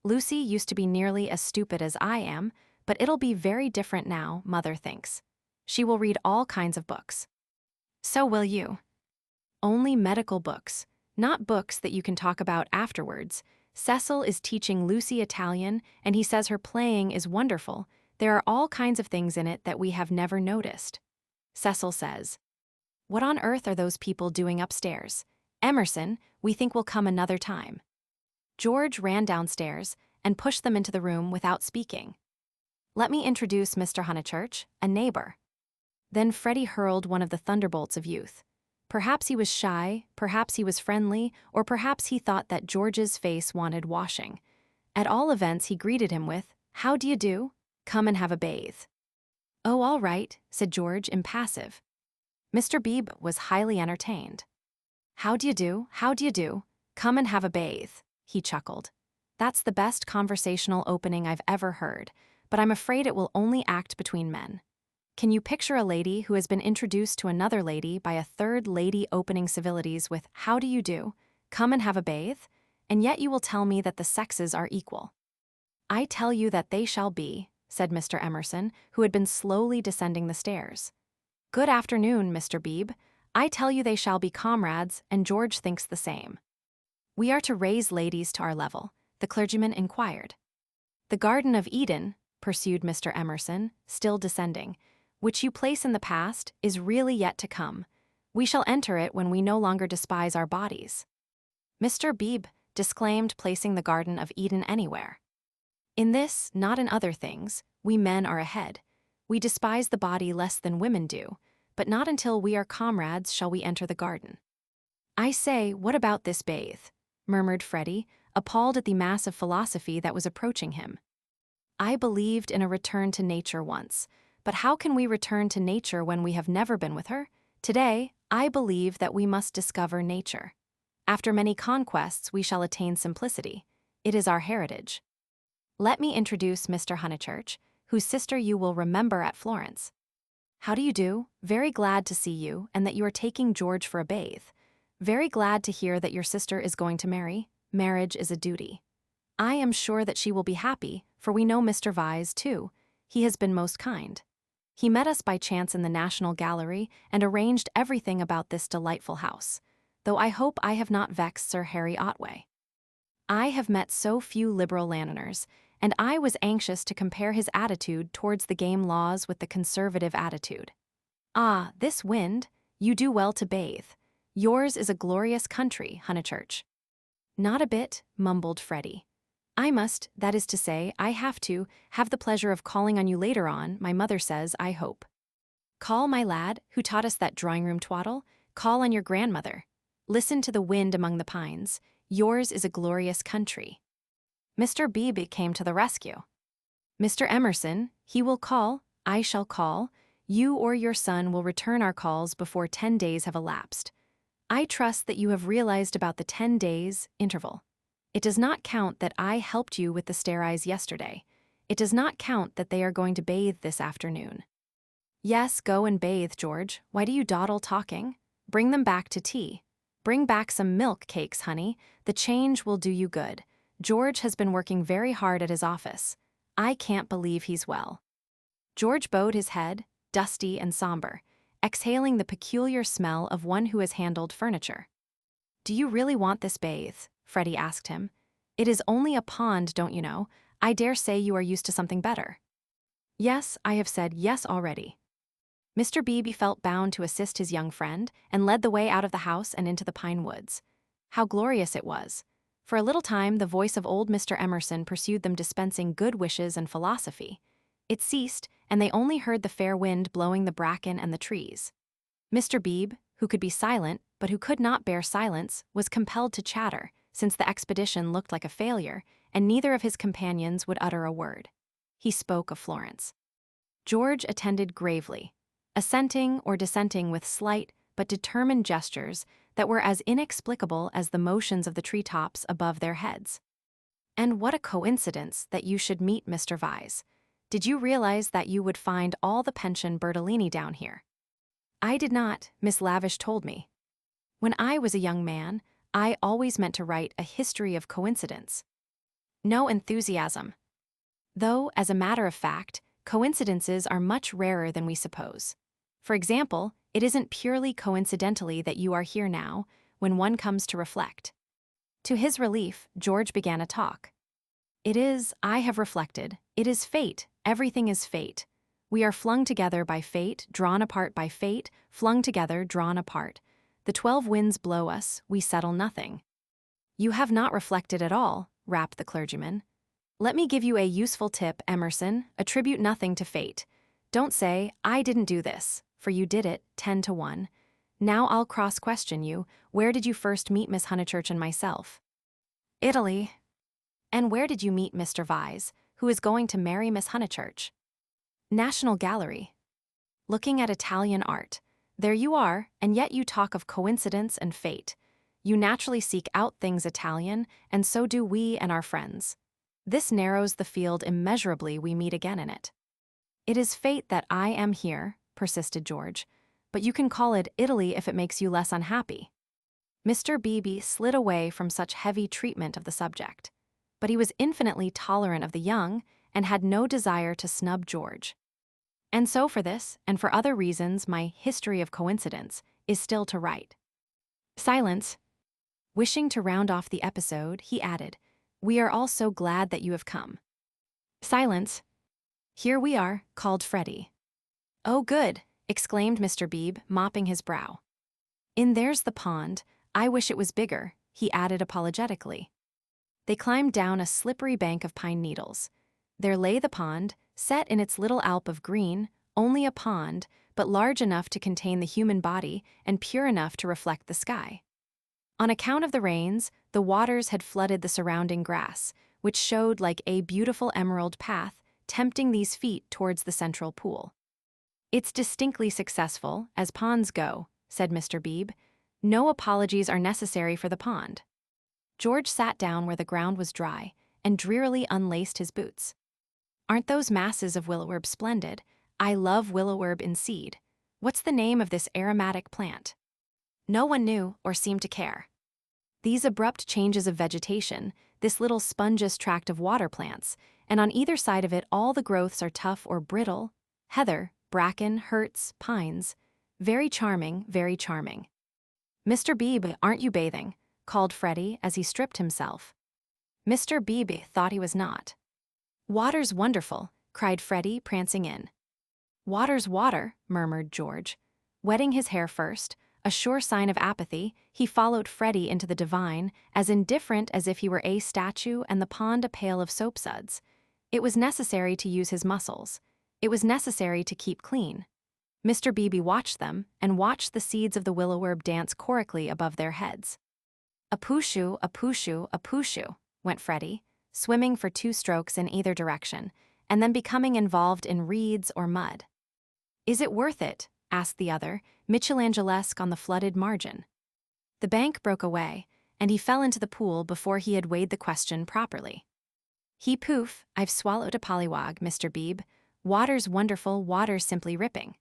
S1: "Lucy used to be nearly as stupid as I am, but it'll be very different now, Mother thinks. She will read all kinds of books." "So will you." "Only medical books, not books that you can talk about afterwards. Cecil is teaching Lucy Italian, and he says her playing is wonderful. There are all kinds of things in it that we have never noticed. Cecil says, 'What on earth are those people doing upstairs? Emerson, we think will come another time.'" George ran downstairs and pushed them into the room without speaking. "Let me introduce Mr. Honeychurch, a neighbor." Then Freddie hurled one of the thunderbolts of youth. Perhaps he was shy, perhaps he was friendly, or perhaps he thought that George's face wanted washing. At all events, he greeted him with, "How do you do? Come and have a bathe." "Oh, all right," said George, impassive. Mr. Beebe was highly entertained. "How do you do? How do you do? Come and have a bathe," he chuckled. "That's the best conversational opening I've ever heard, but I'm afraid it will only act between men. Can you picture a lady who has been introduced to another lady by a third lady opening civilities with, 'How do you do? Come and have a bathe?' And yet you will tell me that the sexes are equal." "I tell you that they shall be," said Mr. Emerson, who had been slowly descending the stairs. "Good afternoon, Mr. Beebe. I tell you they shall be comrades, and George thinks the same." "We are to raise ladies to our level?" the clergyman inquired. "The Garden of Eden," pursued Mr. Emerson, still descending, "which you place in the past, is really yet to come. We shall enter it when we no longer despise our bodies." Mr. Beebe disclaimed placing the Garden of Eden anywhere. "In this, not in other things, we men are ahead. We despise the body less than women do, but not until we are comrades shall we enter the garden." "I say, what about this bathe?" murmured Freddie, appalled at the mass of philosophy that was approaching him. "I believed in a return to nature once, but how can we return to nature when we have never been with her? Today, I believe that we must discover nature. After many conquests, we shall attain simplicity. It is our heritage. Let me introduce Mr. Honeychurch, whose sister you will remember at Florence." How do you do? Very glad to see you and that you are taking George for a bathe. Very glad to hear that your sister is going to marry. Marriage is a duty. I am sure that she will be happy, for we know Mr. Vyse, too. He has been most kind. He met us by chance in the National Gallery and arranged everything about this delightful house, though I hope I have not vexed Sir Harry Otway. I have met so few liberal Londoners, and I was anxious to compare his attitude towards the game laws with the conservative attitude. Ah, this wind, you do well to bathe. Yours is a glorious country, Honeychurch. Not a bit, mumbled Freddie. I must, that is to say, I have to, have the pleasure of calling on you later on, my mother says, I hope. Call, my lad, who taught us that drawing-room twaddle, call on your grandmother. Listen to the wind among the pines. Yours is a glorious country. Mr. Beebe came to the rescue. Mr. Emerson, he will call, I shall call, you or your son will return our calls before 10 days have elapsed. I trust that you have realized about the 10 days interval. It does not count that I helped you with the stair-eyes yesterday. It does not count that they are going to bathe this afternoon. Yes, go and bathe, George. Why do you dawdle talking? Bring them back to tea. Bring back some milk cakes, honey. The change will do you good. George has been working very hard at his office. I can't believe he's well. George bowed his head, dusty and somber, exhaling the peculiar smell of one who has handled furniture. Do you really want this bathe? Freddie asked him. It is only a pond, don't you know? I dare say you are used to something better. Yes, I have said yes already. Mr. Beebe felt bound to assist his young friend and led the way out of the house and into the pine woods. How glorious it was! For a little time the voice of old Mr. Emerson pursued them dispensing good wishes and philosophy. It ceased, and they only heard the fair wind blowing the bracken and the trees. Mr. Beebe, who could be silent, but who could not bear silence, was compelled to chatter, since the expedition looked like a failure, and neither of his companions would utter a word. He spoke of Florence. George attended gravely, assenting or dissenting with slight but determined gestures that were as inexplicable as the motions of the treetops above their heads. And what a coincidence that you should meet Mr. Vyse. Did you realize that you would find all the Pension Bertolini down here? I did not, Miss Lavish told me. When I was a young man, I always meant to write a history of coincidence. No enthusiasm. Though, as a matter of fact, coincidences are much rarer than we suppose. For example, it isn't purely coincidentally that you are here now, when one comes to reflect. To his relief, George began a talk. It is, I have reflected, it is fate, everything is fate. We are flung together by fate, drawn apart by fate, flung together, drawn apart. The 12 winds blow us, we settle nothing. You have not reflected at all, rapped the clergyman. Let me give you a useful tip, Emerson, attribute nothing to fate. Don't say, I didn't do this, for you did it, 10 to 1. Now I'll cross-question you, where did you first meet Miss Honeychurch and myself? Italy. And where did you meet Mr. Vyse, who is going to marry Miss Honeychurch? National Gallery. Looking at Italian art. There you are, and yet you talk of coincidence and fate. You naturally seek out things Italian, and so do we and our friends. This narrows the field immeasurably we meet again in it. It is fate that I am here, persisted George, but you can call it Italy if it makes you less unhappy. Mr. Beebe slid away from such heavy treatment of the subject, but he was infinitely tolerant of the young and had no desire to snub George. And so for this, and for other reasons, my history of coincidence is still to write. Silence. Wishing to round off the episode, he added, We are all so glad that you have come. Silence. Here we are, called Freddie. Oh, good, exclaimed Mr. Beebe, mopping his brow. In there's the pond. I wish it was bigger, he added apologetically. They climbed down a slippery bank of pine needles. There lay the pond, set in its little alp of green, only a pond, but large enough to contain the human body and pure enough to reflect the sky. On account of the rains, the waters had flooded the surrounding grass, which showed like a beautiful emerald path, tempting these feet towards the central pool. It's distinctly successful, as ponds go, said Mr. Beebe. No apologies are necessary for the pond. George sat down where the ground was dry and drearily unlaced his boots. Aren't those masses of willowherb splendid? I love willow-herb in seed. What's the name of this aromatic plant? No one knew or seemed to care. These abrupt changes of vegetation, this little spongeous tract of water plants, and on either side of it all the growths are tough or brittle, heather, bracken, hurts, pines. Very charming, very charming. Mr. Beebe, aren't you bathing? Called Freddie as he stripped himself. Mr. Beebe thought he was not. Water's wonderful, cried Freddie, prancing in. Water's water, murmured George. Wetting his hair first, a sure sign of apathy, he followed Freddie into the divine, as indifferent as if he were a statue and the pond a pail of soapsuds. It was necessary to use his muscles. It was necessary to keep clean. Mr. Beebe watched them, and watched the seeds of the willow-herb dance chorically above their heads. A-pooshu, a-pooshu, a-pooshu, went Freddie, swimming for 2 strokes in either direction, and then becoming involved in reeds or mud. Is it worth it? Asked the other, Michelangelesque on the flooded margin. The bank broke away, and he fell into the pool before he had weighed the question properly. He poof, I've swallowed a pollywog, Mr. Beebe. Water's wonderful, water's simply ripping.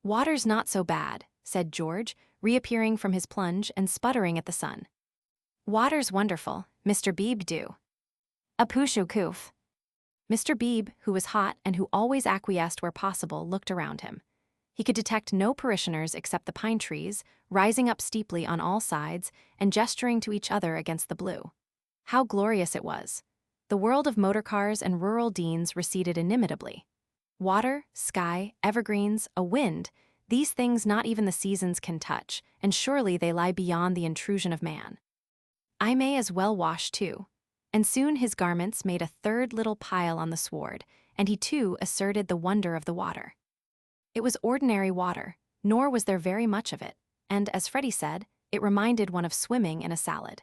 S1: Water's not so bad, said George, reappearing from his plunge and sputtering at the sun. Water's wonderful, Mr. Beebe do. A pooshu coof. Mr. Beebe, who was hot and who always acquiesced where possible, looked around him. He could detect no parishioners except the pine trees, rising up steeply on all sides and gesturing to each other against the blue. How glorious it was! The world of motor cars and rural deans receded inimitably. Water, sky, evergreens, a wind, these things not even the seasons can touch, and surely they lie beyond the intrusion of man. I may as well wash too. And soon his garments made a third little pile on the sward, and he too asserted the wonder of the water. It was ordinary water, nor was there very much of it, and, as Freddie said, it reminded one of swimming in a salad.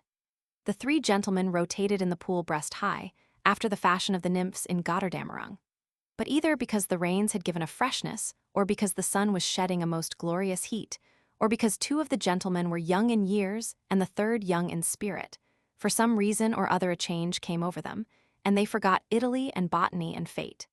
S1: The 3 gentlemen rotated in the pool breast high, after the fashion of the nymphs in Götterdammerung. But either because the rains had given a freshness, or because the sun was shedding a most glorious heat, or because 2 of the gentlemen were young in years and the 3rd young in spirit, for some reason or other a change came over them, and they forgot Italy and botany and fate.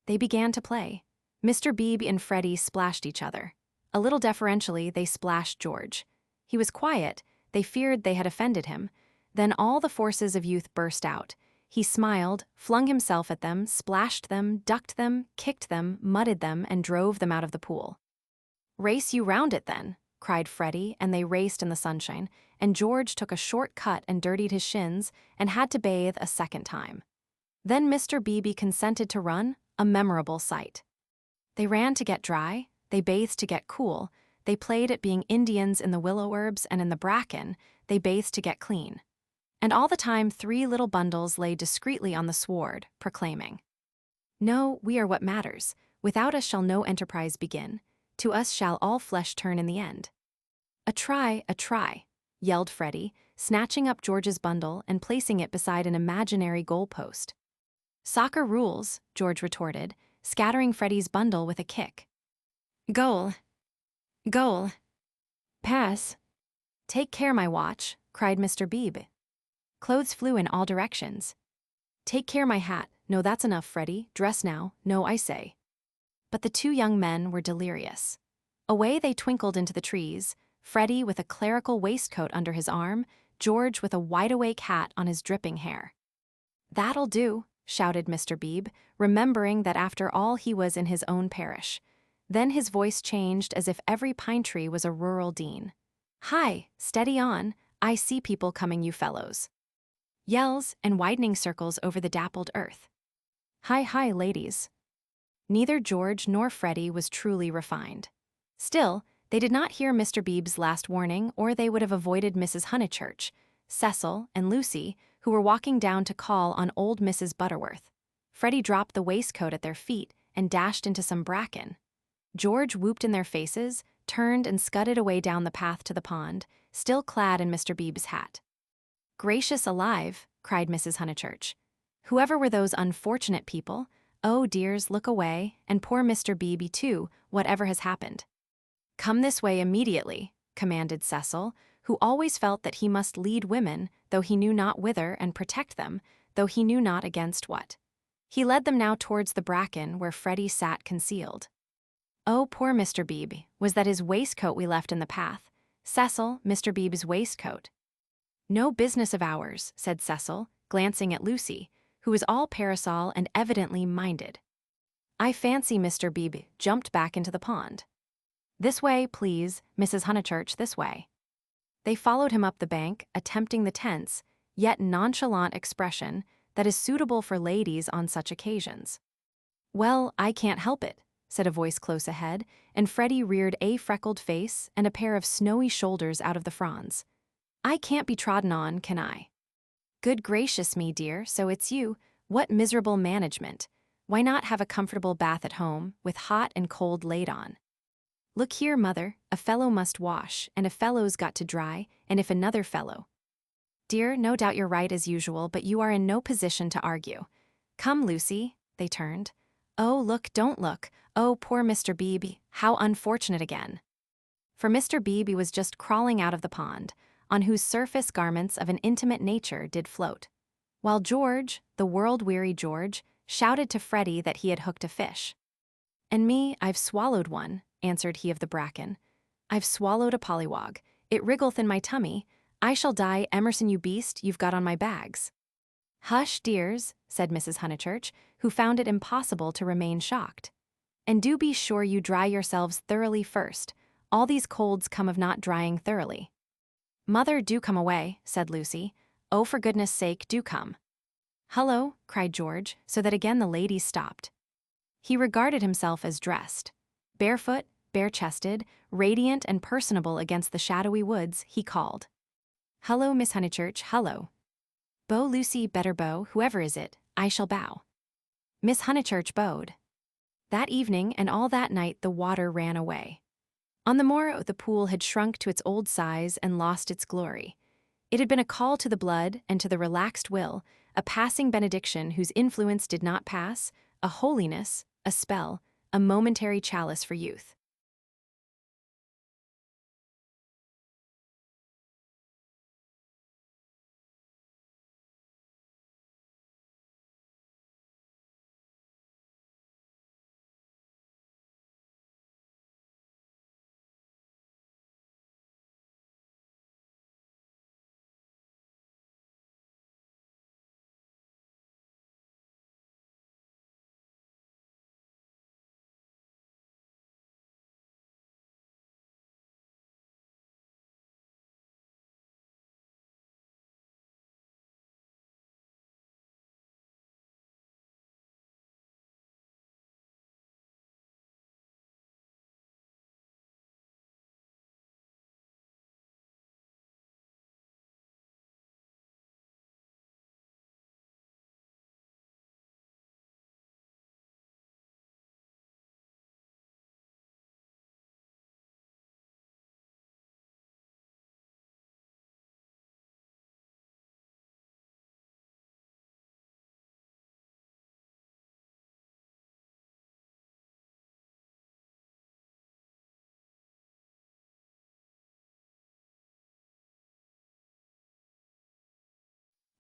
S1: They began to play. Mr. Beebe and Freddie splashed each other. A little deferentially, they splashed George. He was quiet. They feared they had offended him. Then all the forces of youth burst out. He smiled, flung himself at them, splashed them, ducked them, kicked them, mudded them, and drove them out of the pool. Race you round it, then, cried Freddie, and they raced in the sunshine, and George took a short cut and dirtied his shins and had to bathe a 2nd time. Then Mr. Beebe consented to run, a memorable sight. They ran to get dry, they bathed to get cool, they played at being Indians in the willow herbs and in the bracken, they bathed to get clean. And all the time 3 little bundles lay discreetly on the sward, proclaiming, No, we are what matters. Without us shall no enterprise begin. To us shall all flesh turn in the end. A try, yelled Freddie, snatching up George's bundle and placing it beside an imaginary goal-post. Soccer rules, George retorted, scattering Freddie's bundle with a kick. Goal. Goal. Pass. Take care, my watch, cried Mr. Beebe. Clothes flew in all directions. Take care, my hat. No, that's enough, Freddie. Dress now. No, I say. But the 2 young men were delirious. Away they twinkled into the trees, Freddie with a clerical waistcoat under his arm, George with a wide-awake hat on his dripping hair. That'll do, shouted Mr. Beebe, remembering that after all he was in his own parish. Then his voice changed as if every pine tree was a rural dean. Hi, steady on, I see people coming, you fellows. Yells and widening circles over the dappled earth. Hi, ladies. Neither George nor Freddie was truly refined. Still, they did not hear Mr. Beebe's last warning, or they would have avoided Mrs. Honeychurch, Cecil, and Lucy, who were walking down to call on old Mrs. Butterworth. Freddie dropped the waistcoat at their feet and dashed into some bracken. George whooped in their faces, turned and scudded away down the path to the pond, still clad in Mr. Beebe's hat. Gracious alive, cried Mrs. Honeychurch. Whoever were those unfortunate people, oh dears, look away, and poor Mr. Beebe too, whatever has happened. Come this way immediately, commanded Cecil, who always felt that he must lead women, though he knew not whither, and protect them, though he knew not against what. He led them now towards the bracken where Freddie sat concealed. Oh, poor Mr. Beebe, was that his waistcoat we left in the path? Cecil, Mr. Beebe's waistcoat. No business of ours, said Cecil, glancing at Lucy, who was all parasol and evidently minded. I fancy Mr. Beebe jumped back into the pond. This way, please, Mrs. Honeychurch, this way. They followed him up the bank, attempting the tense, yet nonchalant expression that is suitable for ladies on such occasions. Well, I can't help it, said a voice close ahead, and Freddie reared a freckled face and a pair of snowy shoulders out of the fronds. I can't be trodden on, can I? Good gracious me, dear, so it's you. What miserable management. Why not have a comfortable bath at home, with hot and cold laid on? Look here, mother, a fellow must wash, and a fellow's got to dry, and if another fellow. Dear, no doubt you're right as usual, but you are in no position to argue. Come, Lucy, they turned. Oh, look, don't look. Oh, poor Mr. Beebe, how unfortunate again. For Mr. Beebe was just crawling out of the pond, on whose surface garments of an intimate nature did float, while George, the world-weary George, shouted to Freddie that he had hooked a fish. And me, I've swallowed one, answered he of the bracken. I've swallowed a pollywog. It wriggleth in my tummy. I shall die, Emerson, you beast, you've got on my bags. Hush, dears, said Mrs. Honeychurch, who found it impossible to remain shocked. And do be sure you dry yourselves thoroughly first. All these colds come of not drying thoroughly. Mother, do come away, said Lucy. Oh, for goodness' sake, do come. Hullo, cried George, so that again the ladies stopped. He regarded himself as dressed. Barefoot, bare-chested, radiant and personable against the shadowy woods, he called. Hullo, Miss Honeychurch, hullo. Bow, Lucy, better bow, whoever is it, I shall bow. Miss Honeychurch bowed. That evening and all that night the water ran away. On the morrow the pool had shrunk to its old size and lost its glory. It had been a call to the blood and to the relaxed will, a passing benediction whose influence did not pass, a holiness, a spell, a momentary chalice for youth.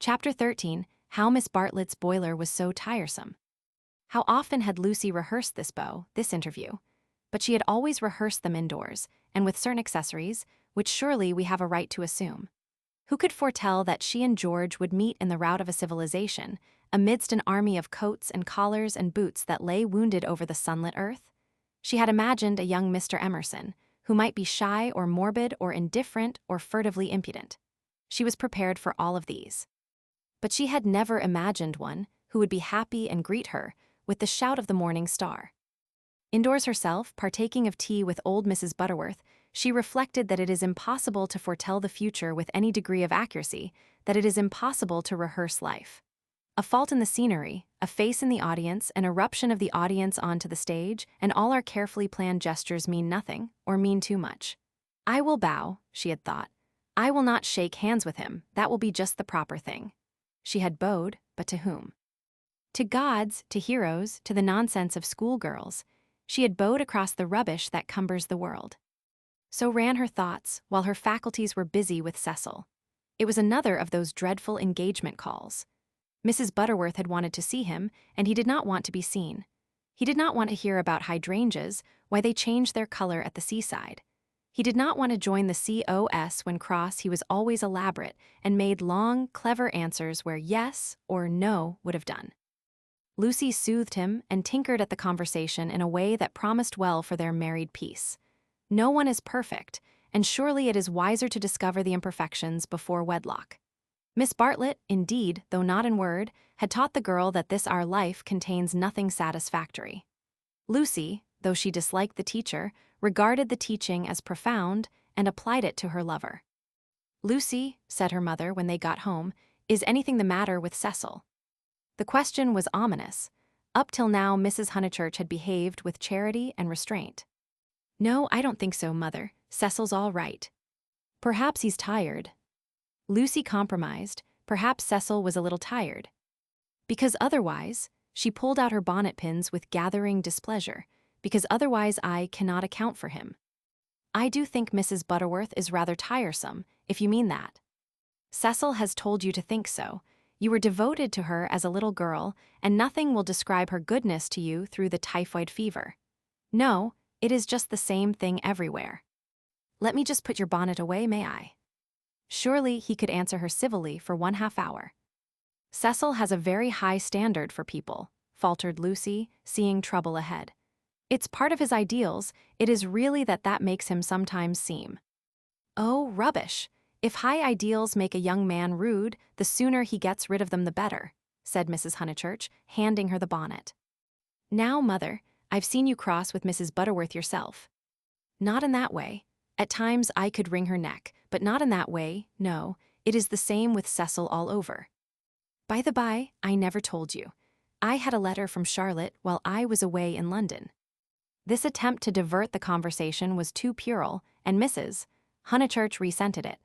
S1: Chapter 13, How Miss Bartlett's Boiler Was So Tiresome. How often had Lucy rehearsed this bow, this interview? But she had always rehearsed them indoors, and with certain accessories, which surely we have a right to assume. Who could foretell that she and George would meet in the rout of a civilization, amidst an army of coats and collars and boots that lay wounded over the sunlit earth? She had imagined a young Mr. Emerson, who might be shy or morbid or indifferent or furtively impudent. She was prepared for all of these. But she had never imagined one who would be happy and greet her with the shout of the morning star. Indoors herself, partaking of tea with old Mrs. Butterworth, she reflected that it is impossible to foretell the future with any degree of accuracy, that it is impossible to rehearse life. A fault in the scenery, a face in the audience, an eruption of the audience onto the stage, and all our carefully planned gestures mean nothing, or mean too much. I will bow, she had thought. I will not shake hands with him, that will be just the proper thing. She had bowed, but to whom? To gods, to heroes, to the nonsense of schoolgirls. She had bowed across the rubbish that cumbers the world. So ran her thoughts, while her faculties were busy with Cecil. It was another of those dreadful engagement calls. Mrs. Butterworth had wanted to see him, and he did not want to be seen. He did not want to hear about hydrangeas, why they changed their color at the seaside. He did not want to join the COS when cross. He was always elaborate and made long, clever answers where yes or no would have done. Lucy soothed him and tinkered at the conversation in a way that promised well for their married peace. No one is perfect, and surely it is wiser to discover the imperfections before wedlock. Miss Bartlett, indeed, though not in word, had taught the girl that this our life contains nothing satisfactory. Lucy, though she disliked the teacher, regarded the teaching as profound and applied it to her lover. "Lucy," said her mother when they got home, "is anything the matter with Cecil?" The question was ominous. Up till now, Mrs. Honeychurch had behaved with charity and restraint. "No, I don't think so, Mother. Cecil's all right." "Perhaps he's tired." Lucy compromised. Perhaps Cecil was a little tired. Because otherwise, she pulled out her bonnet pins with gathering displeasure, because otherwise I cannot account for him. "I do think Mrs. Butterworth is rather tiresome, if you mean that." "Cecil has told you to think so. You were devoted to her as a little girl, and nothing will describe her goodness to you through the typhoid fever. No, it is just the same thing everywhere. Let me just put your bonnet away, may I?" Surely he could answer her civilly for 1/2 hour. "Cecil has a very high standard for people," faltered Lucy, seeing trouble ahead. "It's part of his ideals. It is really that makes him sometimes seem—" "Oh, rubbish! If high ideals make a young man rude, the sooner he gets rid of them the better," said Mrs. Honeychurch, handing her the bonnet. "Now, Mother, I've seen you cross with Mrs. Butterworth yourself." "Not in that way. At times I could wring her neck, but not in that way, no. It is the same with Cecil all over. By the by, I never told you. I had a letter from Charlotte while I was away in London." This attempt to divert the conversation was too puerile, and Mrs. Honeychurch resented it.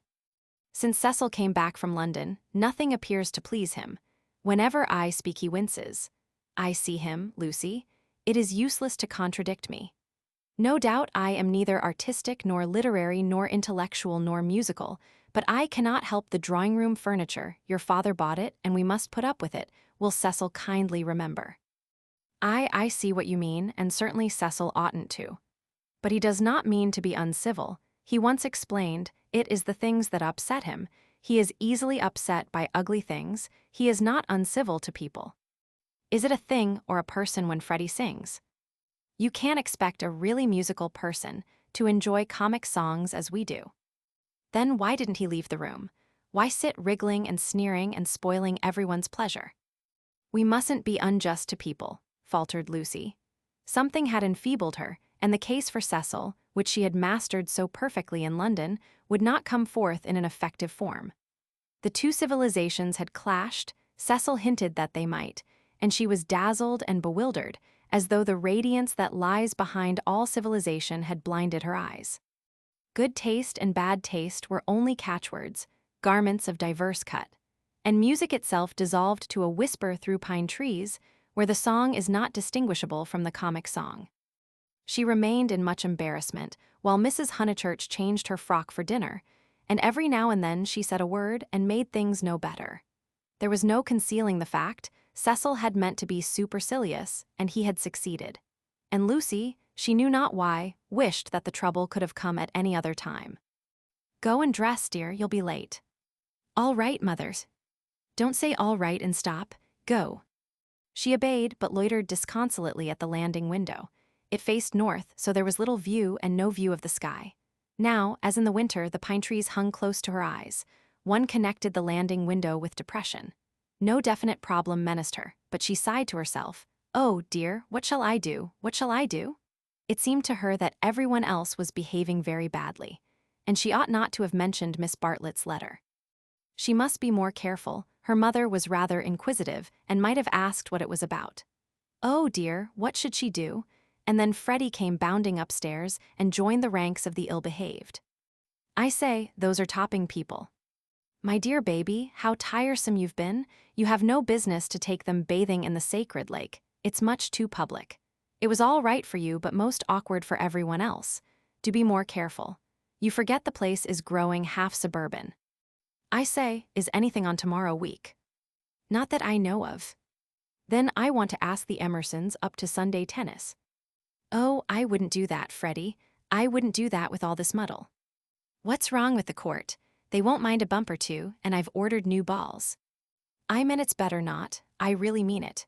S1: "Since Cecil came back from London, nothing appears to please him. Whenever I speak he winces. I see him, Lucy. It is useless to contradict me. No doubt I am neither artistic nor literary nor intellectual nor musical, but I cannot help the drawing-room furniture. Your father bought it, and we must put up with it. Will Cecil kindly remember?" I see what you mean, and certainly Cecil oughtn't to. But he does not mean to be uncivil. He once explained, it is the things that upset him. He is easily upset by ugly things. He is not uncivil to people. Is it a thing or a person when Freddie sings? You can't expect a really musical person to enjoy comic songs as we do. Then why didn't he leave the room? Why sit wriggling and sneering and spoiling everyone's pleasure? "We mustn't be unjust to people," faltered Lucy. Something had enfeebled her, and the case for Cecil, which she had mastered so perfectly in London, would not come forth in an effective form. The two civilizations had clashed. Cecil hinted that they might, and she was dazzled and bewildered, as though the radiance that lies behind all civilization had blinded her eyes. Good taste and bad taste were only catchwords, garments of diverse cut, and music itself dissolved to a whisper through pine trees, where the song is not distinguishable from the comic song. She remained in much embarrassment, while Mrs. Honeychurch changed her frock for dinner, and every now and then she said a word and made things no better. There was no concealing the fact. Cecil had meant to be supercilious, and he had succeeded. And Lucy, she knew not why, wished that the trouble could have come at any other time. "Go and dress, dear, you'll be late." "All right, mothers." "Don't say all right and stop. Go." She obeyed, but loitered disconsolately at the landing window. It faced north, so there was little view and no view of the sky. Now, as in the winter, the pine trees hung close to her eyes. One connected the landing window with depression. No definite problem menaced her, but she sighed to herself, "Oh, dear, what shall I do? What shall I do?" It seemed to her that everyone else was behaving very badly, and she ought not to have mentioned Miss Bartlett's letter. She must be more careful. Her mother was rather inquisitive and might have asked what it was about. Oh dear, what should she do? And then Freddie came bounding upstairs and joined the ranks of the ill-behaved. "I say, those are topping people." "My dear baby, how tiresome you've been. You have no business to take them bathing in the sacred lake. It's much too public. It was all right for you, but most awkward for everyone else. Do be more careful. You forget the place is growing half suburban. I say, is anything on tomorrow week?" Not that I know of. Then I want to ask the Emersons up to Sunday tennis. Oh, I wouldn't do that, Freddie. I wouldn't do that with all this muddle. What's wrong with the court? They won't mind a bump or two, and I've ordered new balls. I meant it's better not, I really mean it.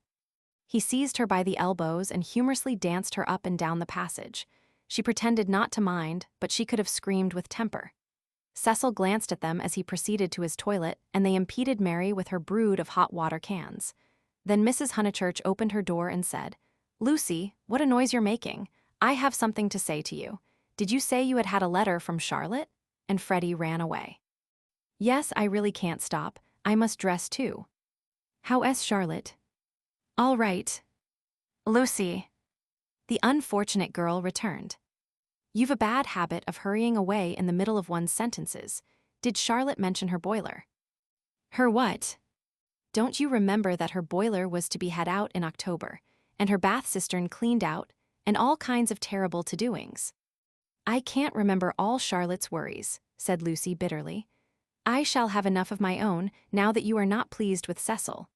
S1: He seized her by the elbows and humorously danced her up and down the passage. She pretended not to mind, but she could have screamed with temper. Cecil glanced at them as he proceeded to his toilet, and they impeded Mary with her brood of hot water cans. Then Mrs. Honeychurch opened her door and said, "Lucy, what a noise you're making. I have something to say to you. Did you say you had had a letter from Charlotte?" And Freddie ran away. "Yes, I really can't stop. I must dress too." "How is Charlotte?" "All right." "Lucy." The unfortunate girl returned. "You've a bad habit of hurrying away in the middle of one's sentences. Did Charlotte mention her boiler?" "Her what?" "Don't you remember that her boiler was to be had out in October, and her bath cistern cleaned out, and all kinds of terrible to-doings?" "I can't remember all Charlotte's worries," said Lucy bitterly. "I shall have enough of my own now that you are not pleased with Cecil."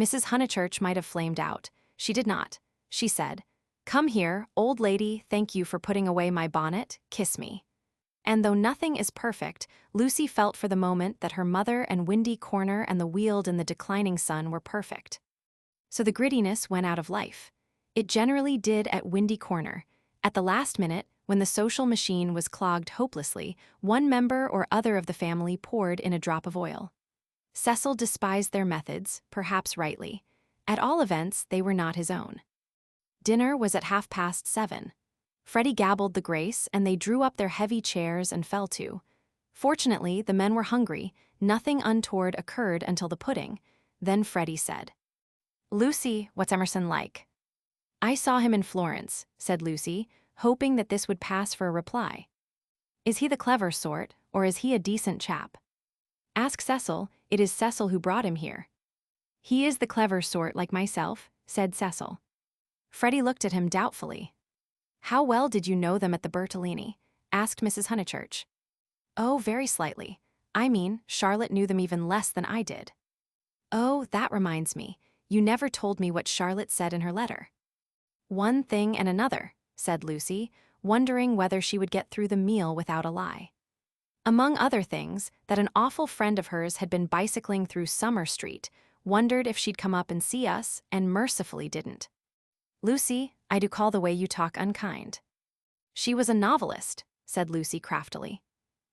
S1: Mrs. Honeychurch might have flamed out. She did not. She said, "Come here, old lady, thank you for putting away my bonnet, kiss me." And though nothing is perfect, Lucy felt for the moment that her mother and Windy Corner and the Weald in the declining sun were perfect. So the grittiness went out of life. It generally did at Windy Corner. At the last minute, when the social machine was clogged hopelessly, one member or other of the family poured in a drop of oil. Cecil despised their methods, perhaps rightly. At all events, they were not his own. Dinner was at 7:30. Freddie gabbled the grace, and they drew up their heavy chairs and fell to. Fortunately, the men were hungry. Nothing untoward occurred until the pudding. Then Freddie said, "Lucy, what's Emerson like?" "I saw him in Florence," said Lucy, hoping that this would pass for a reply. "Is he the clever sort, or is he a decent chap?" "Ask Cecil. It is Cecil who brought him here." "He is the clever sort like myself," said Cecil. Freddie looked at him doubtfully. "How well did you know them at the Bertolini?" asked Mrs. Honeychurch. "Oh, very slightly. I mean, Charlotte knew them even less than I did." "Oh, that reminds me. You never told me what Charlotte said in her letter." "One thing and another," said Lucy, wondering whether she would get through the meal without a lie. "Among other things, that an awful friend of hers had been bicycling through Summer Street, wondered if she'd come up and see us, and mercifully didn't." "Lucy, I do call the way you talk unkind." "She was a novelist," said Lucy craftily.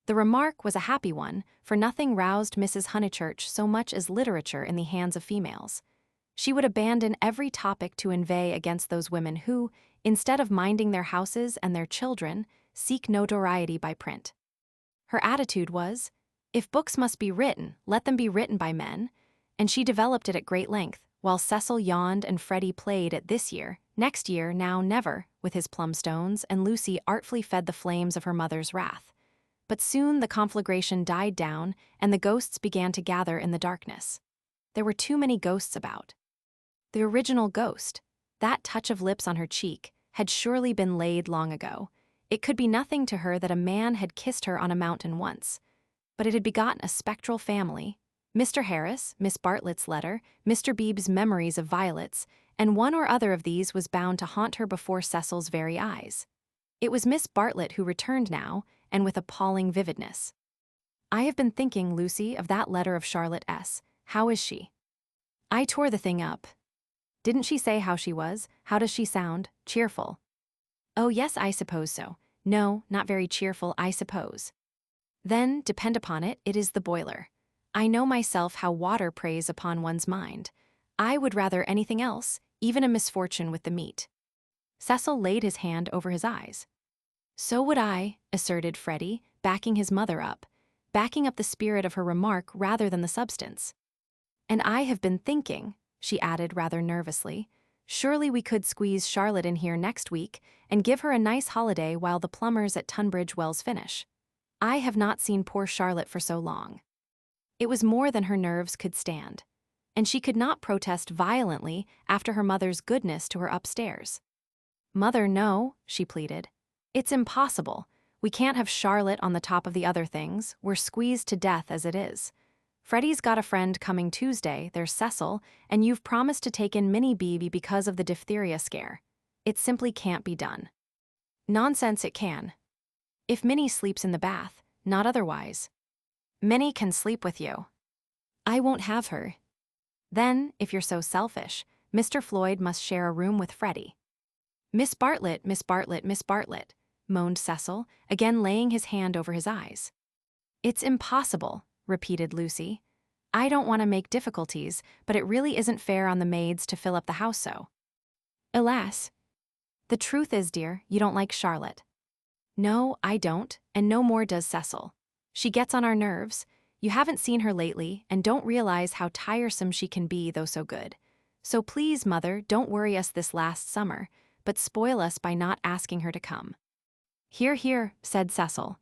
S1: The remark was a happy one, for nothing roused Mrs. Honeychurch so much as literature in the hands of females. She would abandon every topic to inveigh against those women who, instead of minding their houses and their children, seek notoriety by print. Her attitude was, if books must be written, let them be written by men, and she developed it at great length, while Cecil yawned and Freddie played at this year, next year, now never, with his plumstones, and Lucy artfully fed the flames of her mother's wrath. But soon the conflagration died down, and the ghosts began to gather in the darkness. There were too many ghosts about. The original ghost, that touch of lips on her cheek, had surely been laid long ago. It could be nothing to her that a man had kissed her on a mountain once. But it had begotten a spectral family. Mr. Harris, Miss Bartlett's letter, Mr. Beebe's memories of violets, and one or other of these was bound to haunt her before Cecil's very eyes. It was Miss Bartlett who returned now, and with appalling vividness. "I have been thinking, Lucy, of that letter of Charlotte S. How is she?" "I tore the thing up." "Didn't she say how she was? How does she sound? Cheerful?" "Oh, yes, I suppose so. No, not very cheerful, I suppose." "Then, depend upon it, it is the boiler. I know myself how water preys upon one's mind. I would rather anything else, even a misfortune with the meat." Cecil laid his hand over his eyes. "So would I," asserted Freddie, backing his mother up, backing up the spirit of her remark rather than the substance. "And I have been thinking," she added rather nervously, "surely we could squeeze Charlotte in here next week and give her a nice holiday while the plumbers at Tunbridge Wells finish. I have not seen poor Charlotte for so long." It was more than her nerves could stand, and she could not protest violently after her mother's goodness to her upstairs. "Mother, no," she pleaded. "It's impossible. We can't have Charlotte on the top of the other things. We're squeezed to death as it is." Freddie's got a friend coming Tuesday, there's Cecil, and you've promised to take in Minnie Beebe because of the diphtheria scare. It simply can't be done. Nonsense, it can. If Minnie sleeps in the bath, not otherwise. Minnie can sleep with you. I won't have her. Then, if you're so selfish, Mr. Floyd must share a room with Freddie. Miss Bartlett, Miss Bartlett, Miss Bartlett, moaned Cecil, again laying his hand over his eyes. It's impossible, repeated Lucy. I don't want to make difficulties, but it really isn't fair on the maids to fill up the house so. Alas. The truth is, dear, you don't like Charlotte. No, I don't, and no more does Cecil. She gets on our nerves. You haven't seen her lately and don't realize how tiresome she can be, though so good. So please, Mother, don't worry us this last summer, but spoil us by not asking her to come. Hear, hear, said Cecil.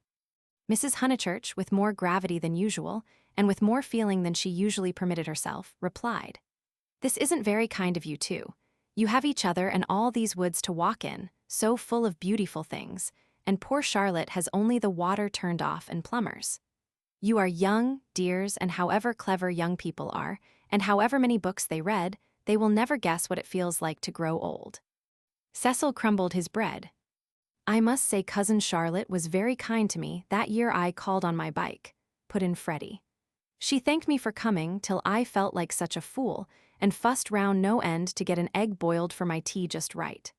S1: Mrs. Honeychurch, with more gravity than usual, and with more feeling than she usually permitted herself, replied, This isn't very kind of you two. You have each other and all these woods to walk in, so full of beautiful things, and poor Charlotte has only the water turned off and plumbers. You are young, dears, and however clever young people are, and however many books they read, they will never guess what it feels like to grow old. Cecil crumbled his bread. I must say Cousin Charlotte was very kind to me that year I called on my bike, put in Freddie. She thanked me for coming till I felt like such a fool and fussed round no end to get an egg boiled for my tea just right.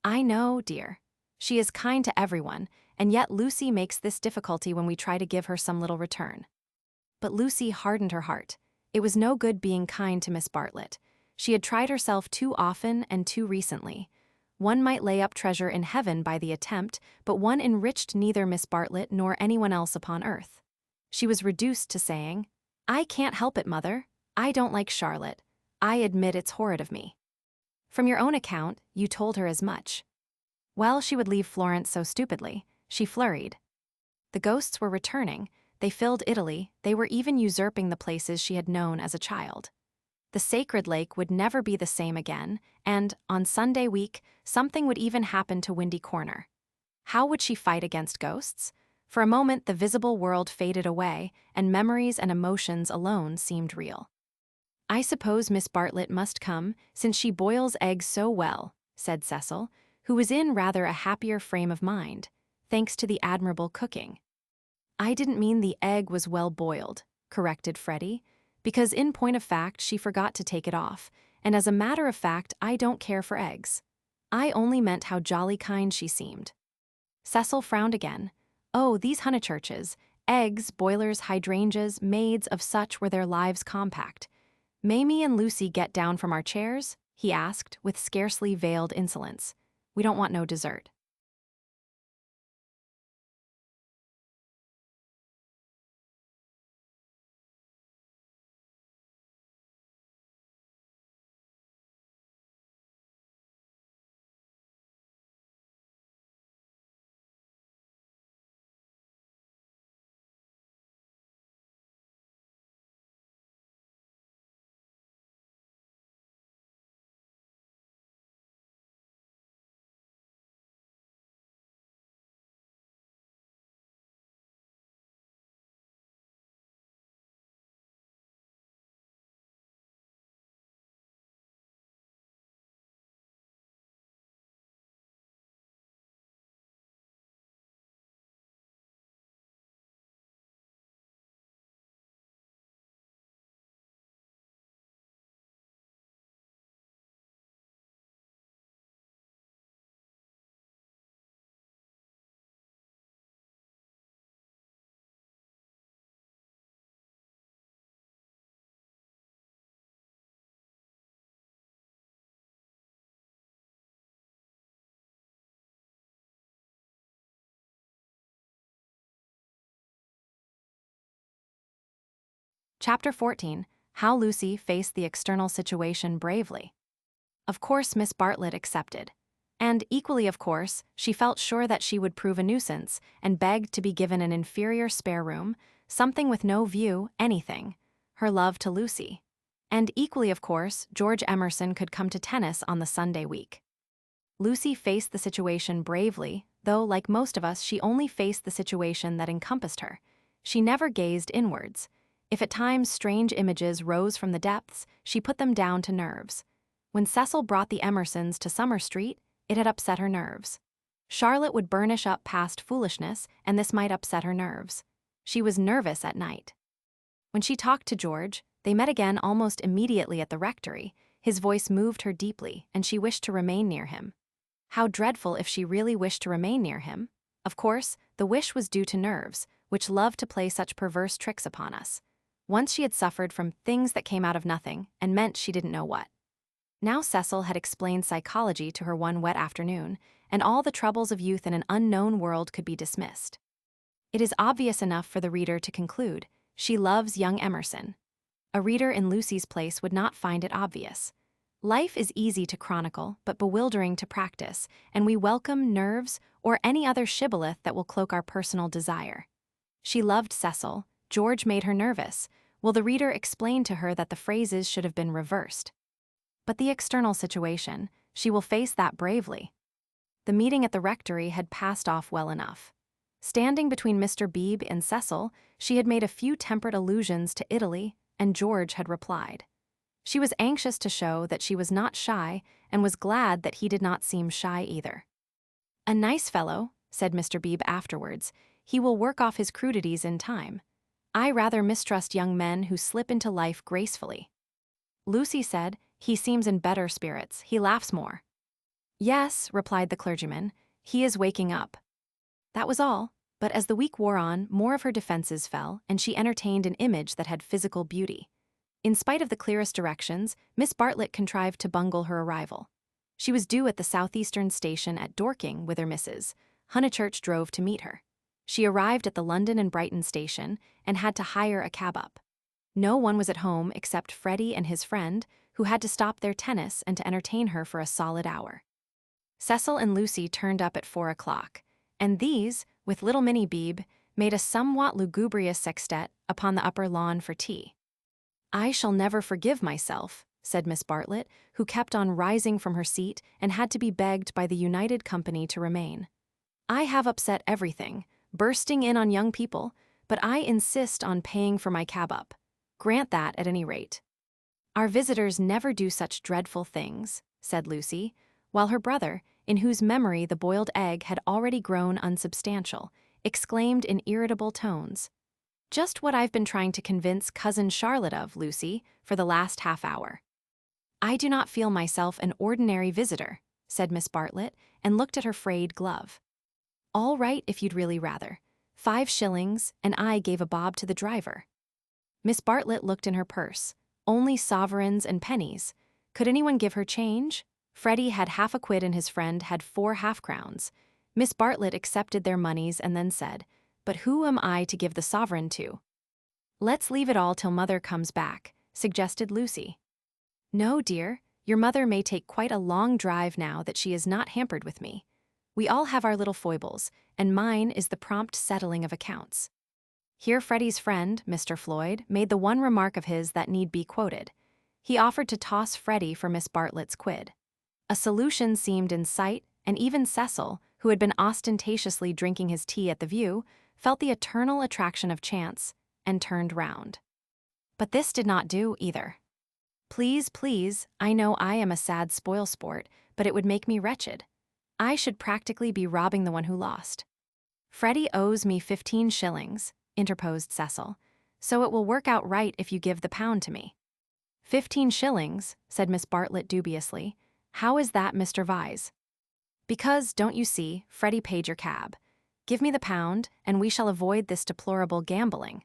S1: I know, dear. She is kind to everyone, and yet Lucy makes this difficulty when we try to give her some little return. But Lucy hardened her heart. It was no good being kind to Miss Bartlett. She had tried herself too often and too recently. One might lay up treasure in heaven by the attempt, but one enriched neither Miss Bartlett nor anyone else upon earth. She was reduced to saying, I can't help it, Mother. I don't like Charlotte. I admit it's horrid of me. From your own account, you told her as much. Well, she would leave Florence so stupidly. She flurried. The ghosts were returning. They filled Italy. They were even usurping the places she had known as a child. The sacred lake would never be the same again, and, on Sunday week, something would even happen to Windy Corner. How would she fight against ghosts? For a moment the visible world faded away, and memories and emotions alone seemed real. I suppose Miss Bartlett must come, since she boils eggs so well, said Cecil, who was in rather a happier frame of mind, thanks to the admirable cooking. I didn't mean the egg was well boiled, corrected Freddie, because in point of fact she forgot to take it off, and as a matter of fact I don't care for eggs. I only meant how jolly kind she seemed. Cecil frowned again. Oh, these Honeychurches, eggs, boilers, hydrangeas, maids of such were their lives compact. May me and Lucy get down from our chairs? He asked, with scarcely veiled insolence. We don't want no dessert. Chapter 14. How Lucy Faced the External Situation Bravely. Of course Miss Bartlett accepted. And, equally of course, she felt sure that she would prove a nuisance and begged to be given an inferior spare room, something with no view, anything. Her love to Lucy. And equally of course, George Emerson could come to tennis on the Sunday week. Lucy faced the situation bravely, though, like most of us, she only faced the situation that encompassed her. She never gazed inwards. If at times strange images rose from the depths, she put them down to nerves. When Cecil brought the Emersons to Summer Street, it had upset her nerves. Charlotte would burnish up past foolishness, and this might upset her nerves. She was nervous at night. When she talked to George, they met again almost immediately at the rectory. His voice moved her deeply, and she wished to remain near him. How dreadful if she really wished to remain near him. Of course, the wish was due to nerves, which love to play such perverse tricks upon us. Once she had suffered from things that came out of nothing and meant she didn't know what. Now Cecil had explained psychology to her one wet afternoon, and all the troubles of youth in an unknown world could be dismissed. It is obvious enough for the reader to conclude, she loves young Emerson. A reader in Lucy's place would not find it obvious. Life is easy to chronicle, but bewildering to practice, and we welcome nerves or any other shibboleth that will cloak our personal desire. She loved Cecil. George made her nervous. Will the reader explain to her that the phrases should have been reversed? But the external situation, she will face that bravely. The meeting at the rectory had passed off well enough. Standing between Mr. Beebe and Cecil, she had made a few temperate allusions to Italy, and George had replied. She was anxious to show that she was not shy and was glad that he did not seem shy either. "A nice fellow," said Mr. Beebe afterwards. "He will work off his crudities in time. I rather mistrust young men who slip into life gracefully." Lucy said, "He seems in better spirits. He laughs more." "Yes," replied the clergyman, "he is waking up." That was all, but as the week wore on, more of her defenses fell, and she entertained an image that had physical beauty. In spite of the clearest directions, Miss Bartlett contrived to bungle her arrival. She was due at the southeastern station at Dorking whither Mrs. Honeychurch drove to meet her. She arrived at the London and Brighton station and had to hire a cab up. No one was at home except Freddie and his friend, who had to stop their tennis and to entertain her for a solid hour. Cecil and Lucy turned up at 4 o'clock, and these, with little Minnie Beebe, made a somewhat lugubrious sextet upon the upper lawn for tea. "I shall never forgive myself," said Miss Bartlett, who kept on rising from her seat and had to be begged by the united company to remain. "I have upset everything, bursting in on young people, but I insist on paying for my cab up. Grant that at any rate." "Our visitors never do such dreadful things," said Lucy, while her brother, in whose memory the boiled egg had already grown unsubstantial, exclaimed in irritable tones, "Just what I've been trying to convince Cousin Charlotte of, Lucy, for the last half hour." "I do not feel myself an ordinary visitor," said Miss Bartlett, and looked at her frayed glove. "All right if you'd really rather. 5 shillings, and I gave a bob to the driver." Miss Bartlett looked in her purse. Only sovereigns and pennies. Could anyone give her change? Freddie had half a quid and his friend had 4 half-crowns. Miss Bartlett accepted their moneys and then said, "But who am I to give the sovereign to?" "Let's leave it all till Mother comes back," suggested Lucy. "No, dear, your mother may take quite a long drive now that she is not hampered with me. We all have our little foibles, and mine is the prompt settling of accounts." Here Freddie's friend, Mr. Floyd, made the one remark of his that need be quoted. He offered to toss Freddie for Miss Bartlett's quid. A solution seemed in sight, and even Cecil, who had been ostentatiously drinking his tea at the View, felt the eternal attraction of chance, and turned round. But this did not do, either. "Please, please, I know I am a sad spoil-sport, but it would make me wretched. I should practically be robbing the one who lost." "Freddie owes me 15 shillings, interposed Cecil, "so it will work out right if you give the pound to me." 15 shillings, said Miss Bartlett dubiously. "How is that, Mr. Vyse?" "Because, don't you see, Freddie paid your cab. Give me the pound, and we shall avoid this deplorable gambling."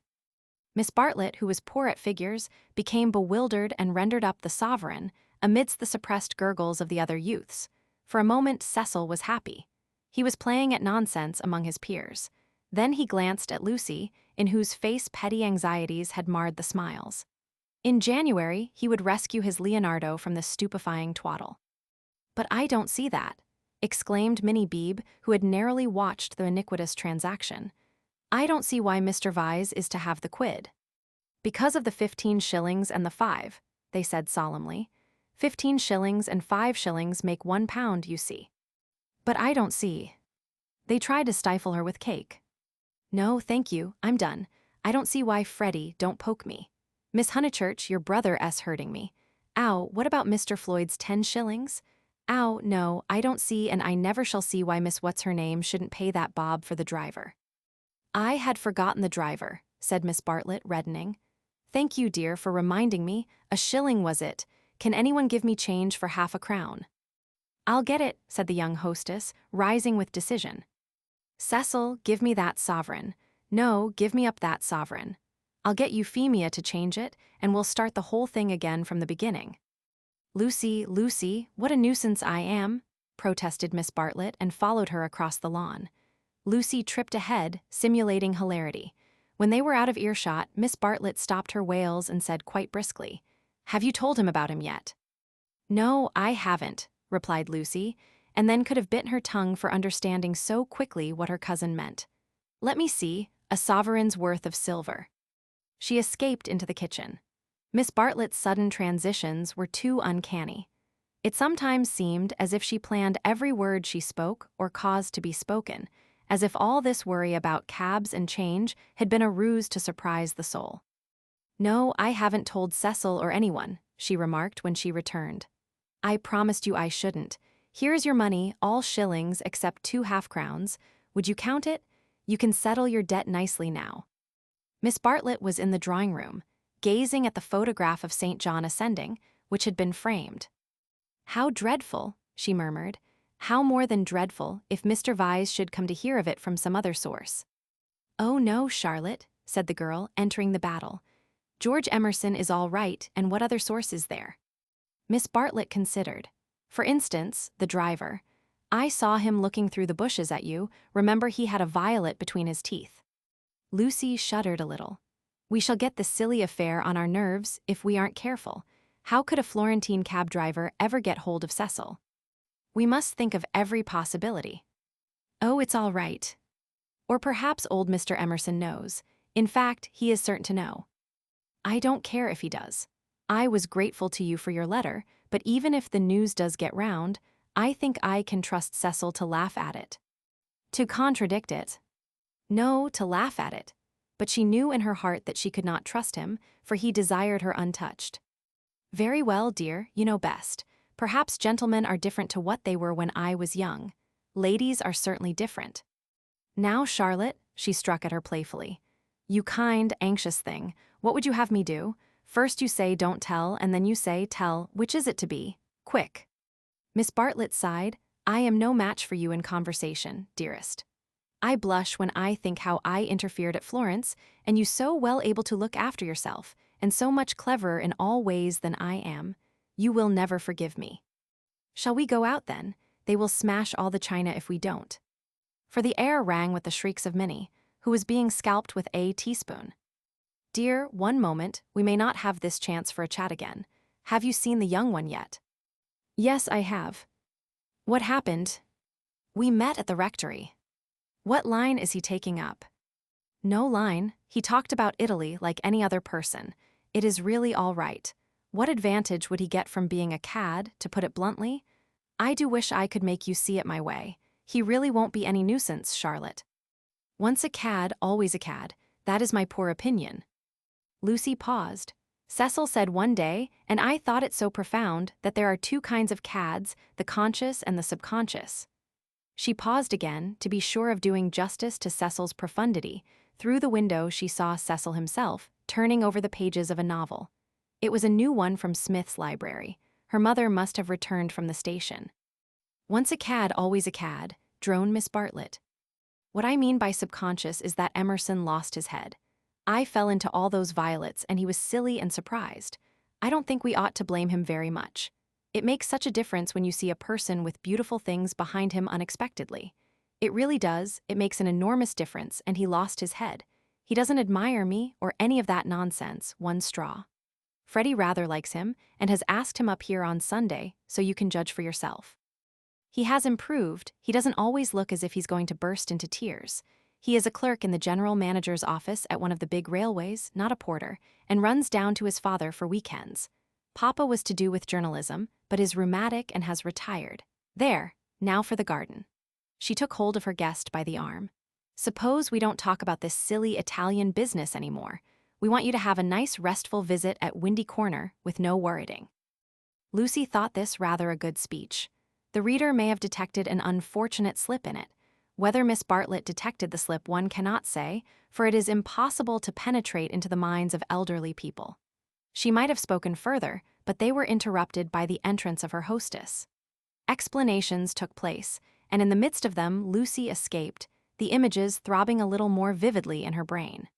S1: Miss Bartlett, who was poor at figures, became bewildered and rendered up the sovereign, amidst the suppressed gurgles of the other youths. For a moment Cecil was happy. He was playing at nonsense among his peers. Then he glanced at Lucy, in whose face petty anxieties had marred the smiles. In January, he would rescue his Leonardo from this stupefying twaddle. "But I don't see that," exclaimed Minnie Beebe, who had narrowly watched the iniquitous transaction. "I don't see why Mr. Vyse is to have the quid." "Because of the 15 shillings and the 5, they said solemnly. 15 shillings and 5 shillings make £1, you see." "But I don't see." They tried to stifle her with cake. "No, thank you, I'm done. I don't see why. Freddie, don't poke me. Miss Honeychurch, your brother 's hurting me. Ow, what about Mr. Floyd's 10 shillings? Ow, no, I don't see, and I never shall see why Miss What's-her-name shouldn't pay that bob for the driver. I had forgotten the driver, said Miss Bartlett, reddening. Thank you, dear, for reminding me. A shilling was it? Can anyone give me change for half a crown? I'll get it, said the young hostess, rising with decision. Cecil, give me that sovereign. No, give me up that sovereign. I'll get Euphemia to change it, and we'll start the whole thing again from the beginning. Lucy, Lucy, what a nuisance I am, protested Miss Bartlett and followed her across the lawn. Lucy tripped ahead, simulating hilarity. When they were out of earshot, Miss Bartlett stopped her wails and said quite briskly, Have you told him about him yet? No, I haven't, replied Lucy, and then could have bitten her tongue for understanding so quickly what her cousin meant. Let me see, a sovereign's worth of silver. She escaped into the kitchen. Miss Bartlett's sudden transitions were too uncanny. It sometimes seemed as if she planned every word she spoke or caused to be spoken, as if all this worry about cabs and change had been a ruse to surprise the soul. No, I haven't told Cecil or anyone, she remarked when she returned. I promised you I shouldn't. Here is your money, all shillings except 2 half-crowns. Would you count it? You can settle your debt nicely now. Miss Bartlett was in the drawing room, gazing at the photograph of St. John Ascending, which had been framed. How dreadful, she murmured. How more than dreadful if Mr. Vyse should come to hear of it from some other source. Oh no, Charlotte, said the girl, entering the battle. George Emerson is all right, and what other source is there? Miss Bartlett considered. For instance, the driver. I saw him looking through the bushes at you. Remember, he had a violet between his teeth. Lucy shuddered a little. We shall get this silly affair on our nerves if we aren't careful. How could a Florentine cab driver ever get hold of Cecil? We must think of every possibility. Oh, it's all right. Or perhaps old Mr. Emerson knows. In fact, he is certain to know. I don't care if he does. I was grateful to you for your letter, but even if the news does get round, I think I can trust Cecil to laugh at it. To contradict it. No, to laugh at it. But she knew in her heart that she could not trust him, for he desired her untouched. Very well, dear, you know best. Perhaps gentlemen are different to what they were when I was young. Ladies are certainly different. Now, Charlotte, she struck at her playfully. You kind, anxious thing, what would you have me do? First you say don't tell, and then you say tell. Which is it to be? Quick. Miss Bartlett sighed. I am no match for you in conversation, dearest. I blush when I think how I interfered at Florence, and you so well able to look after yourself, and so much cleverer in all ways than I am. You will never forgive me. Shall we go out then? They will smash all the china if we don't. For the air rang with the shrieks of Minnie, who was being scalped with a teaspoon. Dear, one moment, we may not have this chance for a chat again. Have you seen the young one yet? Yes, I have. What happened? We met at the rectory. What line is he taking up? No line. He talked about Italy like any other person. It is really all right. What advantage would he get from being a cad, to put it bluntly? I do wish I could make you see it my way. He really won't be any nuisance, Charlotte. Once a cad, always a cad. That is my poor opinion. Lucy paused. Cecil said one day, and I thought it so profound, that there are 2 kinds of cads, the conscious and the subconscious. She paused again, to be sure of doing justice to Cecil's profundity. Through the window she saw Cecil himself, turning over the pages of a novel. It was a new one from Smith's library. Her mother must have returned from the station. Once a cad, always a cad, droned Miss Bartlett. What I mean by subconscious is that Emerson lost his head. I fell into all those violets, and he was silly and surprised. I don't think we ought to blame him very much. It makes such a difference when you see a person with beautiful things behind him unexpectedly. It really does. It makes an enormous difference, and he lost his head. He doesn't admire me or any of that nonsense, one straw. Freddie rather likes him and has asked him up here on Sunday, so you can judge for yourself. He has improved. He doesn't always look as if he's going to burst into tears. He is a clerk in the general manager's office at one of the big railways, not a porter, and runs down to his father for weekends. Papa was to do with journalism, but is rheumatic and has retired. There, now for the garden. She took hold of her guest by the arm. Suppose we don't talk about this silly Italian business anymore. We want you to have a nice restful visit at Windy Corner with no worrying." Lucy thought this rather a good speech. The reader may have detected an unfortunate slip in it. Whether Miss Bartlett detected the slip one cannot say, for it is impossible to penetrate into the minds of elderly people. She might have spoken further, but they were interrupted by the entrance of her hostess. Explanations took place, and in the midst of them Lucy escaped, the images throbbing a little more vividly in her brain.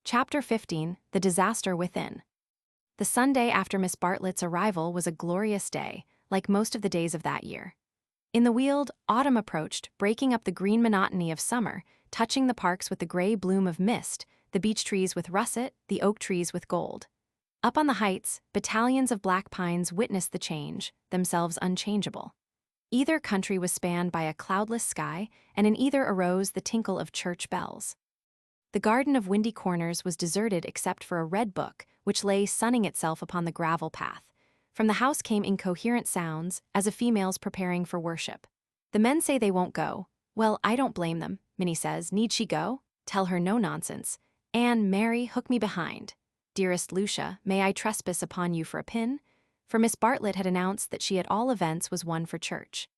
S1: Chapter 15, The Disaster Within. The Sunday after Miss Bartlett's arrival was a glorious day, like most of the days of that year. In the Weald, autumn approached, breaking up the green monotony of summer, touching the parks with the gray bloom of mist, the beech trees with russet, the oak trees with gold. Up on the heights, battalions of black pines witnessed the change, themselves unchangeable. Either country was spanned by a cloudless sky, and in either arose the tinkle of church bells. The garden of Windy Corners was deserted except for a red book, which lay sunning itself upon the gravel path. From the house came incoherent sounds, as of females preparing for worship. "The men say they won't go." "Well, I don't blame them," Minnie says. "Need she go?" "Tell her no nonsense." "Anne, Mary, hook me behind." "Dearest Lucia, may I trespass upon you for a pin?" For Miss Bartlett had announced that she at all events was one for church.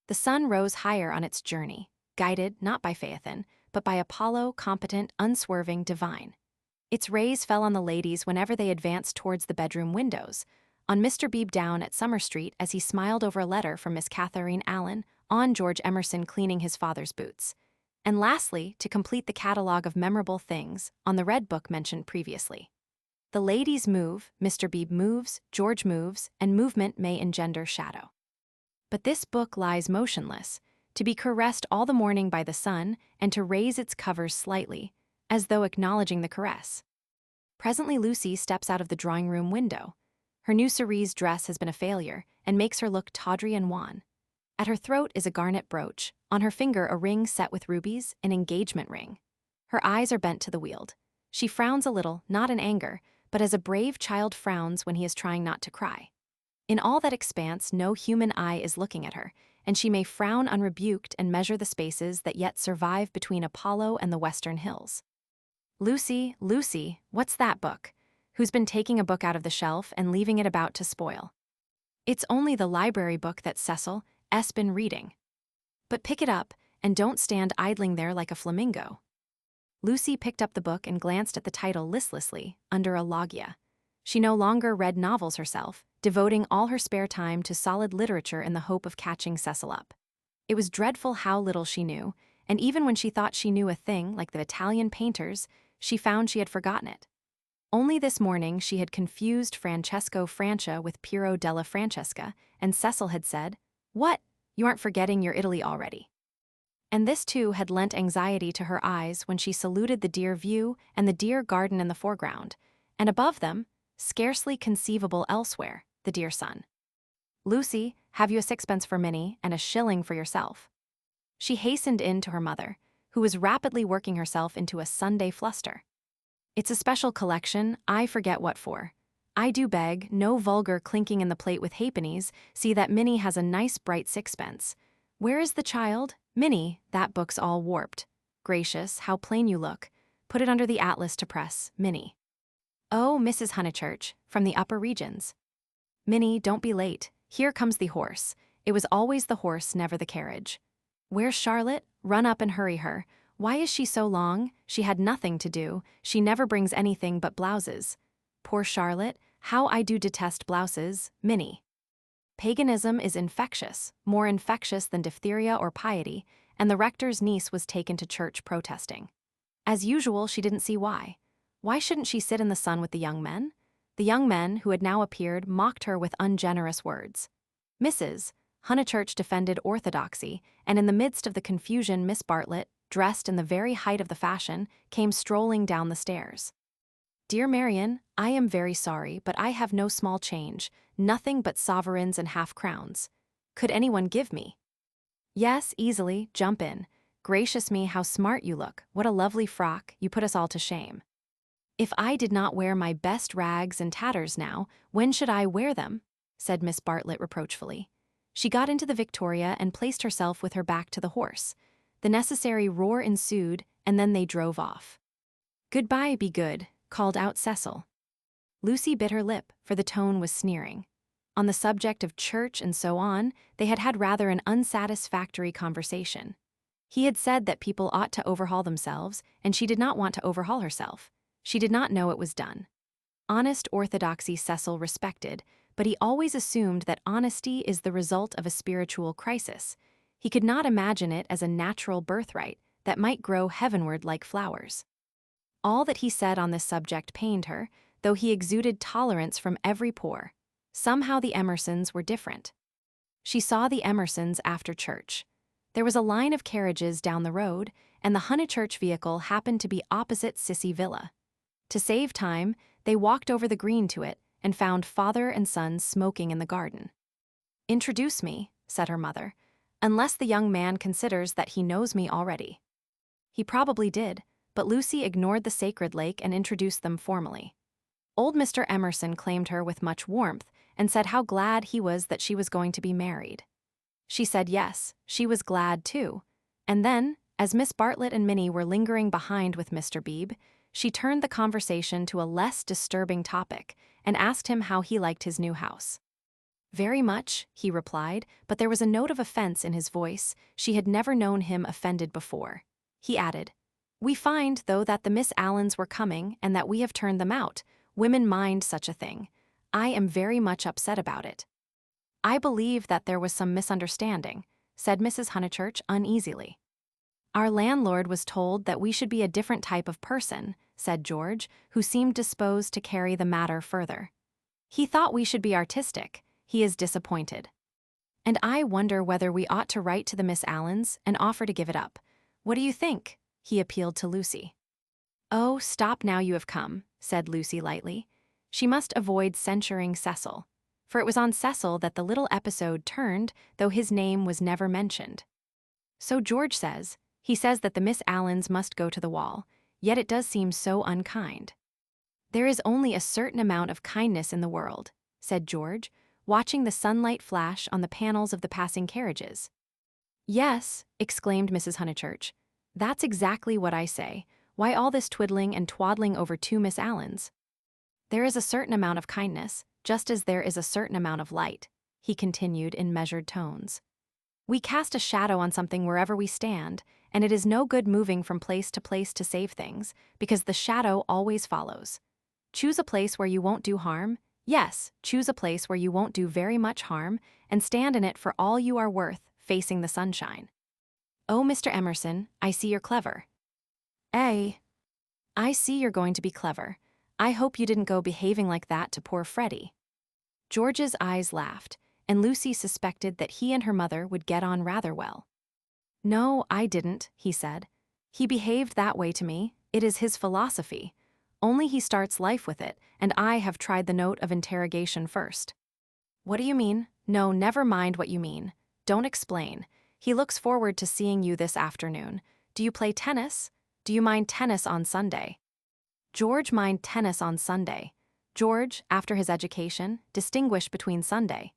S1: The sun rose higher on its journey, guided not by Phaethon, but by Apollo, competent, unswerving, divine. Its rays fell on the ladies whenever they advanced towards the bedroom windows, on Mr. Beebe down at Summer Street as he smiled over a letter from Miss Catherine Allen, on George Emerson cleaning his father's boots, and lastly, to complete the catalogue of memorable things, on the red book mentioned previously. The ladies move, Mr. Beebe moves, George moves, and movement may engender shadow. But this book lies motionless, to be caressed all the morning by the sun and to raise its covers slightly, as though acknowledging the caress. Presently Lucy steps out of the drawing-room window. Her new cerise dress has been a failure and makes her look tawdry and wan. At her throat is a garnet brooch, on her finger a ring set with rubies, an engagement ring. Her eyes are bent to the Weald. She frowns a little, not in anger, but as a brave child frowns when he is trying not to cry. In all that expanse no human eye is looking at her, and she may frown unrebuked and measure the spaces that yet survive between Apollo and the western hills. "Lucy, Lucy, what's that book? Who's been taking a book out of the shelf and leaving it about to spoil?" "It's only the library book that Cecil's been reading." "But pick it up, and don't stand idling there like a flamingo." Lucy picked up the book and glanced at the title listlessly, under a logia. She no longer read novels herself, devoting all her spare time to solid literature in the hope of catching Cecil up. It was dreadful how little she knew, and even when she thought she knew a thing, like the Italian painters, she found she had forgotten it. Only this morning she had confused Francesco Francia with Piero della Francesca, and Cecil had said, "What? You aren't forgetting your Italy already." And this too had lent anxiety to her eyes when she saluted the dear view and the dear garden in the foreground, and above them, scarcely conceivable elsewhere, the dear sun. "Lucy, have you a sixpence for Minnie and a shilling for yourself?" She hastened in to her mother, who was rapidly working herself into a Sunday fluster. "It's a special collection, I forget what for. I do beg, no vulgar clinking in the plate with halfpennies, see that Minnie has a nice bright sixpence. Where is the child? Minnie, that book's all warped. Gracious, how plain you look. Put it under the atlas to press, Minnie. Oh, Mrs. Honeychurch, from the upper regions. Minnie, don't be late. Here comes the horse. It was always the horse, never the carriage. Where's Charlotte? Run up and hurry her. Why is she so long? She had nothing to do. She never brings anything but blouses. Poor Charlotte, how I do detest blouses, Minnie. Paganism is infectious, more infectious than diphtheria or piety, and the rector's niece was taken to church protesting. As usual, she didn't see why. Why shouldn't she sit in the sun with the young men? The young men, who had now appeared, mocked her with ungenerous words. Mrs. Honeychurch defended orthodoxy, and in the midst of the confusion Miss Bartlett, dressed in the very height of the fashion, came strolling down the stairs. Dear Marian, I am very sorry, but I have no small change, nothing but sovereigns and half-crowns. Could anyone give me? Yes, easily, jump in. Gracious me, how smart you look, what a lovely frock, you put us all to shame. If I did not wear my best rags and tatters now, when should I wear them? Said Miss Bartlett reproachfully. She got into the Victoria and placed herself with her back to the horse. The necessary roar ensued, and then they drove off. Goodbye, be good, called out Cecil. Lucy bit her lip, for the tone was sneering. On the subject of church and so on, they had had rather an unsatisfactory conversation. He had said that people ought to overhaul themselves, and she did not want to overhaul herself. She did not know it was done. Honest orthodoxy Cecil respected, but he always assumed that honesty is the result of a spiritual crisis. He could not imagine it as a natural birthright that might grow heavenward like flowers. All that he said on this subject pained her, though he exuded tolerance from every pore. Somehow the Emersons were different. She saw the Emersons after church. There was a line of carriages down the road, and the Honeychurch vehicle happened to be opposite Sissy Villa. To save time, they walked over the green to it and found father and son smoking in the garden. Introduce me, said her mother, unless the young man considers that he knows me already. He probably did, but Lucy ignored the sacred lake and introduced them formally. Old Mr. Emerson claimed her with much warmth and said how glad he was that she was going to be married. She said yes, she was glad too, and then, as Miss Bartlett and Minnie were lingering behind with Mr. Beebe, she turned the conversation to a less disturbing topic and asked him how he liked his new house. Very much, he replied, but there was a note of offense in his voice. She had never known him offended before. He added, We find, though, that the Miss Allens were coming and that we have turned them out. Women mind such a thing. I am very much upset about it. I believe that there was some misunderstanding, said Mrs. Honeychurch uneasily. Our landlord was told that we should be a different type of person, said George, who seemed disposed to carry the matter further. He thought we should be artistic. He is disappointed. And I wonder whether we ought to write to the Miss Allens and offer to give it up. What do you think? He appealed to Lucy. Oh, stop now you have come, said Lucy lightly. She must avoid censuring Cecil, for it was on Cecil that the little episode turned, though his name was never mentioned. So George says. He says that the Miss Allens must go to the wall, yet it does seem so unkind. There is only a certain amount of kindness in the world, said George, watching the sunlight flash on the panels of the passing carriages. Yes, exclaimed Mrs. Honeychurch. That's exactly what I say. Why all this twiddling and twaddling over two Miss Allens? There is a certain amount of kindness, just as there is a certain amount of light, he continued in measured tones. We cast a shadow on something wherever we stand, and it is no good moving from place to save things, because the shadow always follows. Choose a place where you won't do harm. Yes, choose a place where you won't do very much harm, and stand in it for all you are worth, facing the sunshine. Oh, Mr. Emerson, I see you're clever. I see you're going to be clever. I hope you didn't go behaving like that to poor Freddie. George's eyes laughed, and Lucy suspected that he and her mother would get on rather well. No, I didn't, he said. He behaved that way to me. It is his philosophy. Only he starts life with it, and I have tried the note of interrogation first. What do you mean? No, never mind what you mean. Don't explain. He looks forward to seeing you this afternoon. Do you play tennis? Do you mind tennis on Sunday? George mind tennis on Sunday. George, after his education, distinguished between Sunday.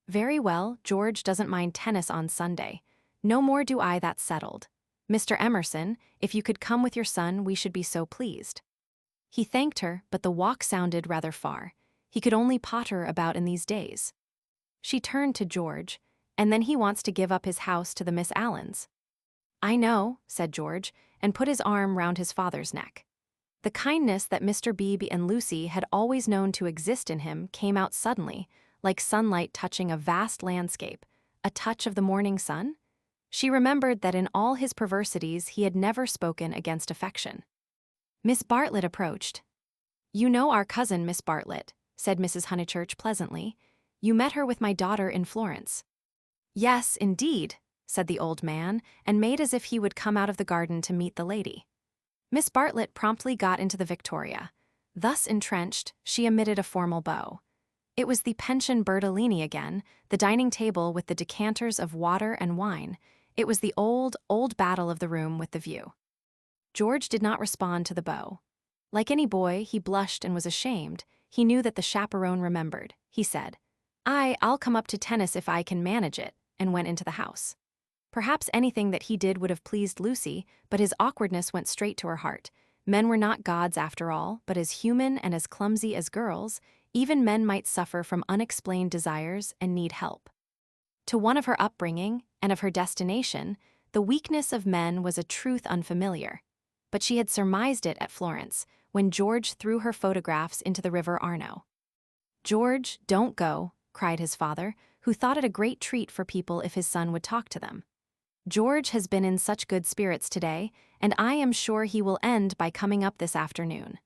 S1: Very well, George doesn't mind tennis on Sunday. No more do I, that's settled. Mr. Emerson, if you could come with your son, we should be so pleased. He thanked her, but the walk sounded rather far. He could only potter about in these days. She turned to George, and then he wants to give up his house to the Miss Allens. I know, said George, and put his arm round his father's neck. The kindness that Mr. Beebe and Lucy had always known to exist in him came out suddenly, like sunlight touching a vast landscape, a touch of the morning sun. She remembered that in all his perversities he had never spoken against affection. Miss Bartlett approached. You know our cousin, Miss Bartlett, said Mrs. Honeychurch pleasantly. You met her with my daughter in Florence. Yes, indeed, said the old man, and made as if he would come out of the garden to meet the lady. Miss Bartlett promptly got into the Victoria. Thus entrenched, she emitted a formal bow. It was the Pension Bertolini again, the dining table with the decanters of water and wine. It was the old battle of the room with the view. George did not respond to the bow. Like any boy, he blushed and was ashamed. He knew that the chaperone remembered. He said, I'll come up to tennis if I can manage it, and went into the house. Perhaps anything that he did would have pleased Lucy, but his awkwardness went straight to her heart. Men were not gods after all, but as human and as clumsy as girls, even men might suffer from unexplained desires and need help. To one of her upbringing and of her destination, the weakness of men was a truth unfamiliar. But she had surmised it at Florence, when George threw her photographs into the river Arno. George, don't go, cried his father, who thought it a great treat for people if his son would talk to them. George has been in such good spirits today, and I am sure he will end by coming up this afternoon.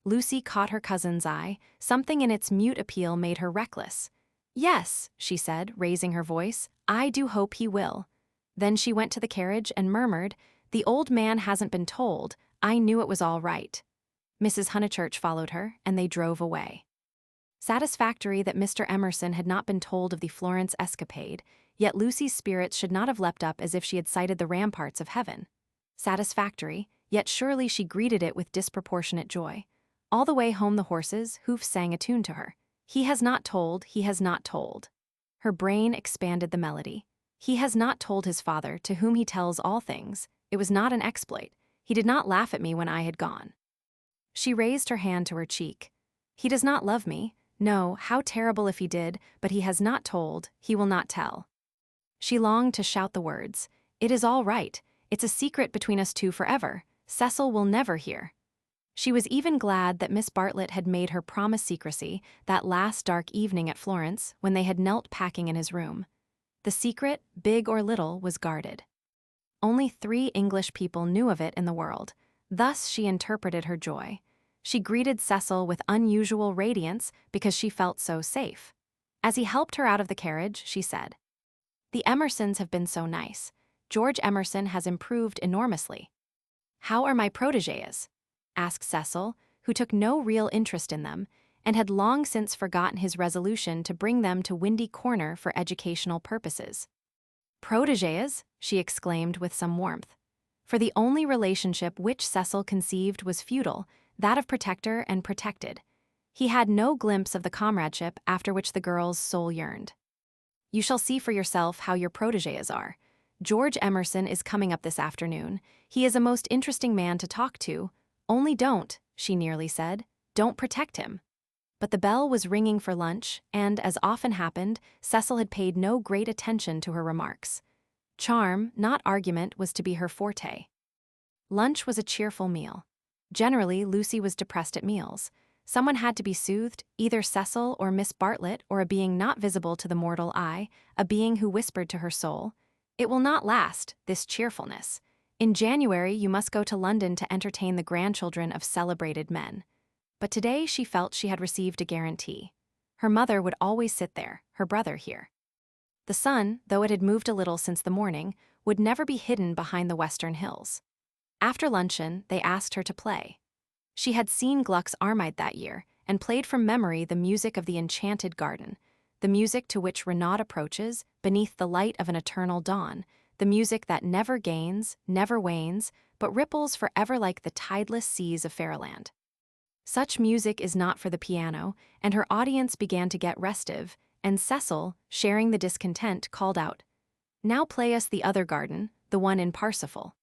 S1: Lucy caught her cousin's eye. Something in its mute appeal made her reckless. Yes, she said, raising her voice, I do hope he will. Then she went to the carriage and murmured, The old man hasn't been told. I knew it was all right. Mrs. Honeychurch followed her, and they drove away. Satisfactory that Mr. Emerson had not been told of the Florence escapade, yet Lucy's spirits should not have leapt up as if she had sighted the ramparts of heaven. Satisfactory, yet surely she greeted it with disproportionate joy. All the way home the horses' hoofs sang a tune to her. He has not told, he has not told. Her brain expanded the melody. He has not told his father, to whom he tells all things. It was not an exploit. He did not laugh at me when I had gone. She raised her hand to her cheek. He does not love me. No, how terrible if he did, but he has not told, he will not tell. She longed to shout the words. It is all right. It's a secret between us two forever. Cecil will never hear. She was even glad that Miss Bartlett had made her promise secrecy that last dark evening at Florence when they had knelt packing in his room. The secret, big or little, was guarded. Only 3 English people knew of it in the world. Thus she interpreted her joy. She greeted Cecil with unusual radiance because she felt so safe. As he helped her out of the carriage, she said, The Emersons have been so nice. George Emerson has improved enormously. How are my protégés? Asked Cecil, who took no real interest in them, and had long since forgotten his resolution to bring them to Windy Corner for educational purposes. Protégés? She exclaimed with some warmth. For the only relationship which Cecil conceived was feudal, that of protector and protected. He had no glimpse of the comradeship after which the girl's soul yearned. You shall see for yourself how your protégés are. George Emerson is coming up this afternoon. He is a most interesting man to talk to. Only don't, she nearly said, don't protect him. But the bell was ringing for lunch, and, as often happened, Cecil had paid no great attention to her remarks. Charm, not argument, was to be her forte. Lunch was a cheerful meal. Generally, Lucy was depressed at meals. Someone had to be soothed, either Cecil or Miss Bartlett or a being not visible to the mortal eye, a being who whispered to her soul, It will not last, this cheerfulness. In January you must go to London to entertain the grandchildren of celebrated men. But today she felt she had received a guarantee. Her mother would always sit there, her brother here. The sun, though it had moved a little since the morning, would never be hidden behind the western hills. After luncheon, they asked her to play. She had seen Gluck's Armide that year, and played from memory the music of the enchanted garden, the music to which Renaud approaches, beneath the light of an eternal dawn, the music that never gains, never wanes, but ripples forever like the tideless seas of fairyland. Such music is not for the piano, and her audience began to get restive, and Cecil, sharing the discontent, called out, "Now play us the other garden, the one in Parsifal."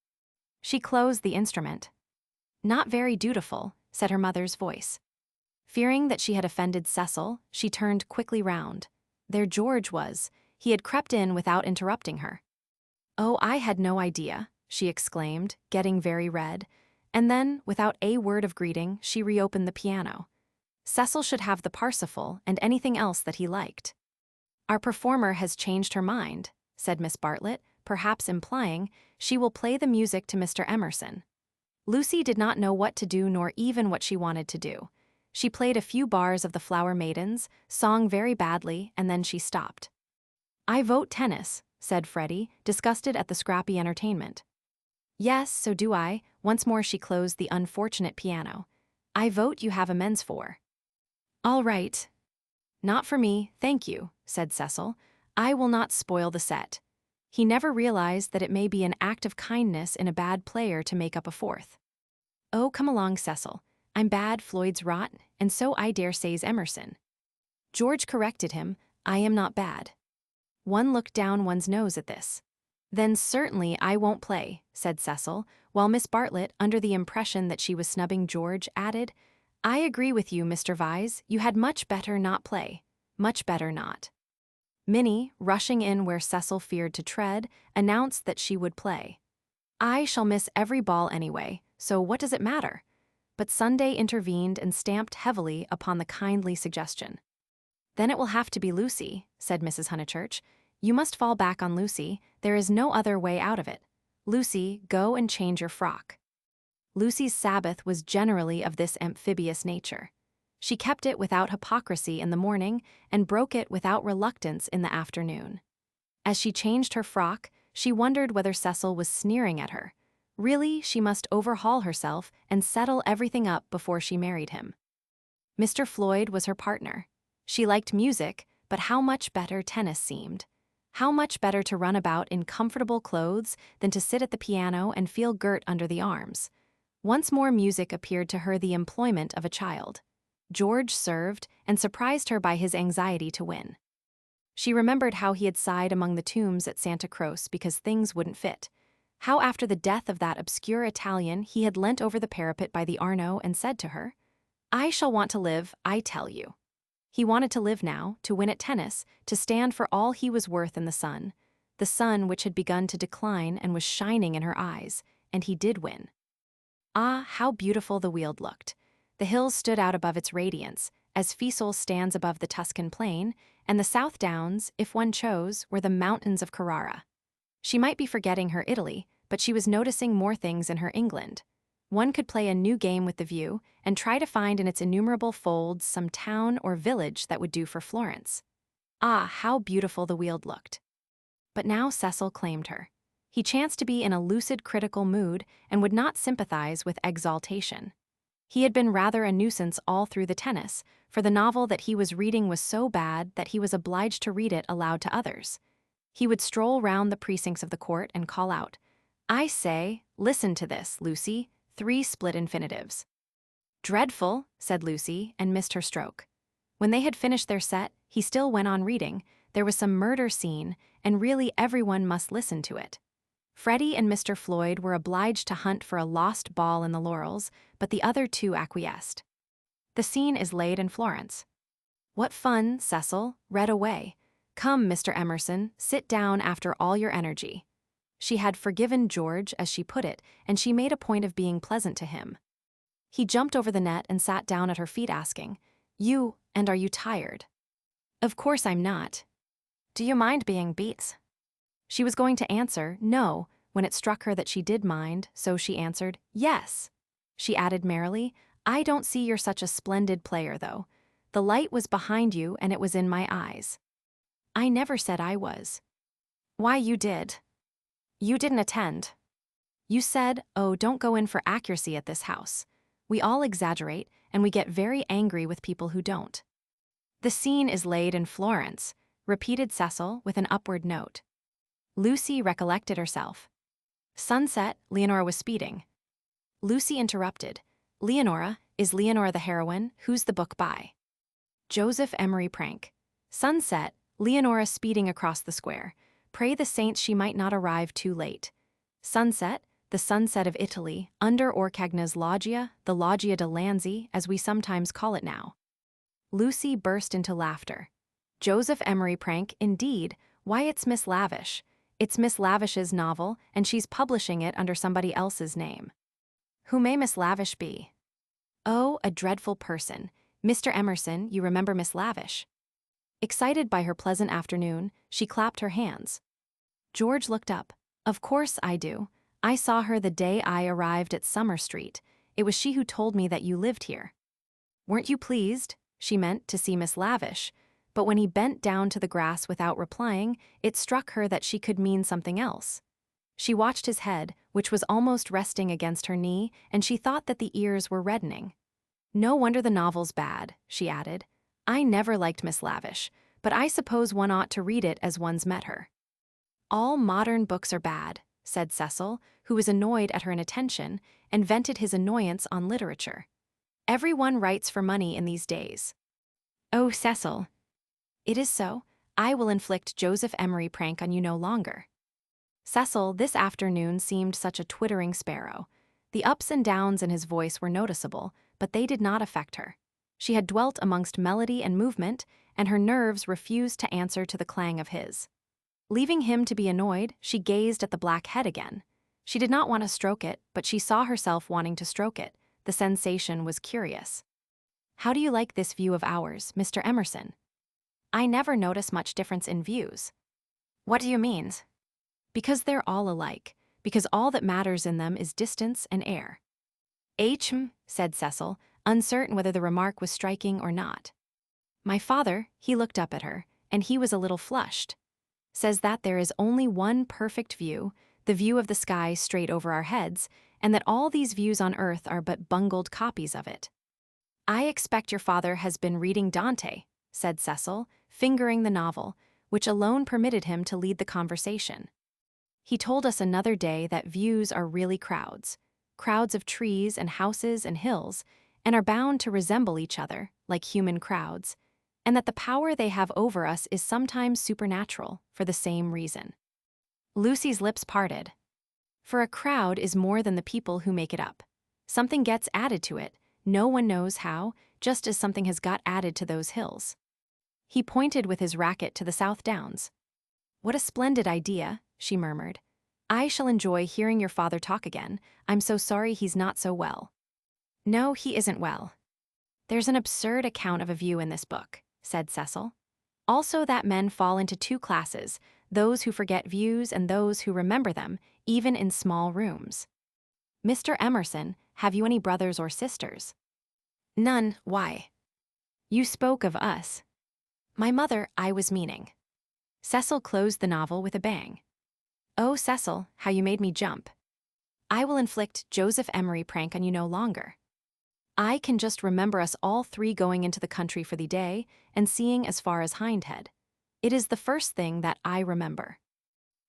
S1: She closed the instrument. "Not very dutiful," said her mother's voice. Fearing that she had offended Cecil, she turned quickly round. There George was. He had crept in without interrupting her. "Oh, I had no idea," she exclaimed, getting very red, and then, without a word of greeting, she reopened the piano. Cecil should have the Parsifal and anything else that he liked. "Our performer has changed her mind," said Miss Bartlett, perhaps implying she will play the music to Mr. Emerson. Lucy did not know what to do nor even what she wanted to do. She played a few bars of the Flower Maidens, sang very badly, and then she stopped. "I vote tennis," said Freddie, disgusted at the scrappy entertainment. "Yes, so do I." Once more she closed the unfortunate piano. "I vote you have amends for." "All right." "Not for me, thank you," said Cecil. "I will not spoil the set." He never realized that it may be an act of kindness in a bad player to make up a fourth. "Oh, come along, Cecil. I'm bad, Floyd's rot, and so I dare say's Emerson." George corrected him, "I am not bad." One looked down one's nose at this. "Then certainly I won't play," said Cecil, while Miss Bartlett, under the impression that she was snubbing George, added, "I agree with you, Mr. Vyse, you had much better not play. Much better not." Minnie, rushing in where Cecil feared to tread, announced that she would play. "I shall miss every ball anyway, so what does it matter?" But Sunday intervened and stamped heavily upon the kindly suggestion. "Then it will have to be Lucy," said Mrs. Honeychurch. "You must fall back on Lucy. There is no other way out of it. Lucy, go and change your frock." Lucy's Sabbath was generally of this amphibious nature. She kept it without hypocrisy in the morning and broke it without reluctance in the afternoon. As she changed her frock, she wondered whether Cecil was sneering at her. Really, she must overhaul herself and settle everything up before she married him. Mr. Floyd was her partner. She liked music, but how much better tennis seemed. How much better to run about in comfortable clothes than to sit at the piano and feel girt under the arms. Once more music appeared to her the employment of a child. George served and surprised her by his anxiety to win. She remembered how he had sighed among the tombs at Santa Croce because things wouldn't fit. How after the death of that obscure Italian he had leant over the parapet by the Arno and said to her, "I shall want to live, I tell you." He wanted to live now, to win at tennis, to stand for all he was worth in the sun which had begun to decline and was shining in her eyes, and he did win. Ah, how beautiful the Weald looked. The hills stood out above its radiance, as Fiesole stands above the Tuscan plain, and the South Downs, if one chose, were the mountains of Carrara. She might be forgetting her Italy, but she was noticing more things in her England. One could play a new game with the view and try to find in its innumerable folds some town or village that would do for Florence. Ah, how beautiful the Weald looked. But now Cecil claimed her. He chanced to be in a lucid critical mood and would not sympathize with exaltation. He had been rather a nuisance all through the tennis, for the novel that he was reading was so bad that he was obliged to read it aloud to others. He would stroll round the precincts of the court and call out, "I say, listen to this, Lucy, 3 split infinitives." "Dreadful," said Lucy, and missed her stroke. When they had finished their set, he still went on reading. There was some murder scene, and really everyone must listen to it. Freddie and Mr. Floyd were obliged to hunt for a lost ball in the laurels, but the other two acquiesced. The scene is laid in Florence. "What fun," Cecil read away. "Come, Mr. Emerson, sit down after all your energy." She had forgiven George, as she put it, and she made a point of being pleasant to him. He jumped over the net and sat down at her feet asking, "And are you tired?" "Of course I'm not." "Do you mind being beat?" She was going to answer, "No," when it struck her that she did mind, so she answered, "Yes." She added merrily, "I don't see you're such a splendid player, though. The light was behind you and it was in my eyes." "I never said I was." "Why, you did. You didn't attend. You said, 'Oh, don't go in for accuracy at this house.' We all exaggerate, and we get very angry with people who don't." "The scene is laid in Florence," repeated Cecil with an upward note. Lucy recollected herself. "Sunset," Leonora was speeding. Lucy interrupted. "Leonora, Is Leonora the heroine? Who's the book by? Joseph Emery Prank. Sunset, Leonora speeding across the square. Pray the saints she might not arrive too late. Sunset, the sunset of Italy, under Orcagna's loggia, the Loggia de Lanzi, as we sometimes call it now. Lucy burst into laughter. Joseph Emery Prank, indeed. Why, it's Miss Lavish. It's Miss Lavish's novel, and she's publishing it under somebody else's name. Who may Miss Lavish be? Oh, a dreadful person. Mr. Emerson, you remember Miss Lavish. Excited by her pleasant afternoon, she clapped her hands. George looked up. Of course I do. I saw her the day I arrived at Summer Street. It was she who told me that you lived here. Weren't you pleased? She meant to see Miss Lavish, but when he bent down to the grass without replying, it struck her that she could mean something else. She watched his head, which was almost resting against her knee, and she thought that the ears were reddening. No wonder the novel's bad, she added. I never liked Miss Lavish, but I suppose one ought to read it as one's met her. All modern books are bad, said Cecil, who was annoyed at her inattention, and vented his annoyance on literature. Everyone writes for money in these days. Oh, Cecil. It is so. I will inflict Joseph Emery Prank on you no longer. Cecil this afternoon seemed such a twittering sparrow. The ups and downs in his voice were noticeable, but they did not affect her. She had dwelt amongst melody and movement, and her nerves refused to answer to the clang of his. Leaving him to be annoyed, she gazed at the black head again. She did not want to stroke it, but she saw herself wanting to stroke it. The sensation was curious. How do you like this view of ours, Mr. Emerson? I never notice much difference in views. What do you mean? Because they're all alike, because all that matters in them is distance and air. Said Cecil, uncertain whether the remark was striking or not. My father, he looked up at her, and he was a little flushed, says that there is only one perfect view, the view of the sky straight over our heads, and that all these views on earth are but bungled copies of it. I expect your father has been reading Dante, said Cecil, fingering the novel, which alone permitted him to lead the conversation. He told us another day that views are really crowds of trees and houses and hills, and are bound to resemble each other, like human crowds, and that the power they have over us is sometimes supernatural for the same reason. Lucy's lips parted. For a crowd is more than the people who make it up. Something gets added to it, no one knows how, just as something has got added to those hills. He pointed with his racket to the South Downs. What a splendid idea, she murmured. I shall enjoy hearing your father talk again. I'm so sorry he's not so well. No, he isn't well. There's an absurd account of a view in this book, said Cecil. Also that men fall into two classes, those who forget views and those who remember them, even in small rooms. Mr. Emerson, have you any brothers or sisters? None. Why? You spoke of us. My mother, I was meaning. Cecil closed the novel with a bang. Oh, Cecil, how you made me jump. I will inflict Joseph Emery Prank on you no longer. I can just remember us all three going into the country for the day and seeing as far as Hindhead. It is the first thing that I remember.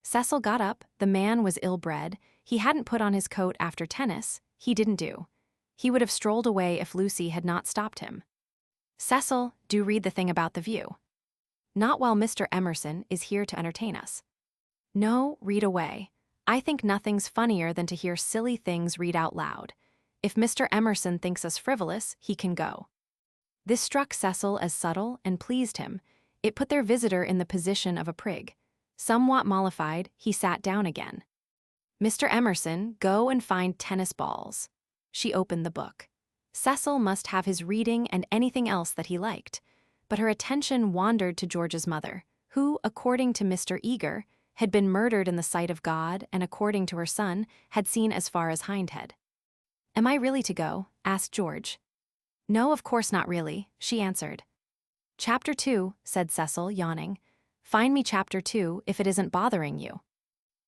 S1: Cecil got up. The man was ill-bred. He hadn't put on his coat after tennis. He didn't do. He would have strolled away if Lucy had not stopped him. Cecil, do read the thing about the view. Not while Mr. Emerson is here to entertain us. No, read away. I think nothing's funnier than to hear silly things read out loud. If Mr. Emerson thinks us frivolous, he can go. This struck Cecil as subtle and pleased him. It put their visitor in the position of a prig. Somewhat mollified, he sat down again. Mr. Emerson, go and find tennis balls. She opened the book. Cecil must have his reading and anything else that he liked, but her attention wandered to George's mother, who, according to Mr. Eager, had been murdered in the sight of God and, according to her son, had seen as far as Hindhead. Am I really to go? Asked George. No, of course not really, she answered. Chapter 2, said Cecil, yawning. Find me Chapter 2 if it isn't bothering you.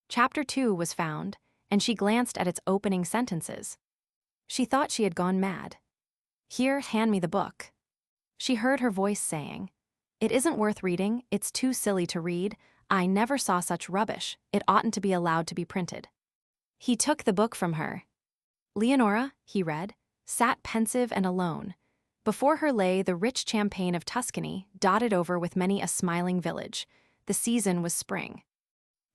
S1: Chapter 2 was found, and she glanced at its opening sentences. She thought she had gone mad. Here, hand me the book. She heard her voice saying, It isn't worth reading, it's too silly to read, I never saw such rubbish, it oughtn't to be allowed to be printed. He took the book from her. Leonora, he read, sat pensive and alone. Before her lay the rich champaign of Tuscany, dotted over with many a smiling village. The season was spring.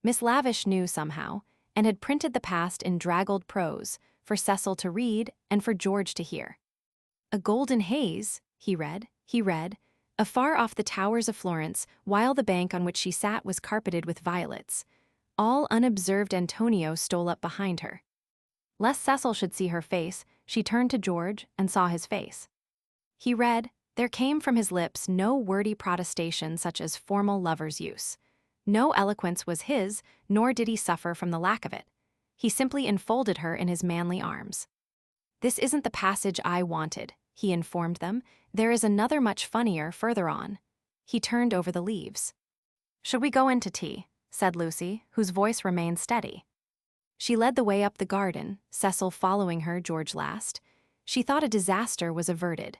S1: Miss Lavish knew somehow, and had printed the past in draggled prose, for Cecil to read and for George to hear. A golden haze, he read, afar off the towers of Florence, while the bank on which she sat was carpeted with violets. All unobserved Antonio stole up behind her. Lest Cecil should see her face, she turned to George and saw his face. He read. There came from his lips no wordy protestation such as formal lovers use. No eloquence was his, nor did he suffer from the lack of it. He simply enfolded her in his manly arms. This isn't the passage I wanted, he informed them. There is another much funnier further on. He turned over the leaves. Should we go in to tea? Said Lucy, whose voice remained steady. She led the way up the garden, Cecil following her, George last. She thought a disaster was averted.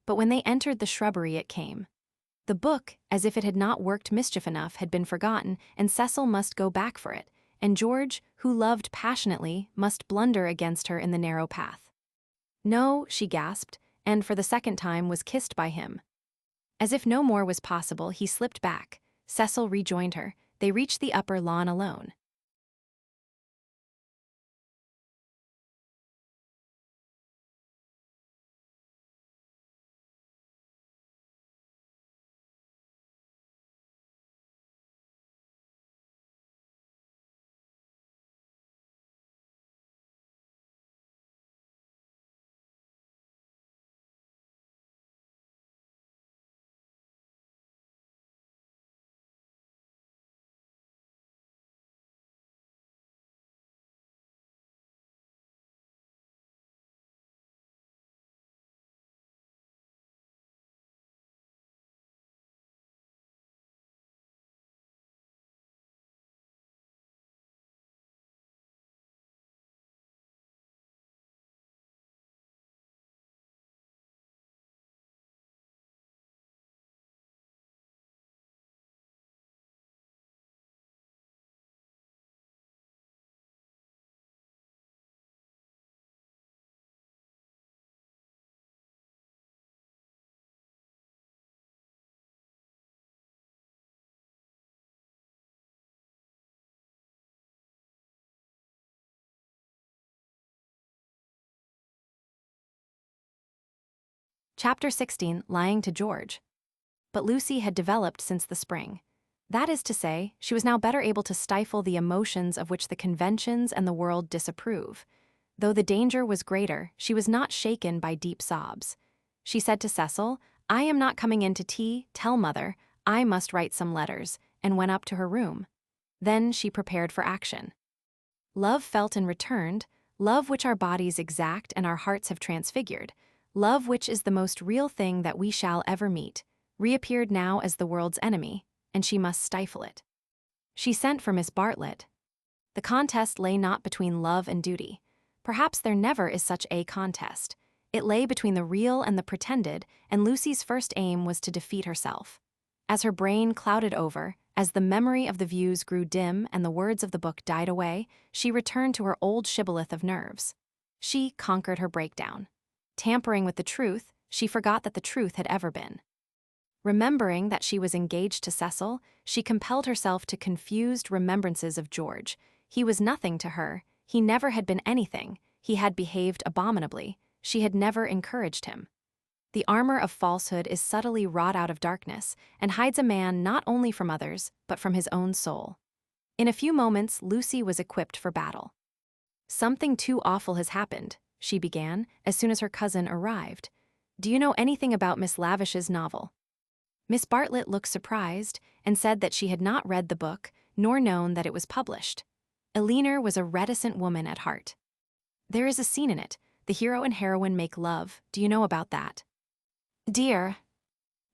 S1: But when they entered the shrubbery it came. The book, as if it had not worked mischief enough, had been forgotten, and Cecil must go back for it, and George, who loved passionately, must blunder against her in the narrow path. No, she gasped, and for the second time was kissed by him. As if no more was possible, he slipped back. Cecil rejoined her. They reached the upper lawn alone. Chapter 16, Lying to George. But Lucy had developed since the spring. That is to say, she was now better able to stifle the emotions of which the conventions and the world disapprove. Though the danger was greater, she was not shaken by deep sobs. She said to Cecil, I am not coming in to tea, tell Mother, I must write some letters, and went up to her room. Then she prepared for action. Love felt and returned, love which our bodies exact and our hearts have transfigured, love which is the most real thing that we shall ever meet, reappeared now as the world's enemy, and she must stifle it. She sent for Miss Bartlett. The contest lay not between love and duty. Perhaps there never is such a contest. It lay between the real and the pretended, and Lucy's first aim was to defeat herself. As her brain clouded over, as the memory of the views grew dim and the words of the book died away, she returned to her old shibboleth of nerves. She conquered her breakdown. Tampering with the truth, she forgot that the truth had ever been. Remembering that she was engaged to Cecil, she compelled herself to confused remembrances of George. He was nothing to her, he never had been anything, he had behaved abominably, she had never encouraged him. The armor of falsehood is subtly wrought out of darkness, and hides a man not only from others, but from his own soul. In a few moments, Lucy was equipped for battle. Something too awful has happened, she began, as soon as her cousin arrived. Do you know anything about Miss Lavish's novel? Miss Bartlett looked surprised, and said that she had not read the book, nor known that it was published. Elinor was a reticent woman at heart. There is a scene in it. The hero and heroine make love. Do you know about that? Dear.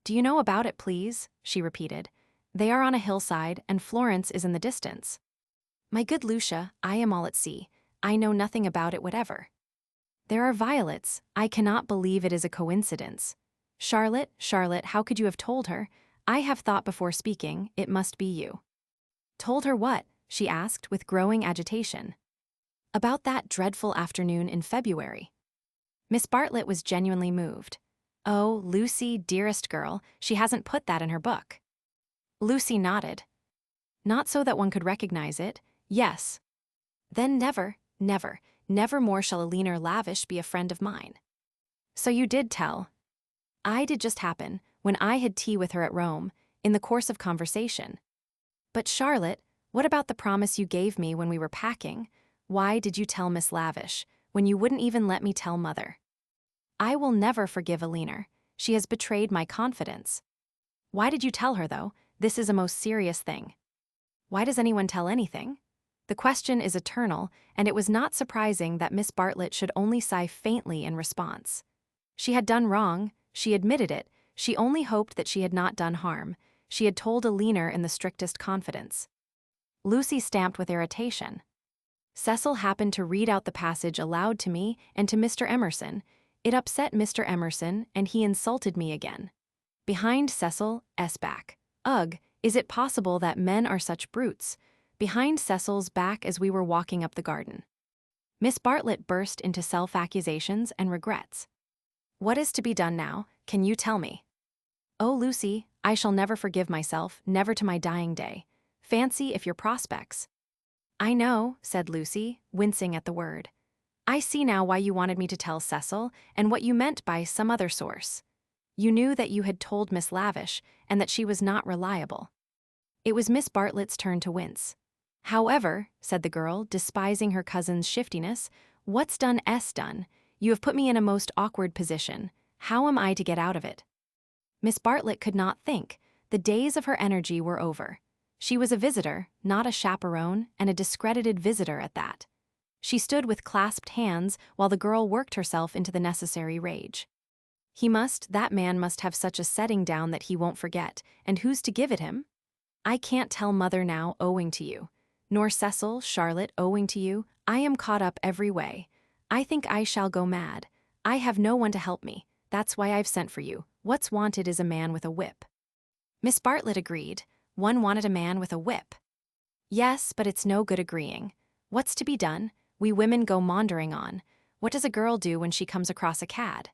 S1: Do you know about it, please? She repeated. They are on a hillside, and Florence is in the distance. My good Lucia, I am all at sea. I know nothing about it whatever. There are violets. I cannot believe it is a coincidence. Charlotte, how could you have told her? I have thought before speaking, it must be you. Told her what? She asked with growing agitation. About that dreadful afternoon in February. Miss Bartlett was genuinely moved. Oh, Lucy, dearest girl, she hasn't put that in her book. Lucy nodded. Not so that one could recognize it. Yes. Then never, never, never more shall Elinor Lavish be a friend of mine. So you did tell. I did just happen, when I had tea with her at Rome, in the course of conversation. But Charlotte, what about the promise you gave me when we were packing? Why did you tell Miss Lavish, when you wouldn't even let me tell Mother? I will never forgive Elinor. She has betrayed my confidence. Why did you tell her, though? This is a most serious thing. Why does anyone tell anything? The question is eternal, and it was not surprising that Miss Bartlett should only sigh faintly in response. She had done wrong, she admitted it, she only hoped that she had not done harm. She had told Elinor in the strictest confidence. Lucy stamped with irritation. Cecil happened to read out the passage aloud to me and to Mr. Emerson. It upset Mr. Emerson, and he insulted me again. Behind Cecil's back. Ugh, is it possible that men are such brutes? Behind Cecil's back as we were walking up the garden. Miss Bartlett burst into self-accusations and regrets. What is to be done now? Can you tell me? Oh, Lucy, I shall never forgive myself, never to my dying day. Fancy if your prospects. I know, said Lucy, wincing at the word. I see now why you wanted me to tell Cecil, and what you meant by some other source. You knew that you had told Miss Lavish, and that she was not reliable. It was Miss Bartlett's turn to wince. However, said the girl, despising her cousin's shiftiness, what's done's done. You have put me in a most awkward position. How am I to get out of it? Miss Bartlett could not think. The days of her energy were over. She was a visitor, not a chaperone, and a discredited visitor at that. She stood with clasped hands while the girl worked herself into the necessary rage. That man must have such a setting down that he won't forget, and who's to give it him? I can't tell Mother now owing to you. Nor Cecil, Charlotte owing to you. I am caught up every way. I think I shall go mad. I have no one to help me. That's why I've sent for you. What's wanted is a man with a whip. Miss Bartlett agreed. One wanted a man with a whip. Yes, but it's no good agreeing. What's to be done? We women go maundering on. What does a girl do when she comes across a cad?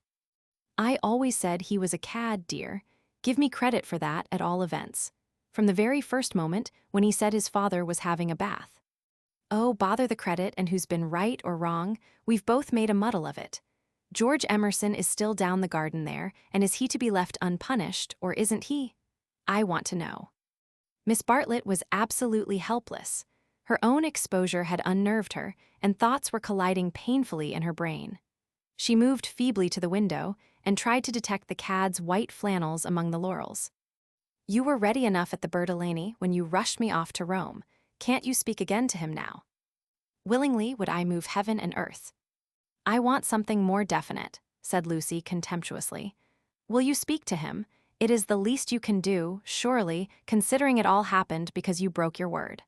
S1: I always said he was a cad, dear. Give me credit for that, at all events. From the very first moment, when he said his father was having a bath. Oh, bother the credit and who's been right or wrong, we've both made a muddle of it. George Emerson is still down the garden there, and is he to be left unpunished, or isn't he? I want to know. Miss Bartlett was absolutely helpless. Her own exposure had unnerved her, and thoughts were colliding painfully in her brain. She moved feebly to the window and tried to detect the cad's white flannels among the laurels. You were ready enough at the Bertolini when you rushed me off to Rome. Can't you speak again to him now? Willingly would I move heaven and earth. I want something more definite, said Lucy contemptuously. Will you speak to him? It is the least you can do, surely, considering it all happened because you broke your word.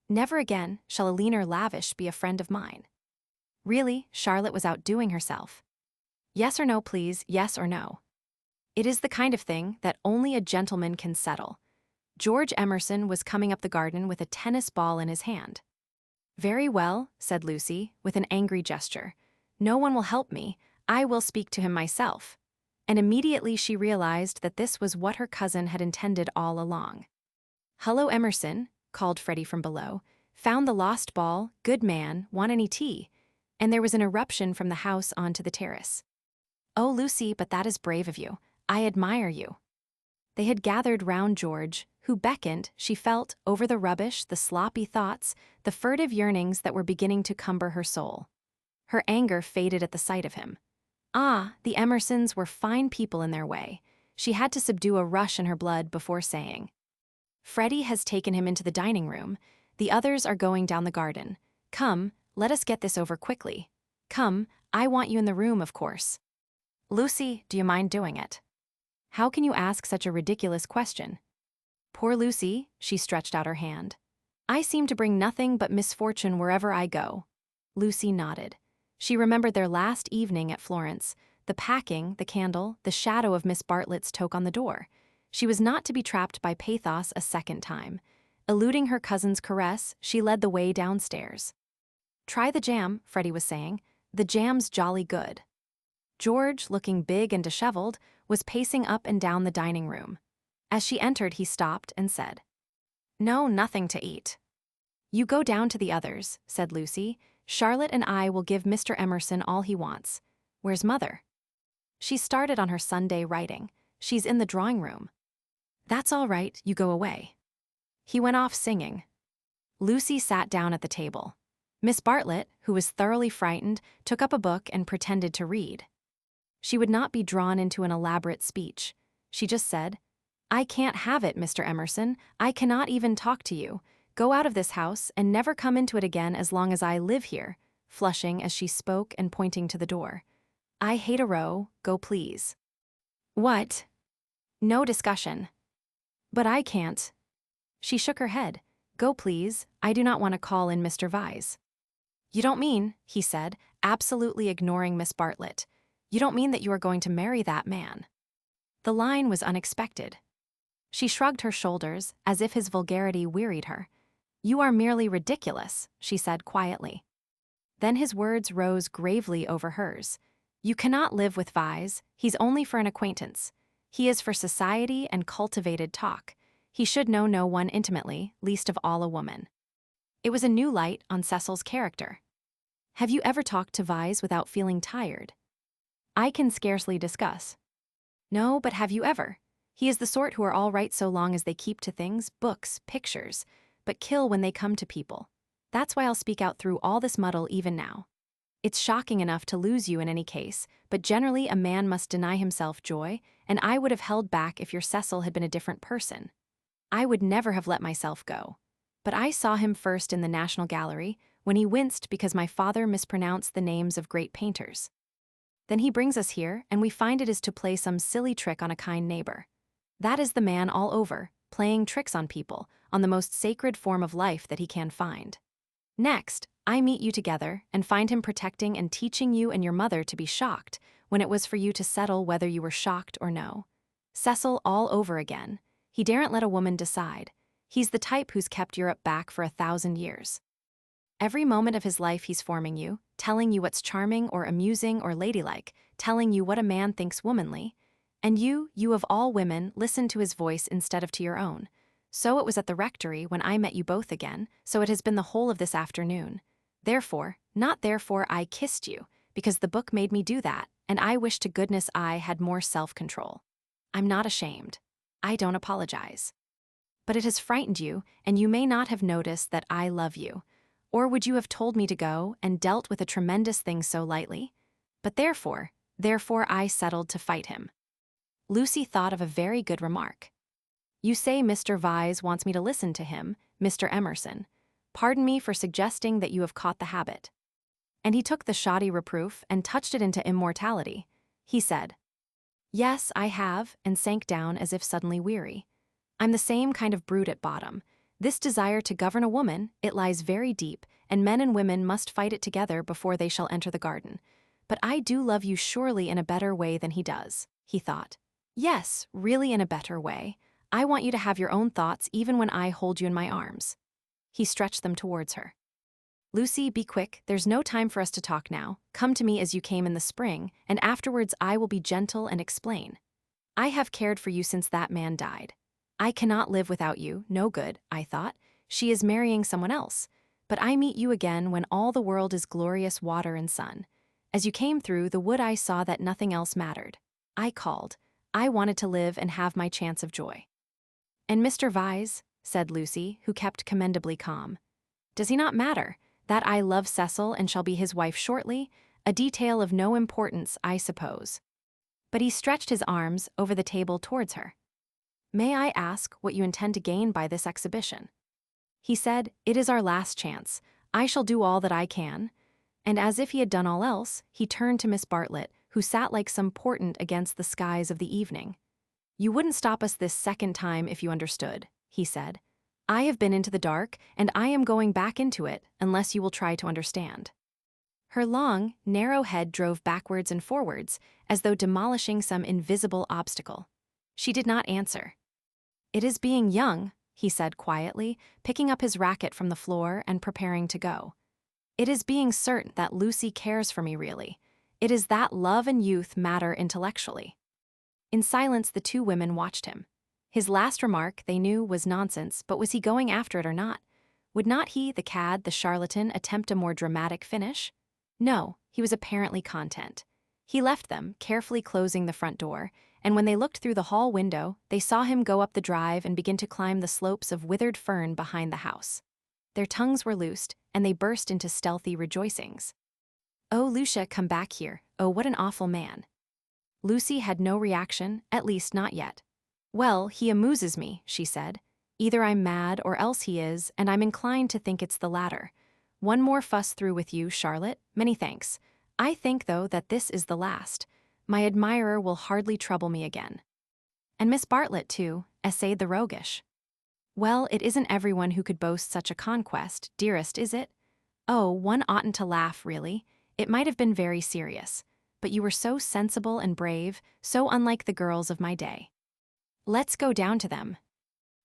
S1: Never again shall Elinor Lavish be a friend of mine. Really, Charlotte was outdoing herself. Yes or no, please, yes or no. It is the kind of thing that only a gentleman can settle. George Emerson was coming up the garden with a tennis ball in his hand. Very well, said Lucy, with an angry gesture. No one will help me. I will speak to him myself. And immediately she realized that this was what her cousin had intended all along. Hello, Emerson, called Freddie from below. Found the lost ball, good man, want any tea? And there was an eruption from the house onto the terrace. Oh, Lucy, but that is brave of you. I admire you. They had gathered round George, who beckoned, she felt, over the rubbish, the sloppy thoughts, the furtive yearnings that were beginning to cumber her soul. Her anger faded at the sight of him. Ah, the Emersons were fine people in their way. She had to subdue a rush in her blood before saying, Freddie has taken him into the dining room. The others are going down the garden. Come, let us get this over quickly. Come, I want you in the room, of course. Lucy, do you mind doing it? How can you ask such a ridiculous question? Poor Lucy, she stretched out her hand. I seem to bring nothing but misfortune wherever I go. Lucy nodded. She remembered their last evening at Florence, the packing, the candle, the shadow of Miss Bartlett's toque on the door. She was not to be trapped by pathos a second time. Eluding her cousin's caress, she led the way downstairs. Try the jam, Freddie was saying. The jam's jolly good. George, looking big and disheveled, was pacing up and down the dining room. As she entered, he stopped and said, "No, nothing to eat." "You go down to the others," said Lucy. "Charlotte and I will give Mr. Emerson all he wants. Where's Mother?" "She started on her Sunday writing. She's in the drawing room." "That's all right, you go away." He went off singing. Lucy sat down at the table. Miss Bartlett, who was thoroughly frightened, took up a book and pretended to read. She would not be drawn into an elaborate speech. She just said, "I can't have it, Mr. Emerson. I cannot even talk to you. Go out of this house and never come into it again as long as I live here," flushing as she spoke and pointing to the door. "I hate a row. Go please." "What?" "No discussion." "But I can't." She shook her head. "Go please. I do not want to call in Mr. Vyse." "You don't mean," he said, absolutely ignoring Miss Bartlett, "you don't mean that you are going to marry that man?" The line was unexpected. She shrugged her shoulders, as if his vulgarity wearied her. "You are merely ridiculous," she said quietly. Then his words rose gravely over hers. "You cannot live with Vyse. He's only for an acquaintance. He is for society and cultivated talk. He should know no one intimately, least of all a woman." It was a new light on Cecil's character. "Have you ever talked to Vyse without feeling tired?" "I can scarcely discuss." "No, but have you ever? He is the sort who are all right so long as they keep to things, books, pictures, but kill when they come to people. That's why I'll speak out through all this muddle even now. It's shocking enough to lose you in any case, but generally a man must deny himself joy, and I would have held back if your Cecil had been a different person. I would never have let myself go. But I saw him first in the National Gallery, when he winced because my father mispronounced the names of great painters. Then he brings us here, and we find it is to play some silly trick on a kind neighbor. That is the man all over, playing tricks on people, on the most sacred form of life that he can find. Next, I meet you together and find him protecting and teaching you and your mother to be shocked, when it was for you to settle whether you were shocked or no. Cecil all over again. He daren't let a woman decide. He's the type who's kept Europe back for 1,000 years. Every moment of his life he's forming you, telling you what's charming or amusing or ladylike, telling you what a man thinks womanly. And you of all women, listen to his voice instead of to your own. So it was at the rectory when I met you both again, so it has been the whole of this afternoon. Therefore, not therefore I kissed you, because the book made me do that, and I wish to goodness I had more self-control. I'm not ashamed. I don't apologize. But it has frightened you, and you may not have noticed that I love you. Or would you have told me to go and dealt with a tremendous thing so lightly? But therefore I settled to fight him. Lucy thought of a very good remark. "You say Mr. Vyse wants me to listen to him, Mr. Emerson. Pardon me for suggesting that you have caught the habit." And he took the shoddy reproof and touched it into immortality. He said, "Yes, I have," and sank down as if suddenly weary. "I'm the same kind of brute at bottom. This desire to govern a woman, it lies very deep, and men and women must fight it together before they shall enter the garden. But I do love you surely in a better way than he does," he thought. "Yes, really in a better way. I want you to have your own thoughts even when I hold you in my arms." He stretched them towards her. "Lucy, be quick, there's no time for us to talk now. Come to me as you came in the spring, and afterwards I will be gentle and explain. I have cared for you since that man died. I cannot live without you, no good, I thought. She is marrying someone else. But I meet you again when all the world is glorious water and sun. As you came through the wood I saw that nothing else mattered. I called. I wanted to live and have my chance of joy." "And Mr. Vyse," said Lucy, who kept commendably calm. "Does he not matter? That I love Cecil and shall be his wife shortly? A detail of no importance, I suppose." But he stretched his arms over the table towards her. "May I ask what you intend to gain by this exhibition?" He said, "It is our last chance. I shall do all that I can." And as if he had done all else, he turned to Miss Bartlett, who sat like some portent against the skies of the evening. "You wouldn't stop us this second time if you understood," he said. "I have been into the dark, and I am going back into it, unless you will try to understand." Her long, narrow head drove backwards and forwards, as though demolishing some invisible obstacle. She did not answer. "It is being young," he said quietly, picking up his racket from the floor and preparing to go. "It is being certain that Lucy cares for me really, It is that love and youth matter intellectually. In silence, the two women watched him. His last remark, they knew, was nonsense, but was he going after it or not? Would not he, the cad, the charlatan, attempt a more dramatic finish? No, he was apparently content. He left them, carefully closing the front door, and when they looked through the hall window, they saw him go up the drive and begin to climb the slopes of withered fern behind the house. Their tongues were loosed, and they burst into stealthy rejoicings. "Oh, Lucia, come back here. Oh, what an awful man." Lucy had no reaction, at least not yet. "Well, he amuses me," she said. "Either I'm mad or else he is, and I'm inclined to think it's the latter. One more fuss through with you, Charlotte. Many thanks. I think, though, that this is the last. My admirer will hardly trouble me again." "And Miss Bartlett, too," essayed the roguish. "Well, it isn't everyone who could boast such a conquest, dearest, is it? Oh, one oughtn't to laugh, really. It might have been very serious. But you were so sensible and brave, so unlike the girls of my day. Let's go down to them."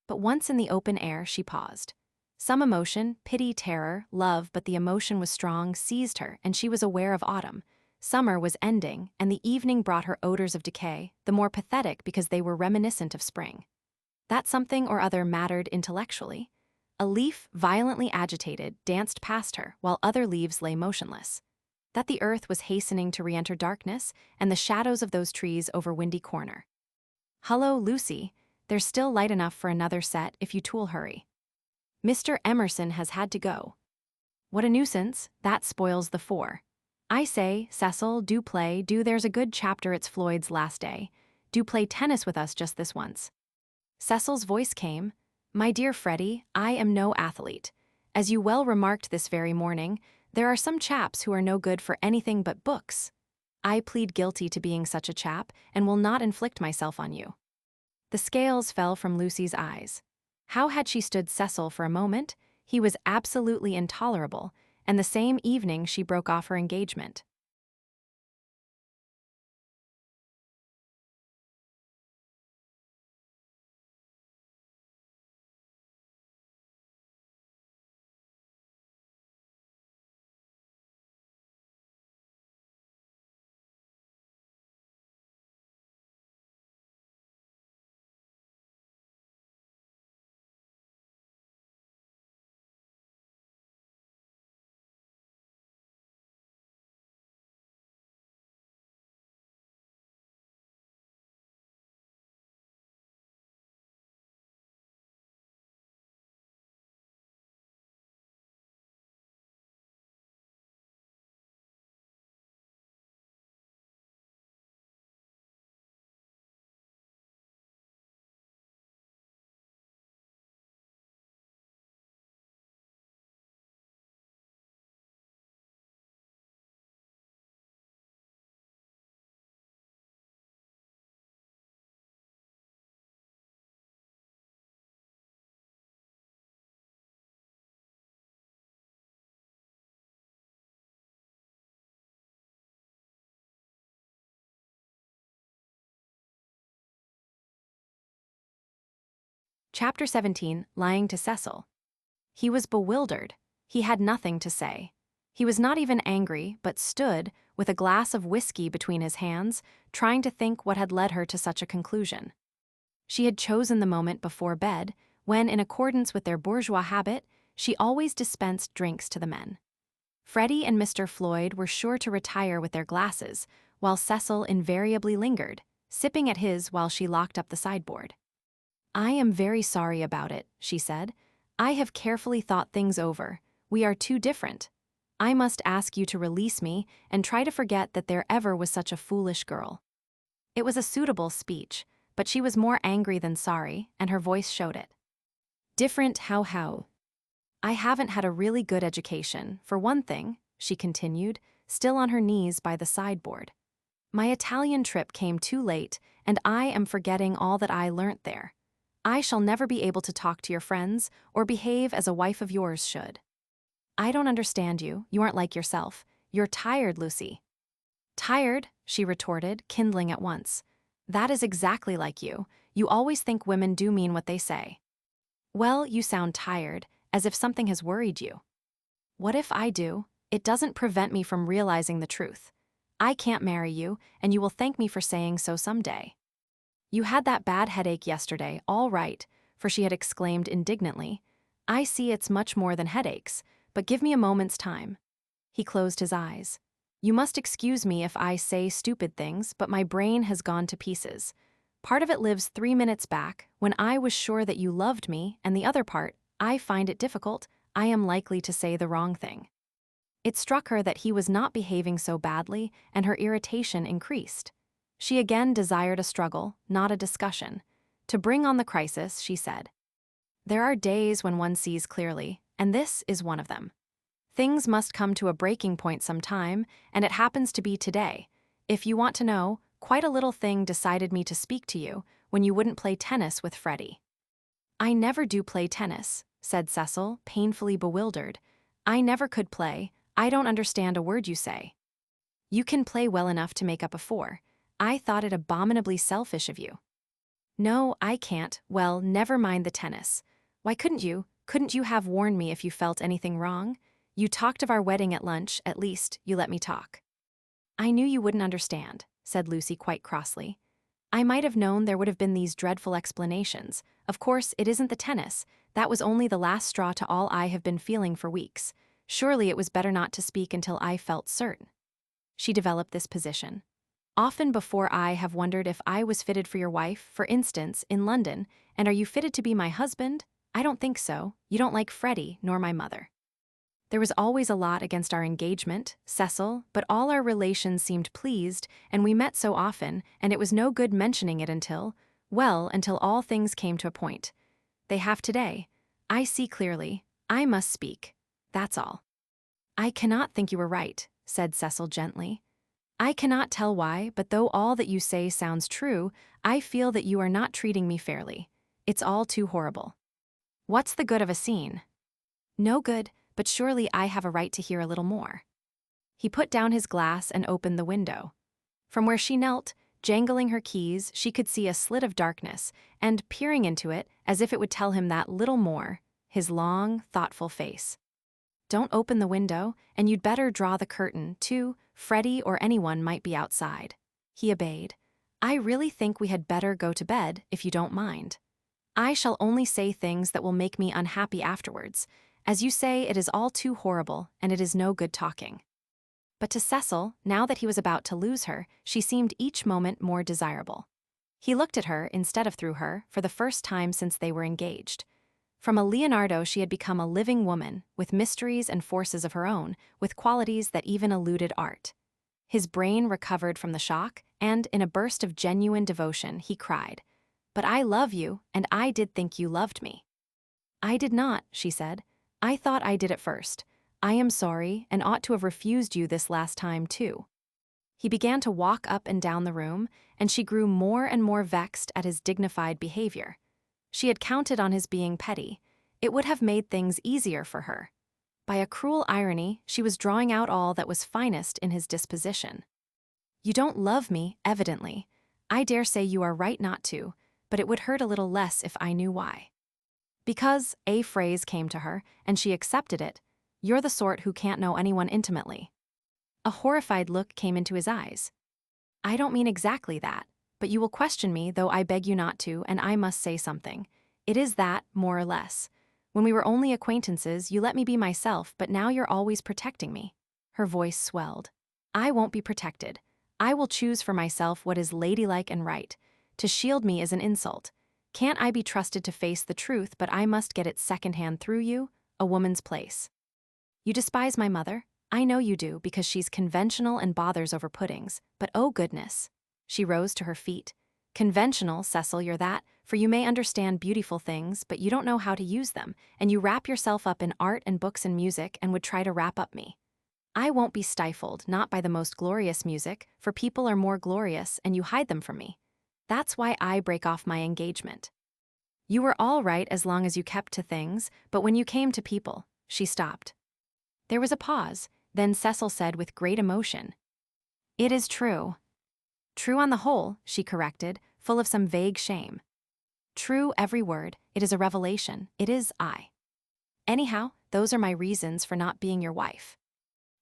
S1: But once in the open air, she paused. Some emotion, pity, terror, love, but the emotion was strong, seized her, and she was aware of autumn. Summer was ending, and the evening brought her odors of decay, the more pathetic because they were reminiscent of spring. That something or other mattered intellectually. A leaf, violently agitated, danced past her, while other leaves lay motionless. That the earth was hastening to re-enter darkness, and the shadows of those trees over Windy Corner. "Hullo, Lucy. There's still light enough for another set if you two'll hurry. Mr. Emerson has had to go." "What a nuisance. That spoils the four. I say, Cecil, do play, do, there's a good chapter, it's Floyd's last day. Do play tennis with us just this once." Cecil's voice came. "My dear Freddie, I am no athlete. As you well remarked this very morning, there are some chaps who are no good for anything but books. I plead guilty to being such a chap, and will not inflict myself on you." The scales fell from Lucy's eyes. How had she stood Cecil for a moment? He was absolutely intolerable, and the same evening she broke off her engagement. Chapter 17, Lying to Cecil. He was bewildered. He had nothing to say. He was not even angry, but stood, with a glass of whiskey between his hands, trying to think what had led her to such a conclusion. She had chosen the moment before bed, when, in accordance with their bourgeois habit, she always dispensed drinks to the men. Freddie and Mr. Floyd were sure to retire with their glasses, while Cecil invariably lingered, sipping at his while she locked up the sideboard. "I am very sorry about it," she said. "I have carefully thought things over. We are too different. I must ask you to release me and try to forget that there ever was such a foolish girl." It was a suitable speech, but she was more angry than sorry, and her voice showed it. "Different how? I haven't had a really good education, for one thing," she continued, still on her knees by the sideboard. "My Italian trip came too late, and I am forgetting all that I learnt there. I shall never be able to talk to your friends or behave as a wife of yours should. I don't understand you. You aren't like yourself. You're tired, Lucy." "Tired?" she retorted, kindling at once. "That is exactly like you. You always think women do mean what they say." "Well, you sound tired, as if something has worried you." "What if I do? It doesn't prevent me from realizing the truth. I can't marry you, and you will thank me for saying so someday. You had that bad headache yesterday, all right, for she had exclaimed indignantly. I see it's much more than headaches, but give me a moment's time. He closed his eyes. You must excuse me if I say stupid things, but my brain has gone to pieces. Part of it lives 3 minutes back, when I was sure that you loved me, and the other part, I find it difficult, I am likely to say the wrong thing. It struck her that he was not behaving so badly, and her irritation increased. She again desired a struggle, not a discussion. To bring on the crisis, she said, there are days when one sees clearly, and this is one of them. Things must come to a breaking point sometime, and it happens to be today. If you want to know, quite a little thing decided me to speak to you when you wouldn't play tennis with Freddie. I never do play tennis, said Cecil, painfully bewildered. I never could play. I don't understand a word you say. You can play well enough to make up a 4. I thought it abominably selfish of you. No, I can't. Well, never mind the tennis. Why couldn't you? Couldn't you have warned me if you felt anything wrong? You talked of our wedding at lunch, at least you let me talk. I knew you wouldn't understand, said Lucy quite crossly. I might have known there would have been these dreadful explanations. Of course, it isn't the tennis. That was only the last straw to all I have been feeling for weeks. Surely it was better not to speak until I felt certain. She developed this position. Often before I have wondered if I was fitted for your wife, for instance, in London, and are you fitted to be my husband? I don't think so. You don't like Freddie, nor my mother. There was always a lot against our engagement, Cecil, but all our relations seemed pleased, and we met so often, and it was no good mentioning it until all things came to a point. They have today. I see clearly. I must speak. That's all. I cannot think you were right, said Cecil gently. I cannot tell why, but though all that you say sounds true, I feel that you are not treating me fairly. It's all too horrible. What's the good of a scene? No good, but surely I have a right to hear a little more. He put down his glass and opened the window. From where she knelt, jangling her keys, she could see a slit of darkness, and peering into it, as if it would tell him that little more, his long, thoughtful face. Don't open the window, and you'd better draw the curtain, too. Freddie or anyone might be outside. He obeyed. I really think we had better go to bed, if you don't mind. I shall only say things that will make me unhappy afterwards. As you say, it is all too horrible, and it is no good talking. But to Cecil, now that he was about to lose her, she seemed each moment more desirable. He looked at her instead of through her, for the first time since they were engaged. From a Leonardo she had become a living woman, with mysteries and forces of her own, with qualities that even eluded art. His brain recovered from the shock, and, in a burst of genuine devotion, he cried, But I love you, and I did think you loved me. I did not, she said. I thought I did at first. I am sorry, and ought to have refused you this last time, too. He began to walk up and down the room, and she grew more and more vexed at his dignified behavior. She had counted on his being petty. It would have made things easier for her. By a cruel irony, she was drawing out all that was finest in his disposition. You don't love me, evidently. I dare say you are right not to, but it would hurt a little less if I knew why. Because, a phrase came to her, and she accepted it, you're the sort who can't know anyone intimately. A horrified look came into his eyes. I don't mean exactly that, but you will question me, though I beg you not to, and I must say something. It is that, more or less. When we were only acquaintances, you let me be myself, but now you're always protecting me. Her voice swelled. I won't be protected. I will choose for myself what is ladylike and right. To shield me is an insult. Can't I be trusted to face the truth, but I must get it secondhand through you, a woman's place. You despise my mother? I know you do, because she's conventional and bothers over puddings, but oh goodness. She rose to her feet. Conventional, Cecil, you're that, for you may understand beautiful things, but you don't know how to use them, and you wrap yourself up in art and books and music and would try to wrap up me. I won't be stifled, not by the most glorious music, for people are more glorious and you hide them from me. That's why I break off my engagement. You were all right as long as you kept to things, but when you came to people, she stopped. There was a pause, then Cecil said with great emotion, It is true. True on the whole, she corrected, full of some vague shame. True every word, it is a revelation, it is I. Anyhow, those are my reasons for not being your wife.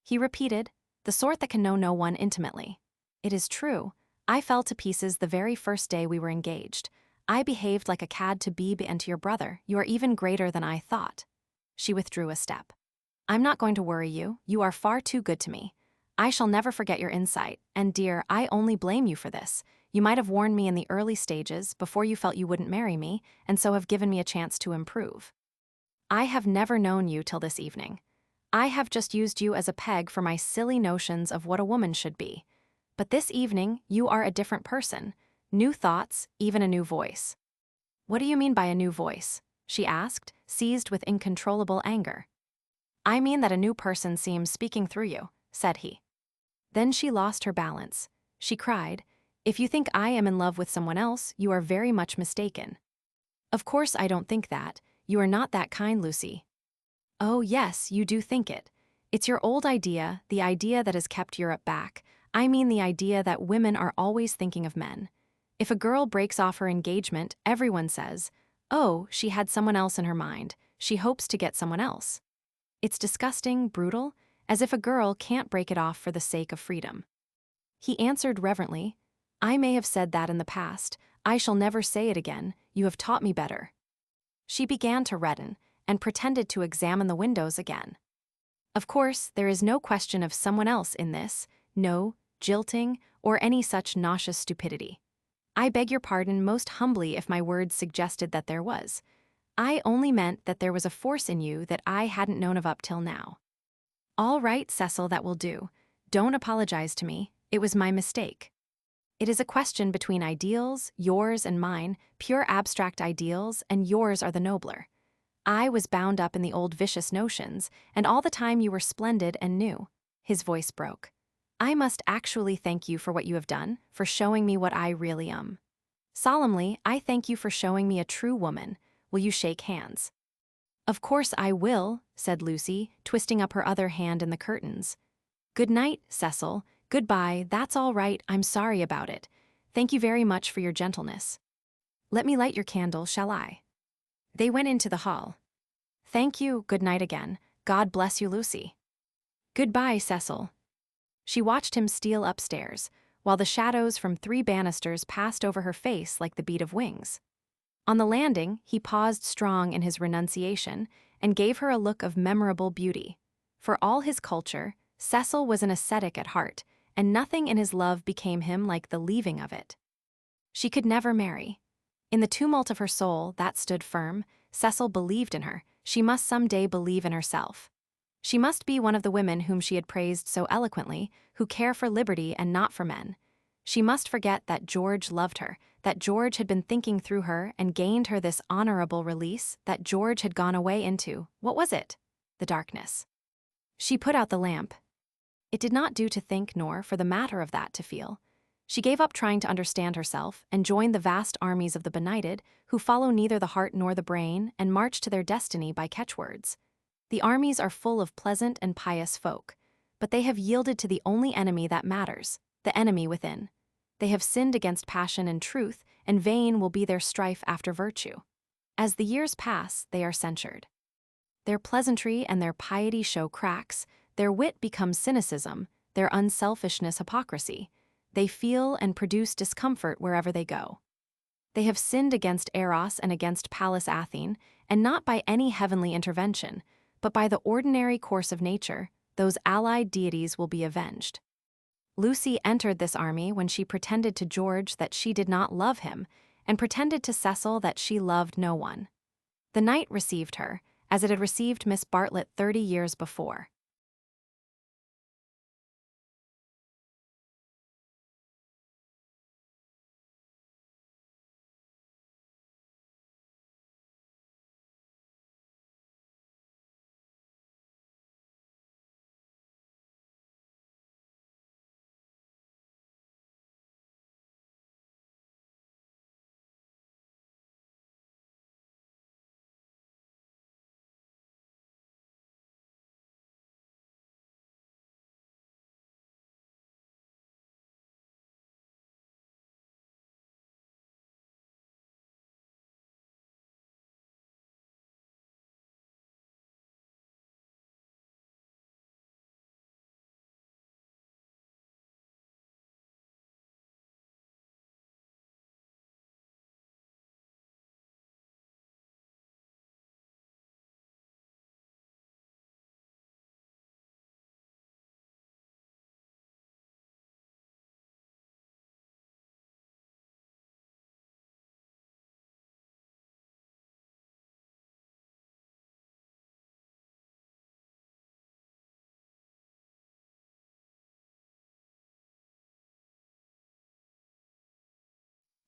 S1: He repeated, the sort that can know no one intimately. It is true. I fell to pieces the very first day we were engaged. I behaved like a cad to Beebe and to your brother. You are even greater than I thought. She withdrew a step. I'm not going to worry you. You are far too good to me. I shall never forget your insight, and dear, I only blame you for this. You might have warned me in the early stages, before you felt you wouldn't marry me, and so have given me a chance to improve. I have never known you till this evening. I have just used you as a peg for my silly notions of what a woman should be. But this evening, you are a different person. New thoughts, even a new voice. What do you mean by a new voice? She asked, seized with incontrollable anger. I mean that a new person seems speaking through you, said he. Then she lost her balance. She cried, If you think I am in love with someone else, you are very much mistaken. Of course I don't think that. You are not that kind, Lucy. Oh yes, you do think it. It's your old idea, the idea that has kept Europe back. I mean the idea that women are always thinking of men. If a girl breaks off her engagement, everyone says, oh, she had someone else in her mind. She hopes to get someone else. It's disgusting, brutal, as if a girl can't break it off for the sake of freedom. He answered reverently, I may have said that in the past. I shall never say it again. You have taught me better. She began to redden and pretended to examine the windows again. Of course, there is no question of someone else in this, no jilting or any such nauseous stupidity. I beg your pardon most humbly if my words suggested that there was. I only meant that there was a force in you that I hadn't known of up till now. All right, Cecil, that will do. Don't apologize to me. It was my mistake. It is a question between ideals, yours and mine, pure abstract ideals, and yours are the nobler. I was bound up in the old vicious notions, and all the time you were splendid and new. His voice broke. I must actually thank you for what you have done, for showing me what I really am. Solemnly, I thank you for showing me a true woman. Will you shake hands? Of course I will, said Lucy, twisting up her other hand in the curtains. Good night, Cecil. Goodbye, that's all right, I'm sorry about it. Thank you very much for your gentleness. Let me light your candle, shall I? They went into the hall. Thank you, good night again. God bless you, Lucy. Goodbye, Cecil. She watched him steal upstairs, while the shadows from 3 banisters passed over her face like the beat of wings. On the landing, he paused strong in his renunciation and gave her a look of memorable beauty. For all his culture, Cecil was an ascetic at heart, and nothing in his love became him like the leaving of it. She could never marry. In the tumult of her soul, that stood firm. Cecil believed in her. She must some day believe in herself. She must be one of the women whom she had praised so eloquently, who care for liberty and not for men. She must forget that George loved her, that George had been thinking through her and gained her this honorable release, that George had gone away into, what was it? The darkness. She put out the lamp. It did not do to think nor, for the matter of that, to feel. She gave up trying to understand herself and joined the vast armies of the benighted, who follow neither the heart nor the brain and march to their destiny by catchwords. The armies are full of pleasant and pious folk, but they have yielded to the only enemy that matters, the enemy within. They have sinned against passion and truth, and vain will be their strife after virtue. As the years pass, they are censured. Their pleasantry and their piety show cracks, their wit becomes cynicism, their unselfishness hypocrisy. They feel and produce discomfort wherever they go. They have sinned against Eros and against Pallas Athene, and not by any heavenly intervention, but by the ordinary course of nature, those allied deities will be avenged. Lucy entered this army when she pretended to George that she did not love him, and pretended to Cecil that she loved no one. The night received her, as it had received Miss Bartlett 30 years before.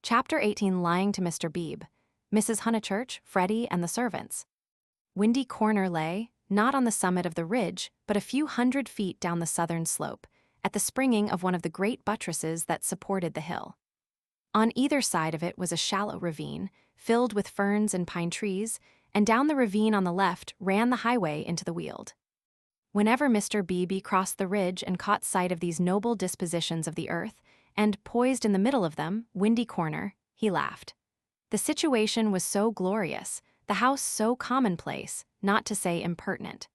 S1: Chapter 18 Lying to Mr. Beebe. Mrs. Honeychurch, Freddie, and the servants. Windy Corner lay, not on the summit of the ridge, but a few hundred feet down the southern slope, at the springing of one of the great buttresses that supported the hill. On either side of it was a shallow ravine, filled with ferns and pine trees, and down the ravine on the left ran the highway into the Weald. Whenever Mr. Beebe crossed the ridge and caught sight of these noble dispositions of the earth, and poised in the middle of them, Windy Corner, he laughed. The situation was so glorious, the house so commonplace, not to say impertinent.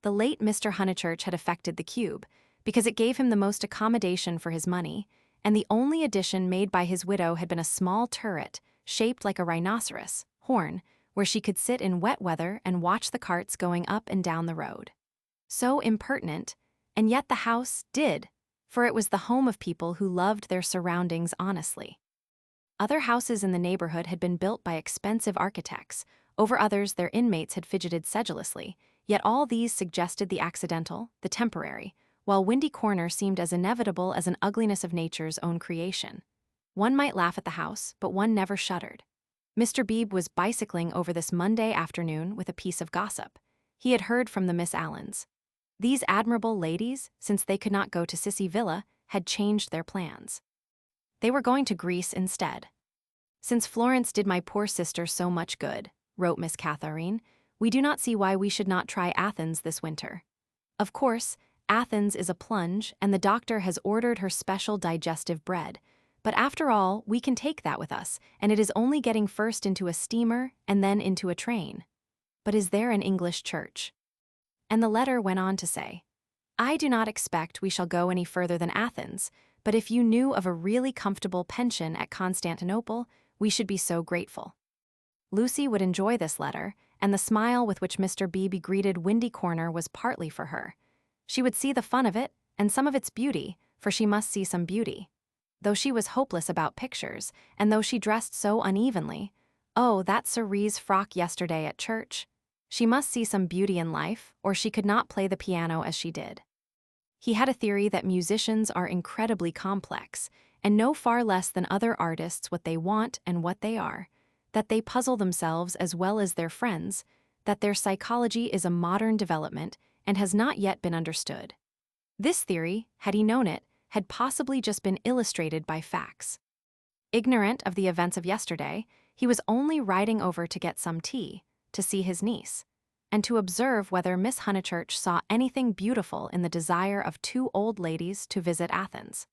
S1: The late Mr. Honeychurch had affected the cube, because it gave him the most accommodation for his money, and the only addition made by his widow had been a small turret, shaped like a rhinoceros horn, where she could sit in wet weather and watch the carts going up and down the road. So impertinent, and yet the house did, for it was the home of people who loved their surroundings honestly. Other houses in the neighborhood had been built by expensive architects, over others their inmates had fidgeted sedulously, yet all these suggested the accidental, the temporary, while Windy Corner seemed as inevitable as an ugliness of nature's own creation. One might laugh at the house, but one never shuddered. Mr. Beebe was bicycling over this Monday afternoon with a piece of gossip. He had heard from the Miss Allens. These admirable ladies, since they could not go to Sissy Villa, had changed their plans. They were going to Greece instead. "Since Florence did my poor sister so much good," wrote Miss Catherine, "we do not see why we should not try Athens this winter. Of course, Athens is a plunge, and the doctor has ordered her special digestive bread, but after all, we can take that with us, and it is only getting first into a steamer and then into a train. But is there an English church?" And the letter went on to say, "I do not expect we shall go any further than Athens, but if you knew of a really comfortable pension at Constantinople, we should be so grateful." Lucy would enjoy this letter, and the smile with which Mr. Beebe greeted Windy Corner was partly for her. She would see the fun of it, and some of its beauty, for she must see some beauty. Though she was hopeless about pictures, and though she dressed so unevenly, oh, that cerise frock yesterday at church, she must see some beauty in life, or she could not play the piano as she did. He had a theory that musicians are incredibly complex, and know far less than other artists what they want and what they are, that they puzzle themselves as well as their friends, that their psychology is a modern development and has not yet been understood. This theory, had he known it, had possibly just been illustrated by facts. Ignorant of the events of yesterday, he was only riding over to get some tea, to see his niece, and to observe whether Miss Honeychurch saw anything beautiful in the desire of two old ladies to visit Athens.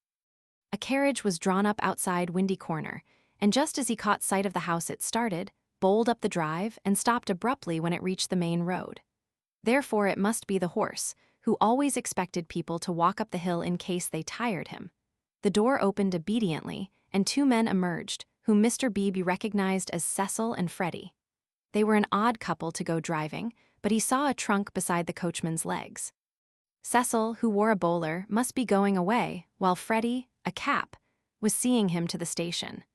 S1: A carriage was drawn up outside Windy Corner, and just as he caught sight of the house it started, bowled up the drive, and stopped abruptly when it reached the main road. Therefore it must be the horse, who always expected people to walk up the hill in case they tired him. The door opened obediently, and two men emerged, whom Mr. Beebe recognized as Cecil and Freddie. They were an odd couple to go driving, but he saw a trunk beside the coachman's legs. Cecil, who wore a bowler, must be going away, while Freddie, a cap, was seeing him to the station.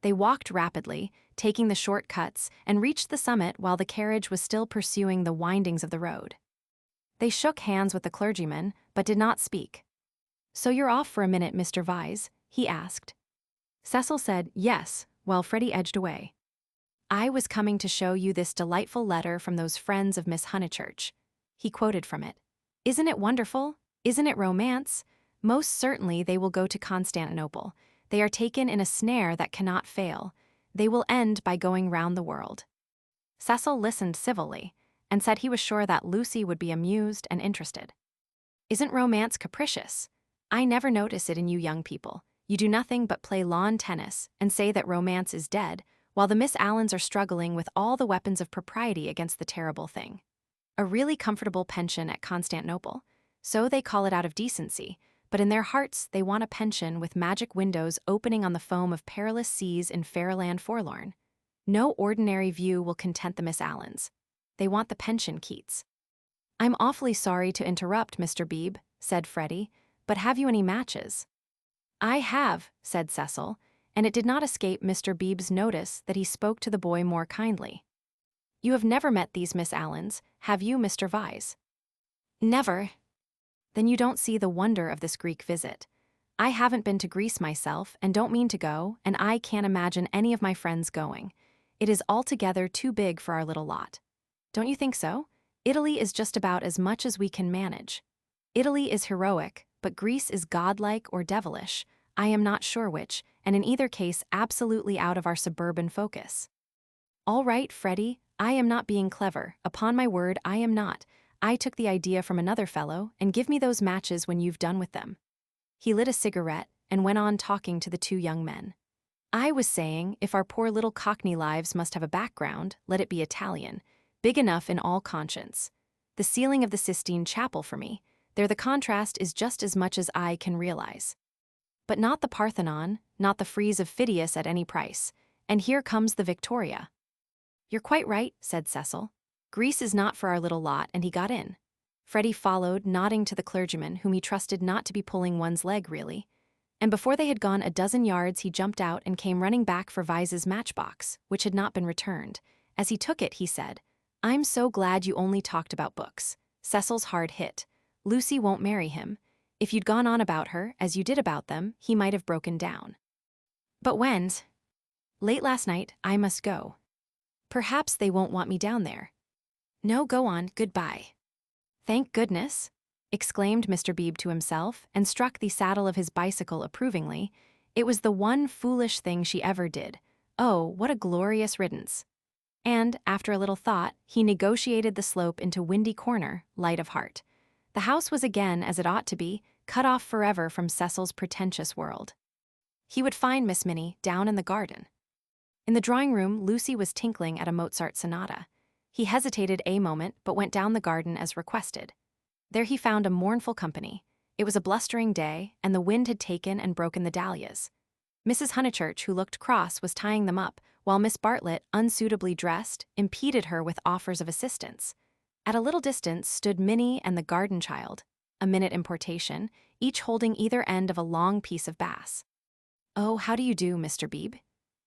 S1: They walked rapidly, taking the short cuts, and reached the summit while the carriage was still pursuing the windings of the road. They shook hands with the clergyman, but did not speak. "So you're off for a minute, Mr. Vyse?" he asked. Cecil said yes, while Freddie edged away. "I was coming to show you this delightful letter from those friends of Miss Honeychurch." He quoted from it. "Isn't it wonderful? Isn't it romance? Most certainly they will go to Constantinople. They are taken in a snare that cannot fail. They will end by going round the world." Cecil listened civilly, and said he was sure that Lucy would be amused and interested. "Isn't romance capricious? I never notice it in you young people. You do nothing but play lawn tennis and say that romance is dead, while the Miss Allens are struggling with all the weapons of propriety against the terrible thing. A really comfortable pension at Constantinople, so they call it out of decency, but in their hearts they want a pension with magic windows opening on the foam of perilous seas in fairyland forlorn. No ordinary view will content the Miss Allens. They want the pension Keats." "I'm awfully sorry to interrupt, Mr. Beebe," said Freddie, "but have you any matches?" "I have," said Cecil, and it did not escape Mr. Beebe's notice that he spoke to the boy more kindly. "You have never met these Miss Allens, have you, Mr. Vyse?" "Never." "Then you don't see the wonder of this Greek visit. I haven't been to Greece myself and don't mean to go, and I can't imagine any of my friends going. It is altogether too big for our little lot. Don't you think so? Italy is just about as much as we can manage. Italy is heroic, but Greece is godlike or devilish. I am not sure which, and in either case absolutely out of our suburban focus. All right, Freddie, I am not being clever. Upon my word, I am not. I took the idea from another fellow, and give me those matches when you've done with them. He lit a cigarette and went on talking to the two young men. I was saying, if our poor little Cockney lives must have a background, let it be Italian, big enough in all conscience. The ceiling of the Sistine Chapel for me, there the contrast is just as much as I can realize. But not the Parthenon, not the frieze of Phidias at any price. And here comes the Victoria. You're quite right, said Cecil. Greece is not for our little lot, and he got in. Freddie followed, nodding to the clergyman, whom he trusted not to be pulling one's leg, really. And before they had gone a dozen yards, he jumped out and came running back for Vise's matchbox, which had not been returned. As he took it, he said, I'm so glad you only talked about books. Cecil's hard hit. Lucy won't marry him. If you'd gone on about her, as you did about them, he might have broken down. But when's? Late last night, I must go. Perhaps they won't want me down there. No, go on, goodbye. Thank goodness, exclaimed Mr. Beebe to himself, and struck the saddle of his bicycle approvingly. It was the one foolish thing she ever did. Oh, what a glorious riddance. And, after a little thought, he negotiated the slope into Windy Corner, light of heart. The house was again, as it ought to be, cut off forever from Cecil's pretentious world. He would find Miss Minnie down in the garden. In the drawing-room, Lucy was tinkling at a Mozart sonata. He hesitated a moment, but went down the garden as requested. There he found a mournful company. It was a blustering day, and the wind had taken and broken the dahlias. Mrs. Honeychurch, who looked cross, was tying them up, while Miss Bartlett, unsuitably dressed, impeded her with offers of assistance. At a little distance stood Minnie and the garden child, a minute importation, each holding either end of a long piece of bass. Oh, how do you do, Mr. Beebe?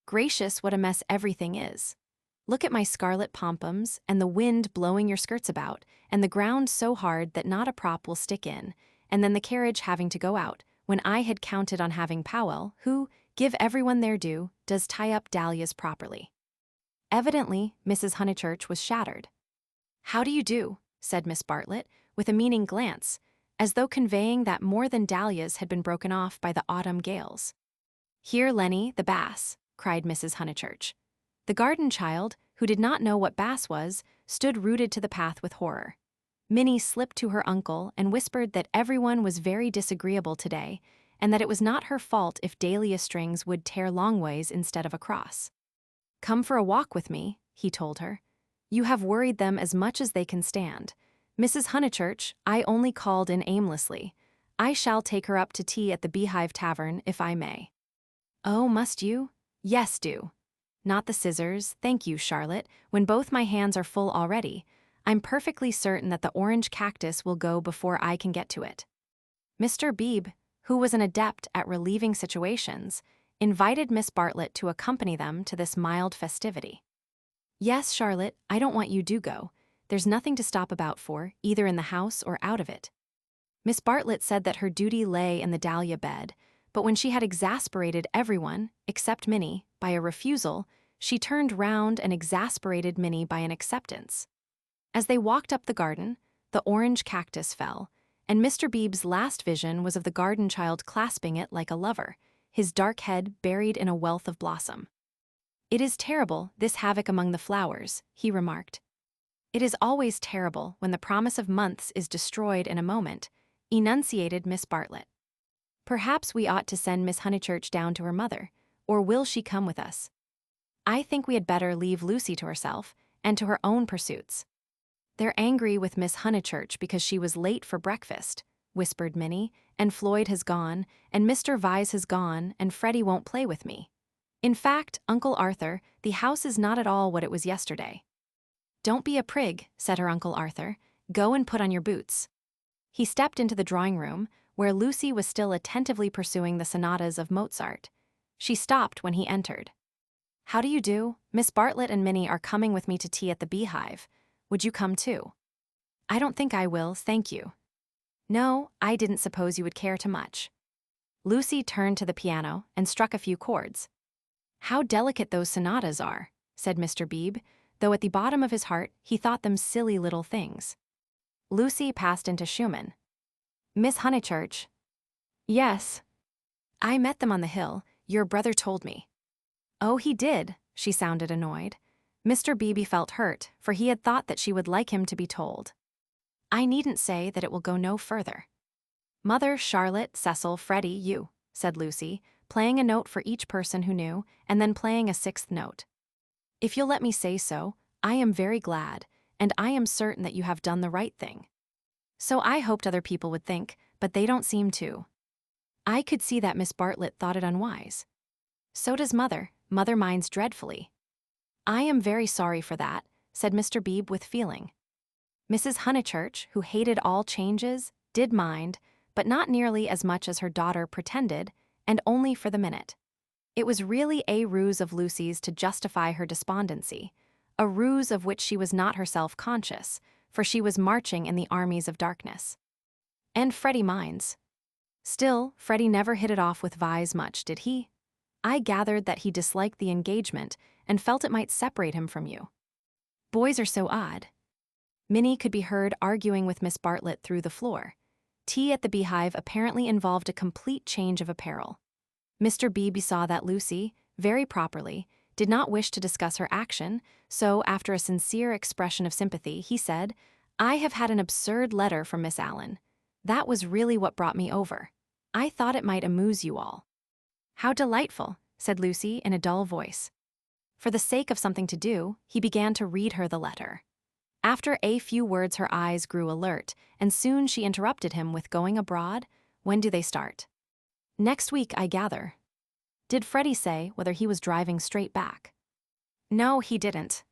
S1: Gracious, what a mess everything is. Look at my scarlet pompons, and the wind blowing your skirts about, and the ground so hard that not a prop will stick in, and then the carriage having to go out, when I had counted on having Powell, who, give everyone their due, does tie up dahlias properly. Evidently, Mrs. Honeychurch was shattered. How do you do? Said Miss Bartlett, with a meaning glance, as though conveying that more than dahlias had been broken off by the autumn gales. Here, Lenny, the bass, cried Mrs. Honeychurch. The garden child, who did not know what bass was, stood rooted to the path with horror. Minnie slipped to her uncle and whispered that everyone was very disagreeable today, and that it was not her fault if dahlia strings would tear longways instead of across. Come for a walk with me, he told her. You have worried them as much as they can stand. Mrs. Honeychurch, I only called in aimlessly. I shall take her up to tea at the Beehive Tavern, if I may. Oh, must you? Yes, do. Not the scissors, thank you, Charlotte, when both my hands are full already. I'm perfectly certain that the orange cactus will go before I can get to it. Mr. Beebe, who was an adept at relieving situations, invited Miss Bartlett to accompany them to this mild festivity. Yes, Charlotte, I don't want you to go. There's nothing to stop about for, either in the house or out of it. Miss Bartlett said that her duty lay in the dahlia bed, but when she had exasperated everyone, except Minnie, by a refusal, she turned round and exasperated Minnie by an acceptance. As they walked up the garden, the orange cactus fell, and Mr. Beebe's last vision was of the garden child clasping it like a lover, his dark head buried in a wealth of blossom. It is terrible, this havoc among the flowers, he remarked. It is always terrible when the promise of months is destroyed in a moment, enunciated Miss Bartlett. Perhaps we ought to send Miss Honeychurch down to her mother, or will she come with us? I think we had better leave Lucy to herself, and to her own pursuits. They're angry with Miss Honeychurch because she was late for breakfast, whispered Minnie, and Floyd has gone, and Mr. Vyse has gone, and Freddie won't play with me. In fact, Uncle Arthur, the house is not at all what it was yesterday. Don't be a prig, said her Uncle Arthur. Go and put on your boots. He stepped into the drawing-room, where Lucy was still attentively pursuing the sonatas of Mozart. She stopped when he entered. How do you do? Miss Bartlett and Minnie are coming with me to tea at the Beehive. Would you come too? I don't think I will, thank you. No, I didn't suppose you would care too much. Lucy turned to the piano and struck a few chords. "How delicate those sonatas are," said Mr. Beebe, though at the bottom of his heart he thought them silly little things. Lucy passed into Schumann. "Miss Honeychurch." "Yes." "I met them on the hill, your brother told me." "Oh, he did," she sounded annoyed. Mr. Beebe felt hurt, for he had thought that she would like him to be told. "I needn't say that it will go no further." "Mother, Charlotte, Cecil, Freddie, you," said Lucy, playing a note for each person who knew, and then playing a sixth note. "If you'll let me say so, I am very glad, and I am certain that you have done the right thing. So I hoped other people would think, but they don't seem to. I could see that Miss Bartlett thought it unwise. So does Mother. Mother minds dreadfully." "I am very sorry for that," said Mr. Beebe with feeling. Mrs. Honeychurch, who hated all changes, did mind, but not nearly as much as her daughter pretended, and only for the minute. It was really a ruse of Lucy's to justify her despondency, a ruse of which she was not herself conscious, for she was marching in the armies of darkness. And Freddie minds. Still, Freddie never hit it off with Vyse much, did he? I gathered that he disliked the engagement and felt it might separate him from you. Boys are so odd. Minnie could be heard arguing with Miss Bartlett through the floor. Tea at the Beehive apparently involved a complete change of apparel. Mr. Beebe saw that Lucy, very properly, did not wish to discuss her action, so after a sincere expression of sympathy, he said, "I have had an absurd letter from Miss Allen. That was really what brought me over. I thought it might amuse you all." "How delightful," said Lucy in a dull voice. For the sake of something to do, he began to read her the letter. After a few words her eyes grew alert, and soon she interrupted him with going abroad. "When do they start?" "Next week, I gather." "Did Freddie say whether he was driving straight back?" "No, he didn't.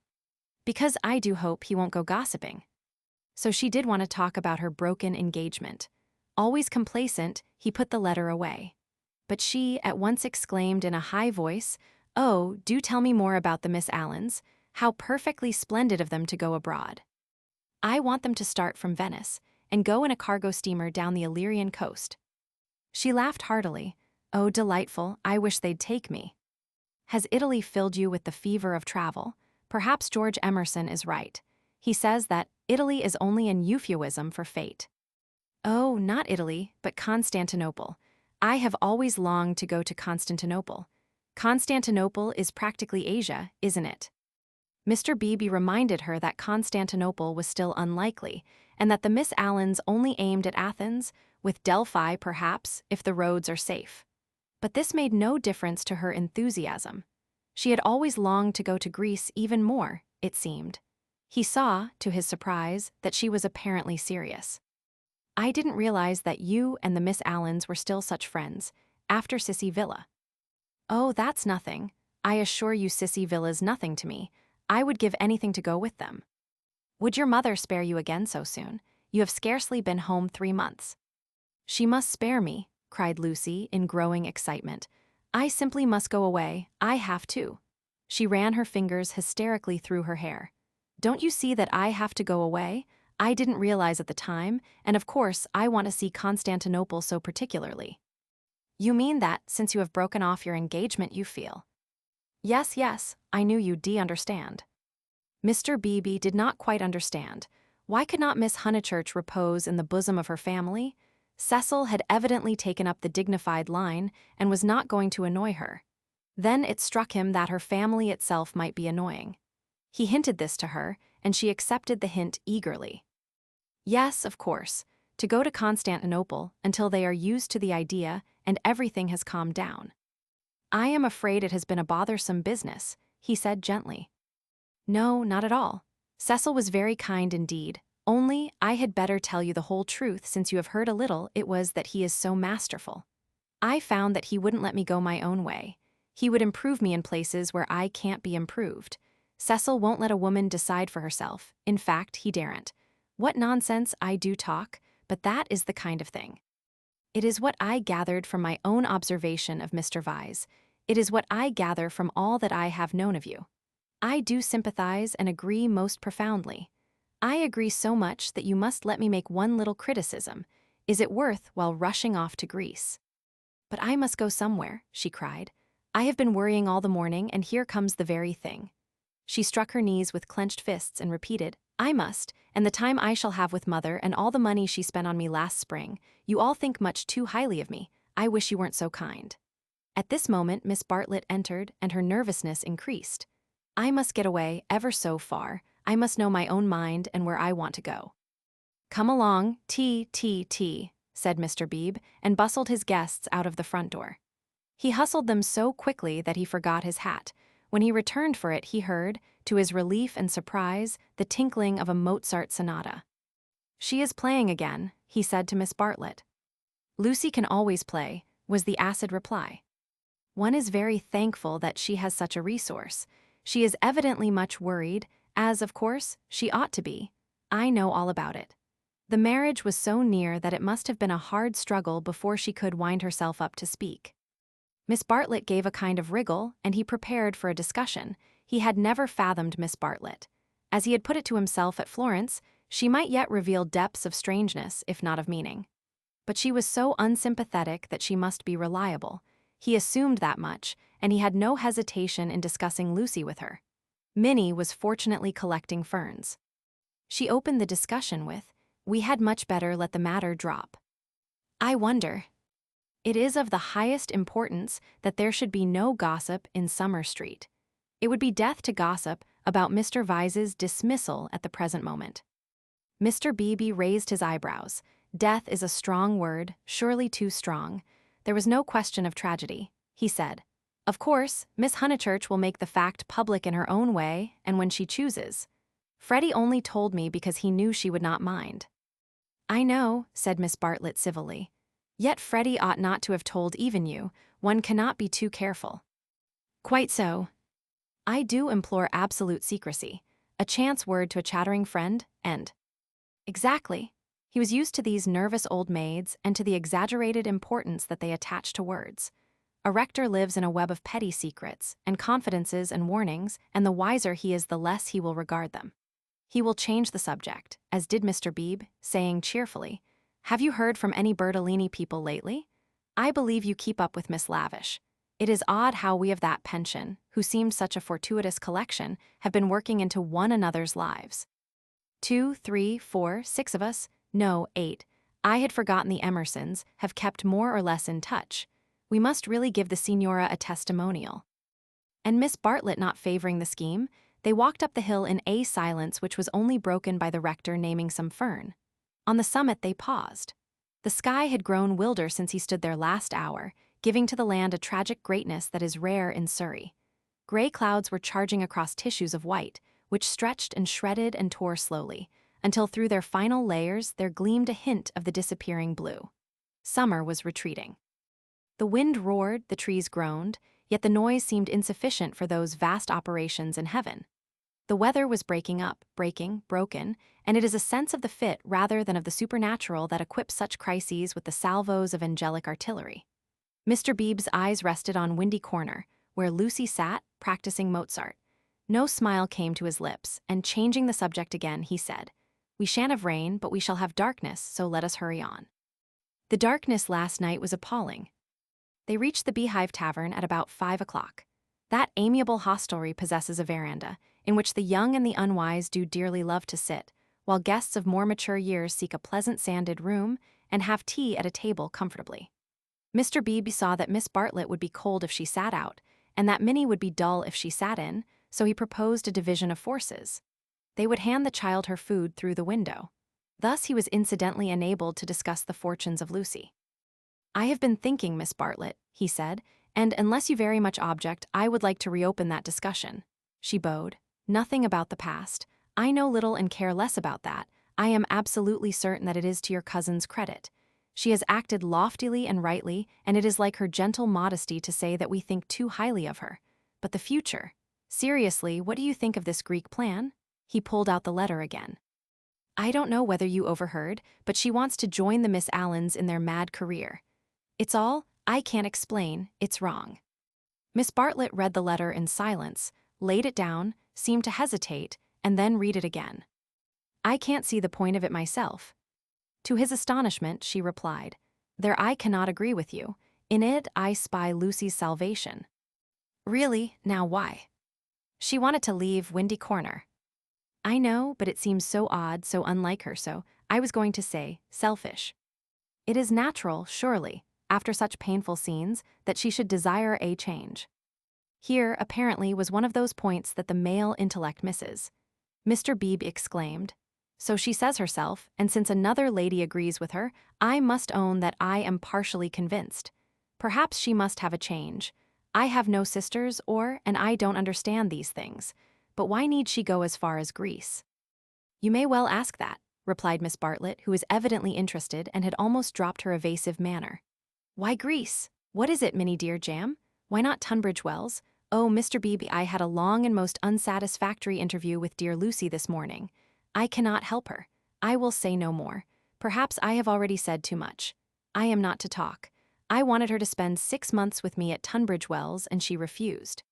S1: Because I do hope he won't go gossiping." So she did want to talk about her broken engagement. Always complacent, he put the letter away. But she at once exclaimed in a high voice, "Oh, do tell me more about the Miss Allens. How perfectly splendid of them to go abroad. I want them to start from Venice and go in a cargo steamer down the Illyrian coast." She laughed heartily. "Oh, delightful, I wish they'd take me." "Has Italy filled you with the fever of travel? Perhaps George Emerson is right. He says that Italy is only an euphuism for fate." "Oh, not Italy, but Constantinople. I have always longed to go to Constantinople. Constantinople is practically Asia, isn't it?" Mr. Beebe reminded her that Constantinople was still unlikely, and that the Miss Allens only aimed at Athens, with Delphi perhaps, if the roads are safe. But this made no difference to her enthusiasm. She had always longed to go to Greece even more, it seemed. He saw, to his surprise, that she was apparently serious. "I didn't realize that you and the Miss Allens were still such friends, after Sissy Villa." "Oh, that's nothing. I assure you Sissy Villa's nothing to me. I would give anything to go with them." "Would your mother spare you again so soon? You have scarcely been home 3 months." "She must spare me," cried Lucy in growing excitement. "I simply must go away. I have to." She ran her fingers hysterically through her hair. "Don't you see that I have to go away? I didn't realize at the time, and of course I want to see Constantinople so particularly." "You mean that, since you have broken off your engagement, you feel—" Yes, yes, I knew you'd understand." Mr. Beebe did not quite understand. Why could not Miss Honeychurch repose in the bosom of her family? Cecil had evidently taken up the dignified line and was not going to annoy her. Then it struck him that her family itself might be annoying. He hinted this to her, and she accepted the hint eagerly. "Yes, of course, to go to Constantinople until they are used to the idea and everything has calmed down." "I am afraid it has been a bothersome business," he said gently. "No, not at all. Cecil was very kind indeed, only I had better tell you the whole truth since you have heard a little. It was that he is so masterful. I found that he wouldn't let me go my own way. He would improve me in places where I can't be improved. Cecil won't let a woman decide for herself. In fact, he daren't. What nonsense I do talk, but that is the kind of thing. It is what I gathered from my own observation of Mr. Vyse. It is what I gather from all that I have known of you. I do sympathize and agree most profoundly. I agree so much that you must let me make one little criticism. Is it worth while rushing off to Greece?" But I must go somewhere, she cried. I have been worrying all the morning, and here comes the very thing. She struck her knees with clenched fists and repeated, I must, and the time I shall have with Mother and all the money she spent on me last spring. You all think much too highly of me. I wish you weren't so kind. At this moment, Miss Bartlett entered, and her nervousness increased. I must get away, ever so far. I must know my own mind and where I want to go. Come along, tea, said Mr. Beebe, and bustled his guests out of the front door. He hustled them so quickly that he forgot his hat. When he returned for it, he heard, to his relief and surprise, the tinkling of a Mozart sonata. She is playing again, he said to Miss Bartlett. Lucy can always play, was the acid reply. One is very thankful that she has such a resource. She is evidently much worried, as, of course, she ought to be. I know all about it. The marriage was so near that it must have been a hard struggle before she could wind herself up to speak. Miss Bartlett gave a kind of wriggle, and he prepared for a discussion. He had never fathomed Miss Bartlett. As he had put it to himself at Florence, she might yet reveal depths of strangeness, if not of meaning. But she was so unsympathetic that she must be reliable. He assumed that much, and he had no hesitation in discussing Lucy with her. Minnie was fortunately collecting ferns. She opened the discussion with, We had much better let the matter drop. I wonder. It is of the highest importance that there should be no gossip in Summer Street. It would be death to gossip about Mr. Vyse's dismissal at the present moment. Mr. Beebe raised his eyebrows. Death is a strong word, surely too strong. There was no question of tragedy, he said. Of course, Miss Honeychurch will make the fact public in her own way and when she chooses. Freddie only told me because he knew she would not mind. I know, said Miss Bartlett civilly. Yet Freddie ought not to have told even you. One cannot be too careful. Quite so. I do implore absolute secrecy. A chance word to a chattering friend, and... Exactly. He was used to these nervous old maids and to the exaggerated importance that they attach to words. A rector lives in a web of petty secrets and confidences and warnings, and the wiser he is, the less he will regard them. He will change the subject, as did Mr. Beebe, saying cheerfully, Have you heard from any Bertolini people lately? I believe you keep up with Miss Lavish. It is odd how we of that pension, who seemed such a fortuitous collection, have been working into one another's lives. 2, 3, 4, 6 of us, no, 8, I had forgotten the Emersons, have kept more or less in touch. We must really give the Signora a testimonial. And Miss Bartlett not favoring the scheme, they walked up the hill in a silence which was only broken by the rector naming some fern. On the summit they paused. The sky had grown wilder since he stood there last hour, giving to the land a tragic greatness that is rare in Surrey. Gray clouds were charging across tissues of white, which stretched and shredded and tore slowly, until through their final layers there gleamed a hint of the disappearing blue. Summer was retreating. The wind roared, the trees groaned, yet the noise seemed insufficient for those vast operations in heaven. The weather was breaking up, broken, and it is a sense of the fit rather than of the supernatural that equips such crises with the salvos of angelic artillery. Mr. Beebe's eyes rested on Windy Corner, where Lucy sat, practicing Mozart. No smile came to his lips, and changing the subject again, he said, We shan't have rain, but we shall have darkness, so let us hurry on. The darkness last night was appalling. They reached the Beehive Tavern at about 5 o'clock. That amiable hostelry possesses a veranda, in which the young and the unwise do dearly love to sit, while guests of more mature years seek a pleasant sanded room and have tea at a table comfortably. Mr. Beebe saw that Miss Bartlett would be cold if she sat out, and that Minnie would be dull if she sat in, so he proposed a division of forces. They would hand the child her food through the window. Thus he was incidentally enabled to discuss the fortunes of Lucy. I have been thinking, Miss Bartlett, he said, and unless you very much object, I would like to reopen that discussion. She bowed. Nothing about the past. I know little and care less about that. I am absolutely certain that it is to your cousin's credit. She has acted loftily and rightly, and it is like her gentle modesty to say that we think too highly of her. But the future. Seriously, what do you think of this Greek plan? He pulled out the letter again. I don't know whether you overheard, but she wants to join the Miss Allens in their mad career. It's all, I can't explain, it's wrong. Miss Bartlett read the letter in silence, laid it down, seemed to hesitate, and then read it again. I can't see the point of it myself. To his astonishment, she replied, There I cannot agree with you. In it, I spy Lucy's salvation. Really? Now why? She wanted to leave Windy Corner. I know, but it seems so odd, so unlike her, so I was going to say selfish. It is natural, surely, after such painful scenes, that she should desire a change. Here, apparently, was one of those points that the male intellect misses. Mr. Beebe exclaimed. So she says herself, and since another lady agrees with her, I must own that I am partially convinced. Perhaps she must have a change. I have no sisters, and I don't understand these things. But why need she go as far as Greece? You may well ask that, replied Miss Bartlett, who was evidently interested and had almost dropped her evasive manner. Why Greece? What is it, Minnie dear Jam? Why not Tunbridge Wells? Oh, Mr. Beebe, I had a long and most unsatisfactory interview with dear Lucy this morning. I cannot help her. I will say no more. Perhaps I have already said too much. I am not to talk. I wanted her to spend 6 months with me at Tunbridge Wells, and she refused.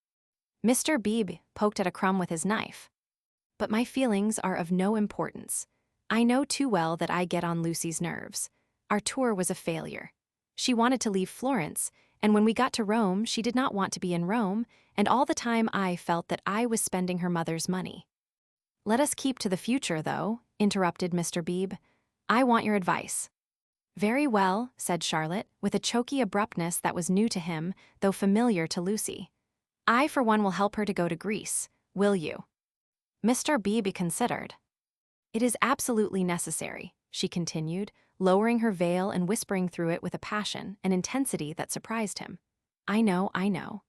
S1: Mr. Beebe poked at a crumb with his knife. But my feelings are of no importance. I know too well that I get on Lucy's nerves. Our tour was a failure. She wanted to leave Florence, and when we got to Rome, she did not want to be in Rome, and all the time I felt that I was spending her mother's money. Let us keep to the future, though, interrupted Mr. Beebe. I want your advice. Very well, said Charlotte, with a choky abruptness that was new to him, though familiar to Lucy. I, for one, will help her to go to Greece. Will you? Mr. Beebe considered. It is absolutely necessary, she continued, lowering her veil and whispering through it with a passion and intensity that surprised him. I know.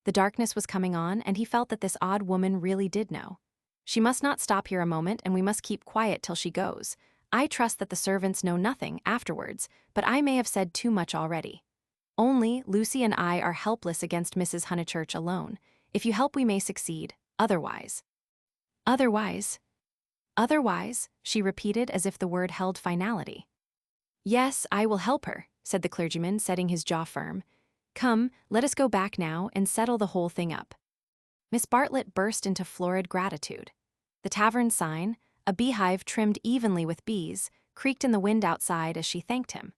S1: The darkness was coming on, and he felt that this odd woman really did know. She must not stop here a moment, and we must keep quiet till she goes. I trust that the servants know nothing afterwards, but I may have said too much already. Only, Lucy and I are helpless against Mrs. Honeychurch alone. If you help, we may succeed. Otherwise. Otherwise, she repeated as if the word held finality. Yes, I will help her, said the clergyman, setting his jaw firm. Come, let us go back now and settle the whole thing up. Miss Bartlett burst into florid gratitude. The tavern sign, a beehive trimmed evenly with bees, creaked in the wind outside as she thanked him.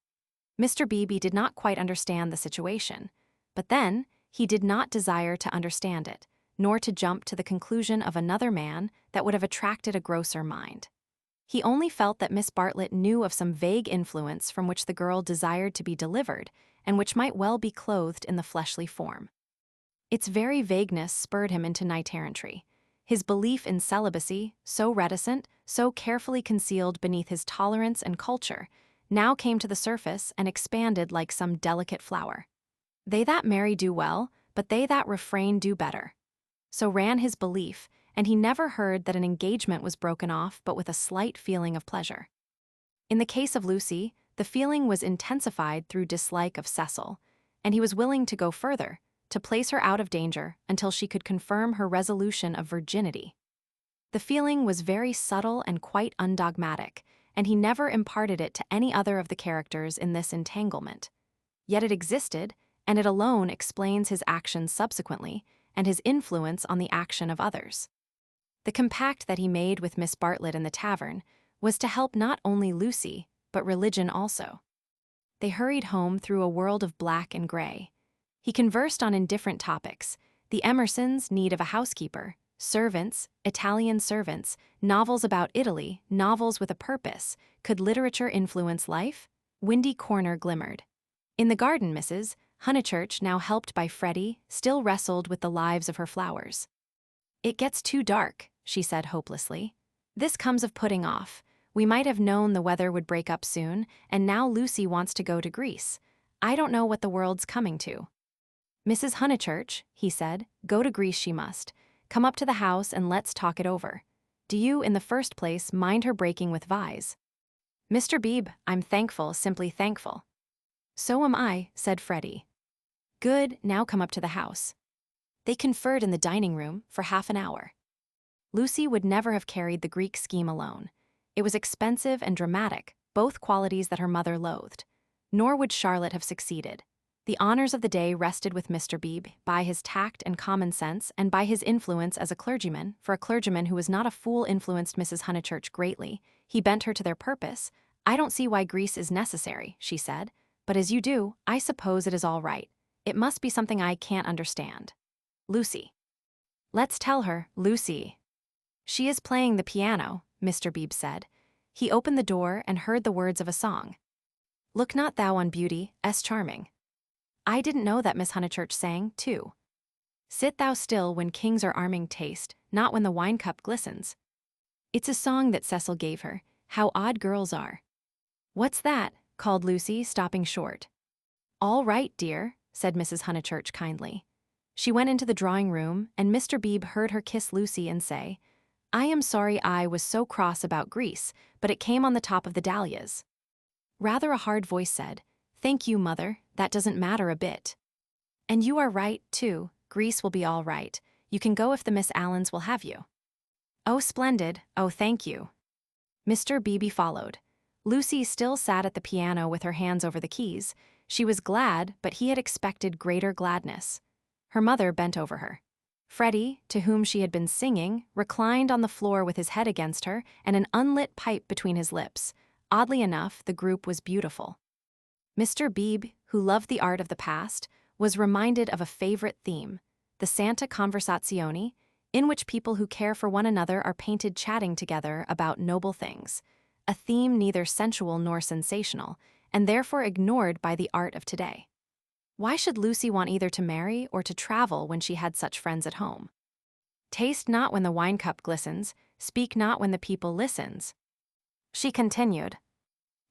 S1: Mr. Beebe did not quite understand the situation, but then he did not desire to understand it, nor to jump to the conclusion of another man that would have attracted a grosser mind. He only felt that Miss Bartlett knew of some vague influence from which the girl desired to be delivered, and which might well be clothed in the fleshly form. Its very vagueness spurred him into knight-errantry. His belief in celibacy, so reticent, so carefully concealed beneath his tolerance and culture, now came to the surface and expanded like some delicate flower. They that marry do well, but they that refrain do better. So ran his belief, and he never heard that an engagement was broken off but with a slight feeling of pleasure. In the case of Lucy, the feeling was intensified through dislike of Cecil, and he was willing to go further, to place her out of danger until she could confirm her resolution of virginity. The feeling was very subtle and quite undogmatic, and he never imparted it to any other of the characters in this entanglement. Yet it existed, and it alone explains his actions subsequently, and his influence on the action of others. The compact that he made with Miss Bartlett in the tavern was to help not only Lucy, but religion also. They hurried home through a world of black and gray. He conversed on indifferent topics: the Emersons' need of a housekeeper, servants, Italian servants, novels about Italy, novels with a purpose. Could literature influence life? Windy Corner glimmered. In the garden, Mrs. Honeychurch, now helped by Freddie, still wrestled with the lives of her flowers. It gets too dark, she said hopelessly. This comes of putting off. We might have known the weather would break up soon, and now Lucy wants to go to Greece. I don't know what the world's coming to. Mrs. Honeychurch, he said, go to Greece she must. Come up to the house and let's talk it over. Do you, in the first place, mind her breaking with Vi's? Mr. Beebe, I'm thankful, simply thankful. So am I, said Freddie. Good, now come up to the house. They conferred in the dining room for half an hour. Lucy would never have carried the Greek scheme alone. It was expensive and dramatic, both qualities that her mother loathed. Nor would Charlotte have succeeded. The honors of the day rested with Mr. Beebe, by his tact and common sense, and by his influence as a clergyman. For a clergyman who was not a fool influenced Mrs. Honeychurch greatly. He bent her to their purpose. I don't see why Greece is necessary, she said. But as you do, I suppose it is all right. It must be something I can't understand. Lucy. Let's tell her, Lucy. She is playing the piano, Mr. Beebe said. He opened the door and heard the words of a song. Look not thou on beauty, charming. I didn't know that Miss Honeychurch sang, too. Sit thou still when kings are arming taste, not when the wine cup glistens. It's a song that Cecil gave her. How odd girls are. What's that? Called Lucy, stopping short. All right, dear, said Mrs. Honeychurch kindly. She went into the drawing room, and Mr. Beebe heard her kiss Lucy and say, I am sorry I was so cross about Greece, but it came on the top of the dahlias. Rather a hard voice said, Thank you, Mother, that doesn't matter a bit. And you are right, too, Greece will be all right. You can go if the Miss Allens will have you. Oh, splendid, oh, thank you. Mr. Beebe followed. Lucy still sat at the piano with her hands over the keys. She was glad, but he had expected greater gladness. Her mother bent over her. Freddie, to whom she had been singing, reclined on the floor with his head against her and an unlit pipe between his lips. Oddly enough, the group was beautiful. Mr. Beebe, who loved the art of the past, was reminded of a favorite theme, the Santa Conversazione, in which people who care for one another are painted chatting together about noble things, a theme neither sensual nor sensational, and therefore ignored by the art of today. Why should Lucy want either to marry or to travel when she had such friends at home? Taste not when the wine cup glistens, speak not when the people listens. She continued,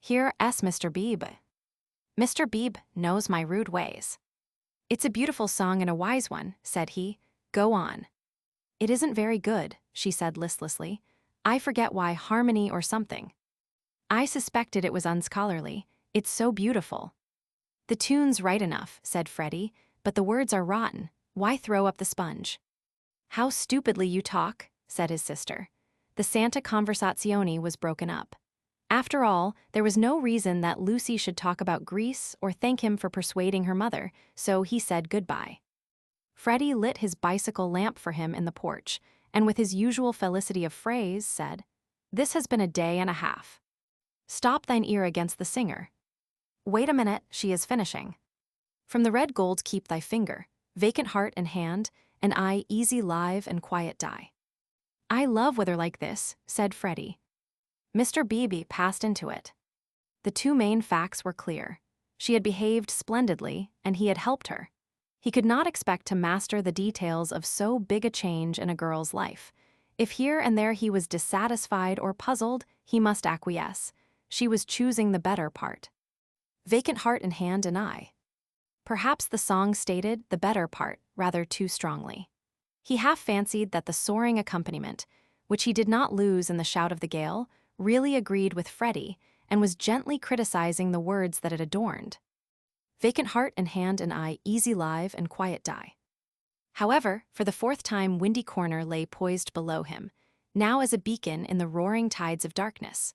S1: Here s Mr. Beebe. Mr. Beebe knows my rude ways. It's a beautiful song and a wise one, said he. Go on. It isn't very good, she said listlessly. I forget why, harmony or something. I suspected it was unscholarly. It's so beautiful. The tune's right enough, said Freddie, but the words are rotten. Why throw up the sponge? How stupidly you talk, said his sister. The Santa Conversazione was broken up. After all, there was no reason that Lucy should talk about Greece or thank him for persuading her mother, so he said goodbye. Freddie lit his bicycle lamp for him in the porch, and with his usual felicity of phrase said, This has been a day and a half. Stop thine ear against the singer. Wait a minute, she is finishing. From the red gold keep thy finger, vacant heart and hand, and I easy live and quiet die. I love weather like this, said Freddie. Mr. Beebe passed into it. The two main facts were clear. She had behaved splendidly, and he had helped her. He could not expect to master the details of so big a change in a girl's life. If here and there he was dissatisfied or puzzled, he must acquiesce. She was choosing the better part. Vacant heart and hand and I. Perhaps the song stated the better part rather too strongly. He half fancied that the soaring accompaniment, which he did not lose in the shout of the gale, really agreed with Freddie and was gently criticizing the words that it adorned. Vacant heart and hand and I easy live and quiet die. However, for the fourth time Windy Corner lay poised below him, now as a beacon in the roaring tides of darkness.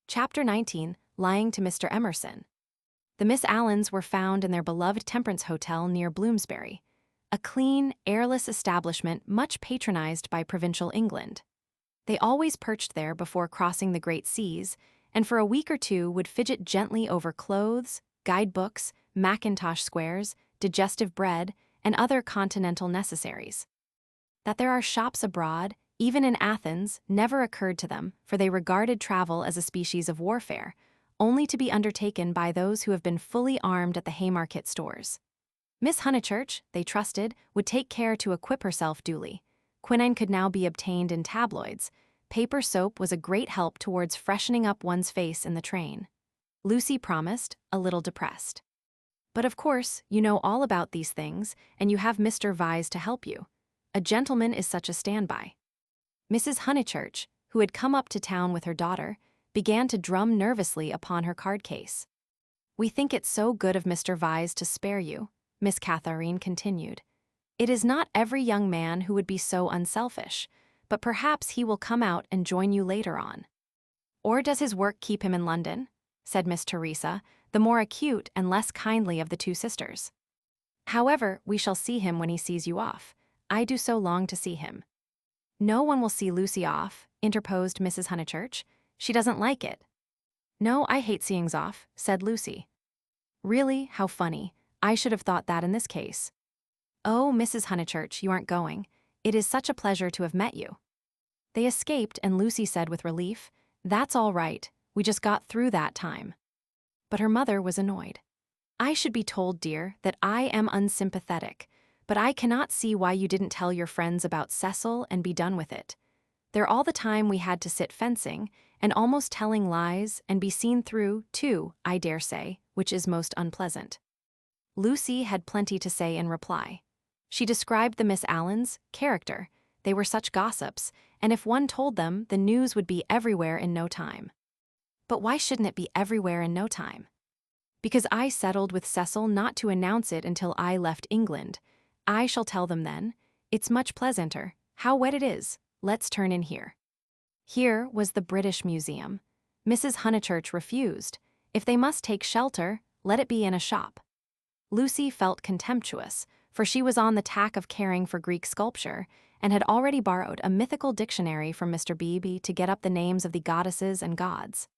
S1: Chapter 19, Lying to Mr. Emerson. The Miss Allens were found in their beloved temperance hotel near Bloomsbury, a clean, airless establishment much patronized by provincial England. They always perched there before crossing the great seas, and for a week or two would fidget gently over clothes, guidebooks, Macintosh squares, digestive bread, and other continental necessaries. That there are shops abroad, even in Athens, never occurred to them, for they regarded travel as a species of warfare, only to be undertaken by those who have been fully armed at the Haymarket stores. Miss Honeychurch, they trusted, would take care to equip herself duly. Quinine could now be obtained in tabloids. Paper soap was a great help towards freshening up one's face in the train. Lucy promised, a little depressed. But of course, you know all about these things, and you have Mr. Vyse to help you. A gentleman is such a standby. Mrs. Honeychurch, who had come up to town with her daughter, began to drum nervously upon her card case. "We think it so good of Mr. Vyse to spare you," Miss Katharine continued. "It is not every young man who would be so unselfish, but perhaps he will come out and join you later on." "Or does his work keep him in London?" said Miss Teresa, the more acute and less kindly of the two sisters. "However, we shall see him when he sees you off. I do so long to see him." "No one will see Lucy off," interposed Mrs. Honeychurch. "She doesn't like it." "No, I hate seeings off," said Lucy. "Really, how funny. I should have thought that in this case." "Oh, Mrs. Honeychurch, you aren't going. It is such a pleasure to have met you." They escaped, and Lucy said with relief, "That's all right. We just got through that time." But her mother was annoyed. "I should be told, dear, that I am unsympathetic, but I cannot see why you didn't tell your friends about Cecil and be done with it. There all the time we had to sit fencing, and almost telling lies, and be seen through, too, I dare say, which is most unpleasant." Lucy had plenty to say in reply. She described the Miss Allens' character. They were such gossips, and if one told them, the news would be everywhere in no time. "But why shouldn't it be everywhere in no time?" "Because I settled with Cecil not to announce it until I left England. I shall tell them then. It's much pleasanter. How wet it is. Let's turn in here." Here was the British Museum. Mrs. Honeychurch refused. If they must take shelter, let it be in a shop. Lucy felt contemptuous, for she was on the tack of caring for Greek sculpture, and had already borrowed a mythical dictionary from Mr. Beebe to get up the names of the goddesses and gods.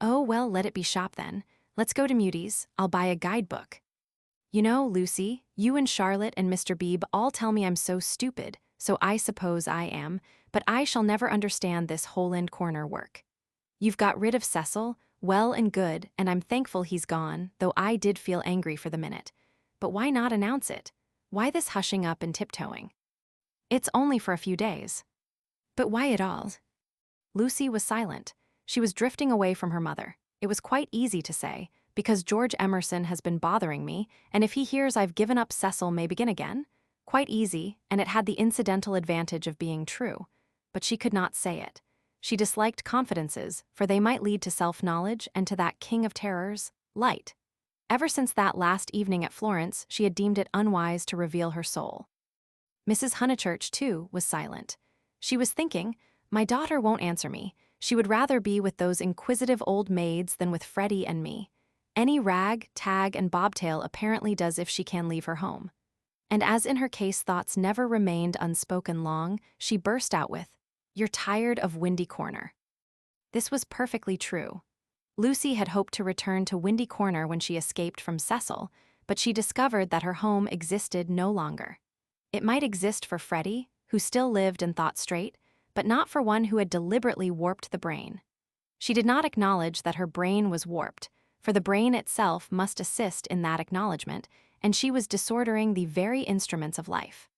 S1: "Oh, well, let it be shop then. Let's go to Muties. I'll buy a guidebook." "You know, Lucy, you and Charlotte and Mr. Beebe all tell me I'm so stupid, so I suppose I am, but I shall never understand this hole-in corner work. You've got rid of Cecil, well and good, and I'm thankful he's gone, though I did feel angry for the minute. But why not announce it? Why this hushing up and tiptoeing? It's only for a few days." "But why at all?" Lucy was silent. She was drifting away from her mother. It was quite easy to say, "Because George Emerson has been bothering me, and if he hears I've given up Cecil may begin again." Quite easy, and it had the incidental advantage of being true. But she could not say it. She disliked confidences, for they might lead to self-knowledge and to that king of terrors, light. Ever since that last evening at Florence, she had deemed it unwise to reveal her soul. Mrs. Honeychurch, too, was silent. She was thinking, "My daughter won't answer me. She would rather be with those inquisitive old maids than with Freddie and me. Any rag, tag, and bobtail apparently does if she can leave her home." And as in her case thoughts never remained unspoken long, she burst out with, "You're tired of Windy Corner." This was perfectly true. Lucy had hoped to return to Windy Corner when she escaped from Cecil, but she discovered that her home existed no longer. It might exist for Freddie, who still lived and thought straight, but not for one who had deliberately warped the brain. She did not acknowledge that her brain was warped, for the brain itself must assist in that acknowledgement, and she was disordering the very instruments of life.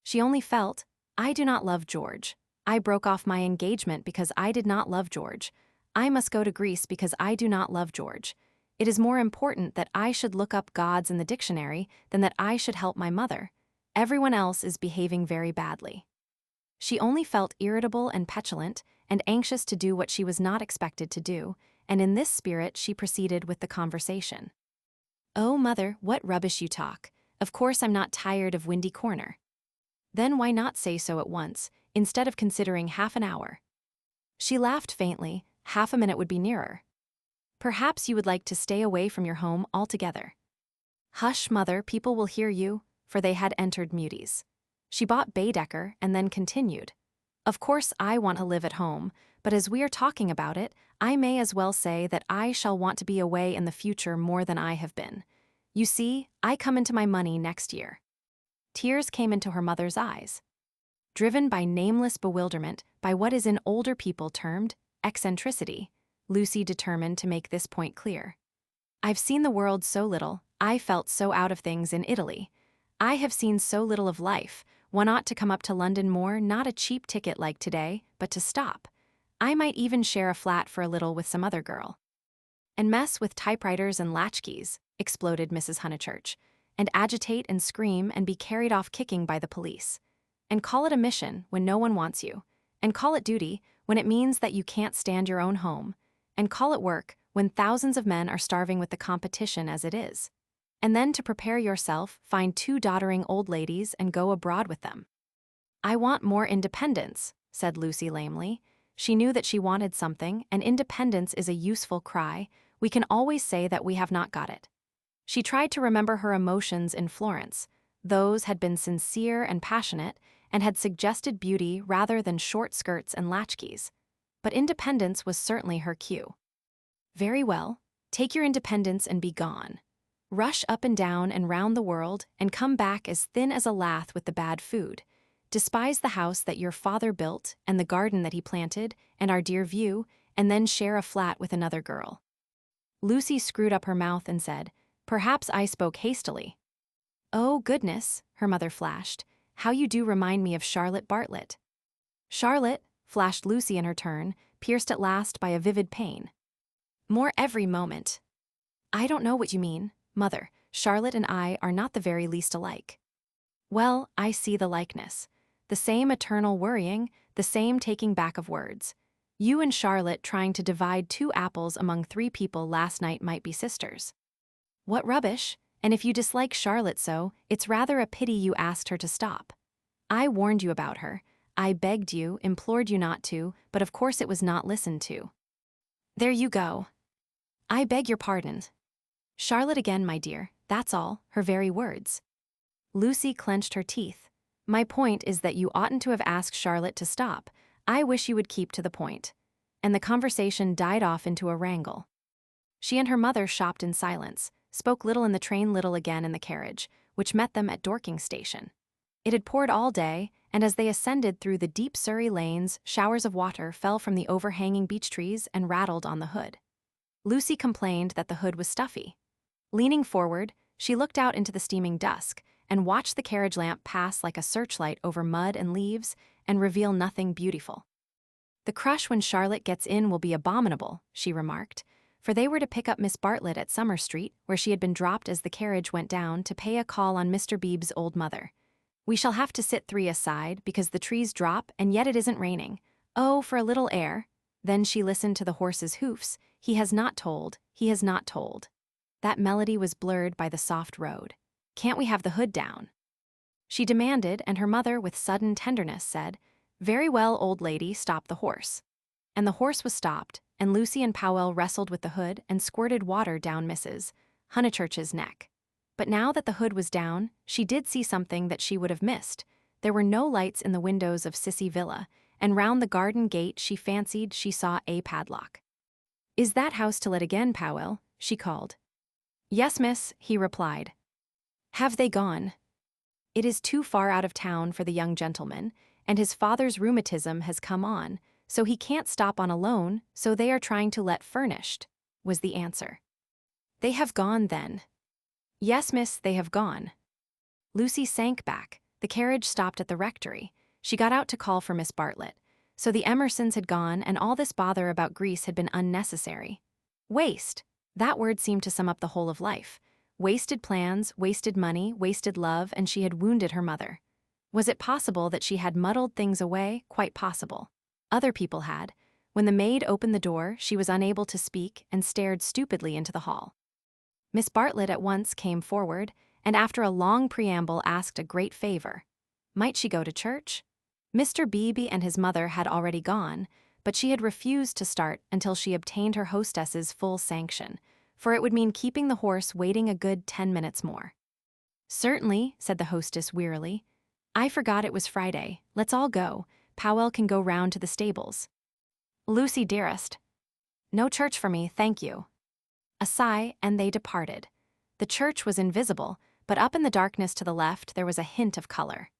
S1: She only felt, "I do not love George. I broke off my engagement because I did not love George. I must go to Greece because I do not love George. It is more important that I should look up gods in the dictionary than that I should help my mother. Everyone else is behaving very badly." She only felt irritable and petulant, and anxious to do what she was not expected to do, and in this spirit she proceeded with the conversation. "Oh, mother, what rubbish you talk. Of course I'm not tired of Windy Corner." "Then why not say so at once, instead of considering half an hour?" She laughed faintly. Half a minute would be nearer. "Perhaps you would like to stay away from your home altogether." "Hush, mother, people will hear you," for they had entered Muties. She bought Baedeker and then continued, Of course I want to live at home, but as we are talking about it, I may as well say that I shall want to be away in the future more than I have been. You see, I come into my money next year." Tears came into her mother's eyes. Driven by nameless bewilderment, by what is in older people termed eccentricity, Lucy determined to make this point clear. "I've seen the world so little, I felt so out of things in Italy. I have seen so little of life, one ought to come up to London more, not a cheap ticket like today, but to stop. I might even share a flat for a little with some other girl." "And mess with typewriters and latchkeys," exploded Mrs. Honeychurch, "and agitate and scream and be carried off kicking by the police. And call it a mission when no one wants you. And call it duty when it means that you can't stand your own home. And call it work when thousands of men are starving with the competition as it is. And then to prepare yourself, find 2 doddering old ladies and go abroad with them." "I want more independence," said Lucy lamely. She knew that she wanted something, and independence is a useful cry. We can always say that we have not got it. She tried to remember her emotions in Florence. Those had been sincere and passionate, and had suggested beauty rather than short skirts and latchkeys. But independence was certainly her cue. "Very well, take your independence and be gone. Rush up and down and round the world, and come back as thin as a lath with the bad food. Despise the house that your father built, and the garden that he planted, and our dear view, and then share a flat with another girl." Lucy screwed up her mouth and said, "Perhaps I spoke hastily." "Oh, goodness," her mother flashed, "how you do remind me of Charlotte Bartlett." "Charlotte," flashed Lucy in her turn, pierced at last by a vivid pain. "More every moment." "I don't know what you mean, Mother. Charlotte and I are not the very least alike." "Well, I see the likeness. The same eternal worrying, the same taking back of words. You and Charlotte trying to divide 2 apples among 3 people last night might be sisters." "What rubbish, and if you dislike Charlotte so, it's rather a pity you asked her to stop. I warned you about her. I begged you, implored you not to, but of course it was not listened to." "There you go." "I beg your pardon." "Charlotte again, my dear, that's all, her very words." Lucy clenched her teeth. "My point is that you oughtn't to have asked Charlotte to stop. I wish you would keep to the point." And the conversation died off into a wrangle. She and her mother shopped in silence, spoke little in the train, little again in the carriage, which met them at Dorking Station. It had poured all day, and as they ascended through the deep Surrey lanes, showers of water fell from the overhanging beech trees and rattled on the hood. Lucy complained that the hood was stuffy. Leaning forward, she looked out into the steaming dusk and watched the carriage lamp pass like a searchlight over mud and leaves and reveal nothing beautiful. "The crush when Charlotte gets in will be abominable," she remarked, for they were to pick up Miss Bartlett at Summer Street, where she had been dropped as the carriage went down to pay a call on Mr. Beebe's old mother. "We shall have to sit 3 aside because the trees drop and yet it isn't raining. Oh, for a little air." Then she listened to the horse's hoofs. "He has not told, he has not told." That melody was blurred by the soft road. "Can't we have the hood down?" she demanded, and her mother, with sudden tenderness, said, "Very well, old lady, stop the horse." And the horse was stopped, and Lucy and Powell wrestled with the hood and squirted water down Mrs. Honeychurch's neck. But now that the hood was down, she did see something that she would have missed. There were no lights in the windows of Sissy Villa, and round the garden gate she fancied she saw a padlock. "Is that house to let again, Powell?" she called. "Yes, miss," he replied. "Have they gone?" "It is too far out of town for the young gentleman, and his father's rheumatism has come on, so he can't stop on a loan, so they are trying to let furnished," was the answer. "They have gone, then?" "Yes, miss, they have gone." Lucy sank back. The carriage stopped at the rectory. She got out to call for Miss Bartlett. So the Emersons had gone, and all this bother about Greece had been unnecessary. Waste. That word seemed to sum up the whole of life. Wasted plans, wasted money, wasted love, and she had wounded her mother. Was it possible that she had muddled things away? Quite possible. Other people had. When the maid opened the door, she was unable to speak and stared stupidly into the hall. Miss Bartlett at once came forward, and after a long preamble asked a great favor. Might she go to church? Mr. Beebe and his mother had already gone, but she had refused to start until she obtained her hostess's full sanction, for it would mean keeping the horse waiting a good 10 minutes more. "Certainly," said the hostess wearily. "I forgot it was Friday. Let's all go. Powell can go round to the stables." "Lucy, dearest." "No church for me, thank you." A sigh, and they departed. The church was invisible, but up in the darkness to the left there was a hint of color.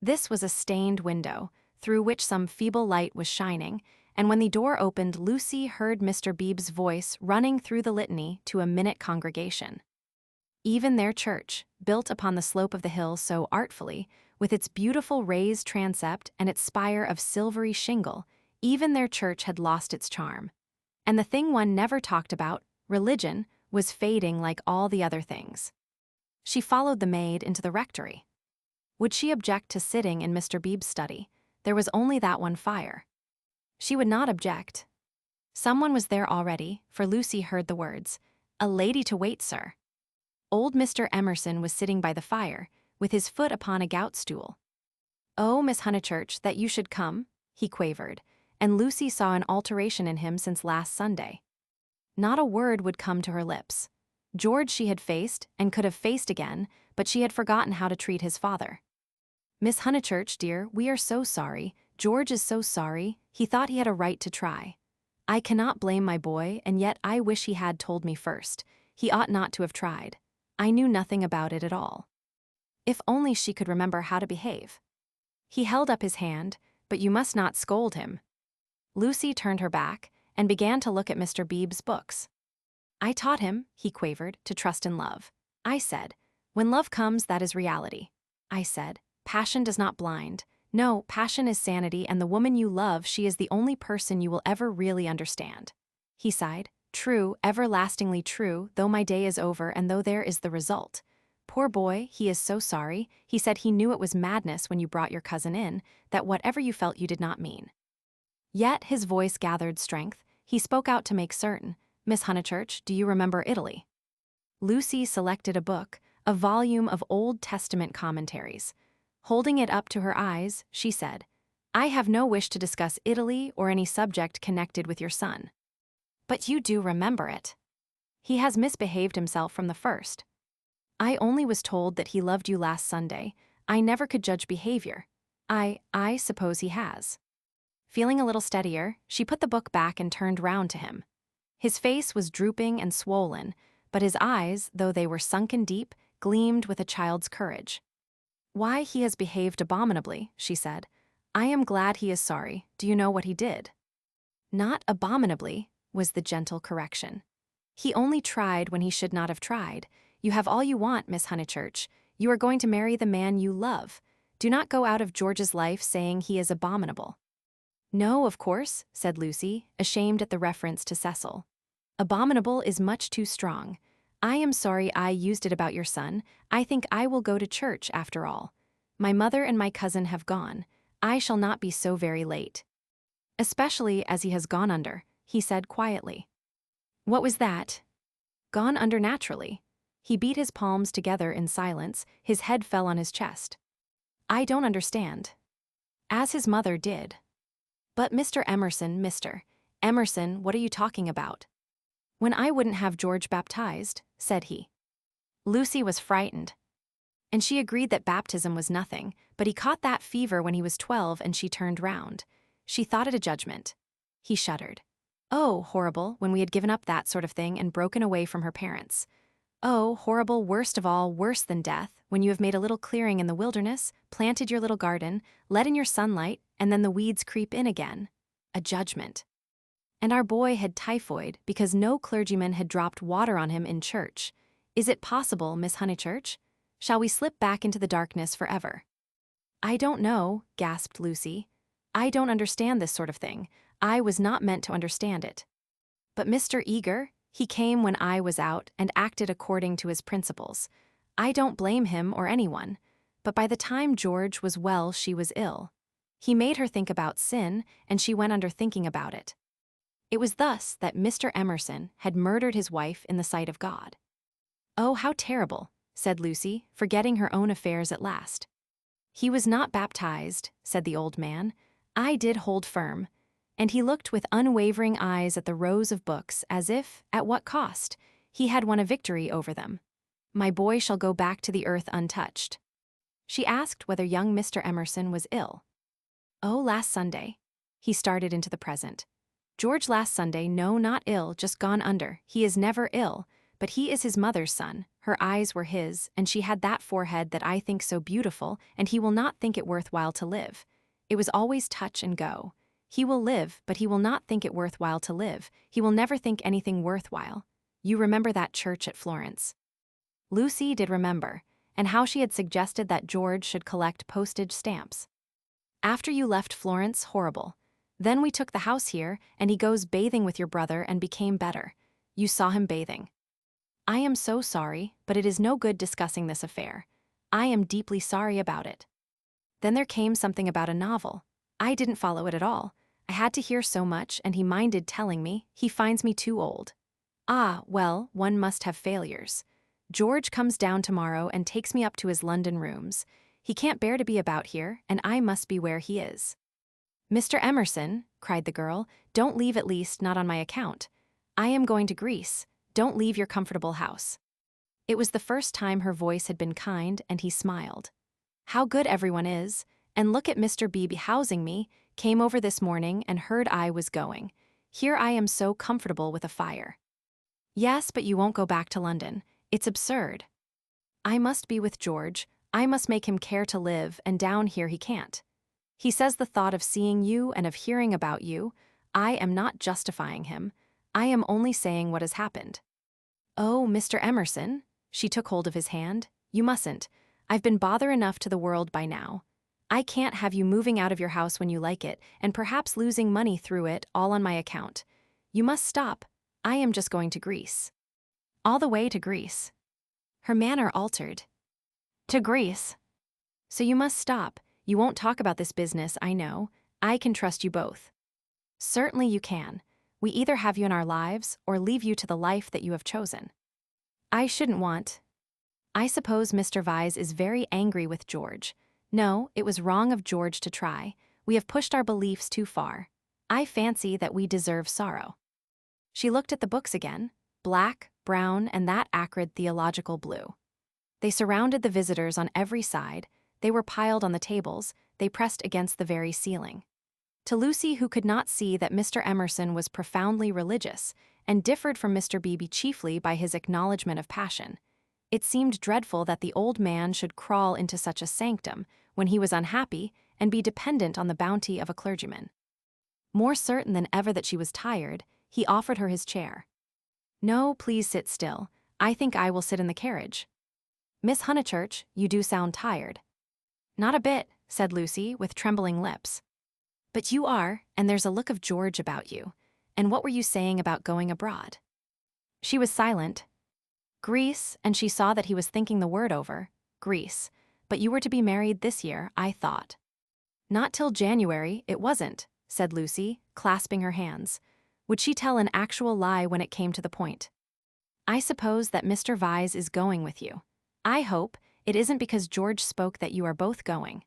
S1: This was a stained window, through which some feeble light was shining, and when the door opened, Lucy heard Mr. Beebe's voice running through the litany to a minute congregation. Even their church, built upon the slope of the hill so artfully, with its beautiful raised transept and its spire of silvery shingle, even their church had lost its charm. And the thing one never talked about, religion, was fading like all the other things. She followed the maid into the rectory. Would she object to sitting in Mr. Beebe's study? There was only that one fire. She would not object. Someone was there already, for Lucy heard the words, "A lady to wait, sir." Old Mr. Emerson was sitting by the fire, with his foot upon a gout stool. "Oh, Miss Honeychurch, that you should come," he quavered, and Lucy saw an alteration in him since last Sunday. Not a word would come to her lips. George she had faced, and could have faced again, but she had forgotten how to treat his father. "Miss Honeychurch, dear, we are so sorry. George is so sorry. He thought he had a right to try. I cannot blame my boy, and yet I wish he had told me first. He ought not to have tried. I knew nothing about it at all." If only she could remember how to behave. He held up his hand, "But you must not scold him." Lucy turned her back and began to look at Mr. Beebe's books. "I taught him," he quavered, "to trust in love. I said, when love comes, that is reality. I said, passion does not blind. No, passion is sanity, and the woman you love, she is the only person you will ever really understand." He sighed, "True, everlastingly true, though my day is over and though there is the result. Poor boy, he is so sorry. He said he knew it was madness when you brought your cousin in, that whatever you felt you did not mean." Yet his voice gathered strength. He spoke out to make certain. "Miss Honeychurch, do you remember Italy?" Lucy selected a book, a volume of Old Testament commentaries. Holding it up to her eyes, she said, "I have no wish to discuss Italy or any subject connected with your son." "But you do remember it." "He has misbehaved himself from the first." "I only was told that he loved you last Sunday. I never could judge behavior. I suppose he has." Feeling a little steadier, she put the book back and turned round to him. His face was drooping and swollen, but his eyes, though they were sunken deep, gleamed with a child's courage. "Why, he has behaved abominably," she said. "I am glad he is sorry. Do you know what he did?" "Not abominably," was the gentle correction. "He only tried when he should not have tried. You have all you want, Miss Honeychurch. You are going to marry the man you love. Do not go out of George's life saying he is abominable." "No, of course," said Lucy, ashamed at the reference to Cecil. "Abominable is much too strong. I am sorry I used it about your son. I think I will go to church after all. My mother and my cousin have gone. I shall not be so very late." "Especially as he has gone under," he said quietly. "What was that?" "Gone under naturally." He beat his palms together in silence, his head fell on his chest. "I don't understand." "As his mother did." "But Mr. Emerson, Mr. Emerson, what are you talking about?" "When I wouldn't have George baptized," said he. Lucy was frightened. And she agreed that baptism was nothing, but he caught that fever when he was 12 and she turned round. She thought it a judgment. He shuddered. Oh, horrible, when we had given up that sort of thing and broken away from her parents. Oh, horrible, worst of all, worse than death, when you have made a little clearing in the wilderness, planted your little garden, let in your sunlight, and then the weeds creep in again. A judgment. And our boy had typhoid because no clergyman had dropped water on him in church. Is it possible, Miss Honeychurch? Shall we slip back into the darkness forever? "I don't know," gasped Lucy. "I don't understand this sort of thing. I was not meant to understand it." "But Mr. Eager, he came when I was out and acted according to his principles. I don't blame him or anyone. But by the time George was well, she was ill. He made her think about sin, and she went under thinking about it. It was thus that Mr. Emerson had murdered his wife in the sight of God." "Oh, how terrible," said Lucy, forgetting her own affairs at last. "He was not baptized," said the old man. "I did hold firm." And he looked with unwavering eyes at the rows of books as if, at what cost, he had won a victory over them. "My boy shall go back to the earth untouched." She asked whether young Mr. Emerson was ill. Oh, last Sunday. He started into the present. George last Sunday, no, not ill, just gone under. He is never ill, but he is his mother's son. Her eyes were his, and she had that forehead that I think so beautiful, and he will not think it worthwhile to live. It was always touch and go. He will live, but he will not think it worthwhile to live. He will never think anything worthwhile. You remember that church at Florence? Lucy did remember, and how she had suggested that George should collect postage stamps. After you left Florence, horrible. Then we took the house here, and he goes bathing with your brother and became better. You saw him bathing. I am so sorry, but it is no good discussing this affair. I am deeply sorry about it. Then there came something about a novel. I didn't follow it at all. I had to hear so much, and he minded telling me. He finds me too old. Ah, well, one must have failures. George comes down tomorrow and takes me up to his London rooms. He can't bear to be about here, and I must be where he is. Mr. Emerson, cried the girl, don't leave, at least not on my account. I am going to Greece. Don't leave your comfortable house. It was the first time her voice had been kind, and he smiled. How good everyone is, and look at Mr. B housing me, came over this morning and heard I was going. Here I am so comfortable with a fire. Yes, but you won't go back to London. It's absurd. I must be with George. I must make him care to live, and down here he can't. He says the thought of seeing you and of hearing about you, I am not justifying him. I am only saying what has happened. Oh, Mr. Emerson, she took hold of his hand, you mustn't. I've been bother enough to the world by now. I can't have you moving out of your house when you like it, and perhaps losing money through it, all on my account. You must stop. I am just going to Greece. All the way to Greece. Her manner altered. To Greece. So you must stop. You won't talk about this business, I know. I can trust you both. Certainly you can. We either have you in our lives or leave you to the life that you have chosen. I shouldn't want. I suppose Mr. Vyse is very angry with George. No, it was wrong of George to try. We have pushed our beliefs too far. I fancy that we deserve sorrow. She looked at the books again, black, brown, and that acrid theological blue. They surrounded the visitors on every side, they were piled on the tables, they pressed against the very ceiling. To Lucy, who could not see that Mr. Emerson was profoundly religious, and differed from Mr. Beebe chiefly by his acknowledgement of passion, it seemed dreadful that the old man should crawl into such a sanctum when he was unhappy and be dependent on the bounty of a clergyman. More certain than ever that she was tired, he offered her his chair. No, please sit still. I think I will sit in the carriage. Miss Honeychurch, you do sound tired. Not a bit, said Lucy, with trembling lips. But you are, and there's a look of George about you. And what were you saying about going abroad? She was silent. Greece, and she saw that he was thinking the word over. Greece. But you were to be married this year, I thought. Not till January, it wasn't, said Lucy, clasping her hands. Would she tell an actual lie when it came to the point? I suppose that Mr. Vyse is going with you. I hope it isn't because George spoke that you are both going.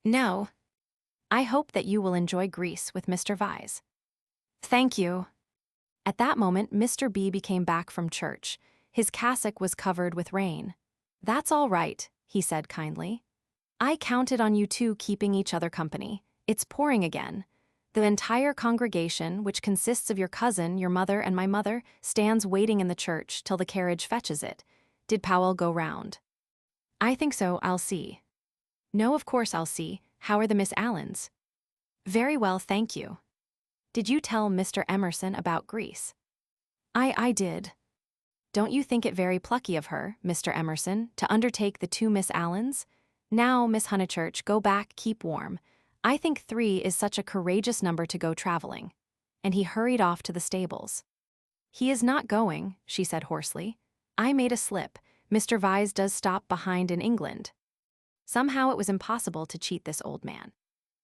S1: No. I hope that you will enjoy Greece with Mr. Vyse. Thank you. At that moment, Mr. B came back from church. His cassock was covered with rain. That's all right, he said kindly. I counted on you two keeping each other company. It's pouring again. The entire congregation, which consists of your cousin, your mother, and my mother, stands waiting in the church till the carriage fetches it. Did Powell go round? I think so, I'll see. No, of course I'll see. How are the Miss Allens? Very well, thank you. Did you tell Mr. Emerson about Greece? I did. Don't you think it very plucky of her, Mr. Emerson, to undertake the two Miss Allens? Now, Miss Honeychurch, go back, keep warm. I think 3 is such a courageous number to go traveling. And he hurried off to the stables. He is not going, she said hoarsely. I made a slip. Mr. Vyse does stop behind in England. Somehow it was impossible to cheat this old man.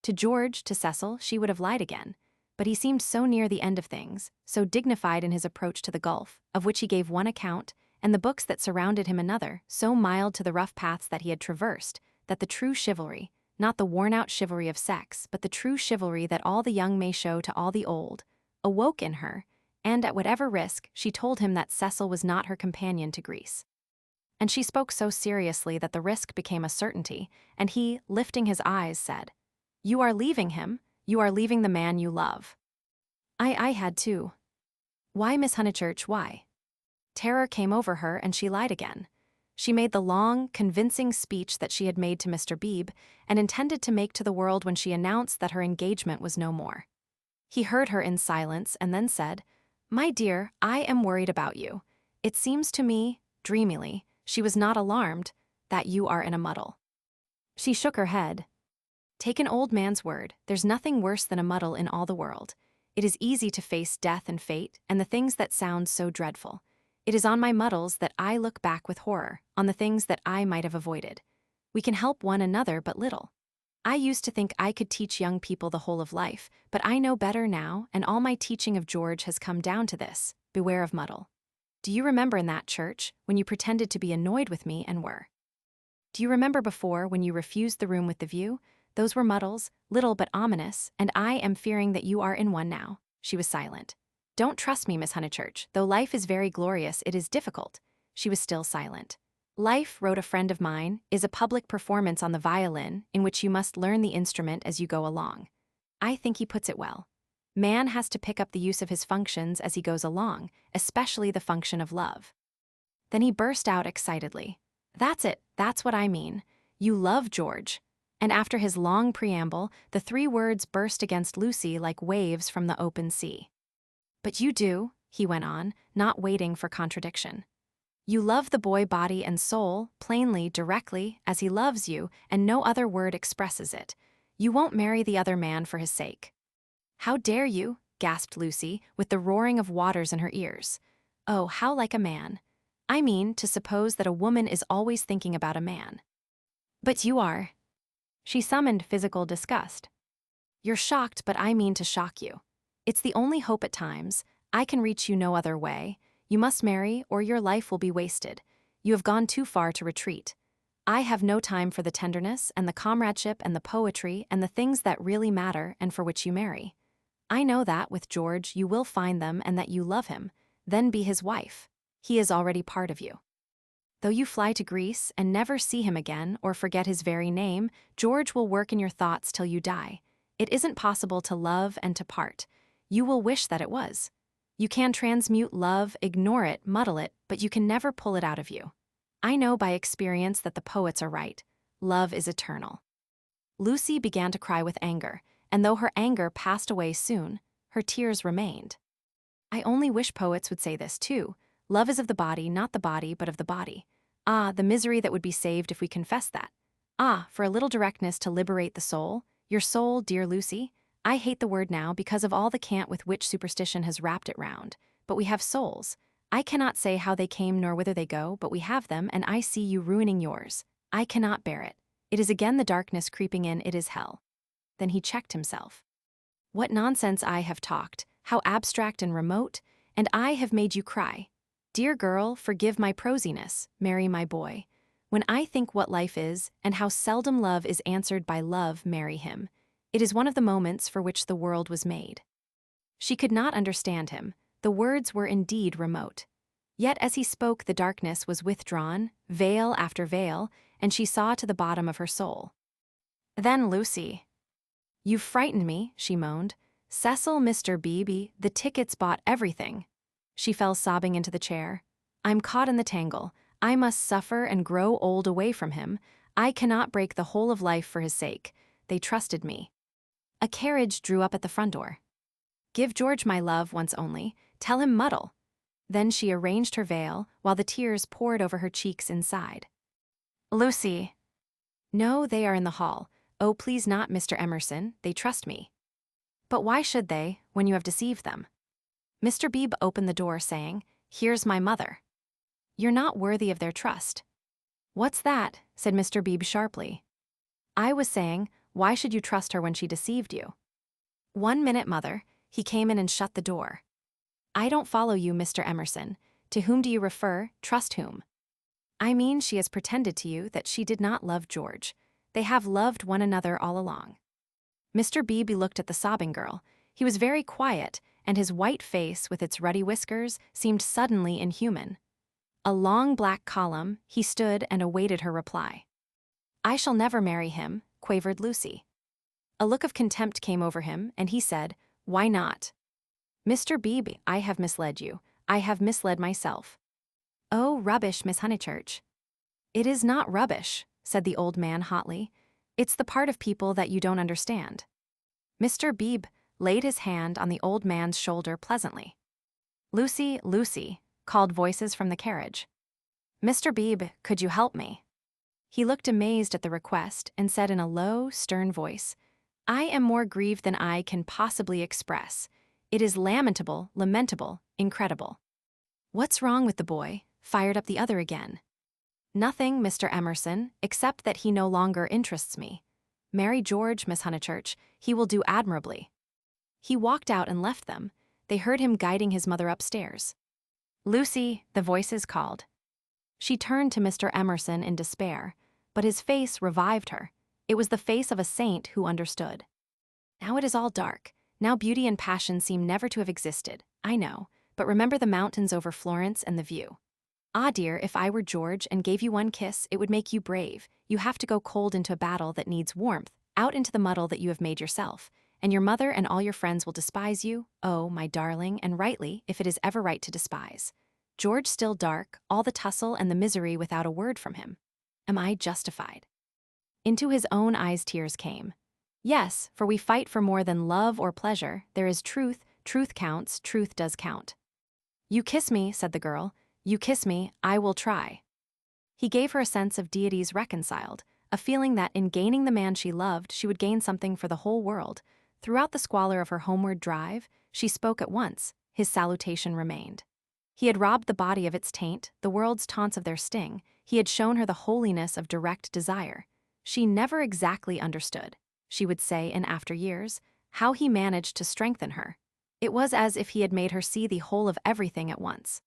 S1: To George, to Cecil, she would have lied again. But he seemed so near the end of things, so dignified in his approach to the gulf, of which he gave one account, and the books that surrounded him another, so mild to the rough paths that he had traversed, that the true chivalry, not the worn-out chivalry of sex, but the true chivalry that all the young may show to all the old, awoke in her, and at whatever risk, she told him that Cecil was not her companion to Greece. And she spoke so seriously that the risk became a certainty, and he, lifting his eyes, said, You are leaving him. You are leaving the man you love. I had to. Why, Miss Honeychurch, why? Terror came over her and she lied again. She made the long, convincing speech that she had made to Mr. Beebe and intended to make to the world when she announced that her engagement was no more. He heard her in silence and then said, "My dear, I am worried about you. It seems to me," dreamily, she was not alarmed, "that you are in a muddle." She shook her head. Take an old man's word, there's nothing worse than a muddle in all the world. It is easy to face death and fate and the things that sound so dreadful. It is on my muddles that I look back with horror, on the things that I might have avoided. We can help one another but little. I used to think I could teach young people the whole of life, but I know better now, and all my teaching of George has come down to this: beware of muddle. Do you remember in that church, when you pretended to be annoyed with me and were? Do you remember before, when you refused the room with the view? Those were muddles, little but ominous, and I am fearing that you are in one now. She was silent. Don't trust me, Miss Honeychurch. Though life is very glorious, it is difficult. She was still silent. Life, wrote a friend of mine, is a public performance on the violin in which you must learn the instrument as you go along. I think he puts it well. Man has to pick up the use of his functions as he goes along, especially the function of love. Then he burst out excitedly. That's it, that's what I mean. You love George. And after his long preamble, the 3 words burst against Lucy like waves from the open sea. But you do, he went on, not waiting for contradiction. You love the boy body and soul, plainly, directly, as he loves you, and no other word expresses it. You won't marry the other man for his sake. How dare you? Gasped Lucy, with the roaring of waters in her ears. Oh, how like a man. I mean, to suppose that a woman is always thinking about a man. But you are. She summoned physical disgust. You're shocked, but I mean to shock you. It's the only hope at times. I can reach you no other way. You must marry, or your life will be wasted. You have gone too far to retreat. I have no time for the tenderness and the comradeship and the poetry and the things that really matter and for which you marry. I know that, with George, you will find them and that you love him. Then be his wife. He is already part of you. Though you fly to Greece and never see him again or forget his very name, George will work in your thoughts till you die. It isn't possible to love and to part. You will wish that it was. You can transmute love, ignore it, muddle it, but you can never pull it out of you. I know by experience that the poets are right. Love is eternal. Lucy began to cry with anger, and though her anger passed away soon, her tears remained. I only wish poets would say this too. Love is of the body, not the body, but of the body. Ah, the misery that would be saved if we confessed that. Ah, for a little directness to liberate the soul. Your soul, dear Lucy. I hate the word now because of all the cant with which superstition has wrapped it round. But we have souls. I cannot say how they came nor whither they go, but we have them, and I see you ruining yours. I cannot bear it. It is again the darkness creeping in, it is hell. Then he checked himself. What nonsense I have talked, how abstract and remote, and I have made you cry. Dear girl, forgive my prosiness, marry my boy. When I think what life is, and how seldom love is answered by love, marry him. It is one of the moments for which the world was made. She could not understand him. The words were indeed remote. Yet as he spoke, the darkness was withdrawn, veil after veil, and she saw to the bottom of her soul. Then Lucy. You've frightened me, she moaned. Cecil, Mr. Beebe, the tickets bought everything. She fell sobbing into the chair. I'm caught in the tangle. I must suffer and grow old away from him. I cannot break the whole of life for his sake. They trusted me. A carriage drew up at the front door. Give George my love once only. Tell him muddle. Then she arranged her veil, while the tears poured over her cheeks inside. Lucy. No, they are in the hall. Oh, please not, Mr. Emerson, they trust me. But why should they, when you have deceived them? Mr. Beebe opened the door, saying, Here's my mother. You're not worthy of their trust. What's that? Said Mr. Beebe sharply. I was saying, why should you trust her when she deceived you? 1 minute, mother. He came in and shut the door. I don't follow you, Mr. Emerson. To whom do you refer? Trust whom? I mean, she has pretended to you that she did not love George. They have loved one another all along. Mr. Beebe looked at the sobbing girl. He was very quiet, and his white face, with its ruddy whiskers, seemed suddenly inhuman. A long black column, he stood and awaited her reply. I shall never marry him, quavered Lucy. A look of contempt came over him, and he said, "Why not?" "Mr. Beebe, I have misled you. I have misled myself." "Oh, rubbish, Miss Honeychurch." "It is not rubbish," said the old man hotly. "It's the part of people that you don't understand." Mr. Beebe laid his hand on the old man's shoulder pleasantly. "Lucy, Lucy," called voices from the carriage. "Mr. Beebe, could you help me?" He looked amazed at the request and said in a low, stern voice, "I am more grieved than I can possibly express. It is lamentable, lamentable, incredible." "What's wrong with the boy?" fired up the other again. "Nothing, Mr. Emerson, except that he no longer interests me. Marry George, Miss Honeychurch, he will do admirably." He walked out and left them. They heard him guiding his mother upstairs. "Lucy," the voices called. She turned to Mr. Emerson in despair, but his face revived her. It was the face of a saint who understood. "Now it is all dark. Now beauty and passion seem never to have existed, I know, but remember the mountains over Florence and the view. Ah, dear, if I were George and gave you one kiss, it would make you brave. You have to go cold into a battle that needs warmth, out into the muddle that you have made yourself, and your mother and all your friends will despise you, oh, my darling, and rightly, if it is ever right to despise. George still dark, all the tussle and the misery without a word from him. Am I justified?" Into his own eyes tears came. "Yes, for we fight for more than love or pleasure. There is truth, truth counts, truth does count." "You kiss me," said the girl. "You kiss me, I will try." He gave her a sense of deities reconciled, a feeling that in gaining the man she loved, she would gain something for the whole world. Throughout the squalor of her homeward drive, she spoke at once. His salutation remained. He had robbed the body of its taint, the world's taunts of their sting. He had shown her the holiness of direct desire. She never exactly understood, she would say in after years, how he managed to strengthen her. It was as if he had made her see the whole of everything at once.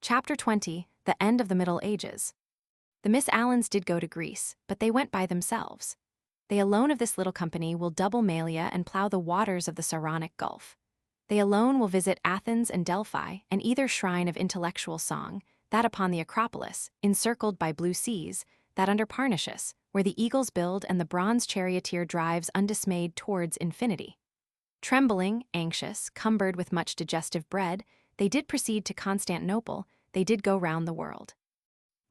S1: Chapter 20, The End of the Middle Ages. The Miss Allens did go to Greece, but they went by themselves. They alone of this little company will double Malia and plow the waters of the Saronic Gulf. They alone will visit Athens and Delphi and either shrine of intellectual song, that upon the Acropolis, encircled by blue seas, that under Parnassus, where the eagles build and the bronze charioteer drives undismayed towards infinity. Trembling, anxious, cumbered with much digestive bread, they did proceed to Constantinople, they did go round the world.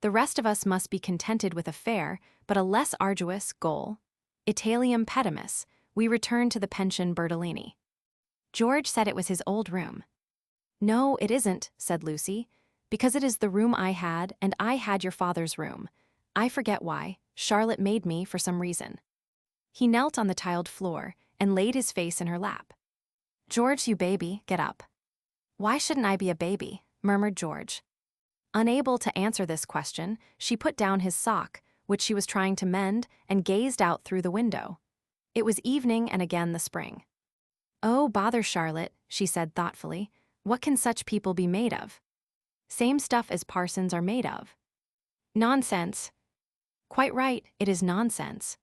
S1: The rest of us must be contented with a fair, but a less arduous, goal. Italium petimus, we return to the Pension Bertolini. George said it was his old room. "No, it isn't," said Lucy, "because it is the room I had, and I had your father's room. I forget why, Charlotte made me for some reason." He knelt on the tiled floor and laid his face in her lap. "George, you baby, get up." "Why shouldn't I be a baby?" murmured George. Unable to answer this question, she put down his sock, which she was trying to mend, and gazed out through the window. It was evening and again the spring. "Oh, bother, Charlotte," she said thoughtfully. "What can such people be made of?" "Same stuff as parsons are made of." "Nonsense." "Quite right, it is nonsense.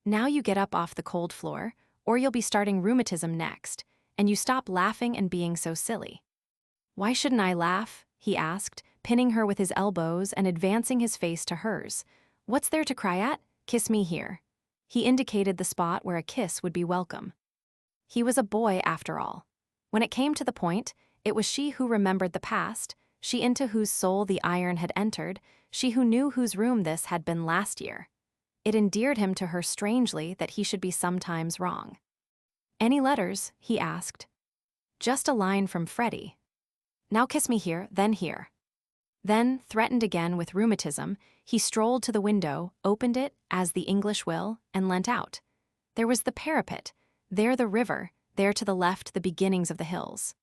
S1: Now you get up off the cold floor, or you'll be starting rheumatism next, and you stop laughing and being so silly." "Why shouldn't I laugh?" he asked, pinning her with his elbows and advancing his face to hers. "What's there to cry at? Kiss me here." He indicated the spot where a kiss would be welcome. He was a boy after all. When it came to the point, it was she who remembered the past, she into whose soul the iron had entered, she who knew whose room this had been last year. It endeared him to her strangely that he should be sometimes wrong. "Any letters?" he asked. "Just a line from Freddie." "Now kiss me here, then here." Then, threatened again with rheumatism, he strolled to the window, opened it, as the English will, and leant out. There was the parapet, there the river, there to the left the beginnings of the hills.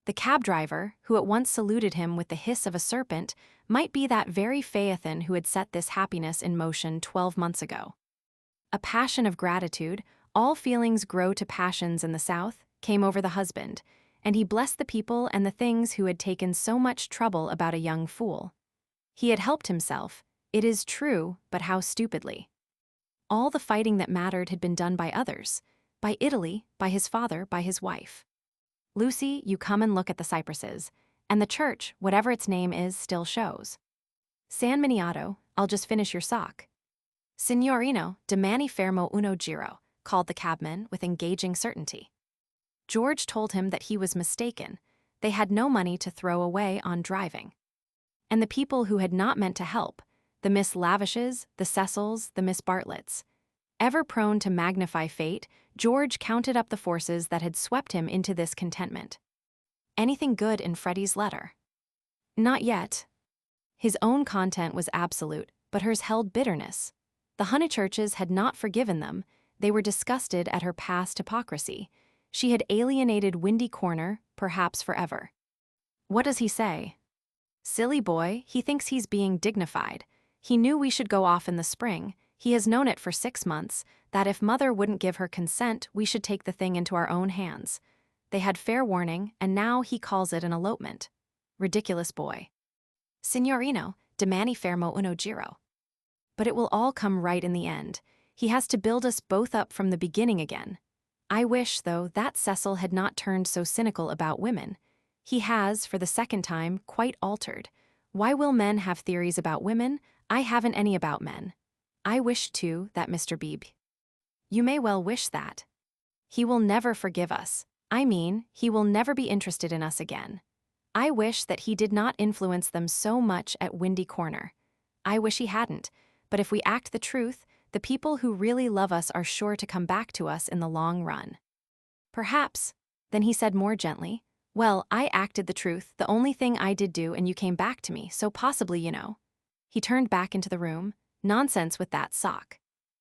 S1: The cab driver, who at once saluted him with the hiss of a serpent, might be that very Phaethon who had set this happiness in motion 12 months ago. A passion of gratitude, all feelings grow to passions in the South, came over the husband, and he blessed the people and the things who had taken so much trouble about a young fool. He had helped himself, it is true, but how stupidly. All the fighting that mattered had been done by others, by Italy, by his father, by his wife. "Lucy, you come and look at the cypresses, and the church, whatever its name is, still shows." "San Miniato, I'll just finish your sock." "Signorino, domani fermo uno giro," called the cabman with engaging certainty. George told him that he was mistaken. They had no money to throw away on driving. And the people who had not meant to help, the Miss Lavishes, the Cecils, the Miss Bartletts. Ever prone to magnify fate, George counted up the forces that had swept him into this contentment. Anything good in Freddie's letter? Not yet. His own content was absolute, but hers held bitterness. The Honeychurches had not forgiven them. They were disgusted at her past hypocrisy. She had alienated Windy Corner, perhaps forever. What does he say? "Silly boy, he thinks he's being dignified. He knew we should go off in the spring. He has known it for 6 months, that if mother wouldn't give her consent, we should take the thing into our own hands. They had fair warning, and now he calls it an elopement. Ridiculous boy." "Signorino, domani fermo uno giro." "But it will all come right in the end. He has to build us both up from the beginning again. I wish, though, that Cecil had not turned so cynical about women. He has, for the second time, quite altered. Why will men have theories about women? I haven't any about men. I wish, too, that Mr. Beebe." "You may well wish that. He will never forgive us. I mean, he will never be interested in us again. I wish that he did not influence them so much at Windy Corner. I wish he hadn't, but if we act the truth, the people who really love us are sure to come back to us in the long run." "Perhaps." Then he said more gently, "Well, I acted the truth, the only thing I did do, and you came back to me, so possibly, you know." He turned back into the room. Nonsense with that sock.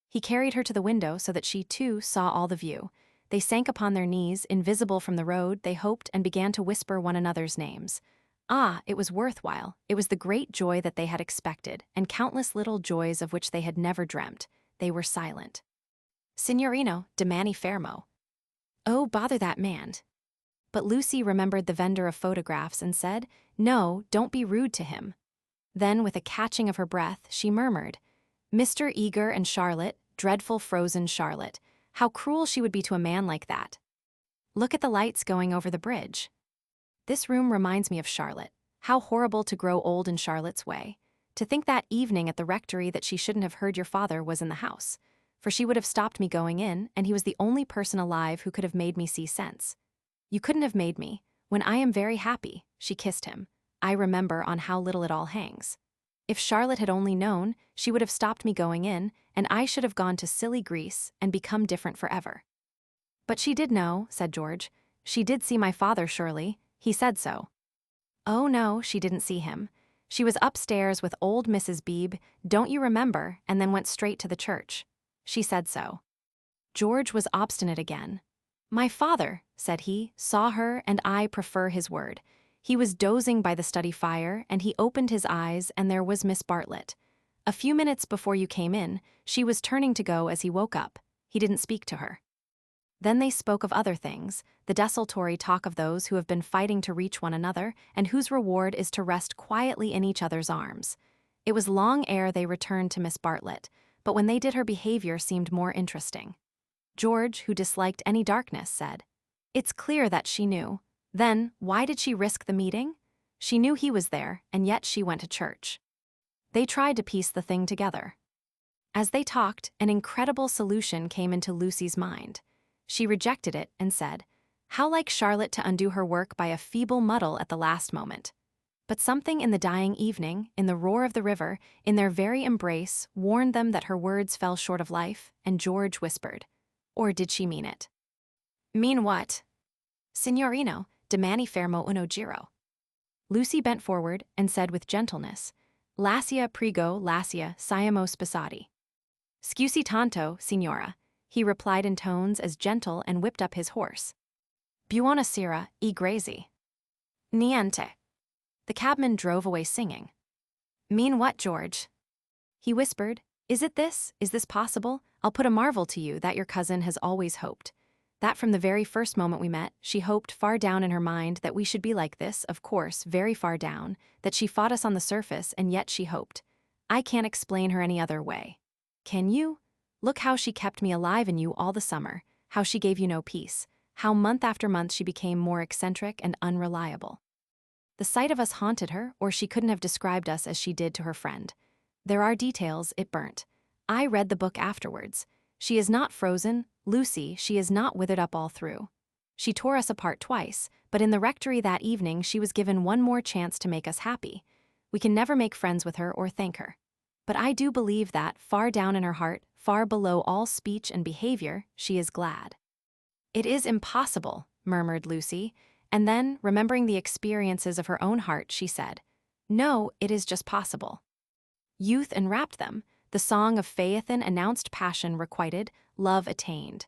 S1: He carried her to the window so that she, too, saw all the view. They sank upon their knees, invisible from the road, they hoped, and began to whisper one another's names. Ah, it was worthwhile. It was the great joy that they had expected, and countless little joys of which they had never dreamt. They were silent. "Signorino, domani fermo." "Oh, bother that man." But Lucy remembered the vendor of photographs and said, "No, don't be rude to him." Then, with a catching of her breath, she murmured, "Mr. Eager and Charlotte, dreadful frozen Charlotte. How cruel she would be to a man like that. Look at the lights going over the bridge. This room reminds me of Charlotte. How horrible to grow old in Charlotte's way. To think that evening at the rectory that she shouldn't have heard your father was in the house. For she would have stopped me going in, and he was the only person alive who could have made me see sense. You couldn't have made me. When I am very happy," she kissed him, "I remember on how little it all hangs. If Charlotte had only known, she would have stopped me going in, and I should have gone to silly Greece and become different forever." "But she did know," said George. "She did see my father, surely. He said so." "Oh no, she didn't see him. She was upstairs with old Mrs. Beebe, don't you remember, and then went straight to the church. She said so." George was obstinate again. "My father," said he, "saw her, and I prefer his word. He was dozing by the study fire, and he opened his eyes, and there was Miss Bartlett. A few minutes before you came in, she was turning to go as he woke up. He didn't speak to her." Then they spoke of other things, the desultory talk of those who have been fighting to reach one another, and whose reward is to rest quietly in each other's arms. It was long ere they returned to Miss Bartlett, but when they did her behavior seemed more interesting. George, who disliked any darkness, said, "It's clear that she knew. Then, why did she risk the meeting? She knew he was there, and yet she went to church. They tried to piece the thing together. As they talked, an incredible solution came into Lucy's mind. She rejected it and said, "How like Charlotte to undo her work by a feeble muddle at the last moment." But something in the dying evening, in the roar of the river, in their very embrace, warned them that her words fell short of life, and George whispered, "Or did she mean it?" "Mean what?" "Signorino, domani fermo uno giro." Lucy bent forward and said with gentleness, "Lascia prego, lascia, siamo sposati." "Scusi tanto, signora," he replied in tones as gentle, and whipped up his horse. "Buona sera, e grazie." "Niente." The cabman drove away singing. "Mean what, George?" He whispered, "Is it this? Is this possible? I'll put a marvel to you that your cousin has always hoped. That from the very first moment we met, she hoped far down in her mind that we should be like this, of course, very far down, that she fought us on the surface, and yet she hoped. I can't explain her any other way. Can you? Look how she kept me alive in you all the summer, how she gave you no peace, how month after month she became more eccentric and unreliable. The sight of us haunted her, or she couldn't have described us as she did to her friend. There are details it burnt. I read the book afterwards. She is not frozen, Lucy, she is not withered up all through. She tore us apart twice, but in the rectory that evening she was given one more chance to make us happy. We can never make friends with her or thank her. But I do believe that, far down in her heart, far below all speech and behavior, she is glad." "It is impossible," murmured Lucy, and then, remembering the experiences of her own heart, she said, "No, it is just possible." Youth enwrapped them. The song of Phaethon announced passion requited, love attained.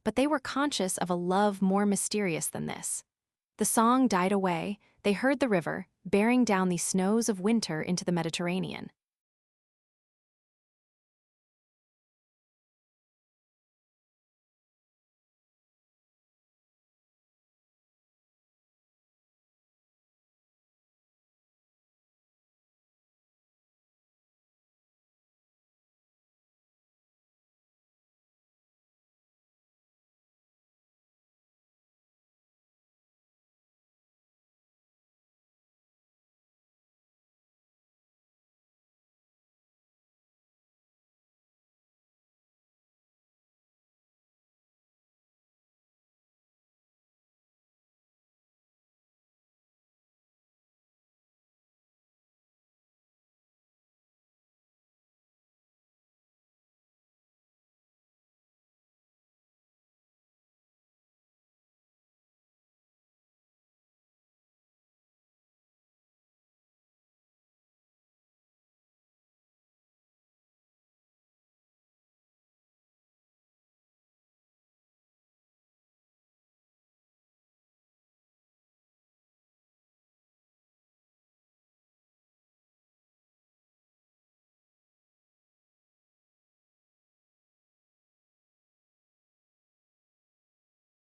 S1: But they were conscious of a love more mysterious than this. The song died away, they heard the river, bearing down the snows of winter into the Mediterranean.